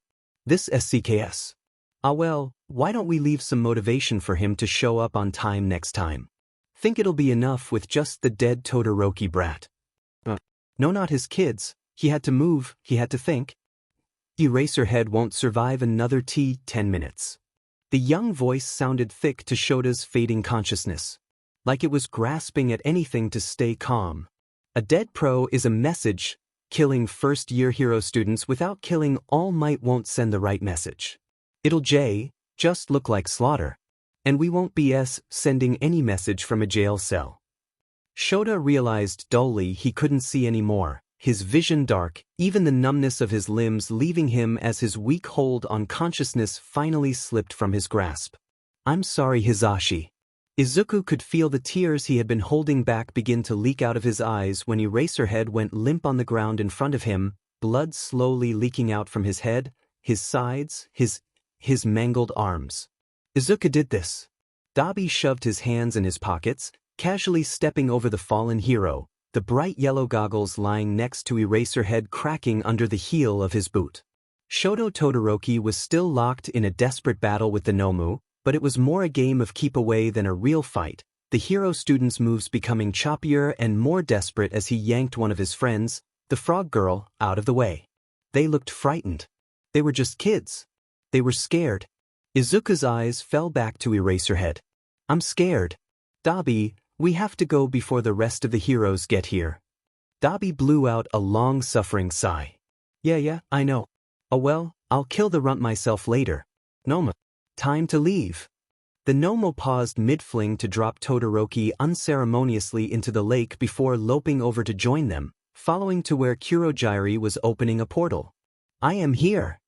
This SCKS. Ah well, why don't we leave some motivation for him to show up on time next time? Think it'll be enough with just the dead Todoroki brat. No, not his kids. He had to move, he had to think. Eraserhead won't survive another 10 minutes. The young voice sounded thick to Shota's fading consciousness, like it was grasping at anything to stay calm. A dead pro is a message. Killing first-year hero students without killing All Might won't send the right message. It'll just look like slaughter. And we won't be sending any message from a jail cell. Shota realized dully he couldn't see anymore, his vision dark, even the numbness of his limbs leaving him as his weak hold on consciousness finally slipped from his grasp. I'm sorry, Hisashi. Izuku could feel the tears he had been holding back begin to leak out of his eyes when Eraserhead went limp on the ground in front of him, blood slowly leaking out from his head, his sides, his mangled arms. Izuku did this. Dabi shoved his hands in his pockets, casually stepping over the fallen hero, the bright yellow goggles lying next to Eraserhead cracking under the heel of his boot. Shoto Todoroki was still locked in a desperate battle with the Nomu, but it was more a game of keep away than a real fight, the hero student's moves becoming choppier and more desperate as he yanked one of his friends, the frog girl, out of the way. They looked frightened. They were just kids. They were scared. Izuku's eyes fell back to Eraserhead. I'm scared. Dabi, we have to go before the rest of the heroes get here. Dabi blew out a long-suffering sigh. Yeah, I know. Oh well, I'll kill the runt myself later. Noma. Time to leave. The Nomo paused mid-fling to drop Todoroki unceremoniously into the lake before loping over to join them, following to where Kurogyri was opening a portal. I am here.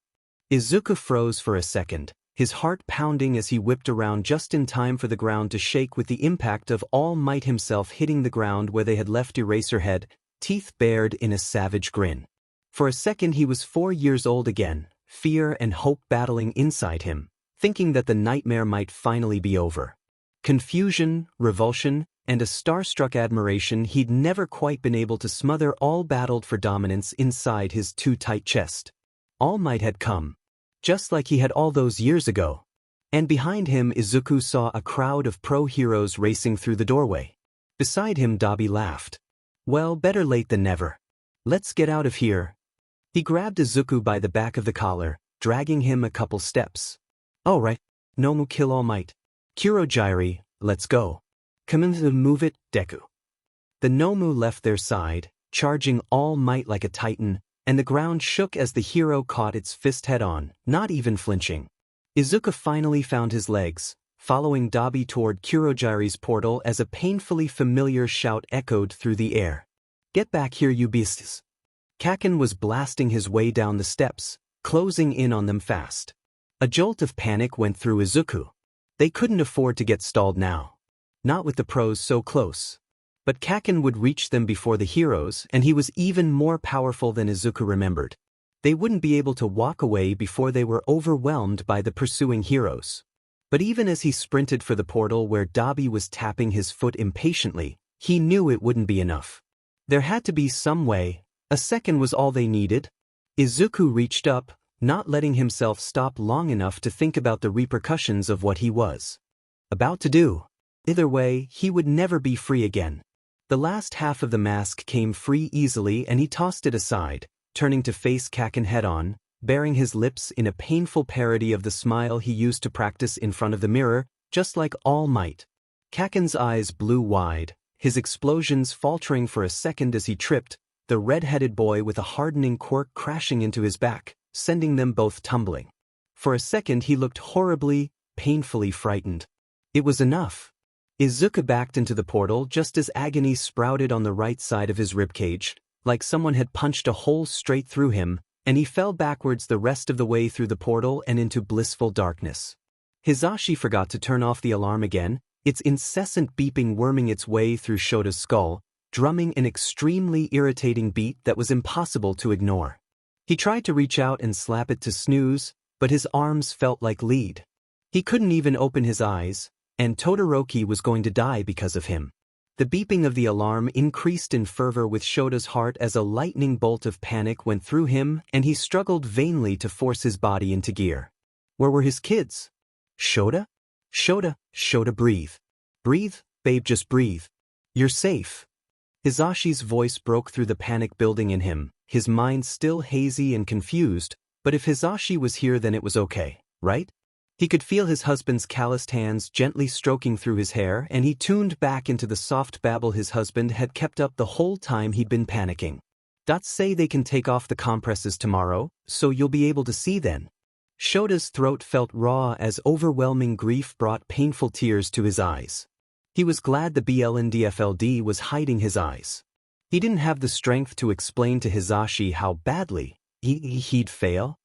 Izuku froze for a second, his heart pounding as he whipped around just in time for the ground to shake with the impact of All Might himself hitting the ground where they had left Eraserhead, teeth bared in a savage grin. For a second he was 4 years old again, fear and hope battling inside him, thinking that the nightmare might finally be over. Confusion, revulsion, and a starstruck admiration he'd never quite been able to smother all battled for dominance inside his too tight chest. All Might had come, just like he had all those years ago. And behind him Izuku saw a crowd of pro-heroes racing through the doorway. Beside him Dabi laughed. Well, better late than never. Let's get out of here. He grabbed Izuku by the back of the collar, dragging him a couple steps. All right, Nomu kill All Might. Kurogyri, let's go. Come in to move it, Deku. The Nomu left their side, charging All Might like a titan, and the ground shook as the hero caught its fist head-on, not even flinching. Izuku finally found his legs, following Dabi toward Kurogyri's portal as a painfully familiar shout echoed through the air. Get back here, you beasts. Kaken was blasting his way down the steps, closing in on them fast. A jolt of panic went through Izuku. They couldn't afford to get stalled now. Not with the pros so close. But Kaken would reach them before the heroes, and he was even more powerful than Izuku remembered. They wouldn't be able to walk away before they were overwhelmed by the pursuing heroes. But even as he sprinted for the portal where Dabi was tapping his foot impatiently, he knew it wouldn't be enough. There had to be some way. A second was all they needed. Izuku reached up, not letting himself stop long enough to think about the repercussions of what he was about to do. Either way, he would never be free again. The last half of the mask came free easily and he tossed it aside, turning to face Kaken head-on, baring his lips in a painful parody of the smile he used to practice in front of the mirror, just like All Might. Kaken's eyes blew wide, his explosions faltering for a second as he tripped, the red-headed boy with a hardening quirk crashing into his back, sending them both tumbling. For a second he looked horribly, painfully frightened. It was enough. Izuku backed into the portal just as agony sprouted on the right side of his ribcage, like someone had punched a hole straight through him, and he fell backwards the rest of the way through the portal and into blissful darkness. Hizashi forgot to turn off the alarm again, its incessant beeping worming its way through Shota's skull, drumming an extremely irritating beat that was impossible to ignore. He tried to reach out and slap it to snooze, but his arms felt like lead. He couldn't even open his eyes, and Todoroki was going to die because of him. The beeping of the alarm increased in fervor with Shota's heart as a lightning bolt of panic went through him and he struggled vainly to force his body into gear. Where were his kids? Shota? Shota, breathe. Breathe, babe, just breathe. You're safe. Hizashi's voice broke through the panic building in him, his mind still hazy and confused, but if Hizashi was here then it was okay, right? He could feel his husband's calloused hands gently stroking through his hair and he tuned back into the soft babble his husband had kept up the whole time he'd been panicking. Say they can take off the compresses tomorrow, so you'll be able to see then. Shota's throat felt raw as overwhelming grief brought painful tears to his eyes. He was glad the BLNDFLD was hiding his eyes. He didn't have the strength to explain to Hizashi how badly he'd fail.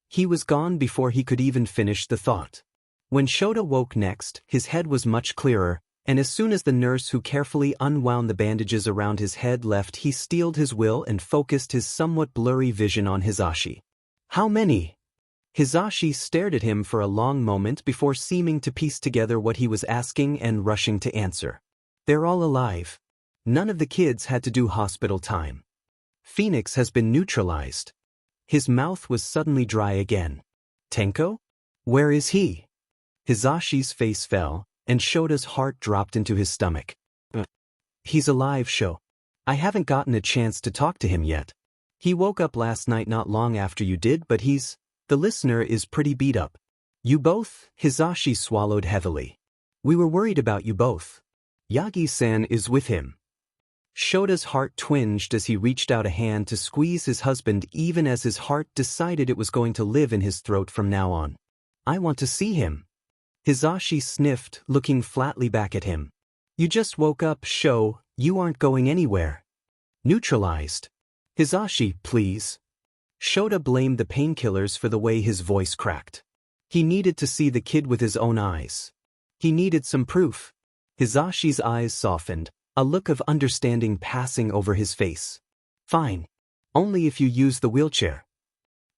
He was gone before he could even finish the thought. When Shota woke next, his head was much clearer, and as soon as the nurse who carefully unwound the bandages around his head left, he steeled his will and focused his somewhat blurry vision on Hizashi. How many? Hizashi stared at him for a long moment before seeming to piece together what he was asking and rushing to answer. They're all alive. None of the kids had to do hospital time. Phoenix has been neutralized. His mouth was suddenly dry again. Tenko? Where is he? Hizashi's face fell, and Shota's heart dropped into his stomach. He's alive, Sho. I haven't gotten a chance to talk to him yet. He woke up last night not long after you did, but the listener is pretty beat up. You both? Hizashi swallowed heavily. We were worried about you both. Yagi-san is with him. Shota's heart twinged as he reached out a hand to squeeze his husband even as his heart decided it was going to live in his throat from now on. I want to see him. Hizashi sniffed, looking flatly back at him. You just woke up, Sho, you aren't going anywhere. Neutralized. Hizashi, please. Shota blamed the painkillers for the way his voice cracked. He needed to see the kid with his own eyes. He needed some proof. Hizashi's eyes softened, a look of understanding passing over his face. Fine. Only if you use the wheelchair.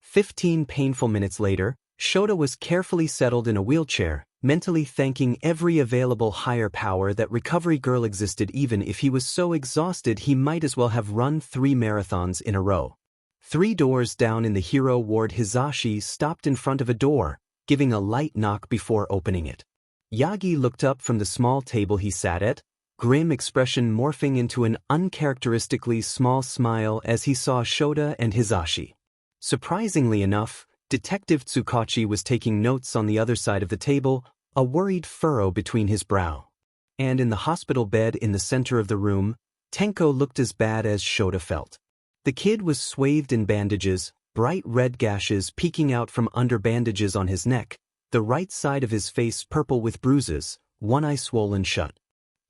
15 painful minutes later, Shota was carefully settled in a wheelchair, mentally thanking every available higher power that Recovery Girl existed even if he was so exhausted he might as well have run 3 marathons in a row. 3 doors down in the hero ward, Hizashi stopped in front of a door, giving a light knock before opening it. Yagi looked up from the small table he sat at, grim expression morphing into an uncharacteristically small smile as he saw Shota and Hizashi. Surprisingly enough, Detective Tsukachi was taking notes on the other side of the table, a worried furrow between his brow. And in the hospital bed in the center of the room, Tenko looked as bad as Shota felt. The kid was swathed in bandages, bright red gashes peeking out from under bandages on his neck, the right side of his face purple with bruises, one eye swollen shut.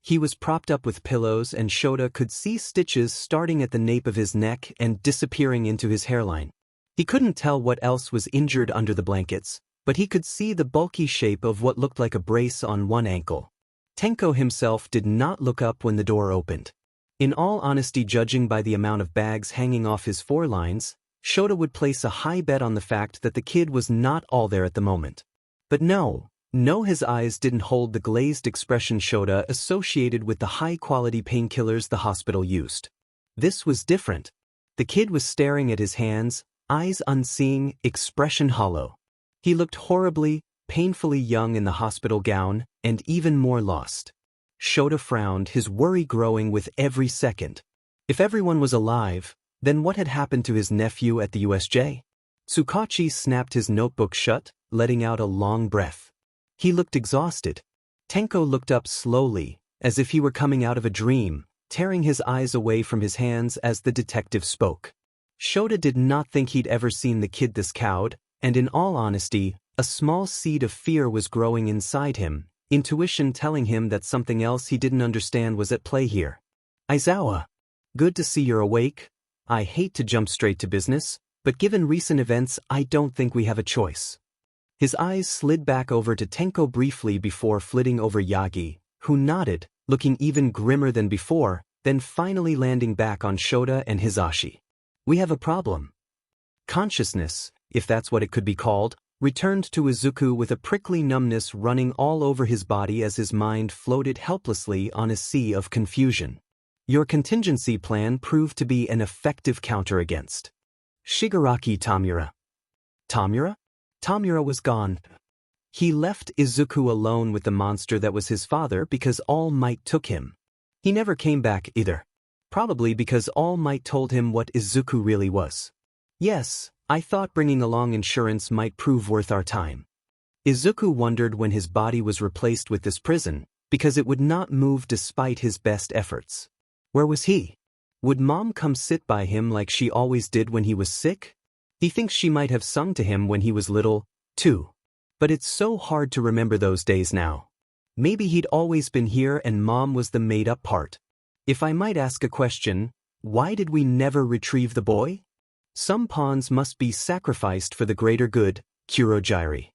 He was propped up with pillows and Shota could see stitches starting at the nape of his neck and disappearing into his hairline. He couldn't tell what else was injured under the blankets, but he could see the bulky shape of what looked like a brace on one ankle. Tenko himself did not look up when the door opened. In all honesty, judging by the amount of bags hanging off his forelines, Shota would place a high bet on the fact that the kid was not all there at the moment. But no, his eyes didn't hold the glazed expression Shota associated with the high-quality painkillers the hospital used. This was different. The kid was staring at his hands, eyes unseeing, expression hollow. He looked horribly, painfully young in the hospital gown, and even more lost. Shota frowned, his worry growing with every second. If everyone was alive, then what had happened to his nephew at the USJ? Tsukachi snapped his notebook shut, letting out a long breath. He looked exhausted. Tenko looked up slowly, as if he were coming out of a dream, tearing his eyes away from his hands as the detective spoke. Shota did not think he'd ever seen the kid this cowed, and in all honesty, a small seed of fear was growing inside him, intuition telling him that something else he didn't understand was at play here. Aizawa, good to see you're awake. I hate to jump straight to business, but given recent events, I don't think we have a choice. His eyes slid back over to Tenko briefly before flitting over Yagi, who nodded, looking even grimmer than before, then finally landing back on Shota and Hisashi. We have a problem. Consciousness, if that's what it could be called, returned to Izuku with a prickly numbness running all over his body as his mind floated helplessly on a sea of confusion. Your contingency plan proved to be an effective counter against Shigaraki Tamura. Tamura? Tamura was gone. He left Izuku alone with the monster that was his father because All Might took him. He never came back either. Probably because All Might told him what Izuku really was. Yes, I thought bringing along insurance might prove worth our time. Izuku wondered when his body was replaced with this prison, because it would not move despite his best efforts. Where was he? Would Mom come sit by him like she always did when he was sick? He thinks she might have sung to him when he was little, too. But it's so hard to remember those days now. Maybe he'd always been here and Mom was the made-up part. If I might ask a question, why did we never retrieve the boy? Some pawns must be sacrificed for the greater good, Kurogyri.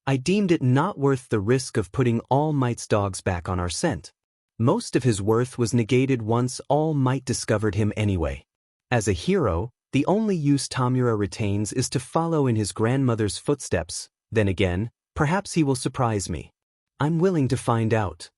I deemed it not worth the risk of putting All Might's dogs back on our scent. Most of his worth was negated once All Might discovered him anyway. As a hero, the only use Tamura retains is to follow in his grandmother's footsteps. Then again, perhaps he will surprise me. I'm willing to find out.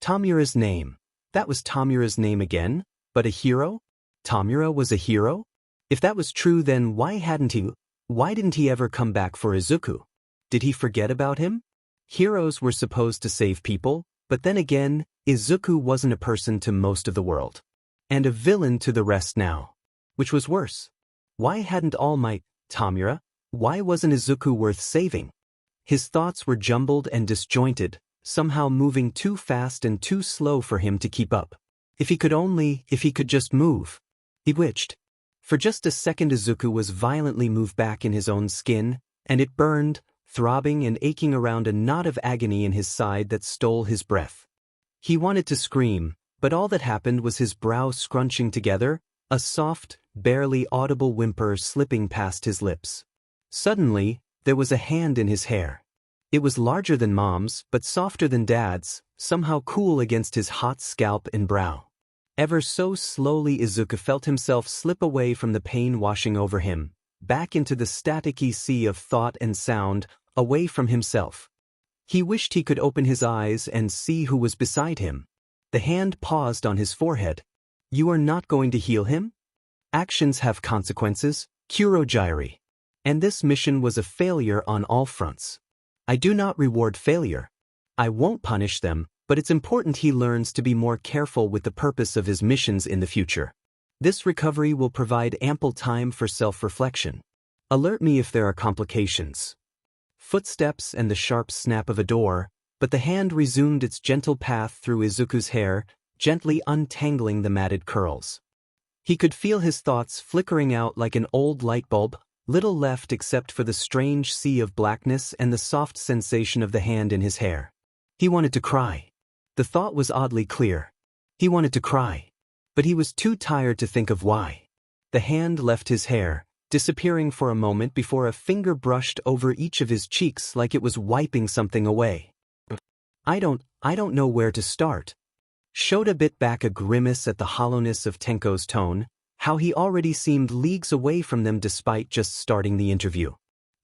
Tamura's name. That was Tamura's name again, but a hero? Tamura was a hero? If that was true, then why didn't he ever come back for Izuku? Did he forget about him? Heroes were supposed to save people, but then again, Izuku wasn't a person to most of the world. And a villain to the rest now. Which was worse? Why hadn't All Might, Tamura, why wasn't Izuku worth saving? His thoughts were jumbled and disjointed, somehow moving too fast and too slow for him to keep up. If he could just move. He witched. For just a second Izuku was violently moved back in his own skin, and it burned, throbbing and aching around a knot of agony in his side that stole his breath. He wanted to scream, but all that happened was his brow scrunching together, a soft, barely audible whimper slipping past his lips. Suddenly, there was a hand in his hair. It was larger than Mom's, but softer than Dad's, somehow cool against his hot scalp and brow. Ever so slowly Izuku felt himself slip away from the pain washing over him, back into the staticky sea of thought and sound, away from himself. He wished he could open his eyes and see who was beside him. The hand paused on his forehead. You are not going to heal him? Actions have consequences, Kurogyri. And this mission was a failure on all fronts. I do not reward failure. I won't punish them, but it's important he learns to be more careful with the purpose of his missions in the future. This recovery will provide ample time for self-reflection. Alert me if there are complications. Footsteps and the sharp snap of a door, but the hand resumed its gentle path through Izuku's hair, gently untangling the matted curls. He could feel his thoughts flickering out like an old light bulb, little left except for the strange sea of blackness and the soft sensation of the hand in his hair. He wanted to cry. The thought was oddly clear. He wanted to cry. But he was too tired to think of why. The hand left his hair, disappearing for a moment before a finger brushed over each of his cheeks like it was wiping something away. I don't know where to start. Shota bit back a grimace at the hollowness of Tenko's tone, how he already seemed leagues away from them despite just starting the interview.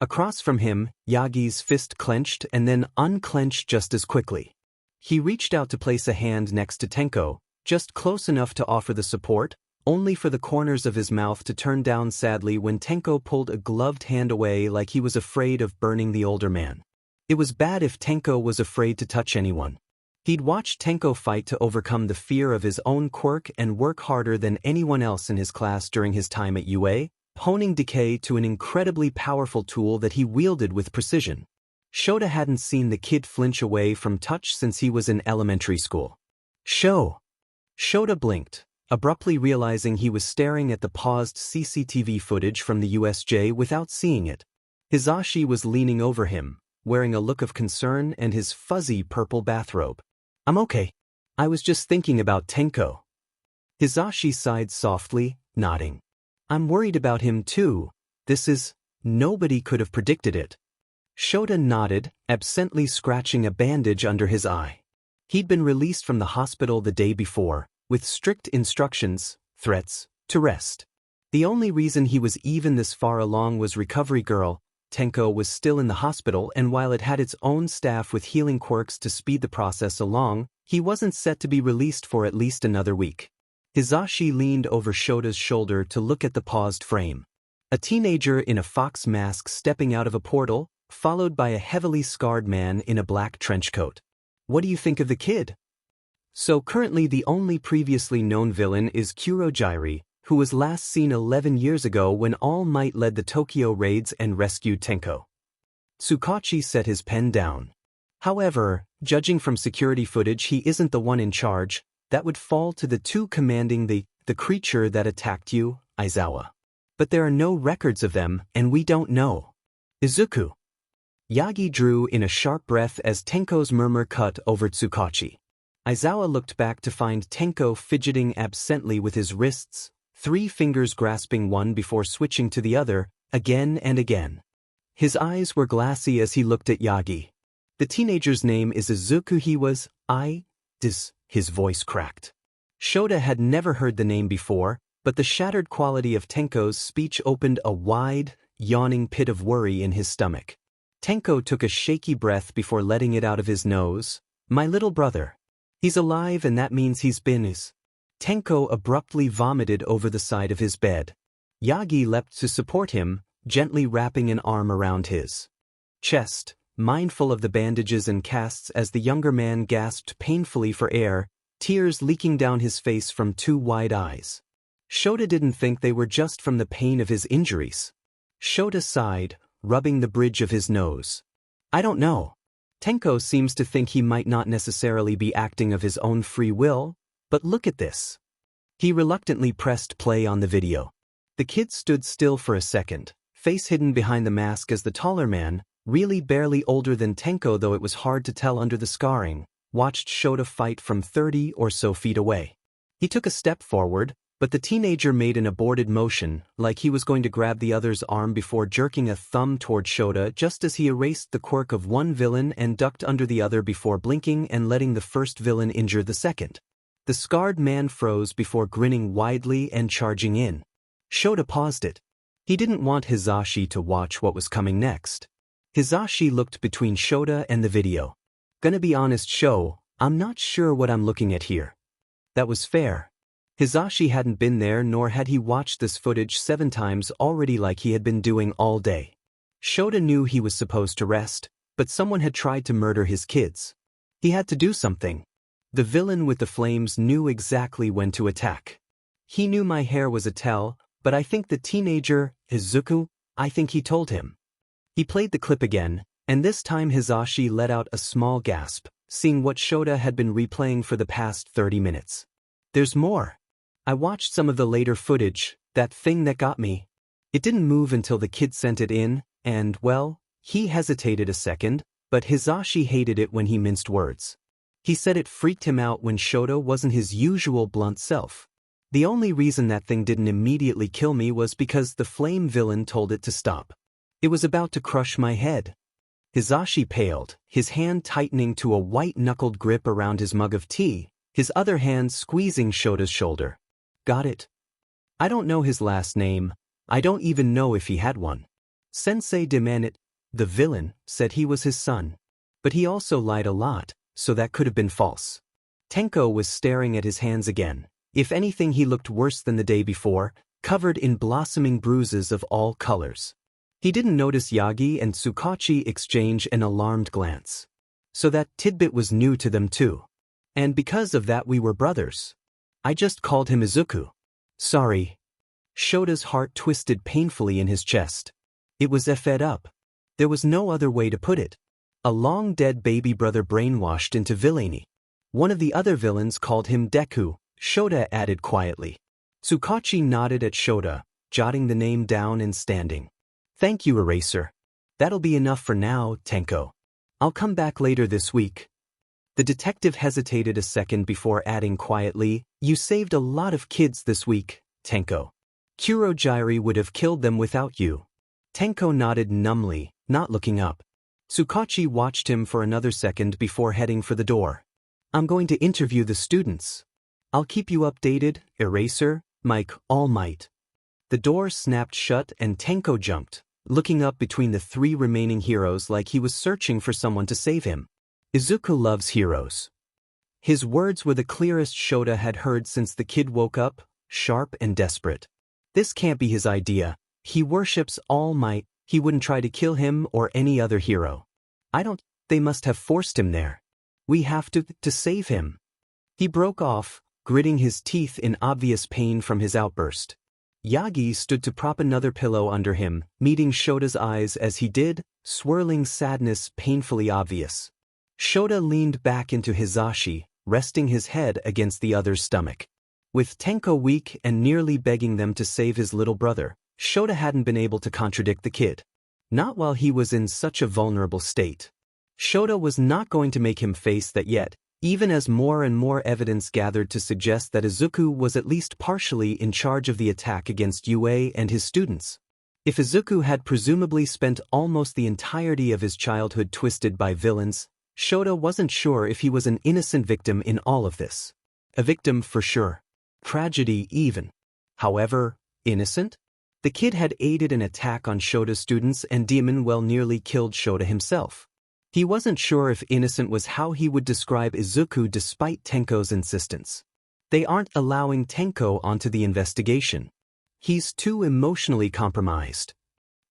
Across from him, Yagi's fist clenched and then unclenched just as quickly. He reached out to place a hand next to Tenko, just close enough to offer the support, only for the corners of his mouth to turn down sadly when Tenko pulled a gloved hand away like he was afraid of burning the older man. It was bad if Tenko was afraid to touch anyone. He'd watched Tenko fight to overcome the fear of his own quirk and work harder than anyone else in his class during his time at UA, honing decay to an incredibly powerful tool that he wielded with precision. Shota hadn't seen the kid flinch away from touch since he was in elementary school. Shota blinked, abruptly realizing he was staring at the paused CCTV footage from the USJ without seeing it. Hizashi was leaning over him, wearing a look of concern and his fuzzy purple bathrobe. I'm okay. I was just thinking about Tenko. Hizashi sighed softly, nodding. I'm worried about him too. Nobody could have predicted it. Shota nodded, absently scratching a bandage under his eye. He'd been released from the hospital the day before, with strict instructions, threats, to rest. The only reason he was even this far along was Recovery Girl. Tenko was still in the hospital, and while it had its own staff with healing quirks to speed the process along, he wasn't set to be released for at least another week. Hizashi leaned over Shota's shoulder to look at the paused frame. A teenager in a fox mask stepping out of a portal, followed by a heavily scarred man in a black trench coat. What do you think of the kid? So currently the only previously known villain is Kurojiiri, who was last seen 11 years ago when All Might led the Tokyo raids and rescued Tenko. Tsukachi set his pen down. However, judging from security footage, he isn't the one in charge. That would fall to the two commanding the creature that attacked you, Aizawa. But there are no records of them, and we don't know. Izuku. Yagi drew in a sharp breath as Tenko's murmur cut over Tsukachi. Aizawa looked back to find Tenko fidgeting absently with his wrists, 3 fingers grasping one before switching to the other, again and again. His eyes were glassy as he looked at Yagi. The teenager's name is Izuku. His voice cracked. Shota had never heard the name before, but the shattered quality of Tenko's speech opened a wide, yawning pit of worry in his stomach. Tenko took a shaky breath before letting it out of his nose. My little brother. He's alive, and that means he's been his. Tenko abruptly vomited over the side of his bed. Yagi leapt to support him, gently wrapping an arm around his chest, mindful of the bandages and casts as the younger man gasped painfully for air, tears leaking down his face from 2 wide eyes. Shota didn't think they were just from the pain of his injuries. Shota sighed, rubbing the bridge of his nose. I don't know. Tenko seems to think he might not necessarily be acting of his own free will, but look at this. He reluctantly pressed play on the video. The kid stood still for a second, face hidden behind the mask as the taller man, really barely older than Tenko though it was hard to tell under the scarring, watched Shota fight from 30 or so feet away. He took a step forward, but the teenager made an aborted motion, like he was going to grab the other's arm before jerking a thumb toward Shota just as he erased the quirk of one villain and ducked under the other before blinking and letting the first villain injure the second. The scarred man froze before grinning widely and charging in. Shota paused it. He didn't want Hizashi to watch what was coming next. Hizashi looked between Shota and the video. Gonna be honest, I'm not sure what I'm looking at here. That was fair. Hizashi hadn't been there, nor had he watched this footage 7 times already like he had been doing all day. Shota knew he was supposed to rest, but someone had tried to murder his kids. He had to do something. The villain with the flames knew exactly when to attack. He knew my hair was a tell, but I think the teenager, Izuku, I think he told him. He played the clip again, and this time Hizashi let out a small gasp, seeing what Shota had been replaying for the past 30 minutes. There's more. I watched some of the later footage, that thing that got me. It didn't move until the kid sent it in, and, well, he hesitated a second, but Hizashi hated it when he minced words. He said it freaked him out when Shota wasn't his usual blunt self. The only reason that thing didn't immediately kill me was because the flame villain told it to stop. It was about to crush my head. Hizashi paled, his hand tightening to a white-knuckled grip around his mug of tea, his other hand squeezing Shota's shoulder. Got it? I don't know his last name. I don't even know if he had one. Sensei Demanit, the villain, said he was his son. But he also lied a lot, so that could have been false. Tenko was staring at his hands again. If anything, he looked worse than the day before, covered in blossoming bruises of all colors. He didn't notice Yagi and Tsukachi exchange an alarmed glance. So that tidbit was new to them too. And because of that we were brothers. I just called him Izuku. Sorry. Shota's heart twisted painfully in his chest. It was fed up. There was no other way to put it. A long-dead baby brother brainwashed into villainy. One of the other villains called him Deku, Shota added quietly. Tsukachi nodded at Shota, jotting the name down and standing. Thank you, Eraser. That'll be enough for now, Tenko. I'll come back later this week. The detective hesitated a second before adding quietly, You saved a lot of kids this week, Tenko. Kurogyri would have killed them without you. Tenko nodded numbly, not looking up. Tsukachi watched him for another second before heading for the door. I'm going to interview the students. I'll keep you updated, Eraser, Mike, All Might. The door snapped shut and Tenko jumped, looking up between the three remaining heroes like he was searching for someone to save him. Izuku loves heroes. His words were the clearest Shota had heard since the kid woke up, sharp and desperate. This can't be his idea. He worships All Might. He wouldn't try to kill him or any other hero. They must have forced him there. We have to save him. He broke off, gritting his teeth in obvious pain from his outburst. Yagi stood to prop another pillow under him, meeting Shota's eyes as he did, swirling sadness painfully obvious. Shota leaned back into Hizashi, resting his head against the other's stomach. With Tenko weak and nearly begging them to save his little brother, Shota hadn't been able to contradict the kid. Not while he was in such a vulnerable state. Shota was not going to make him face that yet, even as more and more evidence gathered to suggest that Izuku was at least partially in charge of the attack against Yue and his students. If Izuku had presumably spent almost the entirety of his childhood twisted by villains, Shota wasn't sure if he was an innocent victim in all of this. A victim for sure. Tragedy even. However, innocent? The kid had aided an attack on Shota's students and Demon well nearly killed Shota himself. He wasn't sure if innocent was how he would describe Izuku despite Tenko's insistence. They aren't allowing Tenko onto the investigation. He's too emotionally compromised.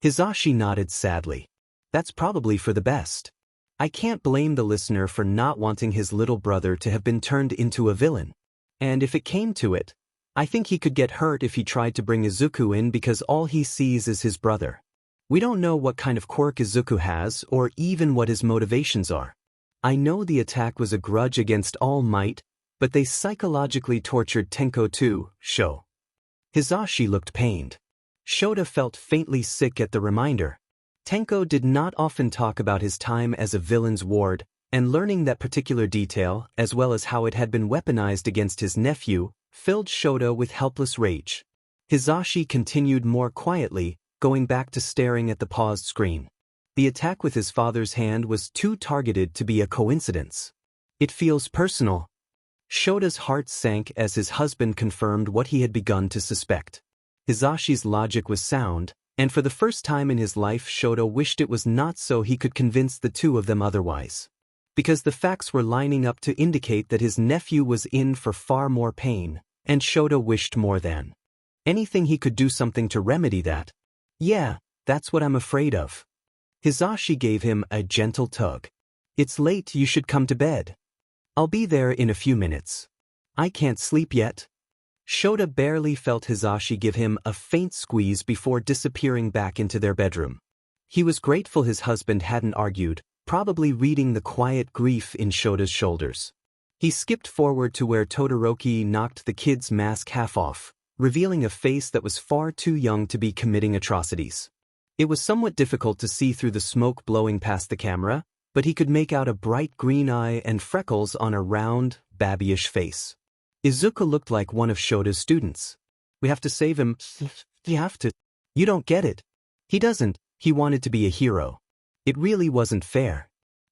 Hizashi nodded sadly. That's probably for the best. I can't blame the listener for not wanting his little brother to have been turned into a villain. And if it came to it, I think he could get hurt if he tried to bring Izuku in because all he sees is his brother. We don't know what kind of quirk Izuku has or even what his motivations are. I know the attack was a grudge against All Might, but they psychologically tortured Tenko too, Sho. Hizashi looked pained. Shota felt faintly sick at the reminder. Tenko did not often talk about his time as a villain's ward, and learning that particular detail, as well as how it had been weaponized against his nephew, filled Shota with helpless rage. Hizashi continued more quietly, going back to staring at the paused screen. The attack with his father's hand was too targeted to be a coincidence. It feels personal. Shota's heart sank as his husband confirmed what he had begun to suspect. Hizashi's logic was sound, and for the first time in his life Shota wished it was not so he could convince the two of them otherwise. Because the facts were lining up to indicate that his nephew was in for far more pain, and Shota wished more than anything he could do something to remedy that. Yeah, that's what I'm afraid of. Hizashi gave him a gentle tug. It's late, you should come to bed. I'll be there in a few minutes. I can't sleep yet. Shota barely felt Hizashi give him a faint squeeze before disappearing back into their bedroom. He was grateful his husband hadn't argued, probably reading the quiet grief in Shota's shoulders. He skipped forward to where Todoroki knocked the kid's mask half off, revealing a face that was far too young to be committing atrocities. It was somewhat difficult to see through the smoke blowing past the camera, but he could make out a bright green eye and freckles on a round, babyish face. Izuku looked like one of Shota's students. We have to save him. We have to. You don't get it. He doesn't. He wanted to be a hero. It really wasn't fair.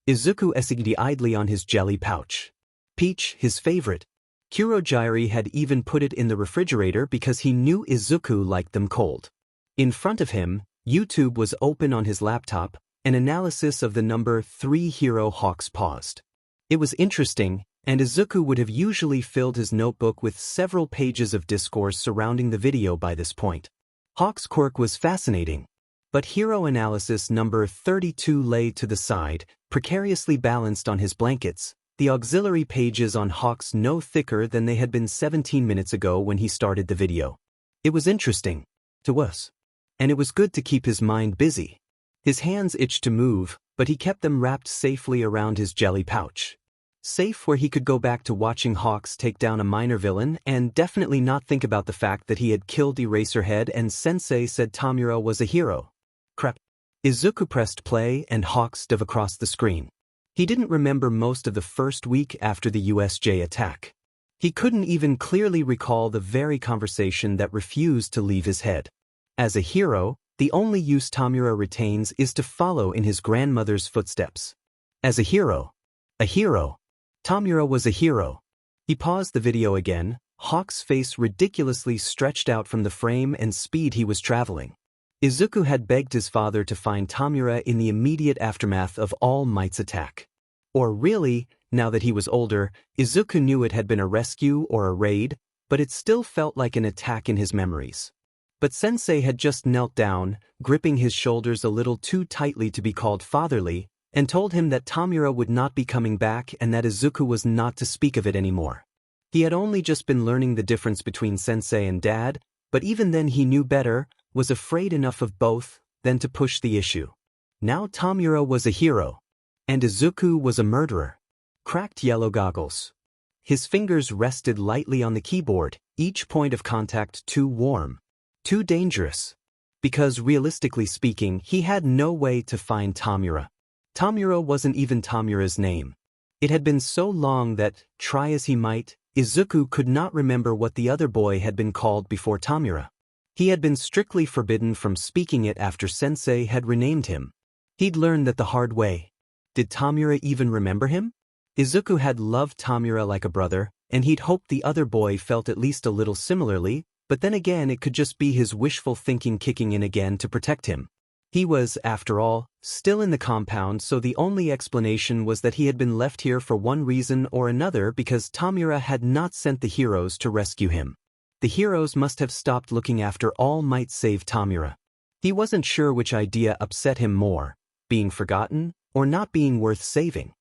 Izuku essayed idly on his jelly pouch. Peach, his favorite. Kurogyari had even put it in the refrigerator because he knew Izuku liked them cold. In front of him, YouTube was open on his laptop, an analysis of the number 3 hero Hawks paused. It was interesting, and Izuku would have usually filled his notebook with several pages of discourse surrounding the video by this point. Hawk's quirk was fascinating. But hero analysis number 32 lay to the side, precariously balanced on his blankets, the auxiliary pages on Hawk's no thicker than they had been 17 minutes ago when he started the video. It was interesting. To us. And it was good to keep his mind busy. His hands itched to move, but he kept them wrapped safely around his jelly pouch. Safe where he could go back to watching Hawks take down a minor villain and definitely not think about the fact that he had killed Eraserhead and Sensei said Tamura was a hero. Crap. Izuku pressed play and Hawks dove across the screen. He didn't remember most of the first week after the USJ attack. He couldn't even clearly recall the very conversation that refused to leave his head. As a hero, the only use Tamura retains is to follow in his grandmother's footsteps. As a hero, Tamura was a hero. He paused the video again, Hawk's face ridiculously stretched out from the frame and speed he was traveling. Izuku had begged his father to find Tamura in the immediate aftermath of All Might's attack. Or really, now that he was older, Izuku knew it had been a rescue or a raid, but it still felt like an attack in his memories. But Sensei had just knelt down, gripping his shoulders a little too tightly to be called fatherly, and told him that Tamura would not be coming back and that Izuku was not to speak of it anymore. He had only just been learning the difference between Sensei and Dad, but even then he knew better, was afraid enough of both, than to push the issue. Now Tamura was a hero. And Izuku was a murderer. Cracked yellow goggles. His fingers rested lightly on the keyboard, each point of contact too warm. Too dangerous. Because realistically speaking, he had no way to find Tamura. Tamura wasn't even Tamura's name. It had been so long that, try as he might, Izuku could not remember what the other boy had been called before Tamura. He had been strictly forbidden from speaking it after Sensei had renamed him. He'd learned that the hard way. Did Tamura even remember him? Izuku had loved Tamura like a brother, and he'd hoped the other boy felt at least a little similarly, but then again it could just be his wishful thinking kicking in again to protect him. He was, after all, still in the compound, so the only explanation was that he had been left here for one reason or another because Tamura had not sent the heroes to rescue him. The heroes must have stopped looking after All Might save Tamura. He wasn't sure which idea upset him more, being forgotten or not being worth saving.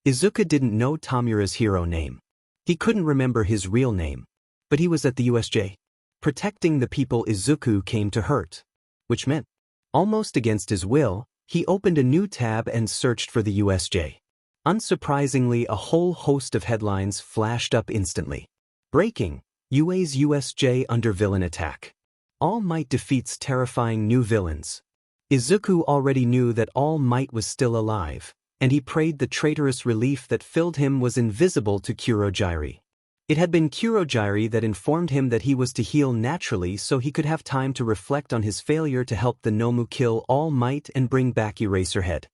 Izuku didn't know Tamura's hero name. He couldn't remember his real name. But he was at the USJ. Protecting the people Izuku came to hurt. Which meant, almost against his will, he opened a new tab and searched for the USJ. Unsurprisingly, a whole host of headlines flashed up instantly. Breaking. UA's USJ under villain attack. All Might defeats terrifying new villains. Izuku already knew that All Might was still alive, and he prayed the traitorous relief that filled him was invisible to Kurogyari. It had been Kurogyari that informed him that he was to heal naturally so he could have time to reflect on his failure to help the Nomu kill All Might and bring back Eraserhead.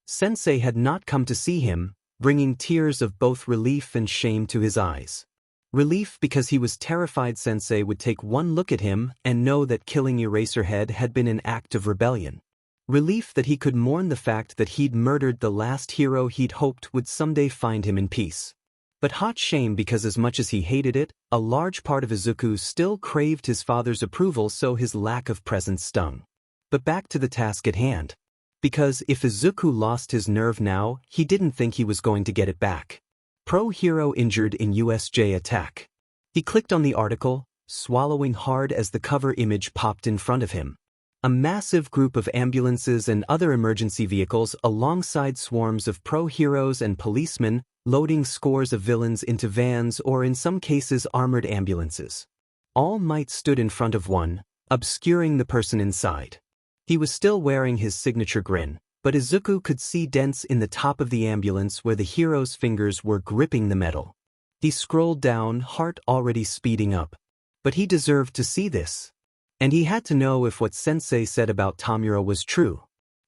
Sensei had not come to see him, bringing tears of both relief and shame to his eyes. Relief because he was terrified Sensei would take one look at him and know that killing Eraserhead had been an act of rebellion. Relief that he could mourn the fact that he'd murdered the last hero he'd hoped would someday find him in peace. But hot shame because as much as he hated it, a large part of Izuku still craved his father's approval, so his lack of presence stung. But back to the task at hand. Because if Izuku lost his nerve now, he didn't think he was going to get it back. Pro hero injured in USJ attack. He clicked on the article, swallowing hard as the cover image popped in front of him. A massive group of ambulances and other emergency vehicles alongside swarms of pro heroes and policemen loading scores of villains into vans or in some cases armored ambulances. All Might stood in front of one, obscuring the person inside. He was still wearing his signature grin, but Izuku could see dents in the top of the ambulance where the hero's fingers were gripping the metal. He scrolled down, heart already speeding up. But he deserved to see this. And he had to know if what Sensei said about Tamura was true.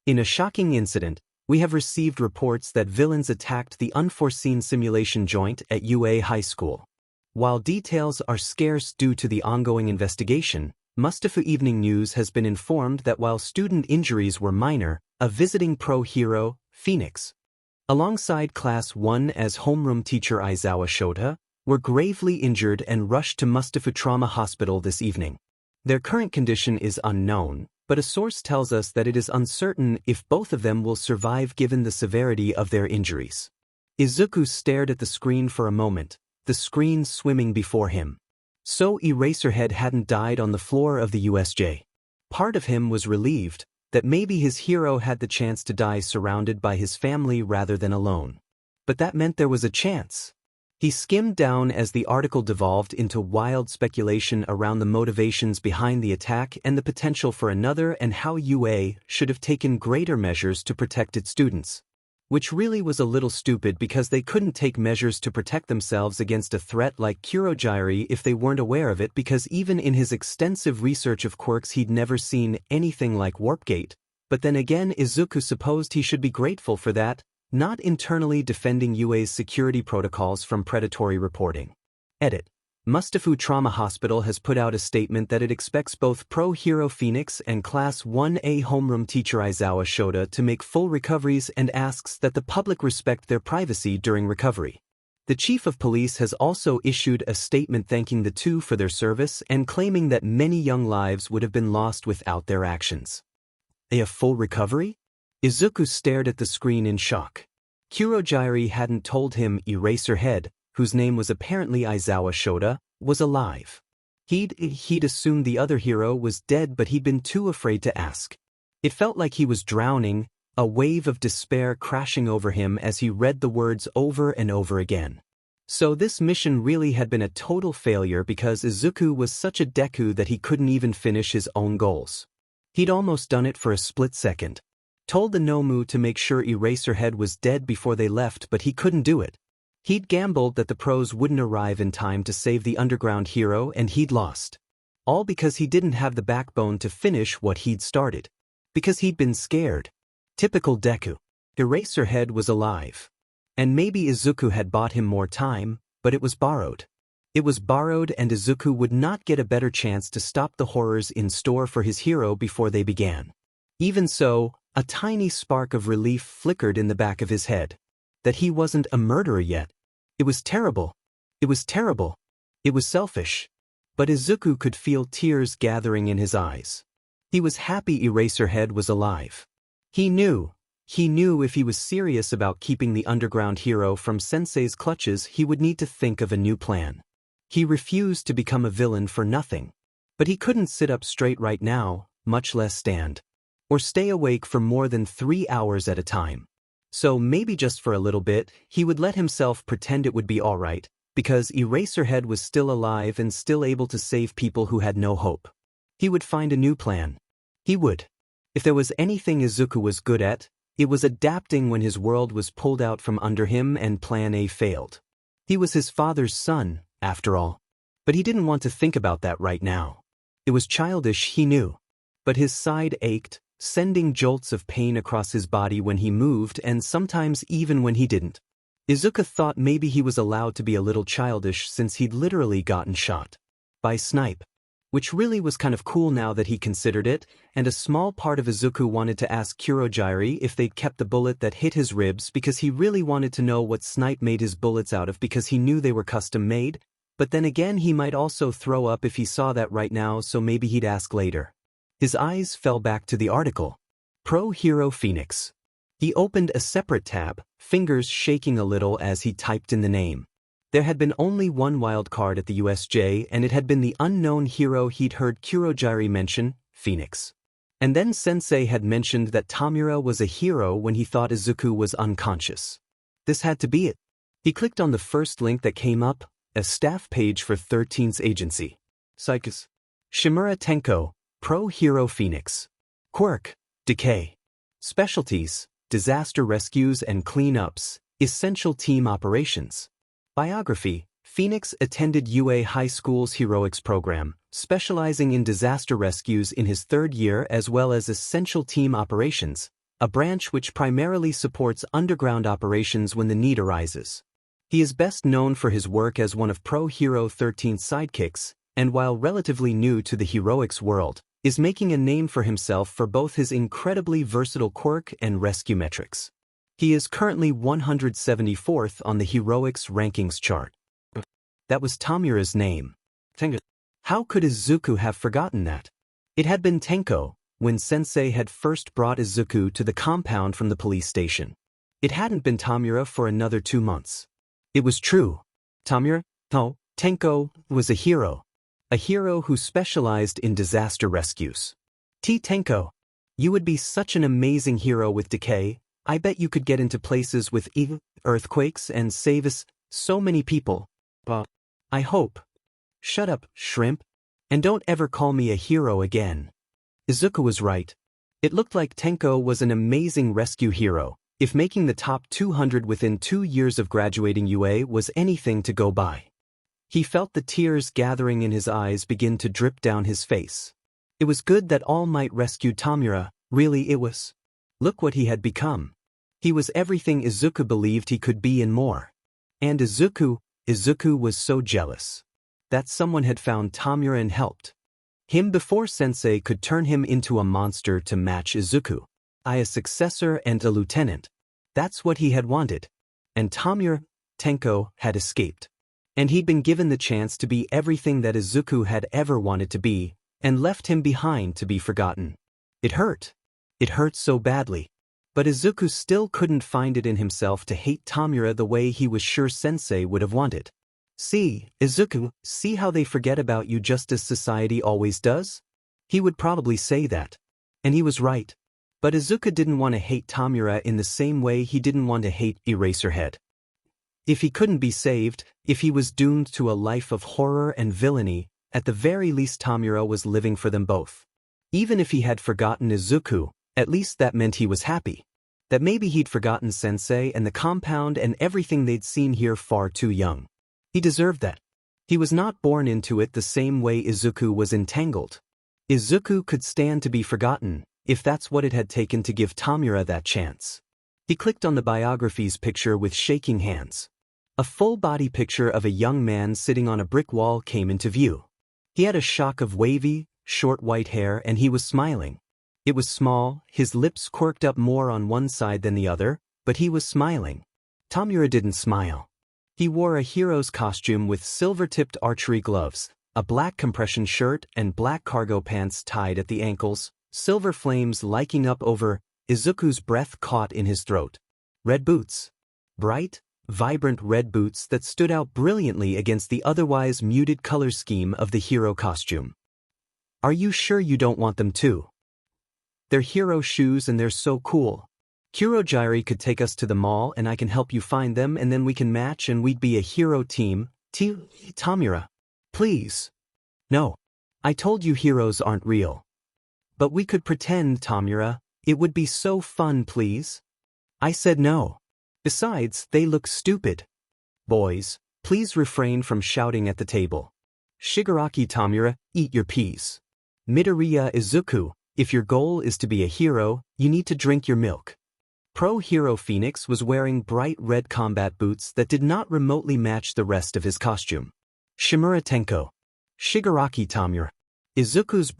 In a shocking incident, we have received reports that villains attacked the unforeseen simulation joint at UA High School. While details are scarce due to the ongoing investigation, Mustafa Evening News has been informed that while student injuries were minor, a visiting pro hero, Phoenix, alongside Class 1 as homeroom teacher Aizawa Shota, were gravely injured and rushed to Mustafa Trauma Hospital this evening. Their current condition is unknown, but a source tells us that it is uncertain if both of them will survive given the severity of their injuries. Izuku stared at the screen for a moment, the screen swimming before him. So Eraserhead hadn't died on the floor of the USJ. Part of him was relieved that maybe his hero had the chance to die surrounded by his family rather than alone. But that meant there was a chance. He skimmed down as the article devolved into wild speculation around the motivations behind the attack and the potential for another and how UA should have taken greater measures to protect its students. Which really was a little stupid because they couldn't take measures to protect themselves against a threat like Kurogyri if they weren't aware of it, because even in his extensive research of quirks he'd never seen anything like Warpgate. But then again, Izuku supposed he should be grateful for that, not internally defending UA's security protocols from predatory reporting. Edit. Mustafa Trauma Hospital has put out a statement that it expects both Pro Hero Phoenix and Class 1A homeroom teacher Aizawa Shota to make full recoveries and asks that the public respect their privacy during recovery. The chief of police has also issued a statement thanking the two for their service and claiming that many young lives would have been lost without their actions. A full recovery? Izuku stared at the screen in shock. Kurogyri hadn't told him Eraserhead, whose name was apparently Aizawa Shota, was alive. He'd assumed the other hero was dead, but he'd been too afraid to ask. It felt like he was drowning, a wave of despair crashing over him as he read the words over and over again. So this mission really had been a total failure because Izuku was such a Deku that he couldn't even finish his own goals. He'd almost done it for a split second. Told the Nomu to make sure Eraserhead was dead before they left, but he couldn't do it. He'd gambled that the pros wouldn't arrive in time to save the underground hero and he'd lost. All because he didn't have the backbone to finish what he'd started. Because he'd been scared. Typical Deku. Eraserhead was alive. And maybe Izuku had bought him more time, but it was borrowed. It was borrowed, and Izuku would not get a better chance to stop the horrors in store for his hero before they began. Even so, a tiny spark of relief flickered in the back of his head. That he wasn't a murderer yet. It was terrible. It was terrible. It was selfish. But Izuku could feel tears gathering in his eyes. He was happy Eraserhead was alive. He knew if he was serious about keeping the underground hero from Sensei's clutches, he would need to think of a new plan. He refused to become a villain for nothing. But he couldn't sit up straight right now, much less stand. Or stay awake for more than 3 hours at a time. So maybe just for a little bit, he would let himself pretend it would be alright, because Eraserhead was still alive and still able to save people who had no hope. He would find a new plan. He would. If there was anything Izuku was good at, it was adapting when his world was pulled out from under him and Plan A failed. He was his father's son, after all. But he didn't want to think about that right now. It was childish, he knew. But his side ached, sending jolts of pain across his body when he moved and sometimes even when he didn't. Izuku thought maybe he was allowed to be a little childish since he'd literally gotten shot. By Snipe. Which really was kind of cool now that he considered it, and a small part of Izuku wanted to ask Kurogyri if they'd kept the bullet that hit his ribs because he really wanted to know what Snipe made his bullets out of because he knew they were custom made, but then again he might also throw up if he saw that right now, so maybe he'd ask later. His eyes fell back to the article. Pro Hero Phoenix. He opened a separate tab, fingers shaking a little as he typed in the name. There had been only one wild card at the USJ, and it had been the unknown hero he'd heard Kurogyri mention, Phoenix. And then Sensei had mentioned that Tamura was a hero when he thought Izuku was unconscious. This had to be it. He clicked on the first link that came up, a staff page for 13's agency. Psychus. Shimura Tenko. Pro Hero Phoenix. Quirk. Decay. Specialties: disaster rescues and cleanups, essential team operations. Biography: Phoenix attended UA High School's heroics program, specializing in disaster rescues in his third year as well as essential team operations, a branch which primarily supports underground operations when the need arises. He is best known for his work as one of Pro Hero 13's sidekicks, and while relatively new to the heroics world, is making a name for himself for both his incredibly versatile quirk and rescue metrics. He is currently 174th on the heroics rankings chart. That was Tamura's name. Tenko. How could Izuku have forgotten that? It had been Tenko, when Sensei had first brought Izuku to the compound from the police station. It hadn't been Tamura for another 2 months. It was true. Tamura, no, Tenko, was a hero who specialized in disaster rescues. Tenko, you would be such an amazing hero with decay. I bet you could get into places with earthquakes and save us, so many people. I hope. Shut up, shrimp. And don't ever call me a hero again. Izuku was right. It looked like Tenko was an amazing rescue hero, if making the top 200 within 2 years of graduating UA was anything to go by. He felt the tears gathering in his eyes begin to drip down his face. It was good that All Might rescued Tamura, really it was. Look what he had become. He was everything Izuku believed he could be and more. And Izuku was so jealous that someone had found Tamura and helped him before Sensei could turn him into a monster to match Izuku. A successor and a lieutenant. That's what he had wanted. And Tenko had escaped. And he'd been given the chance to be everything that Izuku had ever wanted to be, and left him behind to be forgotten. It hurt. It hurt so badly. But Izuku still couldn't find it in himself to hate Tamura the way he was sure Sensei would have wanted. See, Izuku, see how they forget about you just as society always does? He would probably say that. And he was right. But Izuku didn't want to hate Tamura in the same way he didn't want to hate Eraserhead. If he couldn't be saved, if he was doomed to a life of horror and villainy, at the very least Tamura was living for them both. Even if he had forgotten Izuku, at least that meant he was happy. That maybe he'd forgotten Sensei and the compound and everything they'd seen here far too young. He deserved that. He was not born into it the same way Izuku was entangled. Izuku could stand to be forgotten, if that's what it had taken to give Tamura that chance. He clicked on the biography's picture with shaking hands. A full-body picture of a young man sitting on a brick wall came into view. He had a shock of wavy, short white hair and he was smiling. It was small, his lips quirked up more on one side than the other, but he was smiling. Tamura didn't smile. He wore a hero's costume with silver-tipped archery gloves, a black compression shirt and black cargo pants tied at the ankles, silver flames lighting up over. Izuku's breath caught in his throat. Red boots. Bright, vibrant red boots that stood out brilliantly against the otherwise muted color scheme of the hero costume. Are you sure you don't want them too? They're hero shoes and they're so cool. Kurogiri could take us to the mall and I can help you find them and then we can match and we'd be a hero team. Tamura. Please. No. I told you heroes aren't real. But we could pretend, Tamura. It would be so fun, please. I said no. Besides, they look stupid. Boys, please refrain from shouting at the table. Shigaraki Tamura, eat your peas. Midoriya Izuku, if your goal is to be a hero, you need to drink your milk. Pro Hero Phoenix was wearing bright red combat boots that did not remotely match the rest of his costume. Shimura Tenko. Shigaraki Tamura. Izuku's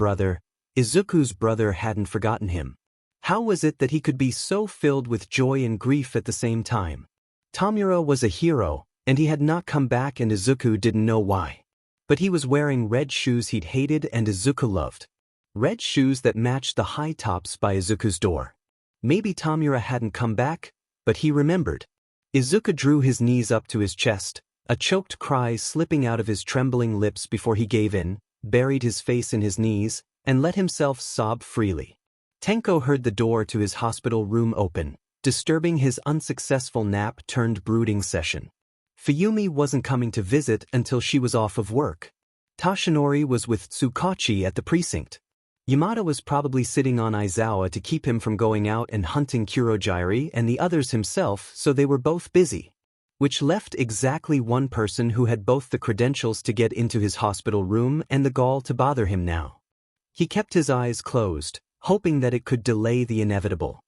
brother hadn't forgotten him. How was it that he could be so filled with joy and grief at the same time? Tamura was a hero, and he had not come back and Izuku didn't know why. But he was wearing red shoes he'd hated and Izuku loved. Red shoes that matched the high tops by Izuku's door. Maybe Tamura hadn't come back, but he remembered. Izuku drew his knees up to his chest, a choked cry slipping out of his trembling lips before he gave in, buried his face in his knees, and let himself sob freely. Tenko heard the door to his hospital room open, disturbing his unsuccessful nap-turned-brooding session. Fuyumi wasn't coming to visit until she was off of work. Tashinori was with Tsukachi at the precinct. Yamada was probably sitting on Aizawa to keep him from going out and hunting Kurogyari and the others himself, so they were both busy. Which left exactly one person who had both the credentials to get into his hospital room and the gall to bother him now. He kept his eyes closed, hoping that it could delay the inevitable.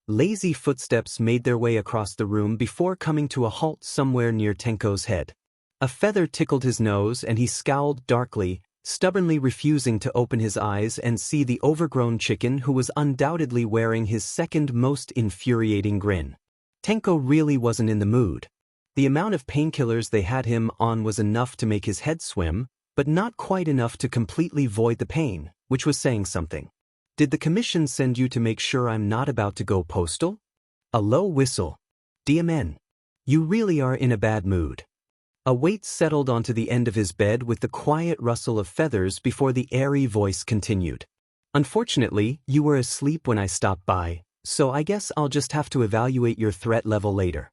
Lazy footsteps made their way across the room before coming to a halt somewhere near Tenko's head. A feather tickled his nose and he scowled darkly, stubbornly refusing to open his eyes and see the overgrown chicken who was undoubtedly wearing his second most infuriating grin. Tenko really wasn't in the mood. The amount of painkillers they had him on was enough to make his head swim, but not quite enough to completely void the pain, which was saying something. Did the commission send you to make sure I'm not about to go postal? A low whistle. DMN. You really are in a bad mood. A weight settled onto the end of his bed with the quiet rustle of feathers before the airy voice continued. Unfortunately, you were asleep when I stopped by, so I guess I'll just have to evaluate your threat level later.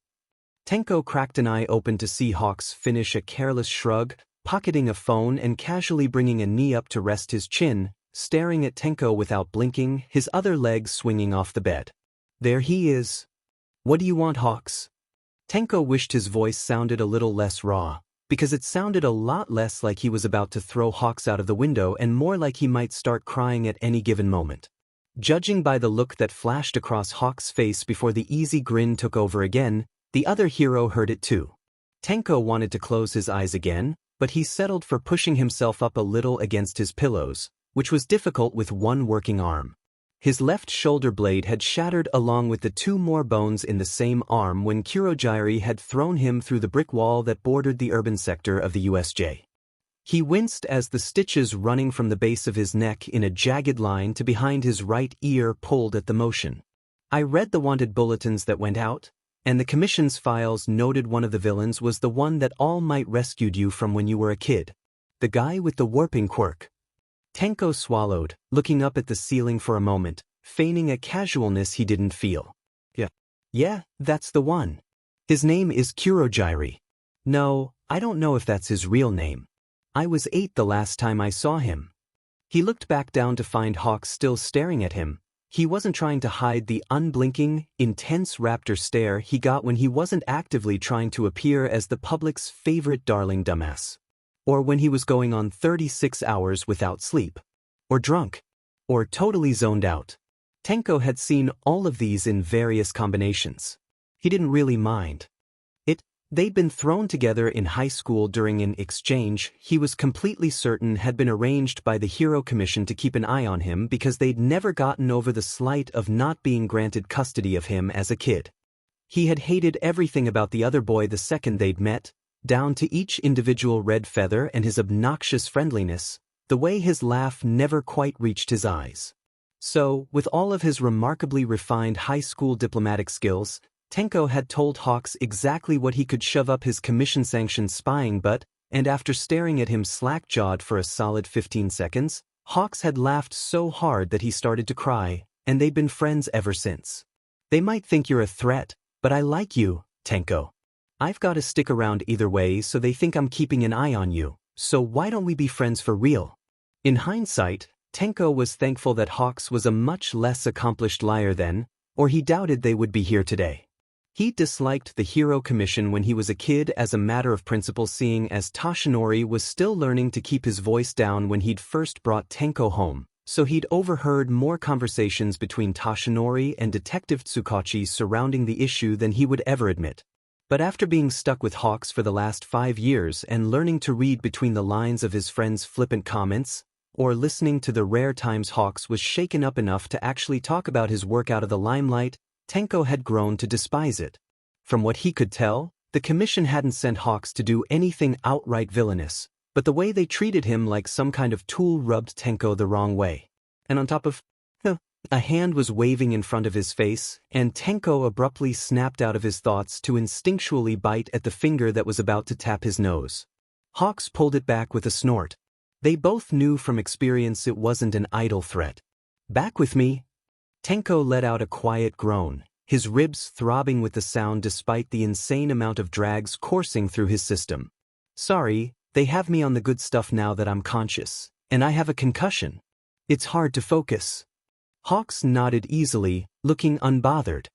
Tenko cracked an eye open to see Hawks finish a careless shrug, pocketing a phone and casually bringing a knee up to rest his chin, staring at Tenko without blinking, his other leg swinging off the bed. There he is. What do you want, Hawks? Tenko wished his voice sounded a little less raw, because it sounded a lot less like he was about to throw Hawks out of the window and more like he might start crying at any given moment. Judging by the look that flashed across Hawks' face before the easy grin took over again, the other hero heard it too. Tenko wanted to close his eyes again, but he settled for pushing himself up a little against his pillows, which was difficult with one working arm. His left shoulder blade had shattered along with the two more bones in the same arm when Kurogyari had thrown him through the brick wall that bordered the urban sector of the USJ. He winced as the stitches running from the base of his neck in a jagged line to behind his right ear pulled at the motion. I read the wanted bulletins that went out, and the commission's files noted one of the villains was the one that All Might rescued you from when you were a kid. The guy with the warping quirk. Tenko swallowed, looking up at the ceiling for a moment, feigning a casualness he didn't feel. Yeah, that's the one. His name is Kurogyari. No, I don't know if that's his real name. I was 8 the last time I saw him. He looked back down to find Hawks still staring at him. He wasn't trying to hide the unblinking, intense raptor stare he got when he wasn't actively trying to appear as the public's favorite darling dumbass. Or when he was going on 36 hours without sleep. Or drunk. Or totally zoned out. Tenko had seen all of these in various combinations. He didn't really mind. They'd been thrown together in high school during an exchange he was completely certain had been arranged by the Hero Commission to keep an eye on him because they'd never gotten over the slight of not being granted custody of him as a kid. He had hated everything about the other boy the second they'd met, down to each individual red feather and his obnoxious friendliness, the way his laugh never quite reached his eyes. So, with all of his remarkably refined high school diplomatic skills, Tenko had told Hawks exactly what he could shove up his commission-sanctioned spying butt, and after staring at him slack-jawed for a solid 15 seconds, Hawks had laughed so hard that he started to cry, and they'd been friends ever since. They might think you're a threat, but I like you, Tenko. I've got to stick around either way so they think I'm keeping an eye on you, so why don't we be friends for real? In hindsight, Tenko was thankful that Hawks was a much less accomplished liar then, or he doubted they would be here today. He disliked the Hero Commission when he was a kid as a matter of principle, seeing as Toshinori was still learning to keep his voice down when he'd first brought Tenko home, so he'd overheard more conversations between Toshinori and Detective Tsukachi surrounding the issue than he would ever admit. But after being stuck with Hawks for the last 5 years and learning to read between the lines of his friends' flippant comments, or listening to the rare times Hawks was shaken up enough to actually talk about his work out of the limelight, Tenko had grown to despise it. From what he could tell, the commission hadn't sent Hawks to do anything outright villainous, but the way they treated him like some kind of tool rubbed Tenko the wrong way. And on top of a hand was waving in front of his face, and Tenko abruptly snapped out of his thoughts to instinctually bite at the finger that was about to tap his nose. Hawks pulled it back with a snort. They both knew from experience it wasn't an idle threat. Back with me? Tenko let out a quiet groan, his ribs throbbing with the sound despite the insane amount of drags coursing through his system. Sorry, they have me on the good stuff now that I'm conscious, and I have a concussion. It's hard to focus. Hawks nodded easily, looking unbothered.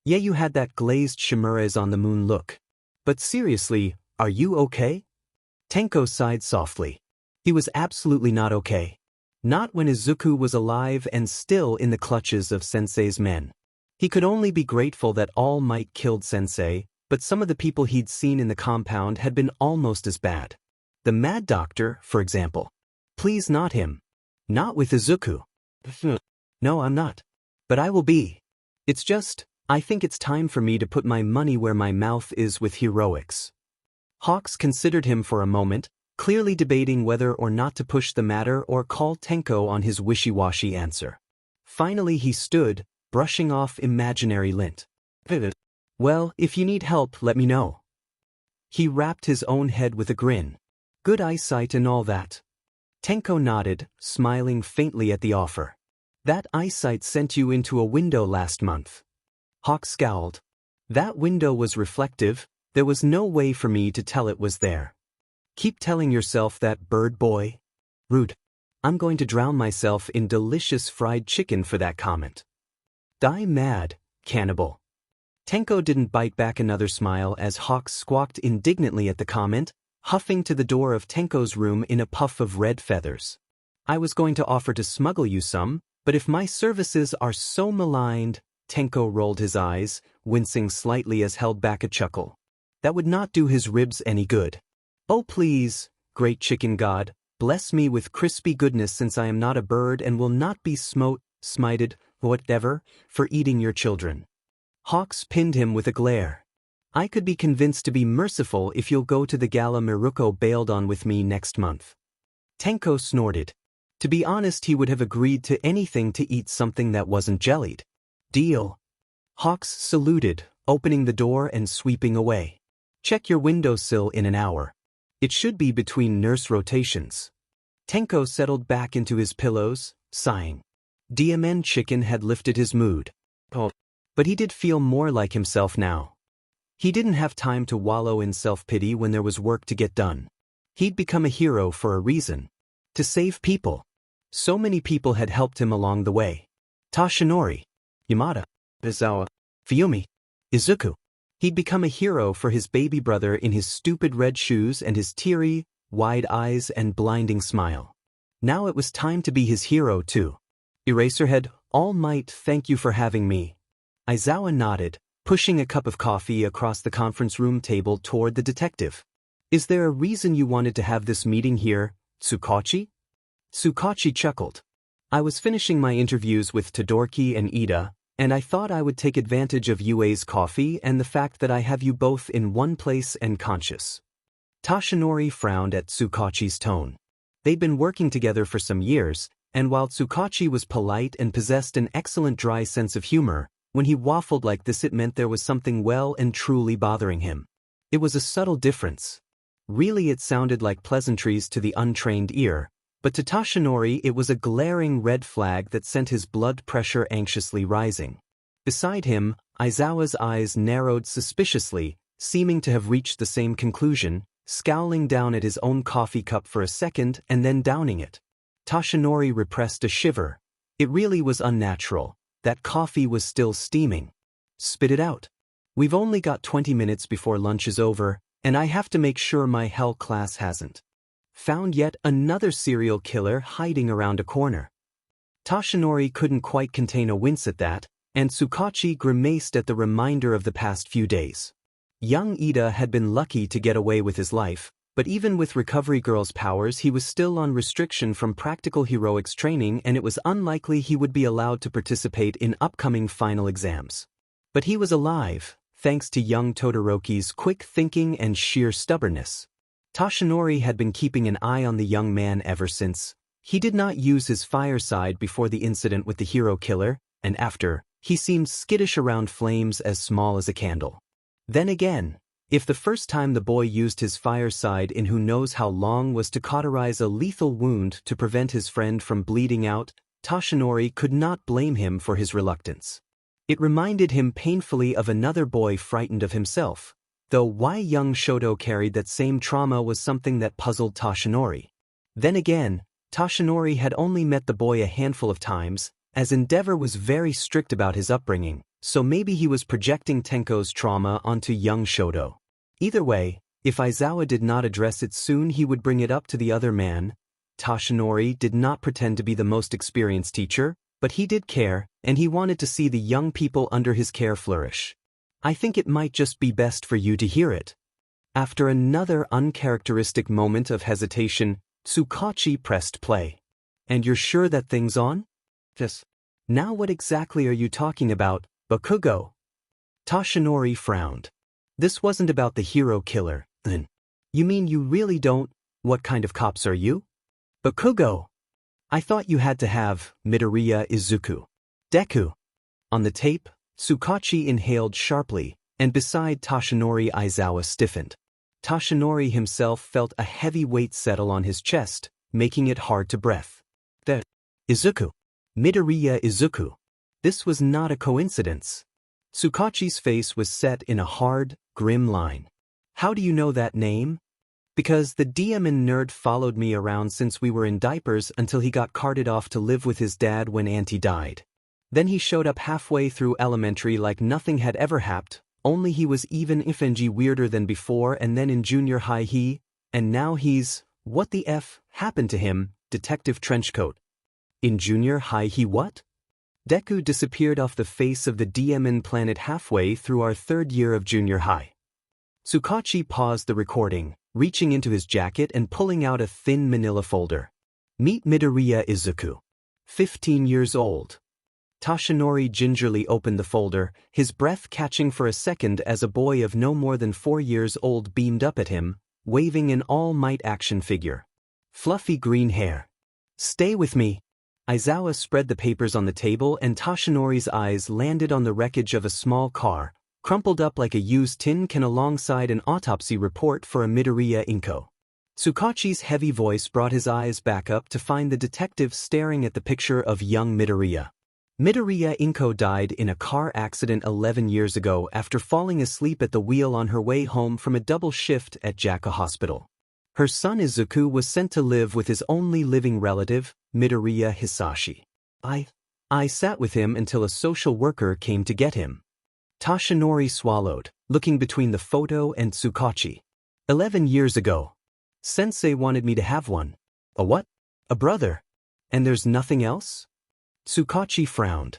Yeah, you had that glazed chimeras on the moon look. But seriously, are you okay? Tenko sighed softly. He was absolutely not okay. Not when Izuku was alive and still in the clutches of Sensei's men. He could only be grateful that All Might killed Sensei, but some of the people he'd seen in the compound had been almost as bad. The Mad Doctor, for example. Please, not him. Not with Izuku. No, I'm not. But I will be. It's just, I think it's time for me to put my money where my mouth is with heroics. Hawks considered him for a moment, clearly debating whether or not to push the matter or call Tenko on his wishy-washy answer. Finally he stood, brushing off imaginary lint. Well, if you need help, let me know. He rapped his own head with a grin. Good eyesight and all that. Tenko nodded, smiling faintly at the offer. That eyesight sent you into a window last month. Hawk scowled. That window was reflective, there was no way for me to tell it was there. Keep telling yourself that, bird boy. Rude. I'm going to drown myself in delicious fried chicken for that comment. Die mad, cannibal. Tenko didn't bite back another smile as Hawk squawked indignantly at the comment, huffing to the door of Tenko's room in a puff of red feathers. I was going to offer to smuggle you some, but if my services are so maligned, Tenko rolled his eyes, wincing slightly as held back a chuckle. That would not do his ribs any good. Oh please, great chicken god, bless me with crispy goodness since I am not a bird and will not be smited, whatever, for eating your children. Hawks pinned him with a glare. I could be convinced to be merciful if you'll go to the gala Miruko bailed on with me next month. Tenko snorted. To be honest, he would have agreed to anything to eat something that wasn't jellied. Deal. Hawks saluted, opening the door and sweeping away. Check your windowsill in an hour. It should be between nurse rotations. Tenko settled back into his pillows, sighing. DMN chicken had lifted his mood. But he did feel more like himself now. He didn't have time to wallow in self-pity when there was work to get done. He'd become a hero for a reason. To save people. So many people had helped him along the way. Tashinori, Yamada, Bizawa, Fuyumi, Izuku. He'd become a hero for his baby brother in his stupid red shoes and his teary, wide eyes and blinding smile. Now it was time to be his hero too. Eraserhead, All Might, thank you for having me. Aizawa nodded, pushing a cup of coffee across the conference room table toward the detective. Is there a reason you wanted to have this meeting here, Tsukachi? Tsukachi chuckled. I was finishing my interviews with Todoroki and Ida, and I thought I would take advantage of UA's coffee and the fact that I have you both in one place and conscious. Tashinori frowned at Tsukachi's tone. They'd been working together for some years, and while Tsukachi was polite and possessed an excellent dry sense of humor, when he waffled like this it meant there was something well and truly bothering him. It was a subtle difference. Really it sounded like pleasantries to the untrained ear, but to Tashinori it was a glaring red flag that sent his blood pressure anxiously rising. Beside him, Aizawa's eyes narrowed suspiciously, seeming to have reached the same conclusion, scowling down at his own coffee cup for a second and then downing it. Tashinori repressed a shiver. It really was unnatural. That coffee was still steaming. Spit it out. We've only got 20 minutes before lunch is over, and I have to make sure my hell class hasn't found yet another serial killer hiding around a corner. Tashinori couldn't quite contain a wince at that, and Tsukachi grimaced at the reminder of the past few days. Young Ida had been lucky to get away with his life, but even with Recovery Girl's powers he was still on restriction from practical heroics training and it was unlikely he would be allowed to participate in upcoming final exams. But he was alive, thanks to young Todoroki's quick thinking and sheer stubbornness. Tashinori had been keeping an eye on the young man ever since. He did not use his fireside before the incident with the hero killer, and after, he seemed skittish around flames as small as a candle. Then again, if the first time the boy used his fireside in who knows how long was to cauterize a lethal wound to prevent his friend from bleeding out, Tashinori could not blame him for his reluctance. It reminded him painfully of another boy frightened of himself, though why young Shoto carried that same trauma was something that puzzled Tashinori. Then again, Toshinori had only met the boy a handful of times, as Endeavor was very strict about his upbringing, so maybe he was projecting Tenko's trauma onto young Shoto. Either way, if Aizawa did not address it soon, he would bring it up to the other man. Toshinori did not pretend to be the most experienced teacher, but he did care, and he wanted to see the young people under his care flourish. I think it might just be best for you to hear it. After another uncharacteristic moment of hesitation, Tsukachi pressed play. And you're sure that thing's on? Yes. Now what exactly are you talking about, Bakugo? Toshinori frowned. This wasn't about the hero killer, then. You mean you really don't? What kind of cops are you? Bakugo. I thought you had to have Midoriya Izuku. Deku. On the tape, Tsukachi inhaled sharply, and beside Toshinori Aizawa stiffened. Toshinori himself felt a heavy weight settle on his chest, making it hard to breathe. Izuku. Midoriya Izuku. This was not a coincidence. Tsukachi's face was set in a hard, grim line. How do you know that name? Because the demon nerd followed me around since we were in diapers until he got carted off to live with his dad when Auntie died. Then he showed up halfway through elementary like nothing had ever happened, only he was even ifngy weirder than before, and then in junior high and now he's, what the F happened to him, Detective Trenchcoat. In junior high what? Deku disappeared off the face of the demon planet halfway through our third year of junior high. Tsukachi paused the recording, reaching into his jacket and pulling out a thin manila folder. Meet Midoriya Izuku. 15 years old. Toshinori gingerly opened the folder, his breath catching for a second as a boy of no more than 4 years old beamed up at him, waving an all-might action figure. Fluffy green hair. Stay with me. Aizawa spread the papers on the table and Toshinori's eyes landed on the wreckage of a small car, crumpled up like a used tin can alongside an autopsy report for a Midoriya Inko. Tsukachi's heavy voice brought his eyes back up to find the detective staring at the picture of young Midoriya. Midoriya Inko died in a car accident 11 years ago after falling asleep at the wheel on her way home from a double shift at Jaka Hospital. Her son Izuku was sent to live with his only living relative, Midoriya Hisashi. I sat with him until a social worker came to get him. Toshinori swallowed, looking between the photo and Tsukachi. 11 years ago. Sensei wanted me to have one. A what? A brother. And there's nothing else? Tsukachi frowned.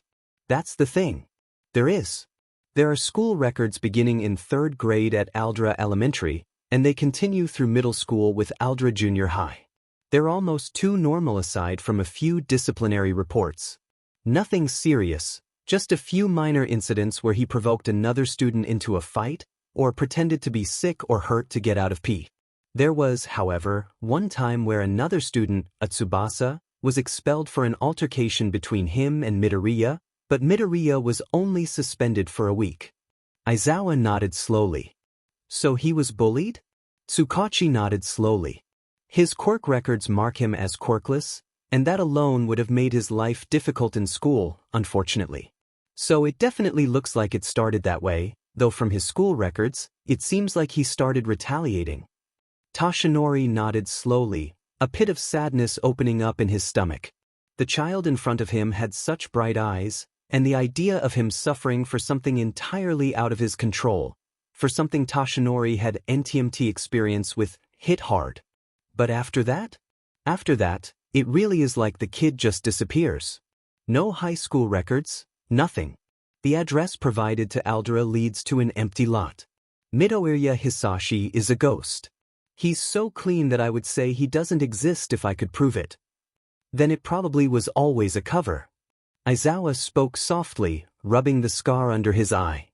That's the thing. There is. There are school records beginning in 3rd grade at Aldra Elementary, and they continue through middle school with Aldra Junior High. They're almost too normal aside from a few disciplinary reports. Nothing serious, just a few minor incidents where he provoked another student into a fight, or pretended to be sick or hurt to get out of pee. There was, however, one time where another student, Tsubasa, was expelled for an altercation between him and Midoriya, but Midoriya was only suspended for a week. Aizawa nodded slowly. So he was bullied? Tsukachi nodded slowly. His quirk records mark him as quirkless, and that alone would have made his life difficult in school, unfortunately. So it definitely looks like it started that way, though from his school records, it seems like he started retaliating. Toshinori nodded slowly, a pit of sadness opening up in his stomach. The child in front of him had such bright eyes, and the idea of him suffering for something entirely out of his control, for something Toshinori had NTMT experience with, hit hard. But after that, it really is like the kid just disappears. No high school records, nothing. The address provided to Aldra leads to an empty lot. Midoriya Hisashi is a ghost. He's so clean that I would say he doesn't exist if I could prove it. Then it probably was always a cover. Aizawa spoke softly, rubbing the scar under his eye.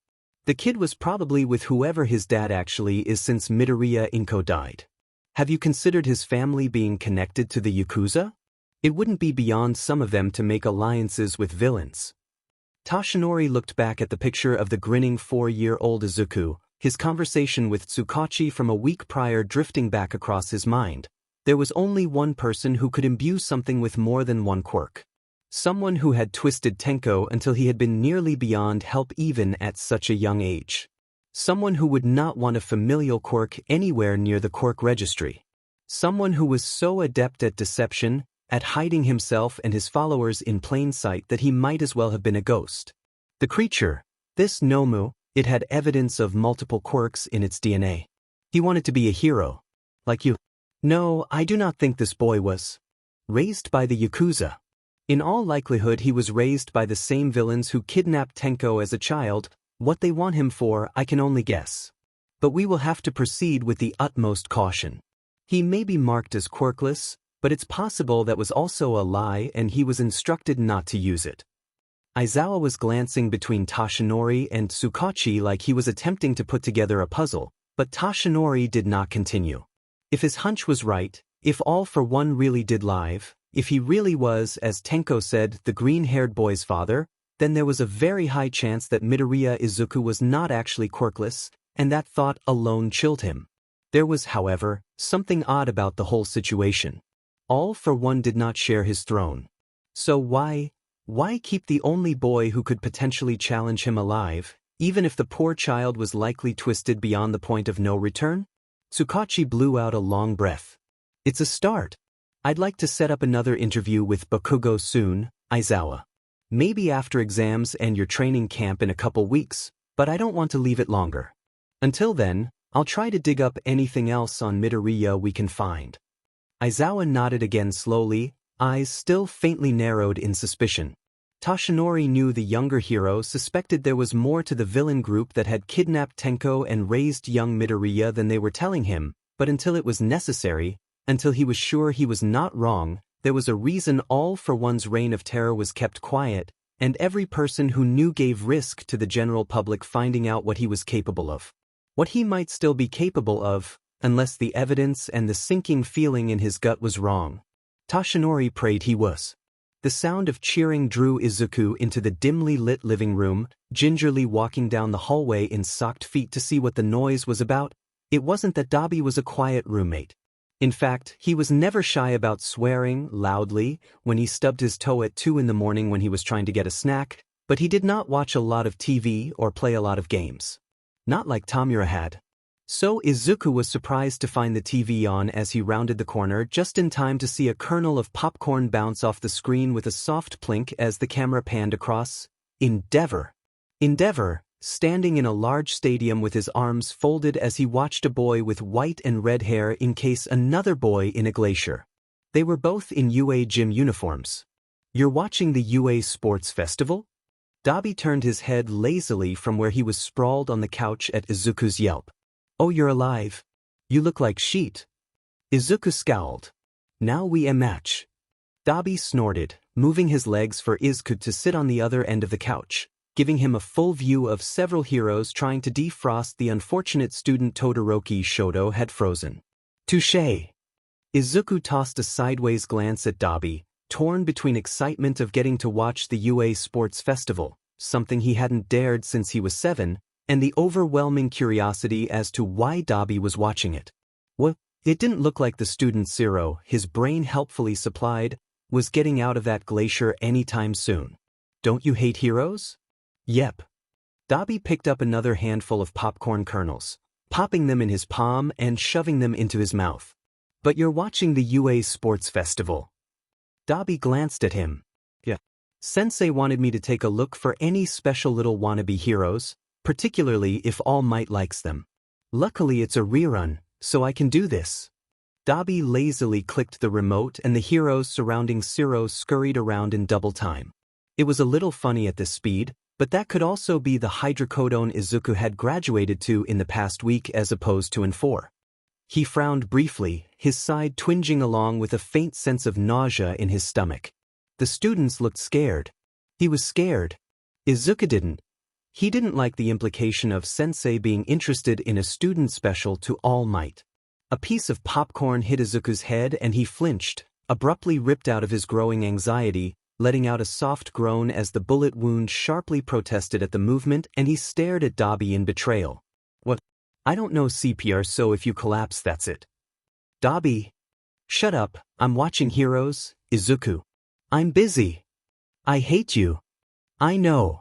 The kid was probably with whoever his dad actually is since Midoriya Inko died. Have you considered his family being connected to the Yakuza? It wouldn't be beyond some of them to make alliances with villains. Toshinori looked back at the picture of the grinning 4-year-old Izuku, his conversation with Tsukachi from a week prior drifting back across his mind. There was only one person who could imbue something with more than one quirk. Someone who had twisted Tenko until he had been nearly beyond help even at such a young age. Someone who would not want a familial quirk anywhere near the quirk registry. Someone who was so adept at deception, at hiding himself and his followers in plain sight that he might as well have been a ghost. The creature, this Nomu, it had evidence of multiple quirks in its DNA. He wanted to be a hero. Like you. No, I do not think this boy was raised by the Yakuza. In all likelihood he was raised by the same villains who kidnapped Tenko as a child. What they want him for, I can only guess. But we will have to proceed with the utmost caution. He may be marked as quirkless, but it's possible that was also a lie and he was instructed not to use it. Aizawa was glancing between Toshinori and Tsukachi like he was attempting to put together a puzzle, but Toshinori did not continue. If his hunch was right, if All for One really did live, if he really was, as Tenko said, the green-haired boy's father, then there was a very high chance that Midoriya Izuku was not actually quirkless, and that thought alone chilled him. There was, however, something odd about the whole situation. All for One did not share his throne. So why keep the only boy who could potentially challenge him alive, even if the poor child was likely twisted beyond the point of no return? Tsukachi blew out a long breath. It's a start. I'd like to set up another interview with Bakugo soon, Aizawa. Maybe after exams and your training camp in a couple weeks, but I don't want to leave it longer. Until then, I'll try to dig up anything else on Midoriya we can find. Aizawa nodded again slowly, eyes still faintly narrowed in suspicion. Toshinori knew the younger hero suspected there was more to the villain group that had kidnapped Tenko and raised young Midoriya than they were telling him, but until it was necessary, until he was sure he was not wrong, there was a reason All for One's reign of terror was kept quiet, and every person who knew gave risk to the general public finding out what he was capable of. What he might still be capable of, unless the evidence and the sinking feeling in his gut was wrong. Toshinori prayed he was. The sound of cheering drew Izuku into the dimly lit living room, gingerly walking down the hallway in socked feet to see what the noise was about. It wasn't that Dabi was a quiet roommate. In fact, he was never shy about swearing loudly when he stubbed his toe at 2 in the morning when he was trying to get a snack, but he did not watch a lot of TV or play a lot of games. Not like Tamura had. So Izuku was surprised to find the TV on as he rounded the corner just in time to see a kernel of popcorn bounce off the screen with a soft plink as the camera panned across. Endeavor, standing in a large stadium with his arms folded as he watched a boy with white and red hair encase another boy in a glacier. They were both in UA gym uniforms. You're watching the UA Sports Festival? Dabi turned his head lazily from where he was sprawled on the couch at Izuku's yelp. Oh, you're alive. You look like sheet. Izuku scowled. Now we a match. Dabi snorted, moving his legs for Izuku to sit on the other end of the couch, giving him a full view of several heroes trying to defrost the unfortunate student Todoroki Shoto had frozen. Touché. Izuku tossed a sideways glance at Dabi, torn between excitement of getting to watch the UA Sports Festival, something he hadn't dared since he was 7, and the overwhelming curiosity as to why Dabi was watching it. Well, it didn't look like the student Zero, his brain helpfully supplied, was getting out of that glacier anytime soon. Don't you hate heroes? Yep. Dabi picked up another handful of popcorn kernels, popping them in his palm and shoving them into his mouth. But you're watching the UA Sports Festival. Dabi glanced at him. Yeah. Sensei wanted me to take a look for any special little wannabe heroes, particularly if All Might likes them. Luckily it's a rerun, so I can do this. Dabi lazily clicked the remote and the heroes surrounding Zero scurried around in double time. It was a little funny at this speed, but that could also be the hydrocodone Izuku had graduated to in the past week as opposed to in 4. He frowned briefly, his side twinging along with a faint sense of nausea in his stomach. The students looked scared. He was scared. Izuku didn't. He didn't like the implication of Sensei being interested in a student special to All Might. A piece of popcorn hit Izuku's head and he flinched, abruptly ripped out of his growing anxiety, letting out a soft groan as the bullet wound sharply protested at the movement, and he stared at Dabi in betrayal. What? I don't know CPR, so if you collapse that's it. Dabi. Shut up, I'm watching Heroes, Izuku. I'm busy. I hate you. I know.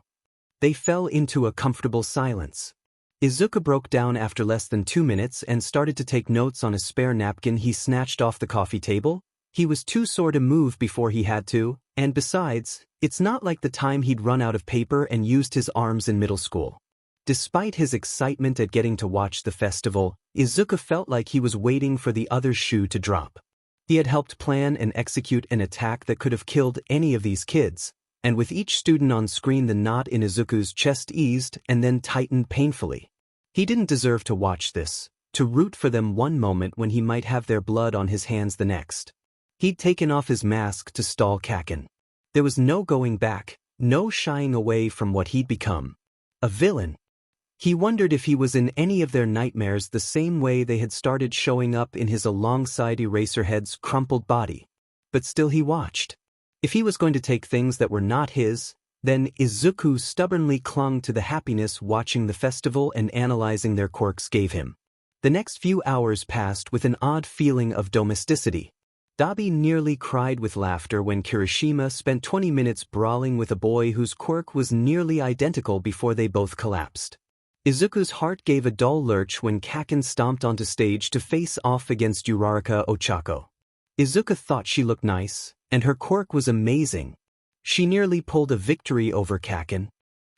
They fell into a comfortable silence. Izuku broke down after less than 2 minutes and started to take notes on a spare napkin he snatched off the coffee table. He was too sore to move before he had to, and besides, it's not like the time he'd run out of paper and used his arms in middle school. Despite his excitement at getting to watch the festival, Izuku felt like he was waiting for the other shoe to drop. He had helped plan and execute an attack that could have killed any of these kids, and with each student on screen the knot in Izuku's chest eased and then tightened painfully. He didn't deserve to watch this, to root for them one moment when he might have their blood on his hands the next. He'd taken off his mask to stall Kaken. There was no going back, no shying away from what he'd become. A villain. He wondered if he was in any of their nightmares the same way they had started showing up in his alongside Eraserhead's crumpled body. But still he watched. If he was going to take things that were not his, then Izuku stubbornly clung to the happiness watching the festival and analyzing their quirks gave him. The next few hours passed with an odd feeling of domesticity. Dabi nearly cried with laughter when Kirishima spent 20 minutes brawling with a boy whose quirk was nearly identical before they both collapsed. Izuku's heart gave a dull lurch when Kaken stomped onto stage to face off against Uraraka Ochako. Izuku thought she looked nice, and her quirk was amazing. She nearly pulled a victory over Kaken,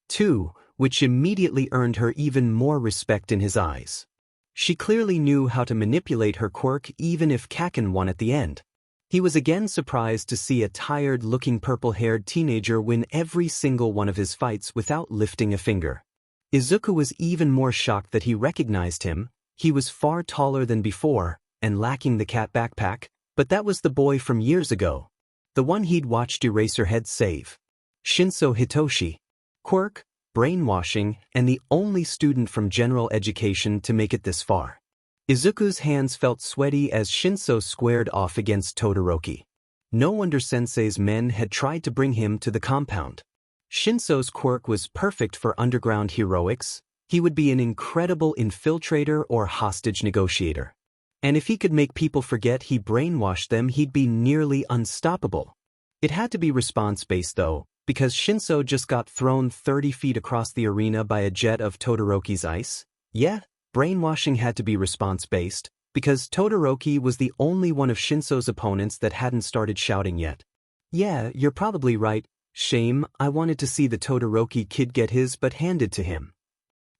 too, which immediately earned her even more respect in his eyes. She clearly knew how to manipulate her quirk even if Kaken won at the end. He was again surprised to see a tired-looking purple-haired teenager win every single one of his fights without lifting a finger. Izuku was even more shocked that he recognized him. He was far taller than before, and lacking the cat backpack, but that was the boy from years ago. The one he'd watched Eraserhead save. Shinso Hitoshi. Quirk, brainwashing, and the only student from general education to make it this far. Izuku's hands felt sweaty as Shinso squared off against Todoroki. No wonder Sensei's men had tried to bring him to the compound. Shinso's quirk was perfect for underground heroics. He would be an incredible infiltrator or hostage negotiator. And if he could make people forget he brainwashed them, he'd be nearly unstoppable. It had to be response-based though, because Shinso just got thrown 30 feet across the arena by a jet of Todoroki's ice. Yeah, brainwashing had to be response-based, because Todoroki was the only one of Shinso's opponents that hadn't started shouting yet. Yeah, you're probably right. Shame, I wanted to see the Todoroki kid get his but handed to him.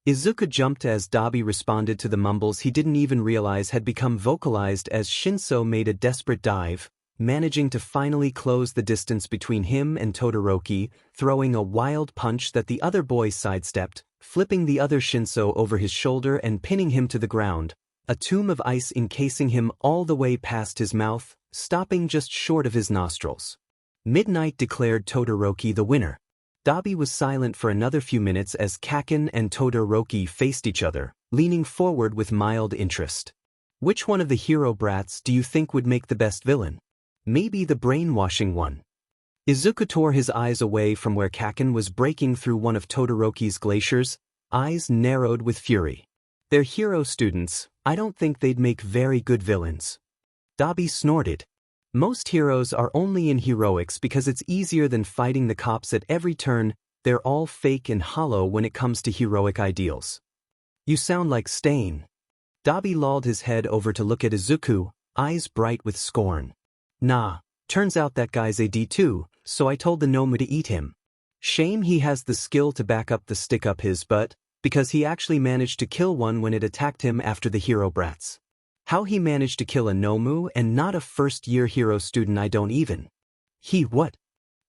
Izuku jumped as Dabi responded to the mumbles he didn't even realize had become vocalized as Shinso made a desperate dive, managing to finally close the distance between him and Todoroki, throwing a wild punch that the other boy sidestepped, flipping the other Shinso over his shoulder and pinning him to the ground, a tomb of ice encasing him all the way past his mouth, stopping just short of his nostrils. Midnight declared Todoroki the winner. Dabi was silent for another few minutes as Kaken and Todoroki faced each other, leaning forward with mild interest. Which one of the hero brats do you think would make the best villain? Maybe the brainwashing one. Izuku tore his eyes away from where Kaken was breaking through one of Todoroki's glaciers, eyes narrowed with fury. They're hero students, I don't think they'd make very good villains. Dabi snorted. Most heroes are only in heroics because it's easier than fighting the cops at every turn. They're all fake and hollow when it comes to heroic ideals. You sound like Stain. Dabi lolled his head over to look at Izuku, eyes bright with scorn. Nah, turns out that guy's a D2, so I told the Nomu to eat him. Shame he has the skill to back up the stick up his butt, because he actually managed to kill one when it attacked him after the hero brats. How he managed to kill a Nomu and not a first-year hero student I don't even. He what?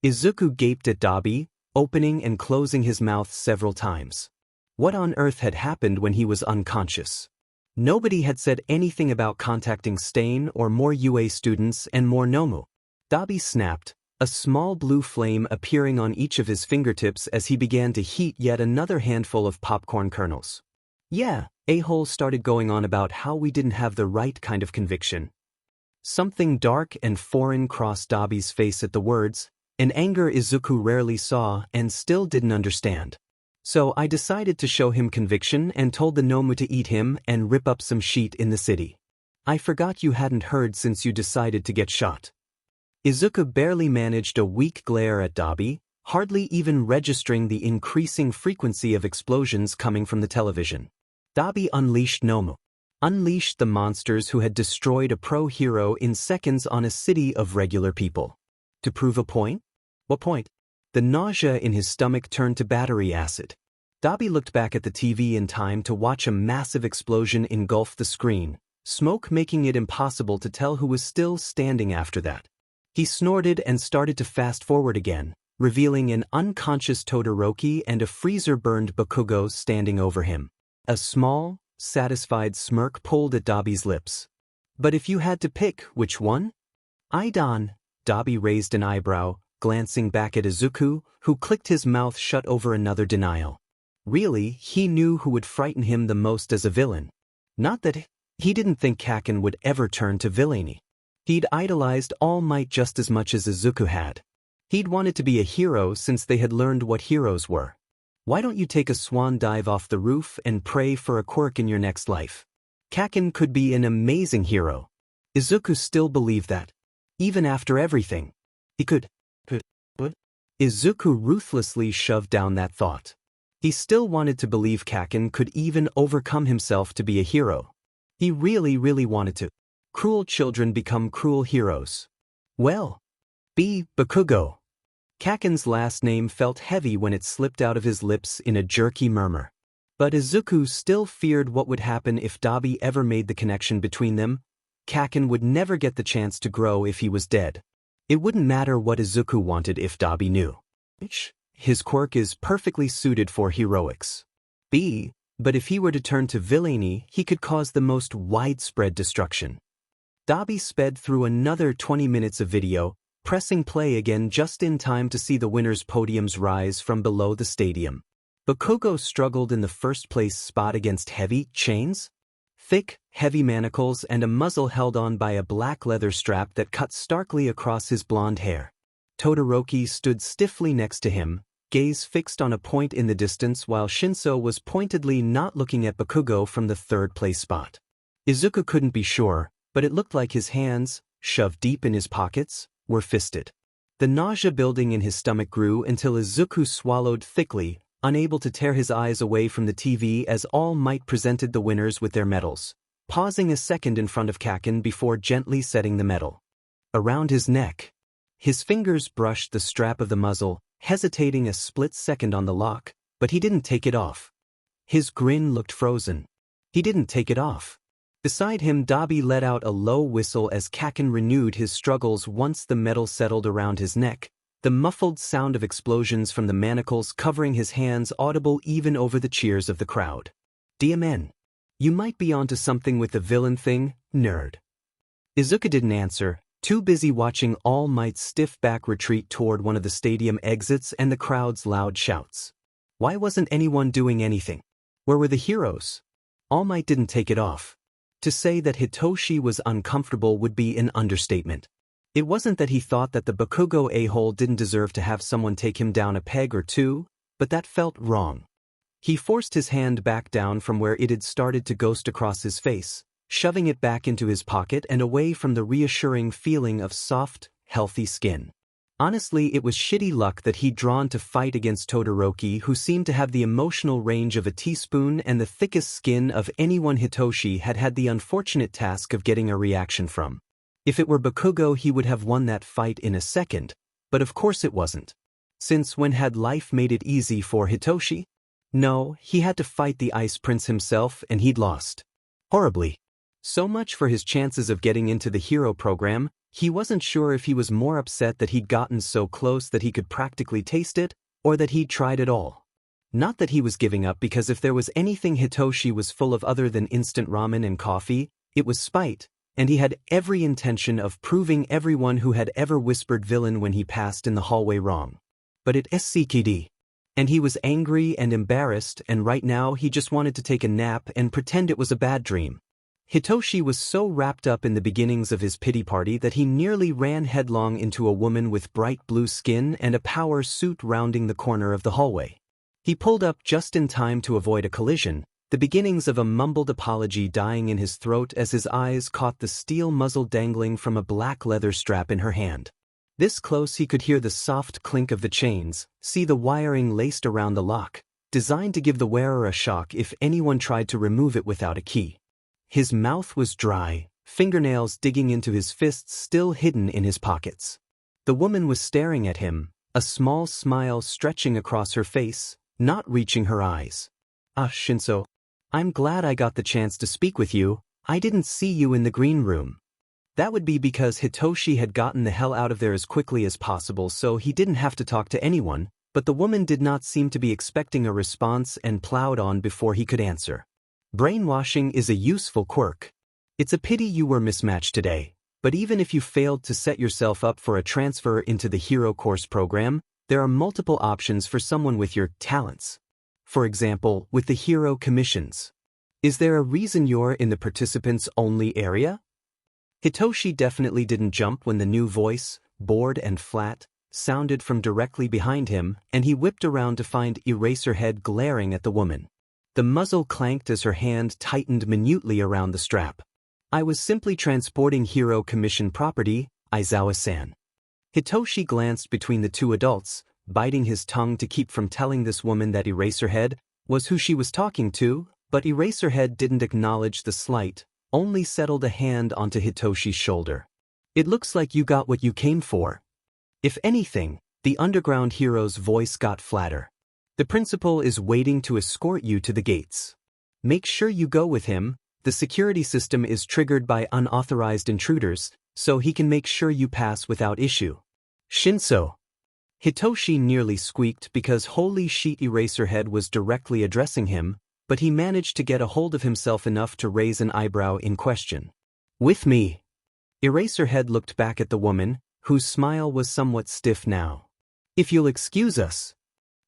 Izuku gaped at Dabi, opening and closing his mouth several times. What on earth had happened when he was unconscious? Nobody had said anything about contacting Stain or more UA students and more Nomu. Dabi snapped, a small blue flame appearing on each of his fingertips as he began to heat yet another handful of popcorn kernels. Yeah, a-hole started going on about how we didn't have the right kind of conviction. Something dark and foreign crossed Dabi's face at the words, an anger Izuku rarely saw and still didn't understand. So I decided to show him conviction and told the Nomu to eat him and rip up some sheet in the city. I forgot you hadn't heard since you decided to get shot. Izuku barely managed a weak glare at Dabi, hardly even registering the increasing frequency of explosions coming from the television. Dabi unleashed Nomu. unleashed the monsters who had destroyed a pro-hero in seconds on a city of regular people. To prove a point? What point? The nausea in his stomach turned to battery acid. Dabi looked back at the TV in time to watch a massive explosion engulf the screen, smoke making it impossible to tell who was still standing after that. He snorted and started to fast forward again, revealing an unconscious Todoroki and a freezer-burned Bakugo standing over him. A small, satisfied smirk pulled at Dabi's lips. But if you had to pick, which one? Idan. Dabi raised an eyebrow, glancing back at Izuku, who clicked his mouth shut over another denial. Really, he knew who would frighten him the most as a villain. Not that he didn't think Kaken would ever turn to villainy. He'd idolized All Might just as much as Izuku had. He'd wanted to be a hero since they had learned what heroes were. Why don't you take a swan dive off the roof and pray for a quirk in your next life? Kaken could be an amazing hero. Izuku still believed that. Even after everything, he could. Izuku ruthlessly shoved down that thought. He still wanted to believe Kaken could even overcome himself to be a hero. He really wanted to. Cruel children become cruel heroes. Well, Bakugo. Kaken's last name felt heavy when it slipped out of his lips in a jerky murmur. But Izuku still feared what would happen if Dabi ever made the connection between them. Kaken would never get the chance to grow if he was dead. It wouldn't matter what Izuku wanted if Dabi knew. His quirk is perfectly suited for heroics. But if he were to turn to villainy, he could cause the most widespread destruction. Dabi sped through another 20 minutes of video, pressing play again just in time to see the winners' podiums rise from below the stadium. Bakugo struggled in the first place spot against heavy chains, thick, heavy manacles, and a muzzle held on by a black leather strap that cut starkly across his blonde hair. Todoroki stood stiffly next to him, gaze fixed on a point in the distance while Shinso was pointedly not looking at Bakugo from the third-place spot. Izuku couldn't be sure, but it looked like his hands, shoved deep in his pockets, were fisted. The nausea building in his stomach grew until Izuku swallowed thickly, unable to tear his eyes away from the TV as All Might presented the winners with their medals, pausing a second in front of Kaken before gently setting the medal. Around his neck, his fingers brushed the strap of the muzzle, hesitating a split second on the lock, but he didn't take it off. His grin looked frozen. He didn't take it off. Beside him, Dabi let out a low whistle as Kaken renewed his struggles once the metal settled around his neck, the muffled sound of explosions from the manacles covering his hands audible even over the cheers of the crowd. DMN. You might be onto something with the villain thing, nerd. Izuku didn't answer, too busy watching All Might's stiff back retreat toward one of the stadium exits and the crowd's loud shouts. Why wasn't anyone doing anything? Where were the heroes? All Might didn't take it off. To say that Hitoshi was uncomfortable would be an understatement. It wasn't that he thought that the Bakugo a-hole didn't deserve to have someone take him down a peg or two, but that felt wrong. He forced his hand back down from where it had started to ghost across his face, shoving it back into his pocket and away from the reassuring feeling of soft, healthy skin. Honestly, it was shitty luck that he'd drawn to fight against Todoroki, who seemed to have the emotional range of a teaspoon and the thickest skin of anyone Hitoshi had had the unfortunate task of getting a reaction from. If it were Bakugo, he would have won that fight in a second, but of course it wasn't. Since when had life made it easy for Hitoshi? No, he had to fight the Ice Prince himself, and he'd lost. Horribly. So much for his chances of getting into the hero program. He wasn't sure if he was more upset that he'd gotten so close that he could practically taste it, or that he'd tried it all. Not that he was giving up, because if there was anything Hitoshi was full of other than instant ramen and coffee, it was spite, and he had every intention of proving everyone who had ever whispered villain when he passed in the hallway wrong. But it SCKD. And he was angry and embarrassed, and right now he just wanted to take a nap and pretend it was a bad dream. Hitoshi was so wrapped up in the beginnings of his pity party that he nearly ran headlong into a woman with bright blue skin and a power suit rounding the corner of the hallway. He pulled up just in time to avoid a collision, the beginnings of a mumbled apology dying in his throat as his eyes caught the steel muzzle dangling from a black leather strap in her hand. This close, he could hear the soft clink of the chains, see the wiring laced around the lock, designed to give the wearer a shock if anyone tried to remove it without a key. His mouth was dry, fingernails digging into his fists still hidden in his pockets. The woman was staring at him, a small smile stretching across her face, not reaching her eyes. "Ah, Shinso. I'm glad I got the chance to speak with you. I didn't see you in the green room." That would be because Hitoshi had gotten the hell out of there as quickly as possible, so he didn't have to talk to anyone, but the woman did not seem to be expecting a response and plowed on before he could answer. "Brainwashing is a useful quirk. It's a pity you were mismatched today, but even if you failed to set yourself up for a transfer into the hero course program, there are multiple options for someone with your talents. For example, with the hero commissions. Is there a reason you're in the participants-only area?" Hitoshi definitely didn't jump when the new voice, bored and flat, sounded from directly behind him, and he whipped around to find Eraserhead glaring at the woman. The muzzle clanked as her hand tightened minutely around the strap. "I was simply transporting hero commission property, Aizawa-san." Hitoshi glanced between the two adults, biting his tongue to keep from telling this woman that Eraserhead was who she was talking to, but Eraserhead didn't acknowledge the slight, only settled a hand onto Hitoshi's shoulder. "It looks like you got what you came for." If anything, the underground hero's voice got flatter. "The principal is waiting to escort you to the gates. Make sure you go with him. The security system is triggered by unauthorized intruders, so he can make sure you pass without issue." "Shinso." Hitoshi nearly squeaked because holy shit, Eraserhead was directly addressing him, but he managed to get a hold of himself enough to raise an eyebrow in question. "With me." Eraserhead looked back at the woman, whose smile was somewhat stiff now. "If you'll excuse us."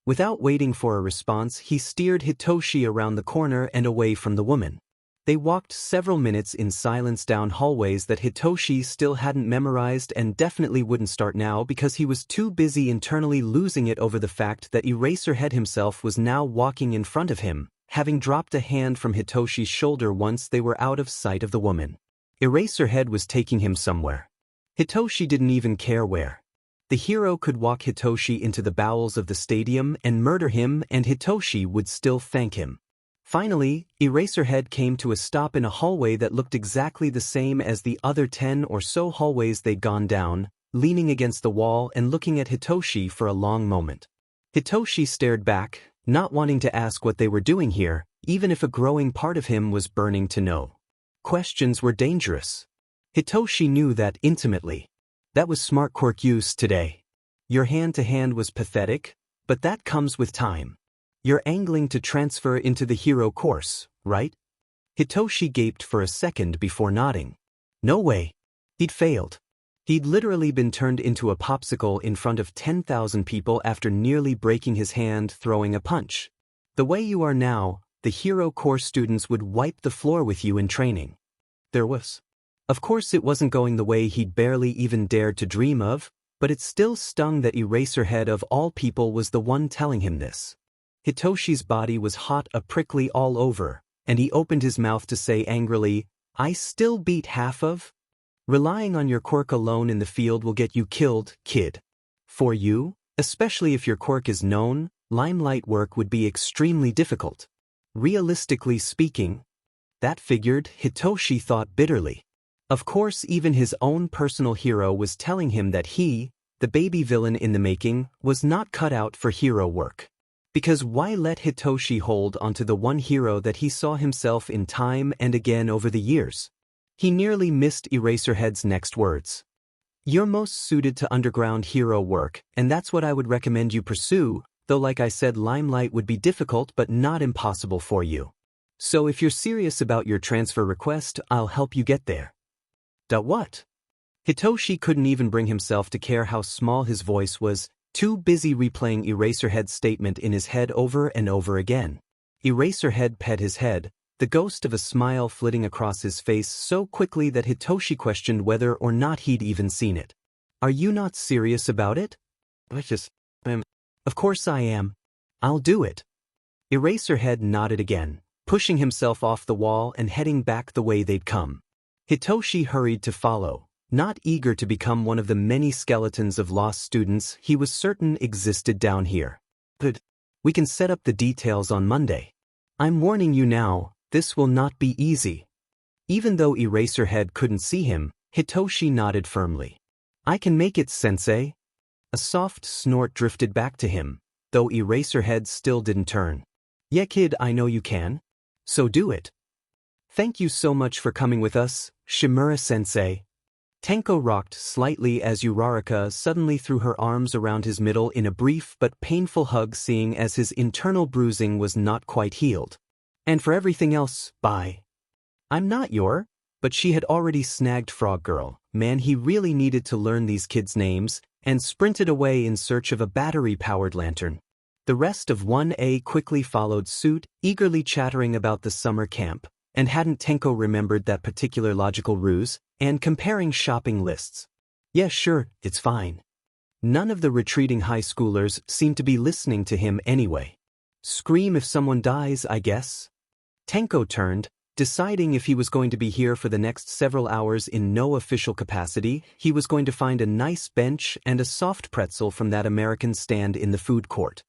Without waiting for a response, he steered Hitoshi around the corner and away from the woman. They walked several minutes in silence down hallways that Hitoshi still hadn't memorized and definitely wouldn't start now because he was too busy internally losing it over the fact that Eraserhead himself was now walking in front of him, having dropped a hand from Hitoshi's shoulder once they were out of sight of the woman. Eraserhead was taking him somewhere. Hitoshi didn't even care where. The hero could walk Hitoshi into the bowels of the stadium and murder him, and Hitoshi would still thank him. Finally, Eraserhead came to a stop in a hallway that looked exactly the same as the other 10 or so hallways they'd gone down, leaning against the wall and looking at Hitoshi for a long moment. Hitoshi stared back, not wanting to ask what they were doing here, even if a growing part of him was burning to know. Questions were dangerous. Hitoshi knew that intimately. That was smart quirk use today. Your hand-to-hand was pathetic, but that comes with time. You're angling to transfer into the hero course, right? Hitoshi gaped for a second before nodding. No way. He'd failed. He'd literally been turned into a popsicle in front of 10,000 people after nearly breaking his hand throwing a punch. The way you are now, the hero course students would wipe the floor with you in training. There was. Of course it wasn't going the way he'd barely even dared to dream of, but it still stung that Eraserhead of all people was the one telling him this. Hitoshi's body was hot, a prickly all over, and he opened his mouth to say angrily, "I still beat half of? Relying on your quirk alone in the field will get you killed, kid. For you, especially if your quirk is known, limelight work would be extremely difficult." Realistically speaking, that figured, Hitoshi thought bitterly. Of course, even his own personal hero was telling him that he, the baby villain in the making, was not cut out for hero work. Because why let Hitoshi hold onto the one hero that he saw himself in time and again over the years? He nearly missed Eraserhead's next words. "You're most suited to underground hero work, and that's what I would recommend you pursue, though like I said, limelight would be difficult but not impossible for you. So if you're serious about your transfer request, I'll help you get there." What? Hitoshi couldn't even bring himself to care how small his voice was, too busy replaying Eraserhead's statement in his head over and over again. Eraserhead pet his head, the ghost of a smile flitting across his face so quickly that Hitoshi questioned whether or not he'd even seen it. "Are you not serious about it?" Of course I am. I'll do it." Eraserhead nodded again, pushing himself off the wall and heading back the way they'd come. Hitoshi hurried to follow, not eager to become one of the many skeletons of lost students he was certain existed down here. "Good. We can set up the details on Monday. I'm warning you now, this will not be easy." Even though Eraserhead couldn't see him, Hitoshi nodded firmly. I can make it, sensei. A soft snort drifted back to him, though Eraserhead still didn't turn. Yeah kid, I know you can. So do it. Thank you so much for coming with us, Shimura-sensei. Tenko rocked slightly as Uraraka suddenly threw her arms around his middle in a brief but painful hug, seeing as his internal bruising was not quite healed. And for everything else, bye. I'm not your, but she had already snagged Frog Girl. Man, he really needed to learn these kids' names, and sprinted away in search of a battery-powered lantern. The rest of 1A quickly followed suit, eagerly chattering about the summer camp, and hadn't Tenko remembered that particular logical ruse, and comparing shopping lists. Yeah, sure, it's fine. None of the retreating high schoolers seemed to be listening to him anyway. Scream if someone dies, I guess. Tenko turned, deciding if he was going to be here for the next several hours in no official capacity, he was going to find a nice bench and a soft pretzel from that American stand in the food court.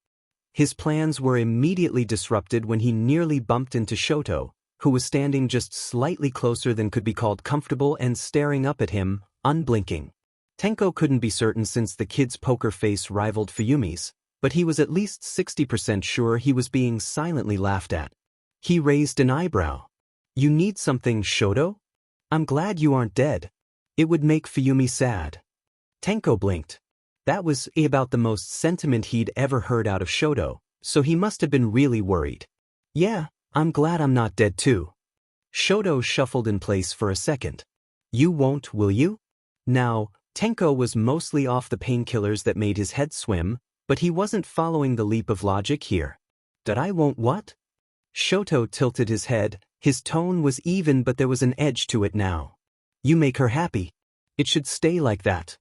His plans were immediately disrupted when he nearly bumped into Shoto, who was standing just slightly closer than could be called comfortable and staring up at him, unblinking. Tenko couldn't be certain since the kid's poker face rivaled Fuyumi's, but he was at least 60% sure he was being silently laughed at. He raised an eyebrow. You need something, Shoto? I'm glad you aren't dead. It would make Fuyumi sad. Tenko blinked. That was about the most sentiment he'd ever heard out of Shoto, so he must have been really worried. Yeah, I'm glad I'm not dead too. Shoto shuffled in place for a second. You won't, will you? Now, Tenko was mostly off the painkillers that made his head swim, but he wasn't following the leap of logic here. That I won't what? Shoto tilted his head, his tone was even but there was an edge to it now. You make her happy. It should stay like that.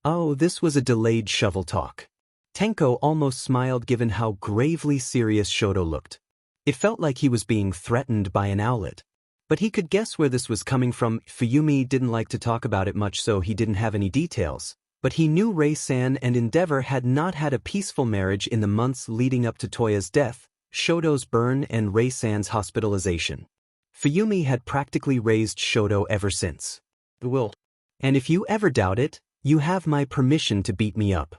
Oh, this was a delayed shovel talk. Tenko almost smiled given how gravely serious Shoto looked. It felt like he was being threatened by an owlet. But he could guess where this was coming from. Fuyumi didn't like to talk about it much, so he didn't have any details. But he knew Rei-san and Endeavor had not had a peaceful marriage in the months leading up to Toya's death, Shoto's burn and Rei-san's hospitalization. Fuyumi had practically raised Shoto ever since. And if you ever doubt it, you have my permission to beat me up.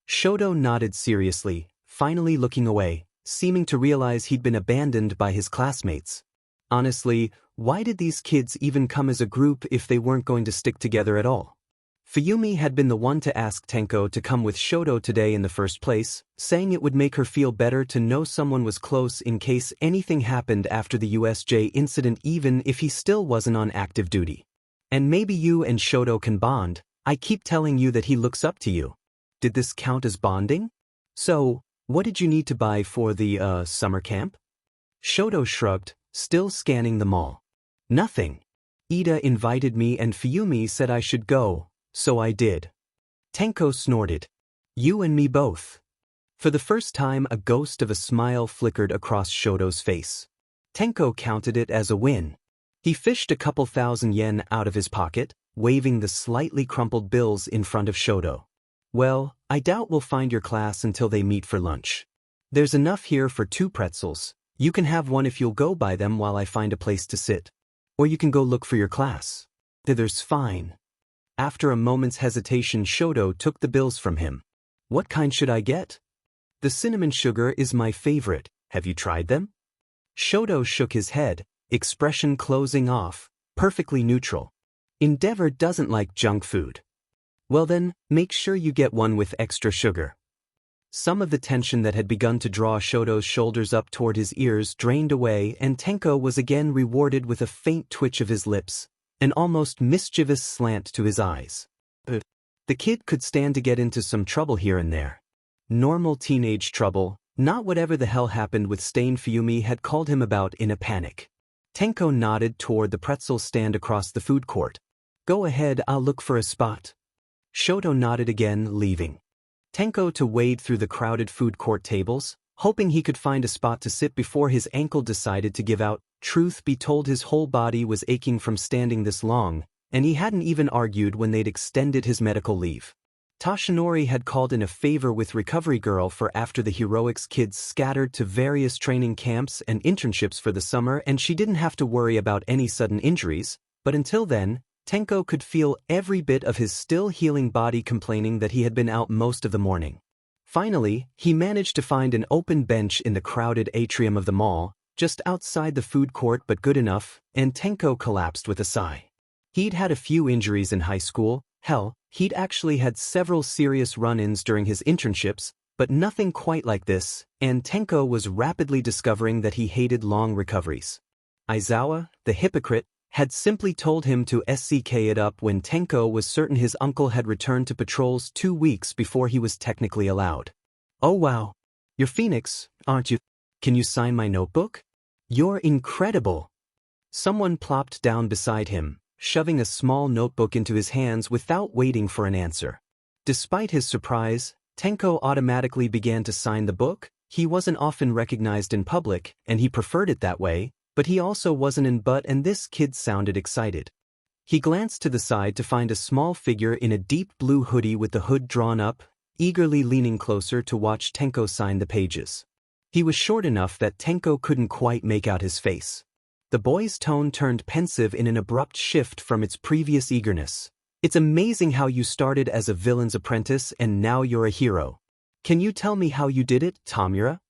Shoto nodded seriously, finally looking away, seeming to realize he'd been abandoned by his classmates. Honestly, why did these kids even come as a group if they weren't going to stick together at all? Fuyumi had been the one to ask Tenko to come with Shoto today in the first place, saying it would make her feel better to know someone was close in case anything happened after the USJ incident, even if he still wasn't on active duty. And maybe you and Shoto can bond. I keep telling you that he looks up to you. Did this count as bonding? So, what did you need to buy for the, summer camp? Shoto shrugged, still scanning the mall. Nothing. Ida invited me and Fuyumi said I should go, so I did. Tenko snorted. You and me both. For the first time, a ghost of a smile flickered across Shoto's face. Tenko counted it as a win. He fished a couple thousand yen out of his pocket, waving the slightly crumpled bills in front of Shoto. Well, I doubt we'll find your class until they meet for lunch. There's enough here for 2 pretzels. You can have one if you'll go buy them while I find a place to sit. Or you can go look for your class. There's fine. After a moment's hesitation, Shoto took the bills from him. What kind should I get? The cinnamon sugar is my favorite. Have you tried them? Shoto shook his head, expression closing off, perfectly neutral. Endeavor doesn't like junk food. Well then, make sure you get one with extra sugar. Some of the tension that had begun to draw Shoto's shoulders up toward his ears drained away, and Tenko was again rewarded with a faint twitch of his lips, an almost mischievous slant to his eyes. The kid could stand to get into some trouble here and there. Normal teenage trouble, not whatever the hell happened with Stain Fuyumi had called him about in a panic. Tenko nodded toward the pretzel stand across the food court. Go ahead, I'll look for a spot. Shoto nodded again, leaving. Tenko to wade through the crowded food court tables, hoping he could find a spot to sit before his ankle decided to give out. Truth be told, his whole body was aching from standing this long, and he hadn't even argued when they'd extended his medical leave. Toshinori had called in a favor with Recovery Girl for after the heroics kids scattered to various training camps and internships for the summer, and she didn't have to worry about any sudden injuries, but until then, Tenko could feel every bit of his still healing body complaining that he had been out most of the morning. Finally, he managed to find an open bench in the crowded atrium of the mall, just outside the food court, but good enough, and Tenko collapsed with a sigh. He'd had a few injuries in high school. Hell, he'd actually had several serious run-ins during his internships, but nothing quite like this, and Tenko was rapidly discovering that he hated long recoveries. Aizawa, the hypocrite, had simply told him to SCK it up when Tenko was certain his uncle had returned to patrols 2 weeks before he was technically allowed. "Oh wow. You're Phoenix, aren't you? Can you sign my notebook? You're incredible." Someone plopped down beside him, shoving a small notebook into his hands without waiting for an answer. Despite his surprise, Tenko automatically began to sign the book. He wasn't often recognized in public, and he preferred it that way, but he also wasn't in butt, and this kid sounded excited. He glanced to the side to find a small figure in a deep blue hoodie with the hood drawn up, eagerly leaning closer to watch Tenko sign the pages. He was short enough that Tenko couldn't quite make out his face. The boy's tone turned pensive in an abrupt shift from its previous eagerness. "It's amazing how you started as a villain's apprentice and now you're a hero. Can you tell me how you did it, Tamura?"